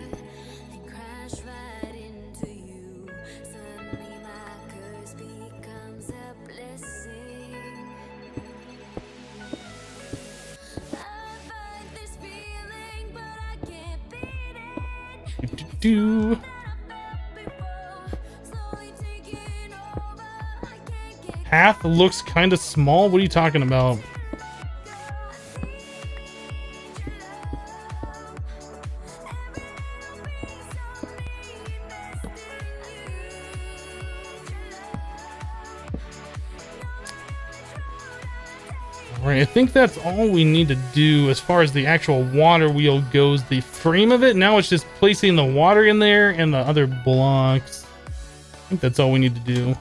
Half looks kind of small. What are you talking about? Alright, I think that's all we need to do as far as the actual water wheel goes. The frame of it, now it's just placing the water in there and the other blocks. I think that's all we need to do.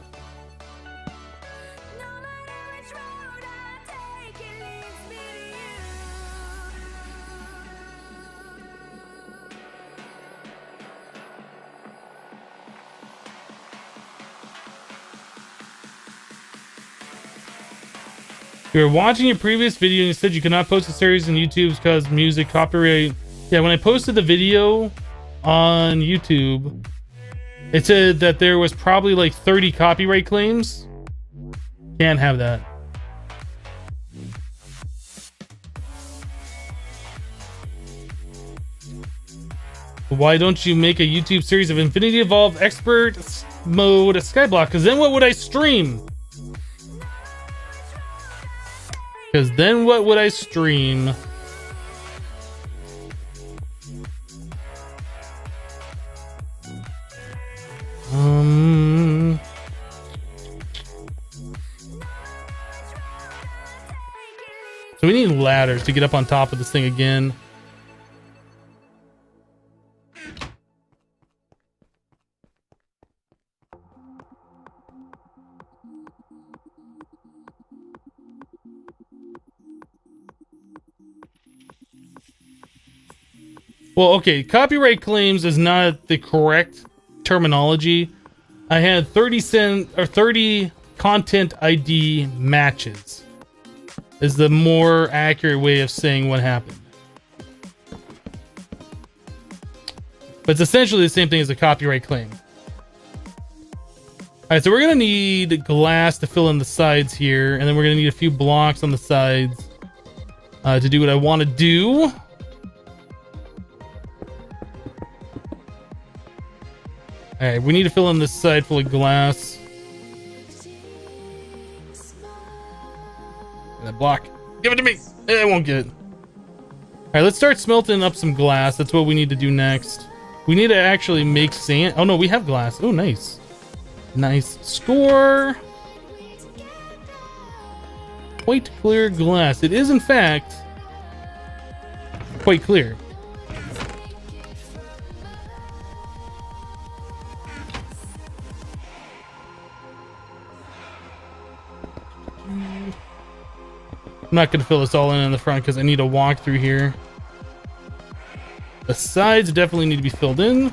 You were watching your previous video and you said you could not post a series on YouTube because music copyright. Yeah, when I posted the video on YouTube, it said that there was probably like 30 copyright claims. Can't have that. Why don't you make a YouTube series of Infinity Evolved Expert Mode Skyblock? Because then what would I stream? Because then what would I stream? So we need ladders to get up on top of this thing again. Well, okay, copyright claims is not the correct terminology. I had 30 content ID matches is the more accurate way of saying what happened. But it's essentially the same thing as a copyright claim. Alright, so we're gonna need glass to fill in the sides here, and then we're gonna need a few blocks on the sides to do what I want to do. Alright, we need to fill in this side full of glass. That block. Give it to me! I won't get it. Alright, let's start smelting up some glass. That's what we need to do next. We need to actually make sand. Oh no, we have glass. Oh, nice. Nice score. Quite clear glass. It is, in fact, quite clear. I'm not going to fill this all in the front because I need to walk through here. The sides definitely need to be filled in.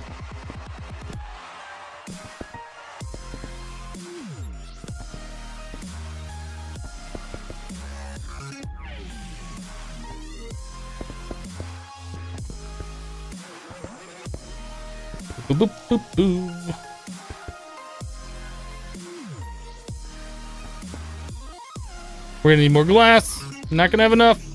Boop, boop, boop, boop. We're gonna need more glass. Not gonna have enough.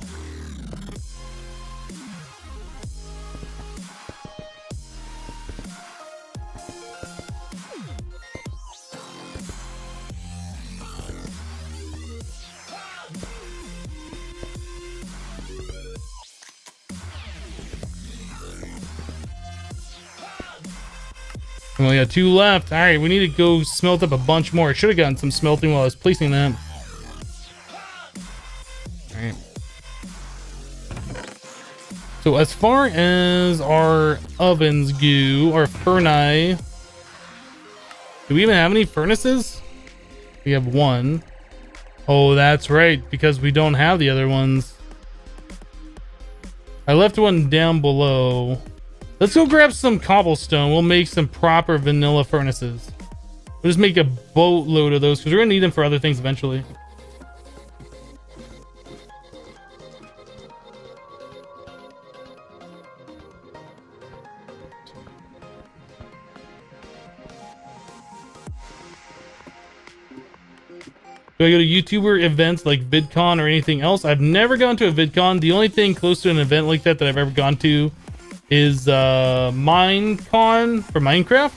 We only got 2 left. All right, we need to go smelt up a bunch more. I should have gotten some smelting while I was placing that. All right. So as far as our ovens go, our furnace, do we even have any furnaces? We have 1. Oh, that's right, because we don't have the other ones. I left one down below. Let's go grab some cobblestone. We'll make some proper vanilla furnaces. We'll just make a boatload of those because we're gonna need them for other things eventually. Do I go to YouTuber events like VidCon or anything else? I've never gone to a VidCon. The only thing close to an event like that I've ever gone to is Minecon for Minecraft.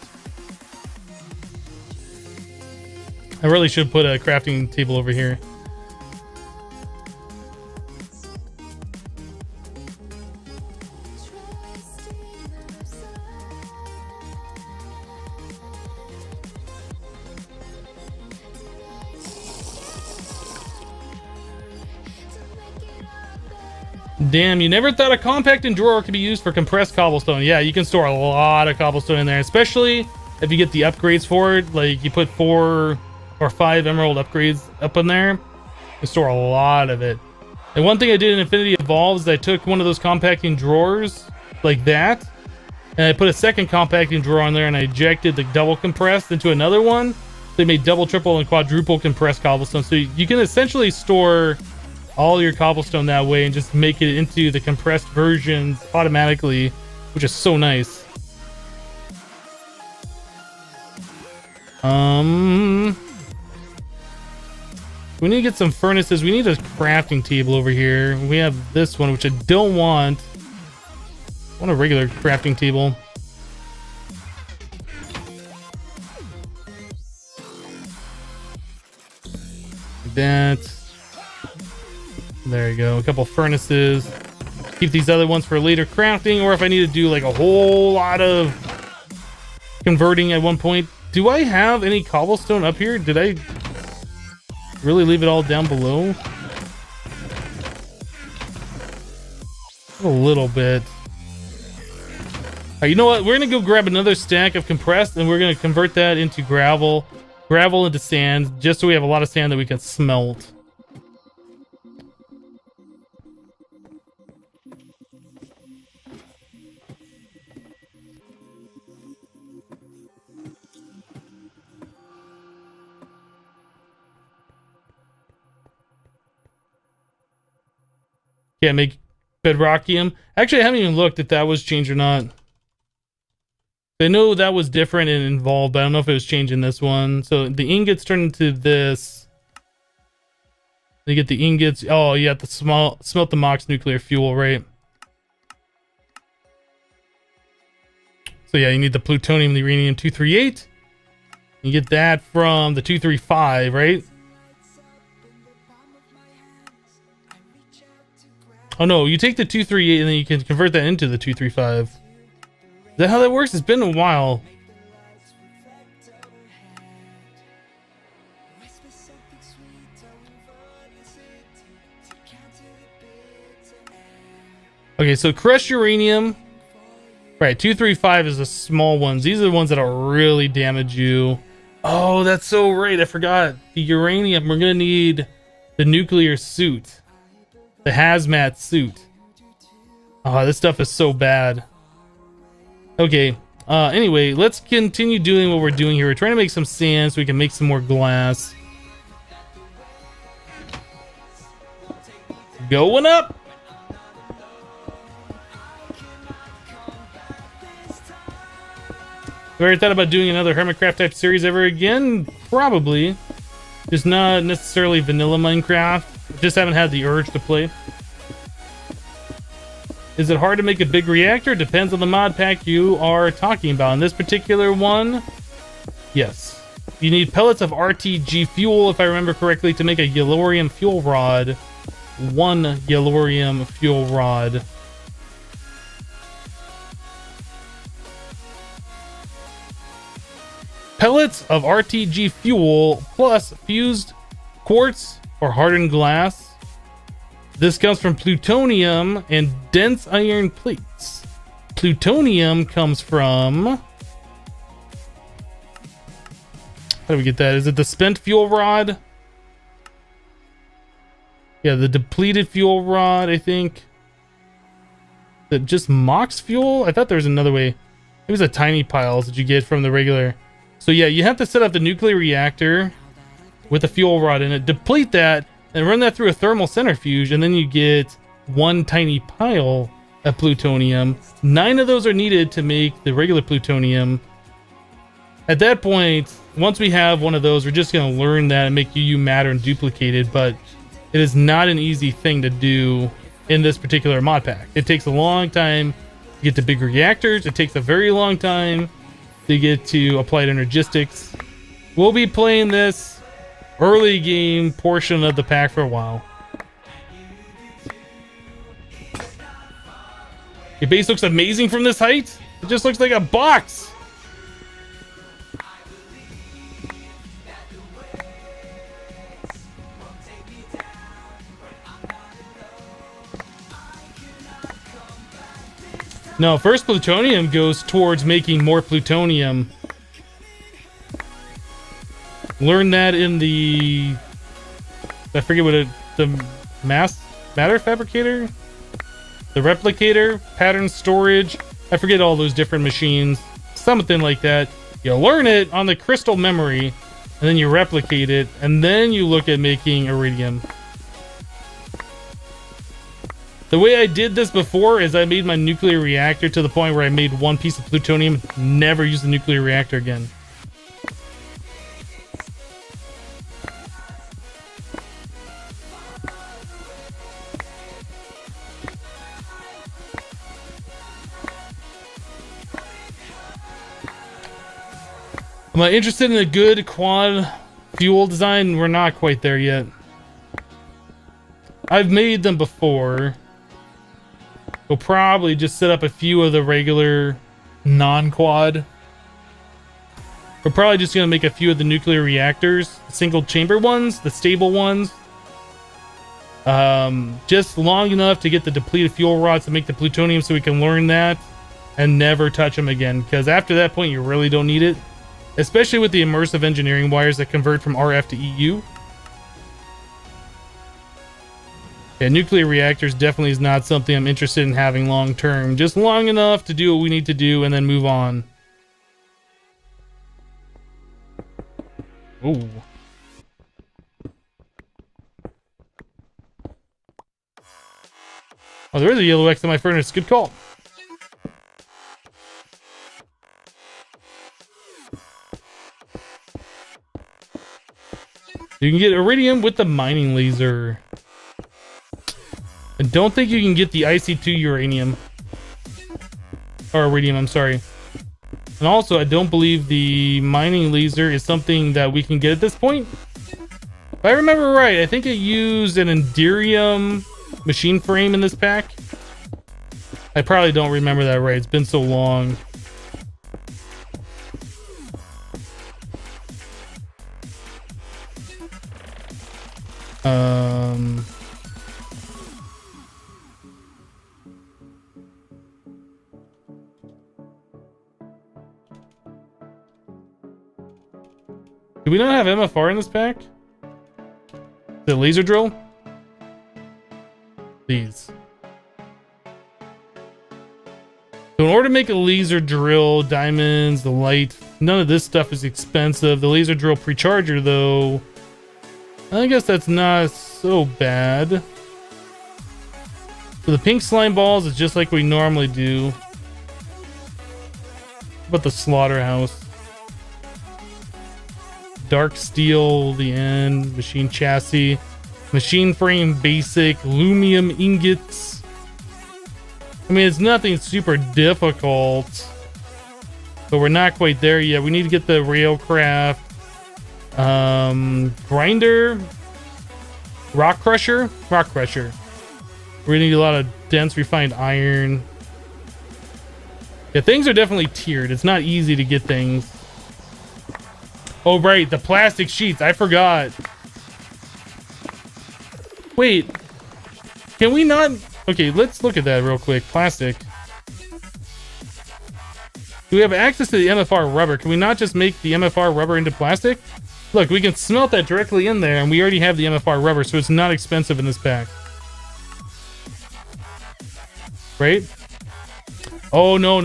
I really should put a crafting table over here. Damn, you never thought a compacting drawer could be used for compressed cobblestone. Yeah, you can store a lot of cobblestone in there, especially if you get the upgrades for it. Like you put 4 or 5 emerald upgrades up in there, you store a lot of it. And one thing I did in Infinity Evolved is I took one of those compacting drawers like that, and I put a second compacting drawer on there, and I ejected the double compressed into another one. They made double, triple, and quadruple compressed cobblestone. So you can essentially store all your cobblestone that way and just make it into the compressed versions automatically, which is so nice. We need to get some furnaces. We need a crafting table over here. We have this one, which I don't want. I want a regular crafting table. Like that. There you go. A couple furnaces. Keep these other ones for later crafting, or if I need to do like a whole lot of converting at one point. Do I have any cobblestone up here? Did I really leave it all down below? A little bit. All right, you know what? We're gonna go grab another stack of compressed, and we're gonna convert that into gravel into sand, just so we have a lot of sand that we can smelt. Can't make bedrockium. Actually, I haven't even looked if that was changed or not. I know that was different and involved, but I don't know if it was changing this one. So the ingots turn into this. They get the ingots. Oh, you have to smelt the Mox nuclear fuel, right? So yeah, you need the plutonium, the uranium-238. You get that from the 235, right? Oh no, you take the 238 and then you can convert that into the 235. Is that how that works? It's been a while. Okay, so crushed uranium. Right, 235 is the small ones. These are the ones that'll really damage you. Oh, that's so right. I forgot. The uranium, we're gonna need the nuclear suit. The hazmat suit. Oh, this stuff is so bad. Okay. Anyway, let's continue doing what we're doing here. We're trying to make some sand so we can make some more glass. Going up. Have I ever thought about doing another Hermitcraft type series ever again? Probably. Just not necessarily vanilla Minecraft. Just haven't had the urge to play. Is it hard to make a big reactor? Depends on the mod pack you are talking about. In this particular one, yes. You need pellets of RTG fuel, if I remember correctly, to make a Yellorium fuel rod. 1 Yellorium fuel rod. Pellets of RTG fuel plus fused quartz or hardened glass. This comes from plutonium and dense iron plates. Plutonium comes from... How do we get that? Is it the spent fuel rod? Yeah, the depleted fuel rod, I think. Is it just Mox fuel? I thought there was another way. It was a tiny piles that you get from the regular. So yeah, you have to set up the nuclear reactor with a fuel rod in it, deplete that, and run that through a thermal centrifuge, and then you get 1 tiny pile of plutonium. 9 of those are needed to make the regular plutonium. At that point, once we have one of those, we're just going to learn that and make UU matter and duplicate it, but it is not an easy thing to do in this particular mod pack. It takes a long time to get to big reactors. It takes a very long time to get to applied energistics. We'll be playing this early game portion of the pack for a while. Your base looks amazing from this height. It just looks like a box. No, first plutonium goes towards making more plutonium. Learn that in the... I forget what it... The matter fabricator? The replicator? Pattern storage? I forget all those different machines. Something like that. You learn it on the crystal memory, and then you replicate it, and then you look at making iridium. The way I did this before is I made my nuclear reactor to the point where I made 1 piece of plutonium, never used the nuclear reactor again. Am I interested in a good quad fuel design? We're not quite there yet. I've made them before. We'll probably just set up a few of the regular non-quad. We're probably just going to make a few of the nuclear reactors, single chamber ones, the stable ones. Just long enough to get the depleted fuel rods to make the plutonium so we can learn that and never touch them again. Because after that point, you really don't need it. Especially with the immersive engineering wires that convert from RF to EU. Yeah, nuclear reactors definitely is not something I'm interested in having long term. Just long enough to do what we need to do and then move on. Ooh. Oh, there is a yellow X in my furnace. Good call. You can get iridium with the mining laser. I don't think you can get the IC2 uranium. Or iridium, I'm sorry. And also, I don't believe the mining laser is something that we can get at this point. If I remember right, I think it used an Enderium machine frame in this pack. I probably don't remember that right. It's been so long. Do we not have MFR in this pack? The laser drill? Please. So in order to make a laser drill, diamonds, the light, none of this stuff is expensive. The laser drill precharger, though, I guess that's not so bad. So the pink slime balls is just like we normally do. How about the slaughterhouse? Dark steel, the end, machine chassis, machine frame basic, aluminum ingots. I mean, it's nothing super difficult, but we're not quite there yet. We need to get the railcraft, grinder, rock crusher. We're gonna need a lot of dense refined iron. Yeah, things are definitely tiered. It's not easy to get things. Oh, right, the plastic sheets. I forgot. Wait, can we not? Okay, let's look at that real quick. Plastic. Do we have access to the MFR rubber? Can we not just make the MFR rubber into plastic? Look, we can smelt that directly in there, and we already have the MFR rubber, so it's not expensive in this pack. Right? Oh, no.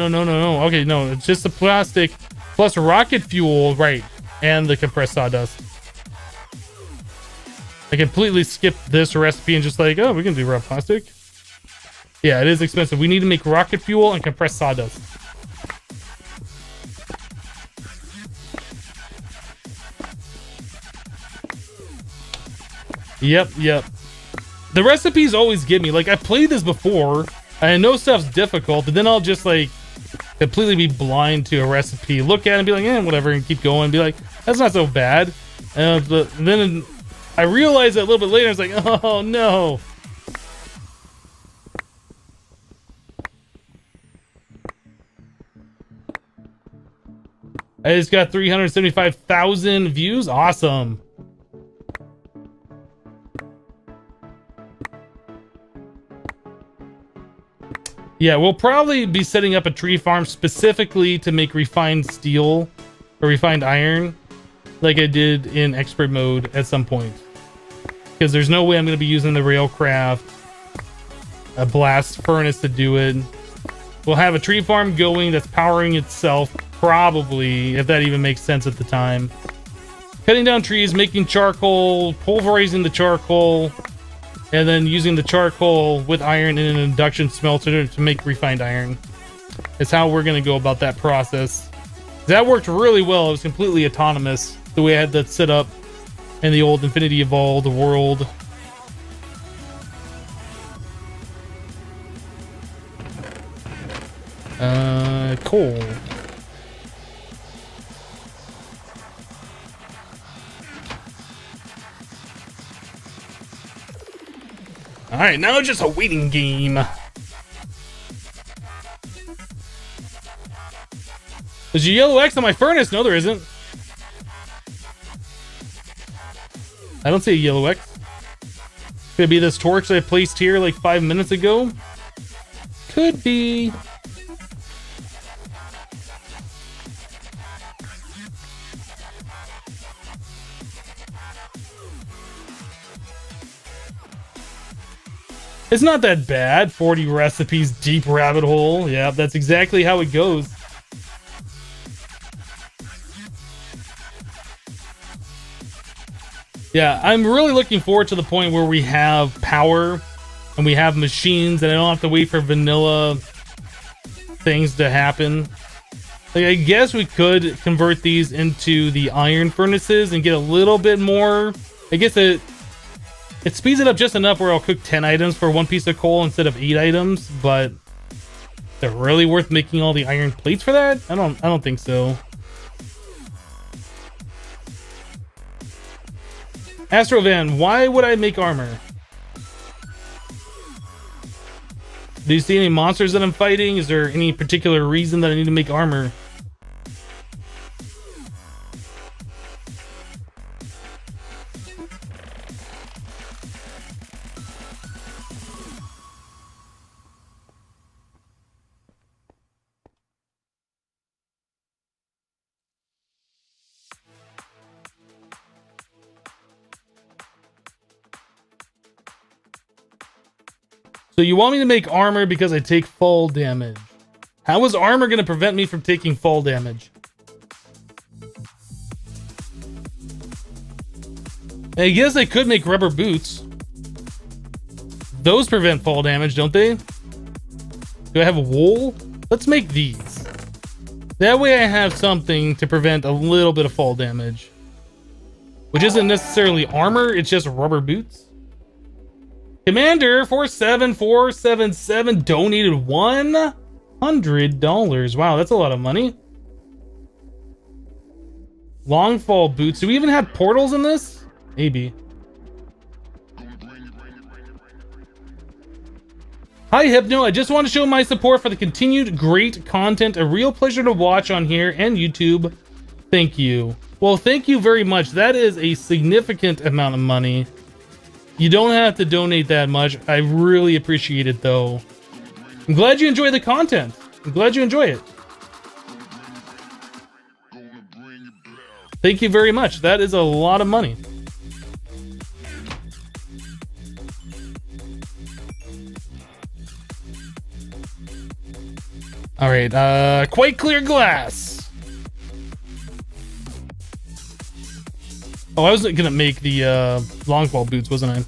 Okay, no, it's just the plastic plus rocket fuel, right, and the compressed sawdust. I completely skipped this recipe and just like, oh, we can do raw plastic. Yeah, it is expensive. We need to make rocket fuel and compressed sawdust. Yep. The recipes always get me. Like, I played this before, and I know stuff's difficult, but then I'll just, like, completely be blind to a recipe. Look at it and be like, whatever, and keep going and be like, that's not so bad. But then I realized that a little bit later, I was like, oh, no. I just got 375,000 views. Awesome. Yeah, we'll probably be setting up a tree farm specifically to make refined steel or refined iron like I did in expert mode at some point. Because there's no way I'm going to be using the railcraft, a blast furnace to do it. We'll have a tree farm going that's powering itself, probably, if that even makes sense at the time. Cutting down trees, making charcoal, pulverizing the charcoal, and then using the charcoal with iron in an induction smelter to make refined iron. Is how we're going to go about that process. That worked really well. It was completely autonomous, the way I had that set up in the old Infinity Evolved world. Coal. Alright, now it's just a waiting game. There's a yellow X on my furnace. No, there isn't. I don't see a yellow X. Could it be this torch that I placed here like 5 minutes ago? Could be. It's not that bad. 40 recipes, deep rabbit hole. Yeah, that's exactly how it goes. Yeah, I'm really looking forward to the point where we have power and we have machines and I don't have to wait for vanilla things to happen. Like, I guess we could convert these into the iron furnaces and get a little bit more. I guess it speeds it up just enough where I'll cook 10 items for one piece of coal instead of 8 items, but is it really worth making all the iron plates for that? I don't think so. Astrovan, why would I make armor? Do you see any monsters that I'm fighting? Is there any particular reason that I need to make armor? So you want me to make armor because I take fall damage. How is armor going to prevent me from taking fall damage? I guess I could make rubber boots. Those prevent fall damage, don't they? Do I have wool? Let's make these. That way I have something to prevent a little bit of fall damage. Which isn't necessarily armor, it's just rubber boots. Commander 47477 donated $100. Wow, that's a lot of money. Long fall boots. Do we even have portals in this? Maybe. Hi Hypno, I just want to show my support for the continued great content. A real pleasure to watch on here and YouTube. Thank you. Well, thank you very much. That is a significant amount of money. You don't have to donate that much. I really appreciate it though. I'm glad you enjoy the content. I'm glad you enjoy it. Thank you very much. That is a lot of money. All right, quite clear glass. Oh, I was gonna make the long fall boots, wasn't I?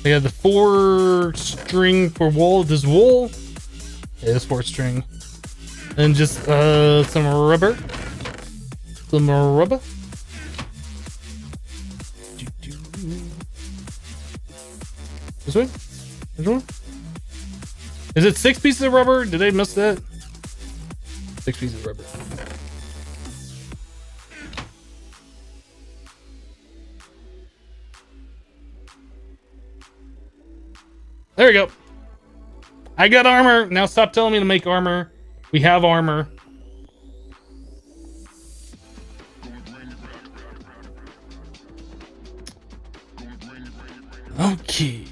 I had the 4 string for wool. This wool is 4 string, and just some rubber. Some rubber. This way? This one? Is it 6 pieces of rubber? Did I miss that? 6 pieces of rubber. There we go. I got armor. Now stop telling me to make armor. We have armor. Okay.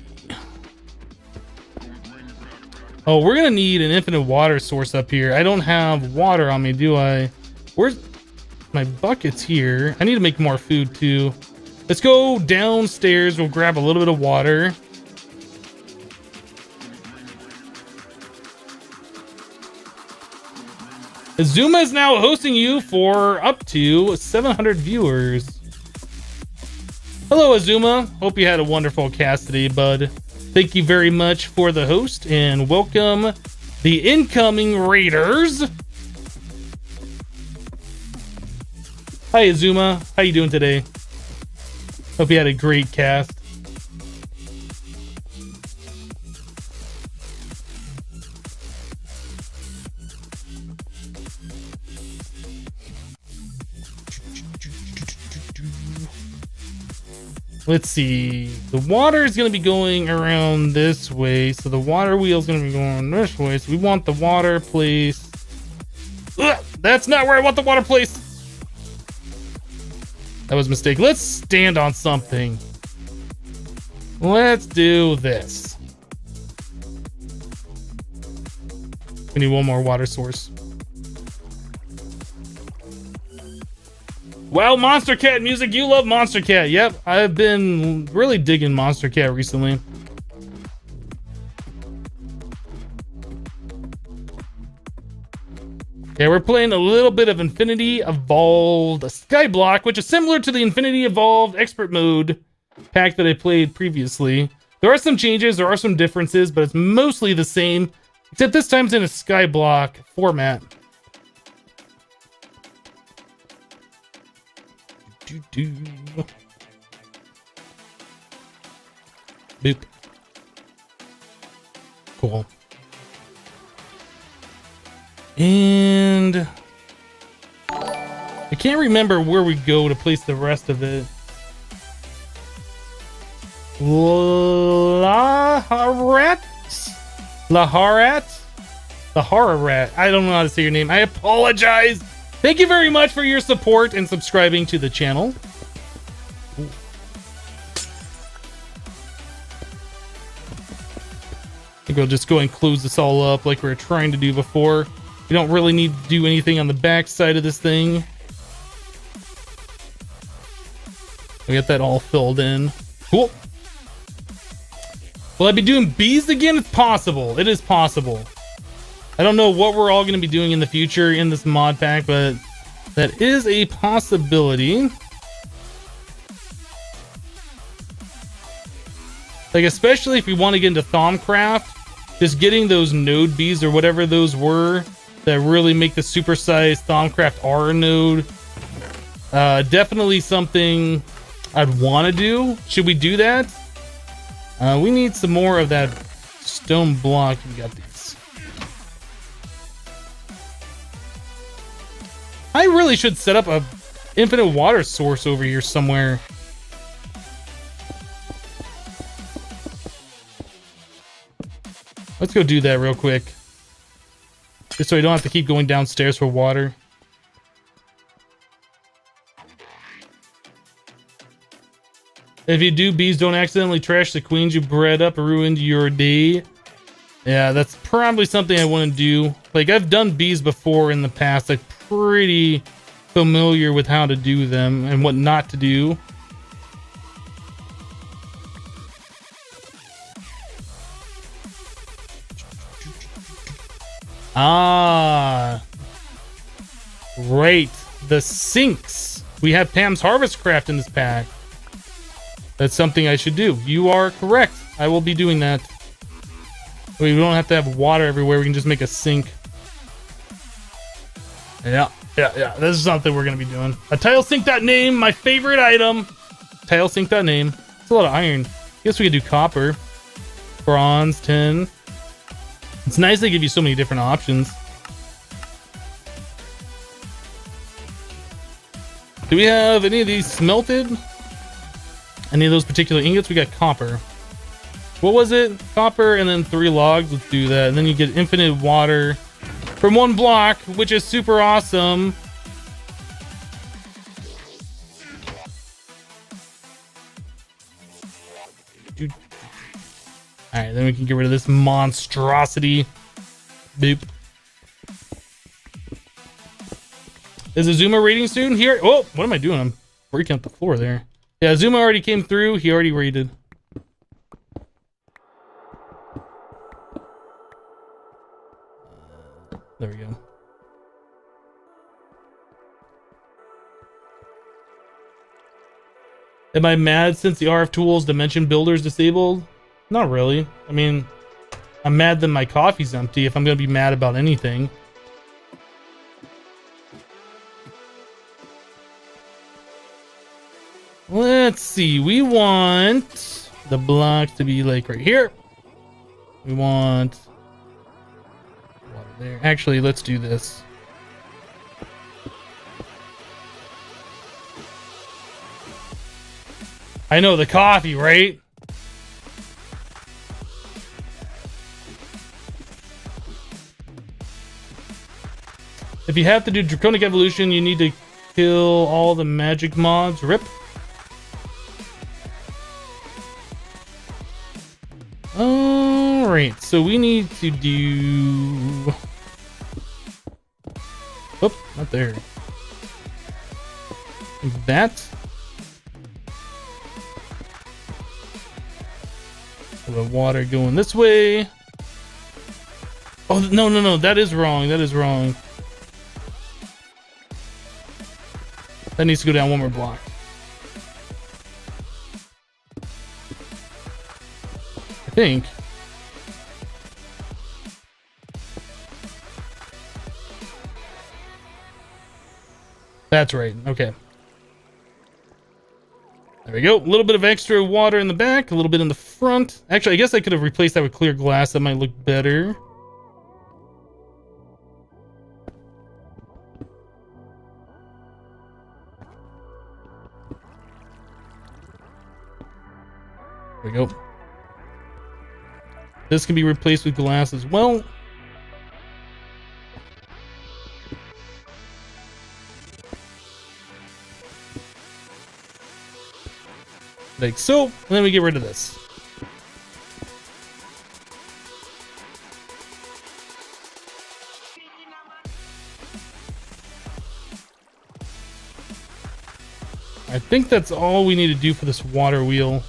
Oh, we're gonna need an infinite water source up here. I don't have water on me, do I? Where's my buckets here? I need to make more food too. Let's go downstairs. We'll grab a little bit of water. Azuma is now hosting you for up to 700 viewers. Hello, Azuma. Hope you had a wonderful cast today, bud. Thank you very much for the host, and welcome the incoming raiders. Hi, Azuma. How you doing today? Hope you had a great cast. Let's see. The water is going to be going around this way, so the water wheel is going to be going this way. So we want the water place. Ugh, that's not where I want the water place. That was a mistake. Let's stand on something. Let's do this. We need one more water source. Wow, Monster Cat music. You love Monster Cat. Yep, I've been really digging Monster Cat recently. Okay, we're playing a little bit of Infinity Evolved Skyblock, which is similar to the Infinity Evolved Expert Mode pack that I played previously. There are some changes, there are some differences, but it's mostly the same, except this time it's in a Skyblock format. Boop. Cool. And I can't remember where we go to place the rest of it. Laharat? Lahararat. I don't know how to say your name. I apologize. Thank you very much for your support and subscribing to the channel. Ooh. I think I'll just go and close this all up like we were trying to do before. We don't really need to do anything on the back side of this thing. We got that all filled in. Cool. Will I be doing bees again? It's possible. It is possible. I don't know what we're all going to be doing in the future in this mod pack, but that is a possibility. Like, especially if we want to get into Thaumcraft, just getting those node bees or whatever those were that really make the supersized Thaumcraft R node. Definitely something I'd want to do. Should we do that? We need some more of that stone block. We got these. I really should set up a infinite water source over here somewhere. Let's go do that real quick. Just so I don't have to keep going downstairs for water. If you do, bees don't accidentally trash the queens you bred up or ruined your day. Yeah, that's probably something I want to do. Like, I've done bees before in the past. I'm pretty familiar with how to do them and what not to do. Ah, right. The sinks. We have Pam's Harvest Craft in this pack. That's something I should do. You are correct. I will be doing that. We don't have to have water everywhere. We can just make a sink. Yeah. This is something we're going to be doing. A tile sink.name, my favorite item. Tile sink.name. It's a lot of iron. Guess we could do copper, bronze, tin. It's nice they give you so many different options. Do we have any of these smelted? Any of those particular ingots? We got copper. What was it? Copper and then 3 logs. Let's do that. And then you get infinite water from 1 block, which is super awesome. Alright, then we can get rid of this monstrosity. Boop. Is Azuma raiding soon? Here. Oh, what am I doing? I'm breaking up the floor there. Yeah, Azuma already came through. He already raided. There we go. Am I mad since the RF Tools Dimension Builder is disabled? Not really. I mean, I'm mad that my coffee's empty if I'm going to be mad about anything. Let's see. We want the blocks to be like right here. We want water there. Actually, let's do this. I know the coffee, right? If you have to do Draconic Evolution, you need to kill all the magic mods. Rip. Alright, so we need to do... Oop, not there. That. The water going this way. Oh, no. That is wrong. That is wrong. That needs to go down 1 more block. I think. That's right. Okay. There we go. A little bit of extra water in the back, a little bit in the front. Actually, I guess I could have replaced that with clear glass. That might look better. There we go. This can be replaced with glass as well. Like so, and then we get rid of this. I think that's all we need to do for this water wheel.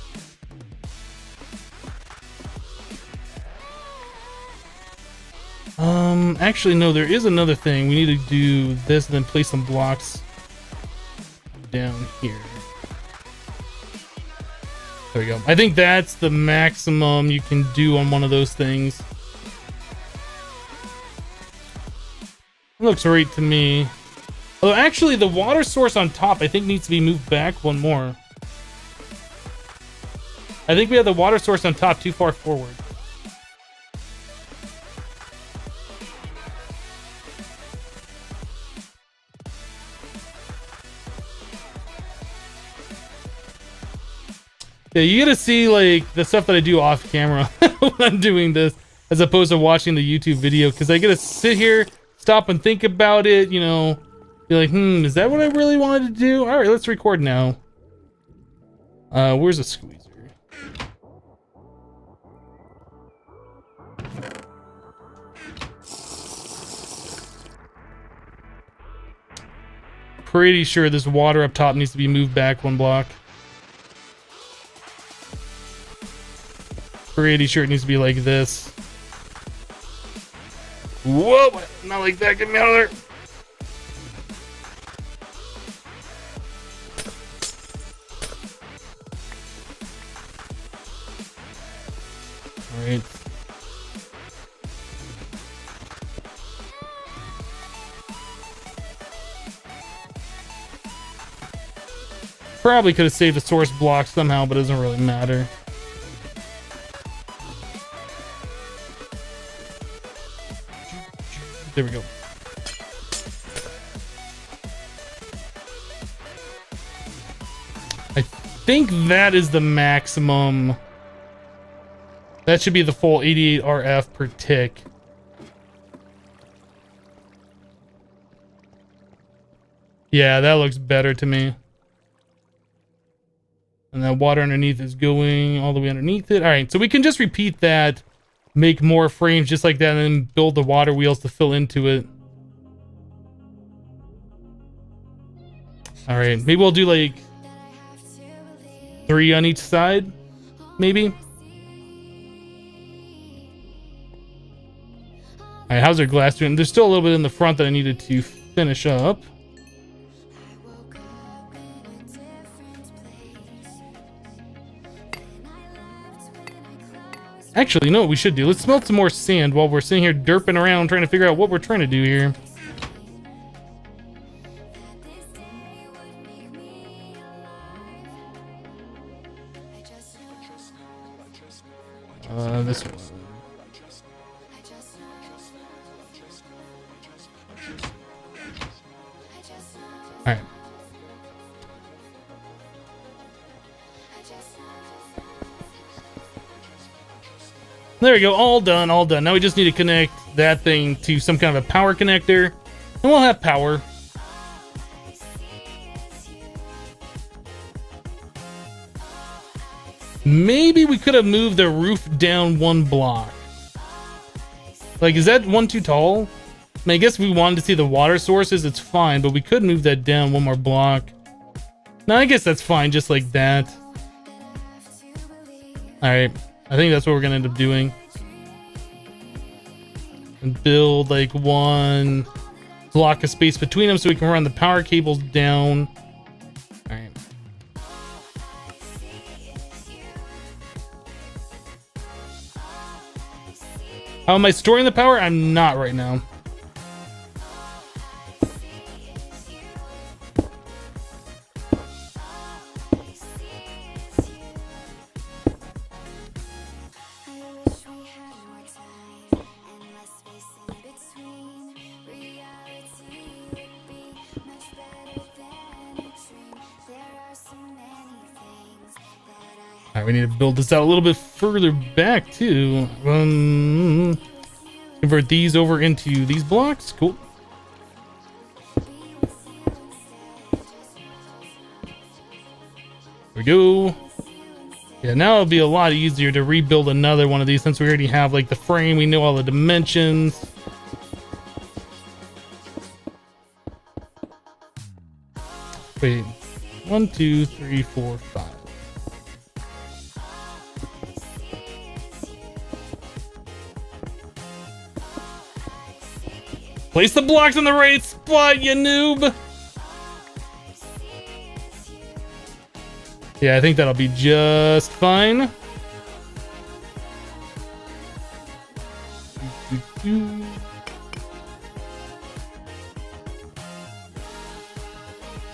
Actually, no, there is another thing. We need to do this and then place some blocks down here. There we go. I think that's the maximum you can do on one of those things. Looks right to me. Although actually the water source on top I think needs to be moved back one more. I think we have the water source on top too far forward. Yeah, you get to see like the stuff that I do off camera when I'm doing this, as opposed to watching the YouTube video, because I get to sit here, stop and think about it, you know, be like, is that what I really wanted to do? All right, let's record now. Where's the squeezer? Pretty sure this water up top needs to be moved back one block. Pretty sure it needs to be like this. Whoa, not like that. Get me out of there. All right. Probably could have saved a source block somehow, but it doesn't really matter. There we go. I think that is the maximum. That should be the full 88 RF per tick. Yeah, that looks better to me. And that water underneath is going all the way underneath it. All right, so we can just repeat that, make more frames just like that, and then build the water wheels to fill into it. All right, maybe we'll do like 3 on each side, maybe. All right, how's our glass doing? There's still a little bit in the front that I needed to finish up. Actually, you know what we should do? Let's smelt some more sand while we're sitting here derping around trying to figure out what we're trying to do here. This one. All right. There we go, all done, all done. Now we just need to connect that thing to some kind of a power connector, and we'll have power. Maybe we could have moved the roof down 1 block. Like, is that one too tall? I mean, I guess if we wanted to see the water sources, it's fine, but we could move that down 1 more block. No, I guess that's fine, just like that. Alright. I think that's what we're gonna end up doing. And build like 1 block of space between them so we can run the power cables down. Alright. How am I storing the power? I'm not right now. Alright, we need to build this out a little bit further back too. Convert these over into these blocks. Cool. There we go. Yeah, now it'll be a lot easier to rebuild another one of these since we already have like the frame. We know all the dimensions. Wait, 1, 2, 3, 4, 5. Place the blocks in the right spot, you noob! Yeah, I think that'll be just fine.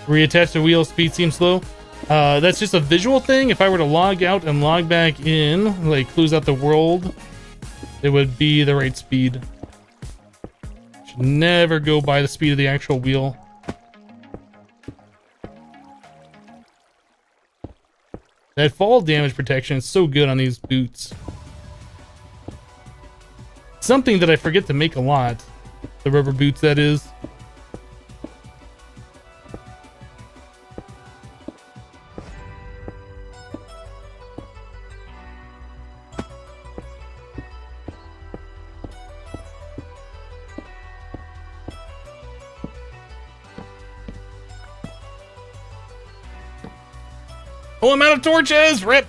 Reattach the wheel, speed seems slow. That's just a visual thing. If I were to log out and log back in, like close out the world, it would be the right speed. Should never go by the speed of the actual wheel. That fall damage protection is so good on these boots. Something that I forget to make a lot. The rubber boots, that is. Oh, I'm out of torches! Rip!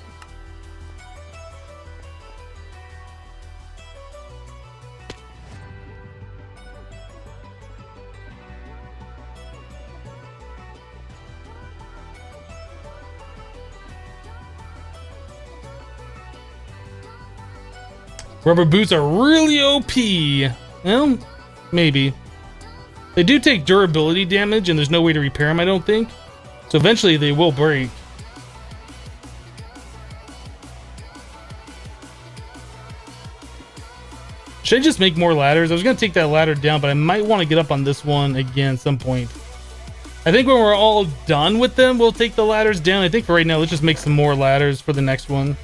Rubber boots are really OP. Well, maybe. They do take durability damage, and there's no way to repair them, I don't think. So eventually they will break. Should I just make more ladders? I was going to take that ladder down, but I might want to get up on this one again at some point. I think when we're all done with them, we'll take the ladders down. I think for right now, let's just make some more ladders for the next one.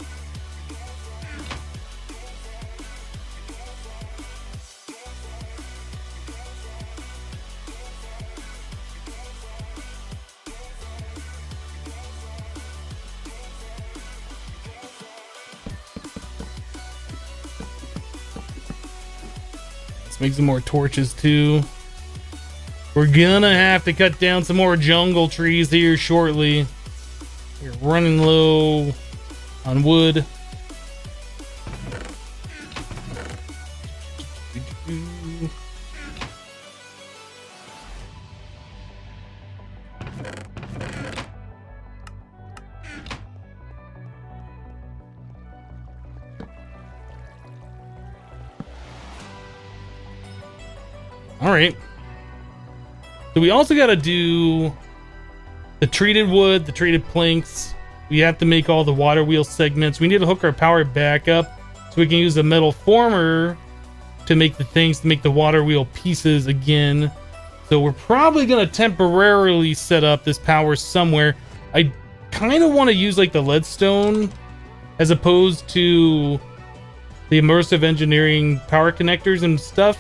Make some more torches too. We're gonna have to cut down some more jungle trees here shortly. We're running low on wood. All right. So we also got to do the treated wood, the treated planks. We have to make all the water wheel segments. We need to hook our power back up so we can use the metal former to make the things, to make the water wheel pieces again. So we're probably going to temporarily set up this power somewhere. I kind of want to use like the leadstone as opposed to the immersive engineering power connectors and stuff.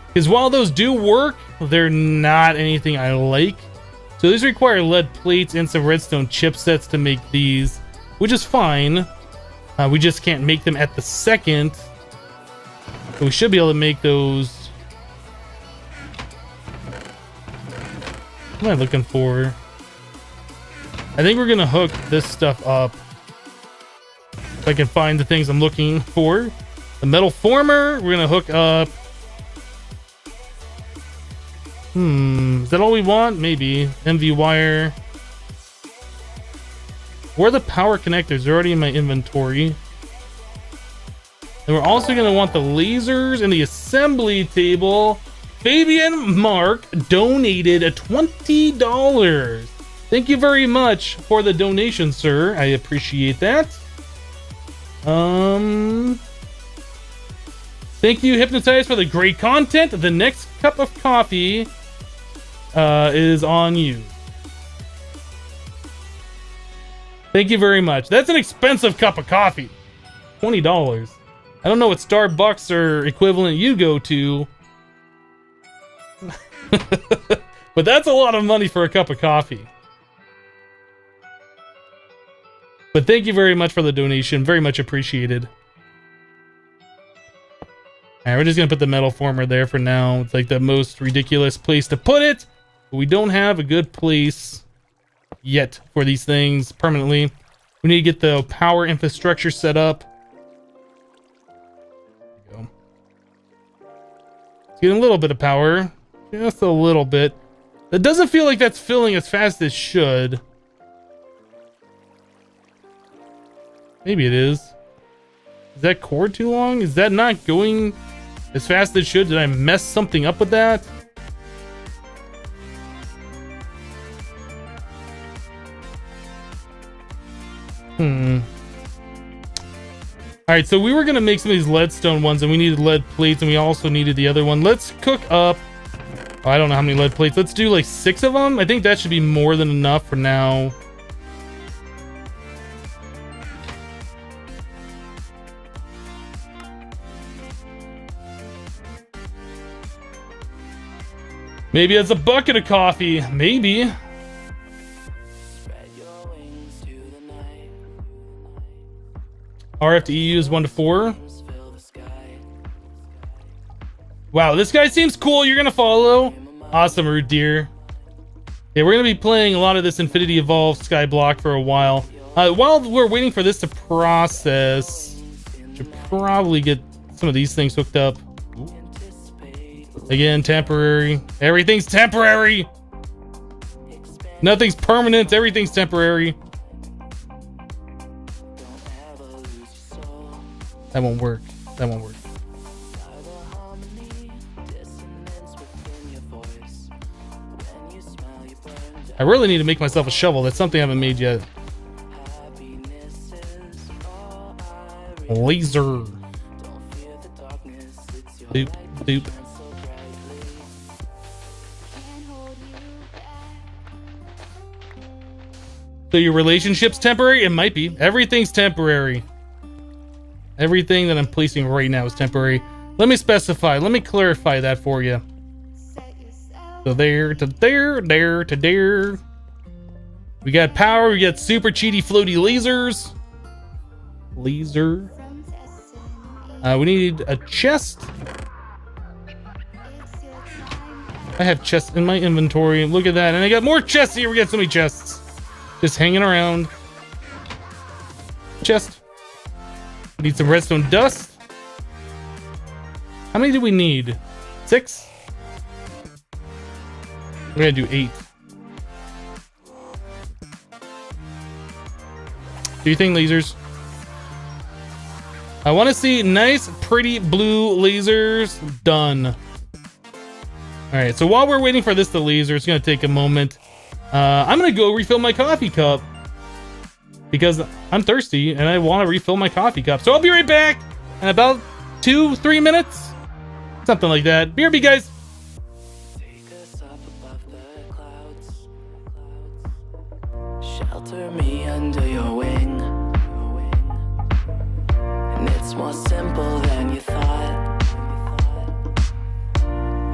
Because while those do work, they're not anything I like. So these require lead plates and some redstone chipsets to make these, which is fine. We just can't make them at the second. But we should be able to make those. What am I looking for? I think we're going to hook this stuff up. If I can find the things I'm looking for. The metal former, we're going to hook up. Is that all we want? Maybe. MV wire. Where are the power connectors? They're already in my inventory. And we're also going to want the lasers and the assembly table. Fabian Mark donated $20. Thank you very much for the donation, sir. I appreciate that. Thank you, Hypnotize, for the great content. The next cup of coffee is on you. Thank you very much. That's an expensive cup of coffee. $20. I don't know what Starbucks or equivalent you go to. But that's a lot of money for a cup of coffee. But thank you very much for the donation. Very much appreciated. Alright, we're just going to put the metal former there for now. It's like the most ridiculous place to put it. But we don't have a good place yet for these things permanently. We need to get the power infrastructure set up. There we go. It's getting a little bit of power. Just a little bit. It doesn't feel like that's filling as fast as it should. Maybe it is. Is that cord too long? Is that not going as fast as it should? Did I mess something up with that? Alright, so we were gonna make some of these leadstone ones, and we needed lead plates, and we also needed the other one. Let's cook up... Oh, I don't know how many lead plates. Let's do like 6 of them. I think that should be more than enough for now. Maybe it's a bucket of coffee. Maybe. RFTEU is 1 to 4. Wow, this guy seems cool. You're gonna follow? Awesome, Rude Deer. Yeah, we're gonna be playing a lot of this Infinity Evolved Skyblock for a while. While we're waiting for this to process, should probably get some of these things hooked up. Again, temporary. Everything's temporary. Nothing's permanent. Everything's temporary. That won't work. That won't work. I really need to make myself a shovel. That's something I haven't made yet. Laser. Doop, doop. So your relationship's temporary? It might be. Everything's temporary. Everything that I'm placing right now is temporary. Let me specify. Let me clarify that for you. So there to there, there to there. We got power. We got super cheaty floaty lasers. Laser. We need a chest. I have chests in my inventory. Look at that. And I got more chests here. We got so many chests. Just hanging around. Chest. Need some redstone dust. How many do we need? 6? We're gonna do 8. Do you think lasers? I want to see nice, pretty blue lasers. Done. All right. So while we're waiting for this to laser, it's gonna take a moment. I'm gonna go refill my coffee cup because I'm thirsty and I want to refill my coffee cup. So I'll be right back in about 2-3 minutes, something like that. BRB, guys. Shelter me under your wing, and it's more simple than you thought,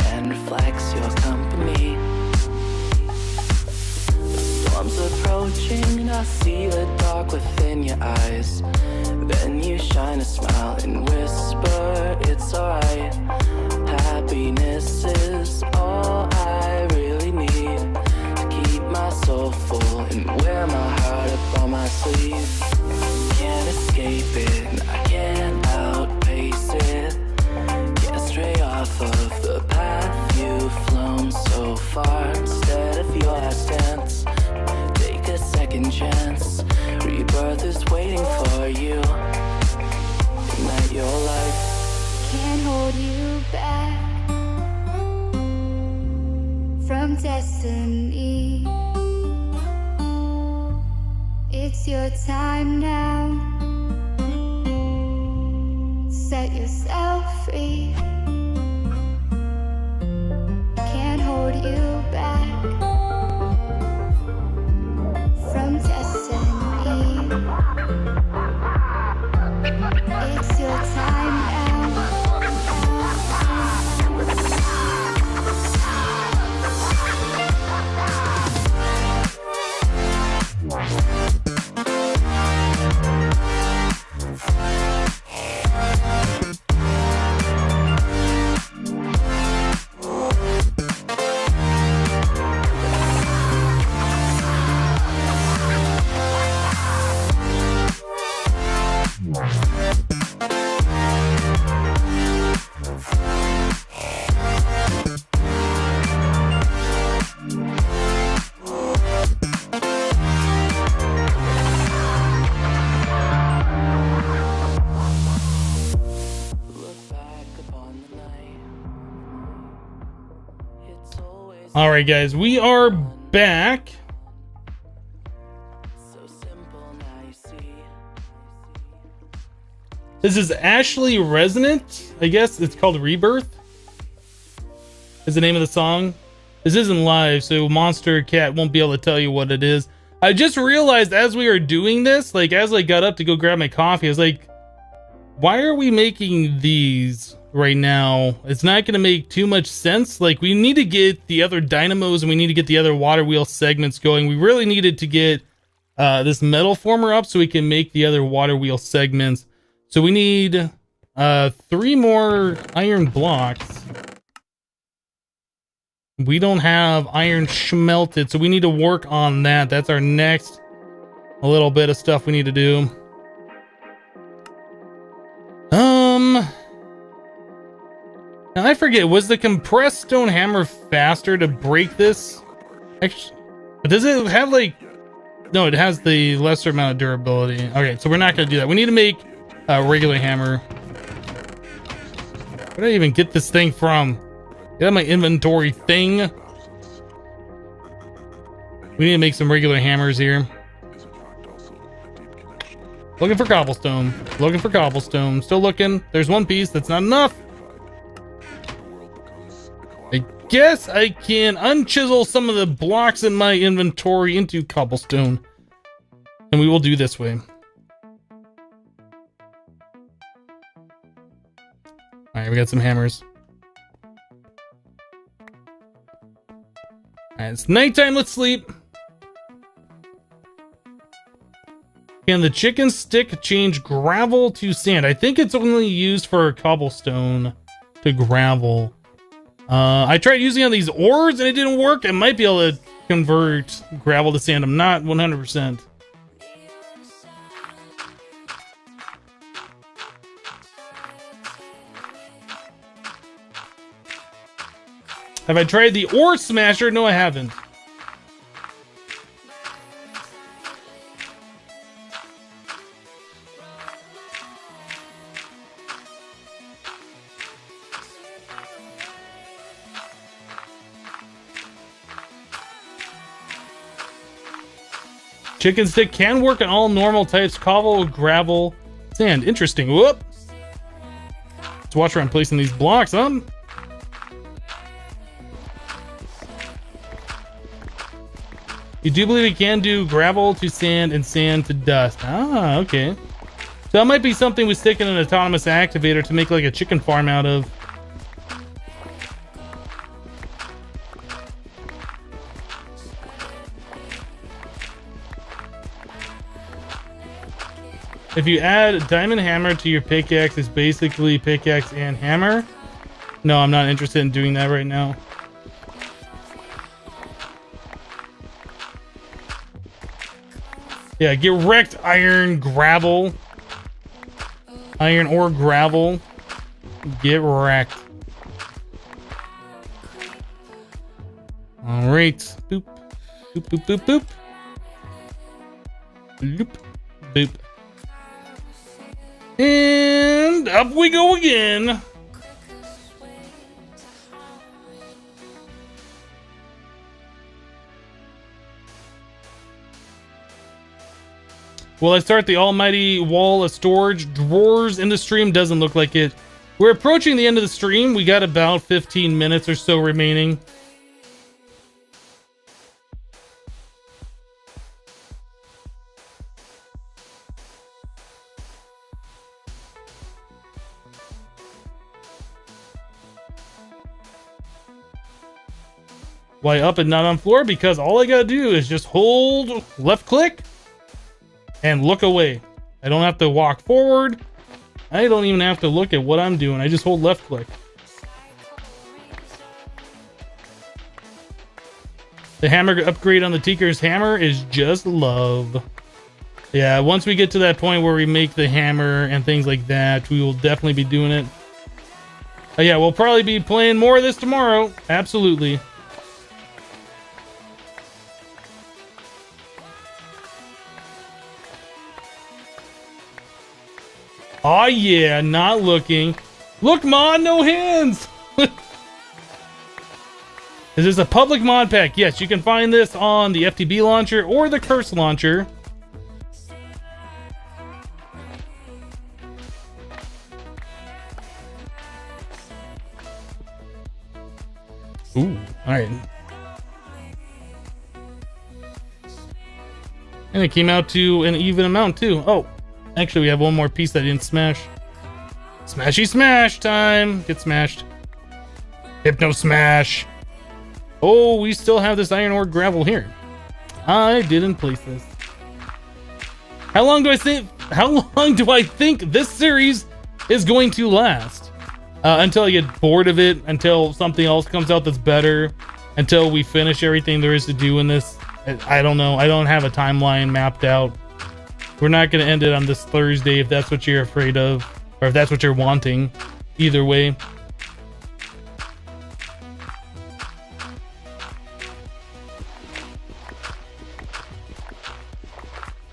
and reflects your company. The storm's approaching, and I see the dark within your eyes. Then you shine a smile and whisper, it's alright. Happiness is all I really need to keep my soul full and wear my heart up on my sleeve. Can't escape it, I can't outpace it. Get straight off of the path you've flown so far. Instead of your last dance, take a second chance. Rebirth is waiting for you. Ignite your life. Can't hold you back from destiny. It's your time now. Set yourself free. Can't hold you back from destiny. It's your time now. All right, guys, we are back. So simple now you see. This is Ashley Resonant. I guess it's called Rebirth. Is the name of the song. This isn't live, so Monster Cat won't be able to tell you what it is. I just realized as we are doing this, like as I got up to go grab my coffee, I was like, why are we making these right now? It's not going to make too much sense. Like we need to get the other dynamos and we need to get the other water wheel segments going. We really needed to get this metal former up so we can make the other water wheel segments. So we need 3 more iron blocks. We don't have iron smelted, so we need to work on that. That's our next little bit of stuff we need to do. Now I forget, was the compressed stone hammer faster to break this? Actually, does it have like... No, it has the lesser amount of durability. Okay, so we're not going to do that. We need to make a regular hammer. Where did I even get this thing from? Get out of my inventory thing. We need to make some regular hammers here. Looking for cobblestone. Looking for cobblestone. Still looking. There's one piece. That's not enough. I guess I can unchisel some of the blocks in my inventory into cobblestone. And we will do this way. Alright, we got some hammers. Alright, it's nighttime, let's sleep. Can the chicken stick change gravel to sand? I think it's only used for cobblestone to gravel. I tried using on these ores and it didn't work. I might be able to convert gravel to sand. I'm not 100%. Have I tried the ore smasher? No, I haven't. Chicken stick can work on all normal types, cobble, gravel, sand. Interesting. Whoop. Let's watch where I'm placing these blocks, huh? You do believe it can do gravel to sand and sand to dust. Ah, okay. So that might be something we stick in an autonomous activator to make like a chicken farm out of. If you add a diamond hammer to your pickaxe, it's basically pickaxe and hammer. No, I'm not interested in doing that right now. Yeah, get wrecked, iron gravel. Iron or gravel. Get wrecked. Alright. Boop. Boop, boop, boop, boop. Boop. Boop. And up we go again. Will I start the almighty wall of storage drawers in the stream? Doesn't look like it. We're approaching the end of the stream. We got about 15 minutes or so remaining. Why up and not on floor? Because all I gotta do is just hold left click and look away. I don't have to walk forward. I don't even have to look at what I'm doing. I just hold left click. The hammer upgrade on the Tinker's hammer is just love. Yeah, once we get to that point where we make the hammer and things like that, we will definitely be doing it. Yeah, we'll probably be playing more of this tomorrow. Absolutely. Oh yeah, not looking. Look, mod, no hands! Is this a public mod pack? Yes, you can find this on the FTB launcher or the Curse launcher. Ooh, all right. And it came out to an even amount too. Oh, actually we have one more piece that I didn't smash. Smashy smash time. Get smashed. Hypno smash. Oh, we still have this iron ore gravel here. I didn't place this. How long do I think this series is going to last? Until I get bored of it, until something else comes out that's better, until we finish everything there is to do in this. I don't know. I don't have a timeline mapped out. We're not going to end it on this Thursday if that's what you're afraid of, or if that's what you're wanting. Either way.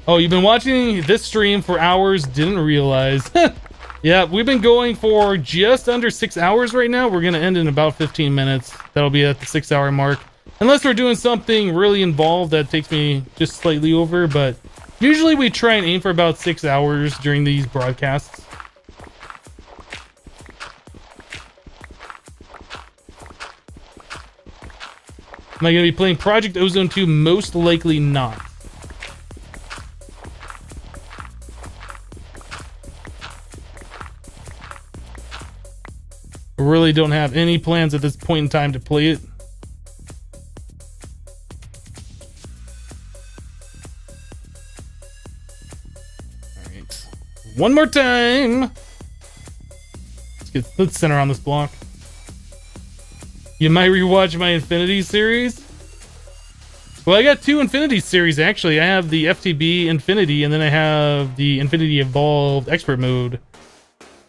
Oh, you've been watching this stream for hours, didn't realize. Yeah, we've been going for just under 6 hours right now. We're going to end in about 15 minutes. That'll be at the 6 hour mark. Unless we're doing something really involved that takes me just slightly over, but usually we try and aim for about 6 hours during these broadcasts. Am I going to be playing Project Ozone 2? Most likely not. I really don't have any plans at this point in time to play it. Alright. One more time. Let's center on this block. You might rewatch my Infinity series. Well, I got 2 Infinity series actually. I have the FTB Infinity and then I have the Infinity Evolved Expert Mode.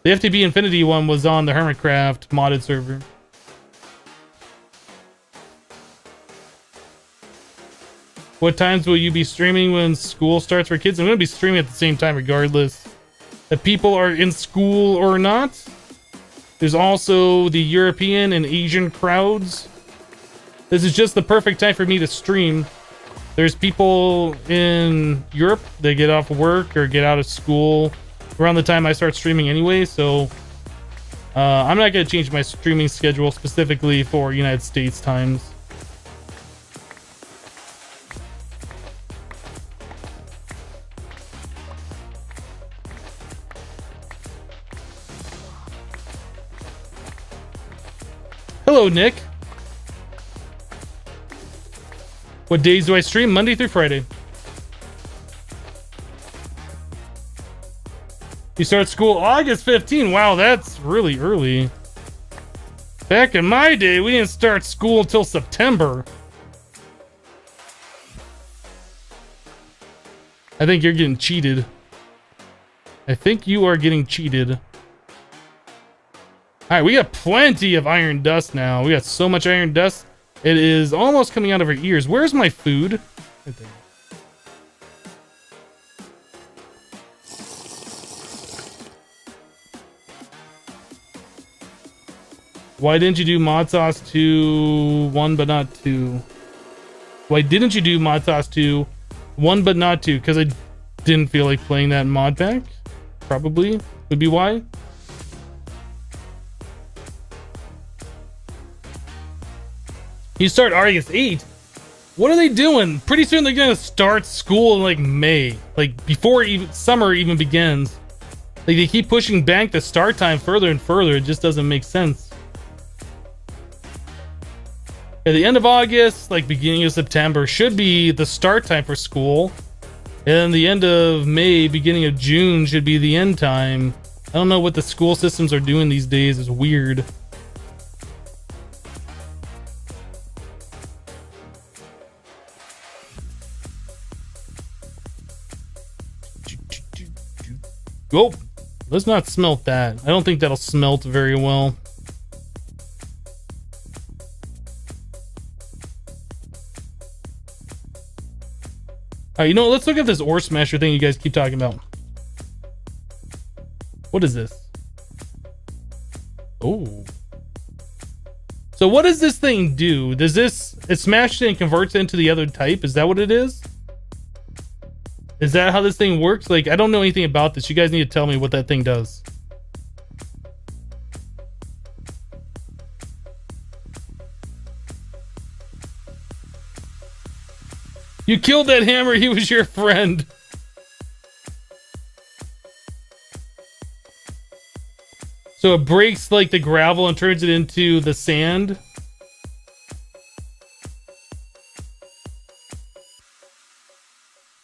The FTB Infinity one was on the Hermitcraft modded server. What times will you be streaming when school starts for kids? I'm going to be streaming at the same time regardless if people are in school or not. There's also the European and Asian crowds. This is just the perfect time for me to stream. There's people in Europe that get off work or get out of school around the time I start streaming anyway, so I'm not going to change my streaming schedule specifically for United States times. Hello, Nick. What days do I stream? Monday through Friday. You start school August 15. Wow, that's really early. Back in my day, we didn't start school until September. I think you're getting cheated. I think you are getting cheated. Alright, we got plenty of iron dust now. We got so much iron dust. It is almost coming out of our ears. Where's my food? Right there. Why didn't you do mod sauce 2 1 but not 2? Why didn't you do mod sauce 2 1 but not 2? Because I didn't feel like playing that mod pack. Probably would be why. You start August 8. What are they doing? Pretty soon they're gonna start school in like May, like before even summer even begins. Like they keep pushing back the start time further and further. It just doesn't make sense. At the end of August, like beginning of September, should be the start time for school. And the end of May, beginning of June should be the end time. I don't know what the school systems are doing these days. It's weird. Oh, let's not smelt that. I don't think that'll smelt very well. You know what? Let's look at this ore smasher thing you guys keep talking about. What is this? Oh. So what does this thing do? Does this... It smashes it and converts it into the other type? Is that what it is? Is that how this thing works? Like, I don't know anything about this. You guys need to tell me what that thing does. You killed that hammer. He was your friend. So it breaks like the gravel and turns it into the sand.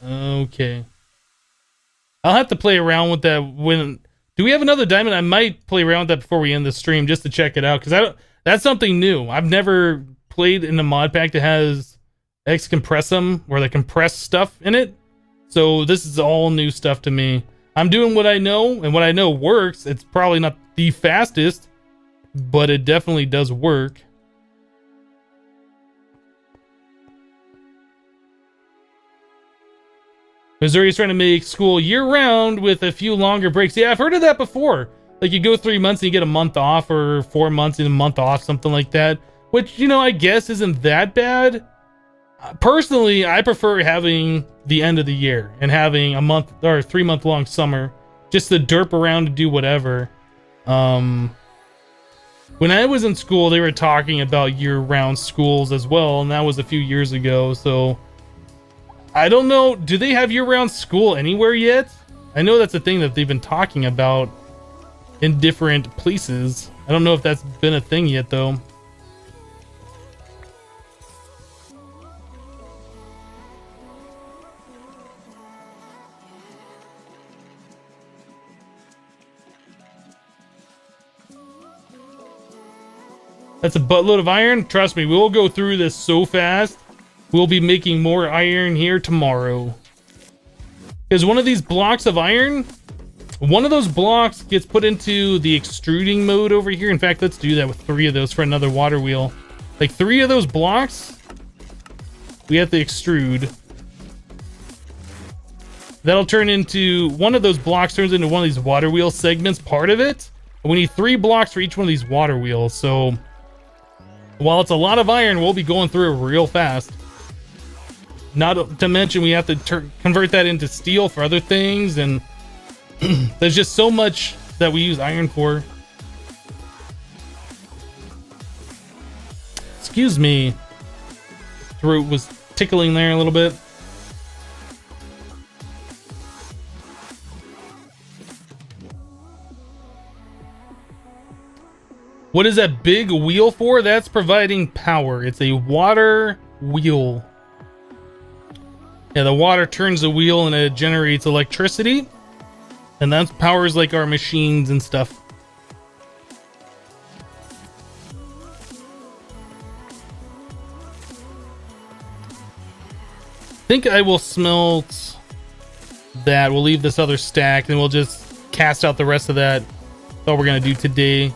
Okay. I'll have to play around with that when... Do we have another diamond? I might play around with that before we end the stream just to check it out. Because that's something new. I've never played in a mod pack that has X compressum or the compressed stuff in it. So this is all new stuff to me. I'm doing what I know, and what I know works. It's probably not the fastest, but it definitely does work. Missouri's trying to make school year-round with a few longer breaks. Yeah, I've heard of that before. Like, you go 3 months and you get a month off, or 4 months and a month off, something like that. Which, you know, I guess isn't that bad. Personally, I prefer having the end of the year and having a month or 3 month long summer just to derp around and do whatever. When I was in school, they were talking about year-round schools as well, and that was a few years ago, so... I don't know, do they have year-round school anywhere yet? I know that's a thing that they've been talking about in different places. I don't know if that's been a thing yet, though. That's a buttload of iron. Trust me, we'll go through this so fast. We'll be making more iron here tomorrow. Because one of these blocks of iron, one of those blocks gets put into the extruding mode over here. In fact, let's do that with 3 of those for another water wheel. Like 3 of those blocks, we have to extrude. That'll turn into, one of those blocks turns into one of these water wheel segments, part of it. And we need 3 blocks for each one of these water wheels. So while it's a lot of iron, we'll be going through it real fast. Not to mention we have to convert that into steel for other things, and there's just so much that we use iron for. Excuse me. Throat was tickling there a little bit. What is that big wheel for? That's providing power. It's a water wheel. Yeah, the water turns the wheel and it generates electricity. And that powers like our machines and stuff. I think I will smelt that. We'll leave this other stack and we'll just cast out the rest of that. That's all we're going to do today.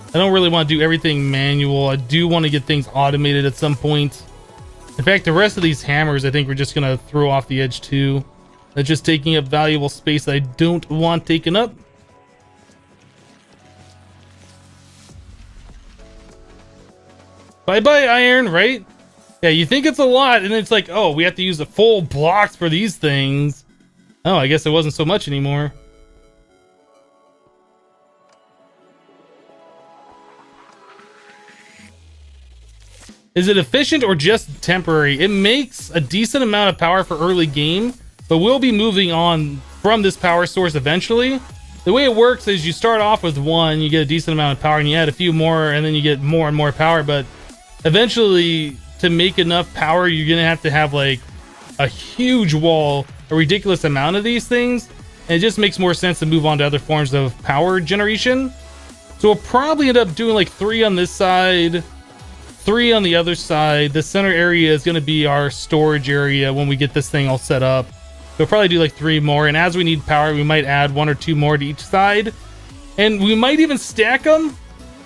I don't really want to do everything manual. I do want to get things automated at some point. In fact, the rest of these hammers, I think we're just going to throw off the edge too. That's just taking up valuable space that I don't want taken up. Bye-bye iron, right? Yeah, you think it's a lot, and it's like, oh, we have to use the full blocks for these things. Oh, I guess it wasn't so much anymore. Is it efficient or just temporary? It makes a decent amount of power for early game, but we'll be moving on from this power source eventually. The way it works is you start off with 1, you get a decent amount of power, and you add a few more, and then you get more and more power. But eventually, to make enough power, you're gonna have like a huge wall, a ridiculous amount of these things, and it just makes more sense to move on to other forms of power generation. So we'll probably end up doing like 3 on this side, 3 on the other side. The center area is going to be our storage area when we get this thing all set up. We'll probably do like 3 more, and as we need power, we might add 1 or 2 more to each side. And we might even stack them,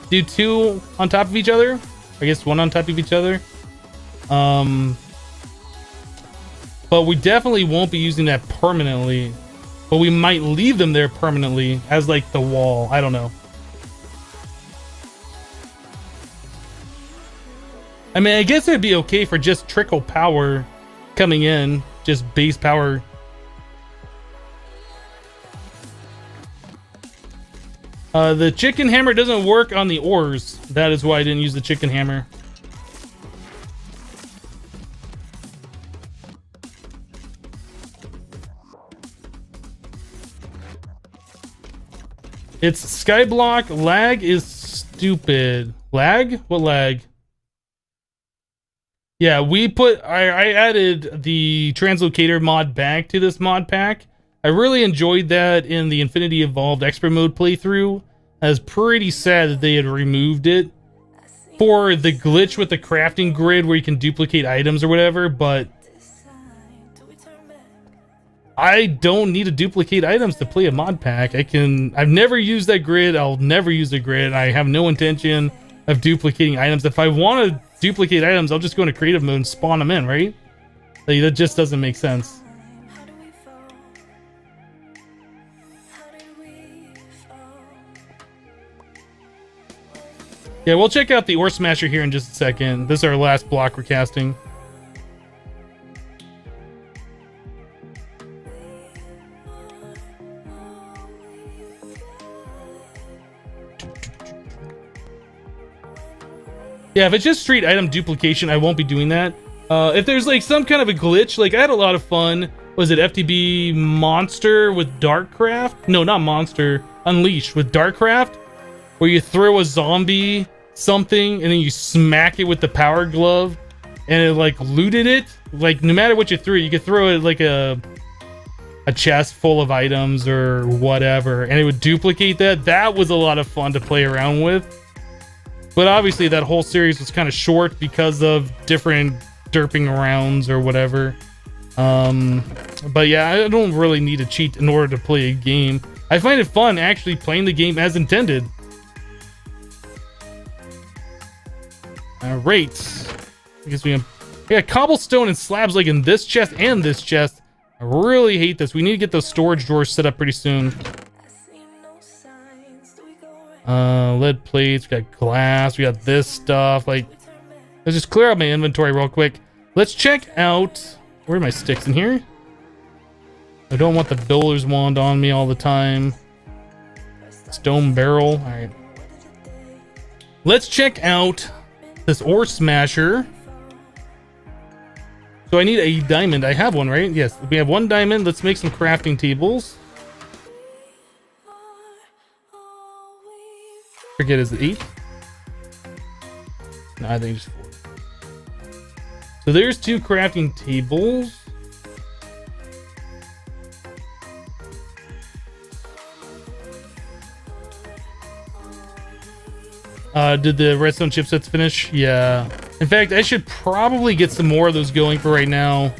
do 2 on top of each other. I guess 1 on top of each other. But we definitely won't be using that permanently. But we might leave them there permanently as like the wall. I don't know. I mean, I guess it'd be okay for just trickle power coming in, just base power. The chicken hammer doesn't work on the ores. That is why I didn't use the chicken hammer. It's Skyblock. Lag is stupid. Lag? What lag? Yeah, I added the Translocator mod back to this mod pack. I really enjoyed that in the Infinity Evolved Expert Mode playthrough. I was pretty sad that they had removed it for the glitch with the crafting grid where you can duplicate items or whatever, but I don't need to duplicate items to play a mod pack. I've never used that grid. I'll never use the grid. I have no intention of duplicating items. If I want to duplicate items, I'll just go into creative mode and spawn them in, right? Like, that just doesn't make sense. Yeah, we'll check out the Ore Smasher here in just a second. This is our last block we're casting. Yeah, if it's just straight item duplication, I won't be doing that. If there's like some kind of a glitch, like I had a lot of fun. Was it FTB Monster with Darkcraft? No, not Monster. Unleashed with Darkcraft, where you throw a zombie something and then you smack it with the power glove and it like looted it. Like no matter what you threw, you could throw it like a chest full of items or whatever, and it would duplicate that. That was a lot of fun to play around with. But obviously that whole series was kind of short because of different derping rounds or whatever. But yeah, I don't really need to cheat in order to play a game. I find it fun actually playing the game as intended. Alright. I guess we got cobblestone and slabs like in this chest and this chest. I really hate this. We need to get those storage drawers set up pretty soon. Lead plates, we got glass, we got this stuff. Like, let's just clear out my inventory real quick. Let's check out, where are my sticks in here? I don't want the builder's wand on me all the time. Stone barrel, all right. Let's check out this ore smasher. So I need a diamond. I have one, right? Yes, we have one diamond. Let's make some crafting tables. Forget, is it 8? No, I think it's 4. So there's 2 crafting tables. Did the redstone chipsets finish? Yeah. In fact, I should probably get some more of those going for right now.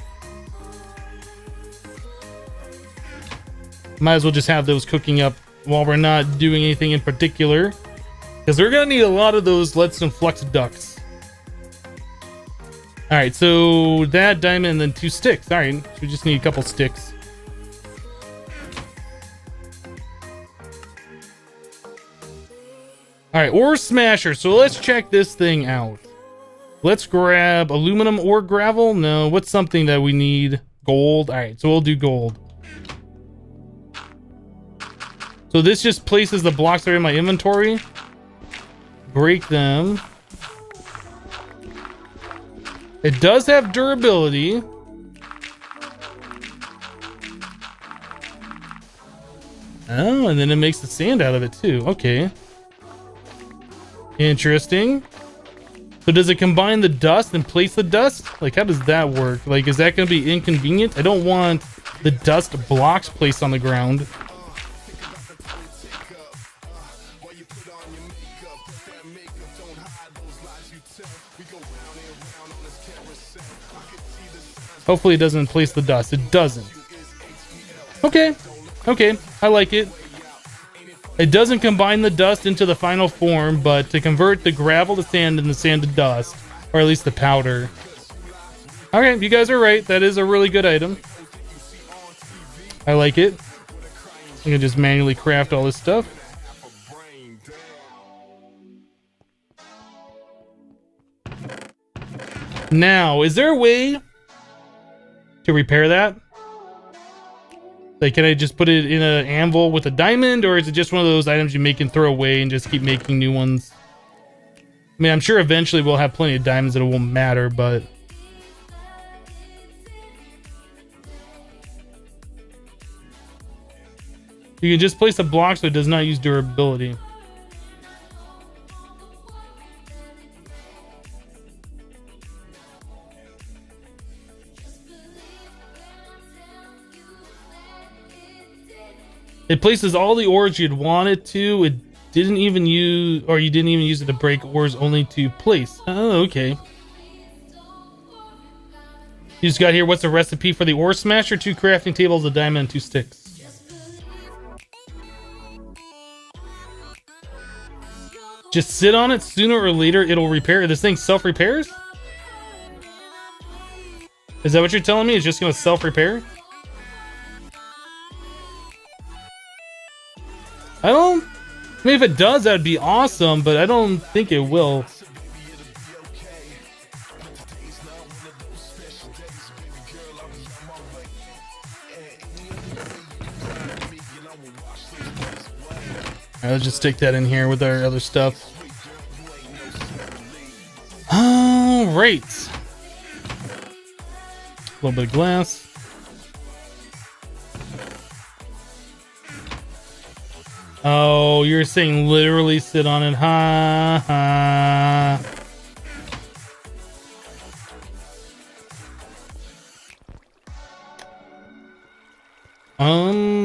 Might as well just have those cooking up while we're not doing anything in particular. Because we're going to need a lot of those leadstone flux ducts. Alright, so that diamond and then 2 sticks. Alright, so we just need a couple sticks. Alright, ore smasher. So let's check this thing out. Let's grab aluminum or gravel. No, what's something that we need? Gold. Alright, so we'll do gold. So this just places the blocks that are in my inventory. Break them. It does have durability. Oh, and then it makes the sand out of it too. Okay. Interesting. So does it combine the dust and place the dust? Like, how does that work? Like, is that going to be inconvenient? I don't want the dust blocks placed on the ground. Hopefully it doesn't place the dust. It doesn't. Okay. Okay. I like it. It doesn't combine the dust into the final form, but to convert the gravel to sand and the sand to dust, or at least the powder. Okay, you guys are right. That is a really good item. I like it. I can just manually craft all this stuff. Now, is there a way to repair that? Like, can I just put it in an anvil with a diamond, or is it just one of those items you make and throw away and just keep making new ones? I mean, I'm sure eventually we'll have plenty of diamonds that it won't matter, but... You can just place a block so it does not use durability. It places all the ores you'd want it to. It didn't even use, or you didn't even use it to break ores, only to place. Oh, okay. You just got here. What's the recipe for the ore smasher? 2 crafting tables, a diamond, and 2 sticks. Just sit on it. Sooner or later, it'll repair. This thing self-repairs? Is that what you're telling me? It's just going to self-repair? I mean, if it does, that'd be awesome, but I don't think it will. Alright, let's just stick that in here with our other stuff. Alright. A little bit of glass. Oh, you're saying literally sit on it. Ha ha.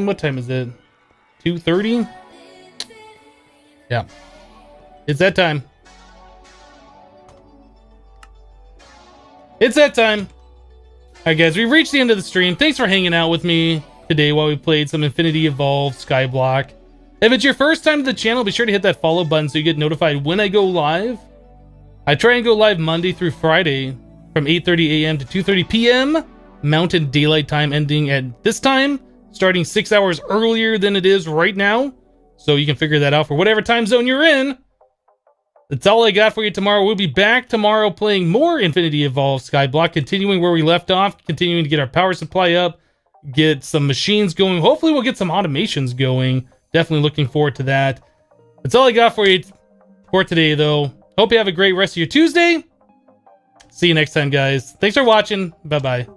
What time is it? 2:30? Yeah. It's that time. It's that time. Alright guys, we've reached the end of the stream. Thanks for hanging out with me today while we played some Infinity Evolved Skyblock. If it's your first time to the channel, be sure to hit that follow button so you get notified when I go live. I try and go live Monday through Friday from 8:30 a.m. to 2:30 p.m. Mountain Daylight Time, ending at this time, starting 6 hours earlier than it is right now. So you can figure that out for whatever time zone you're in. That's all I got for you tomorrow. We'll be back tomorrow playing more Infinity Evolved Skyblock, continuing where we left off, continuing to get our power supply up, get some machines going. Hopefully we'll get some automations going. Definitely looking forward to that. That's all I got for you for today, though. Hope you have a great rest of your Tuesday. See you next time, guys. Thanks for watching. Bye-bye.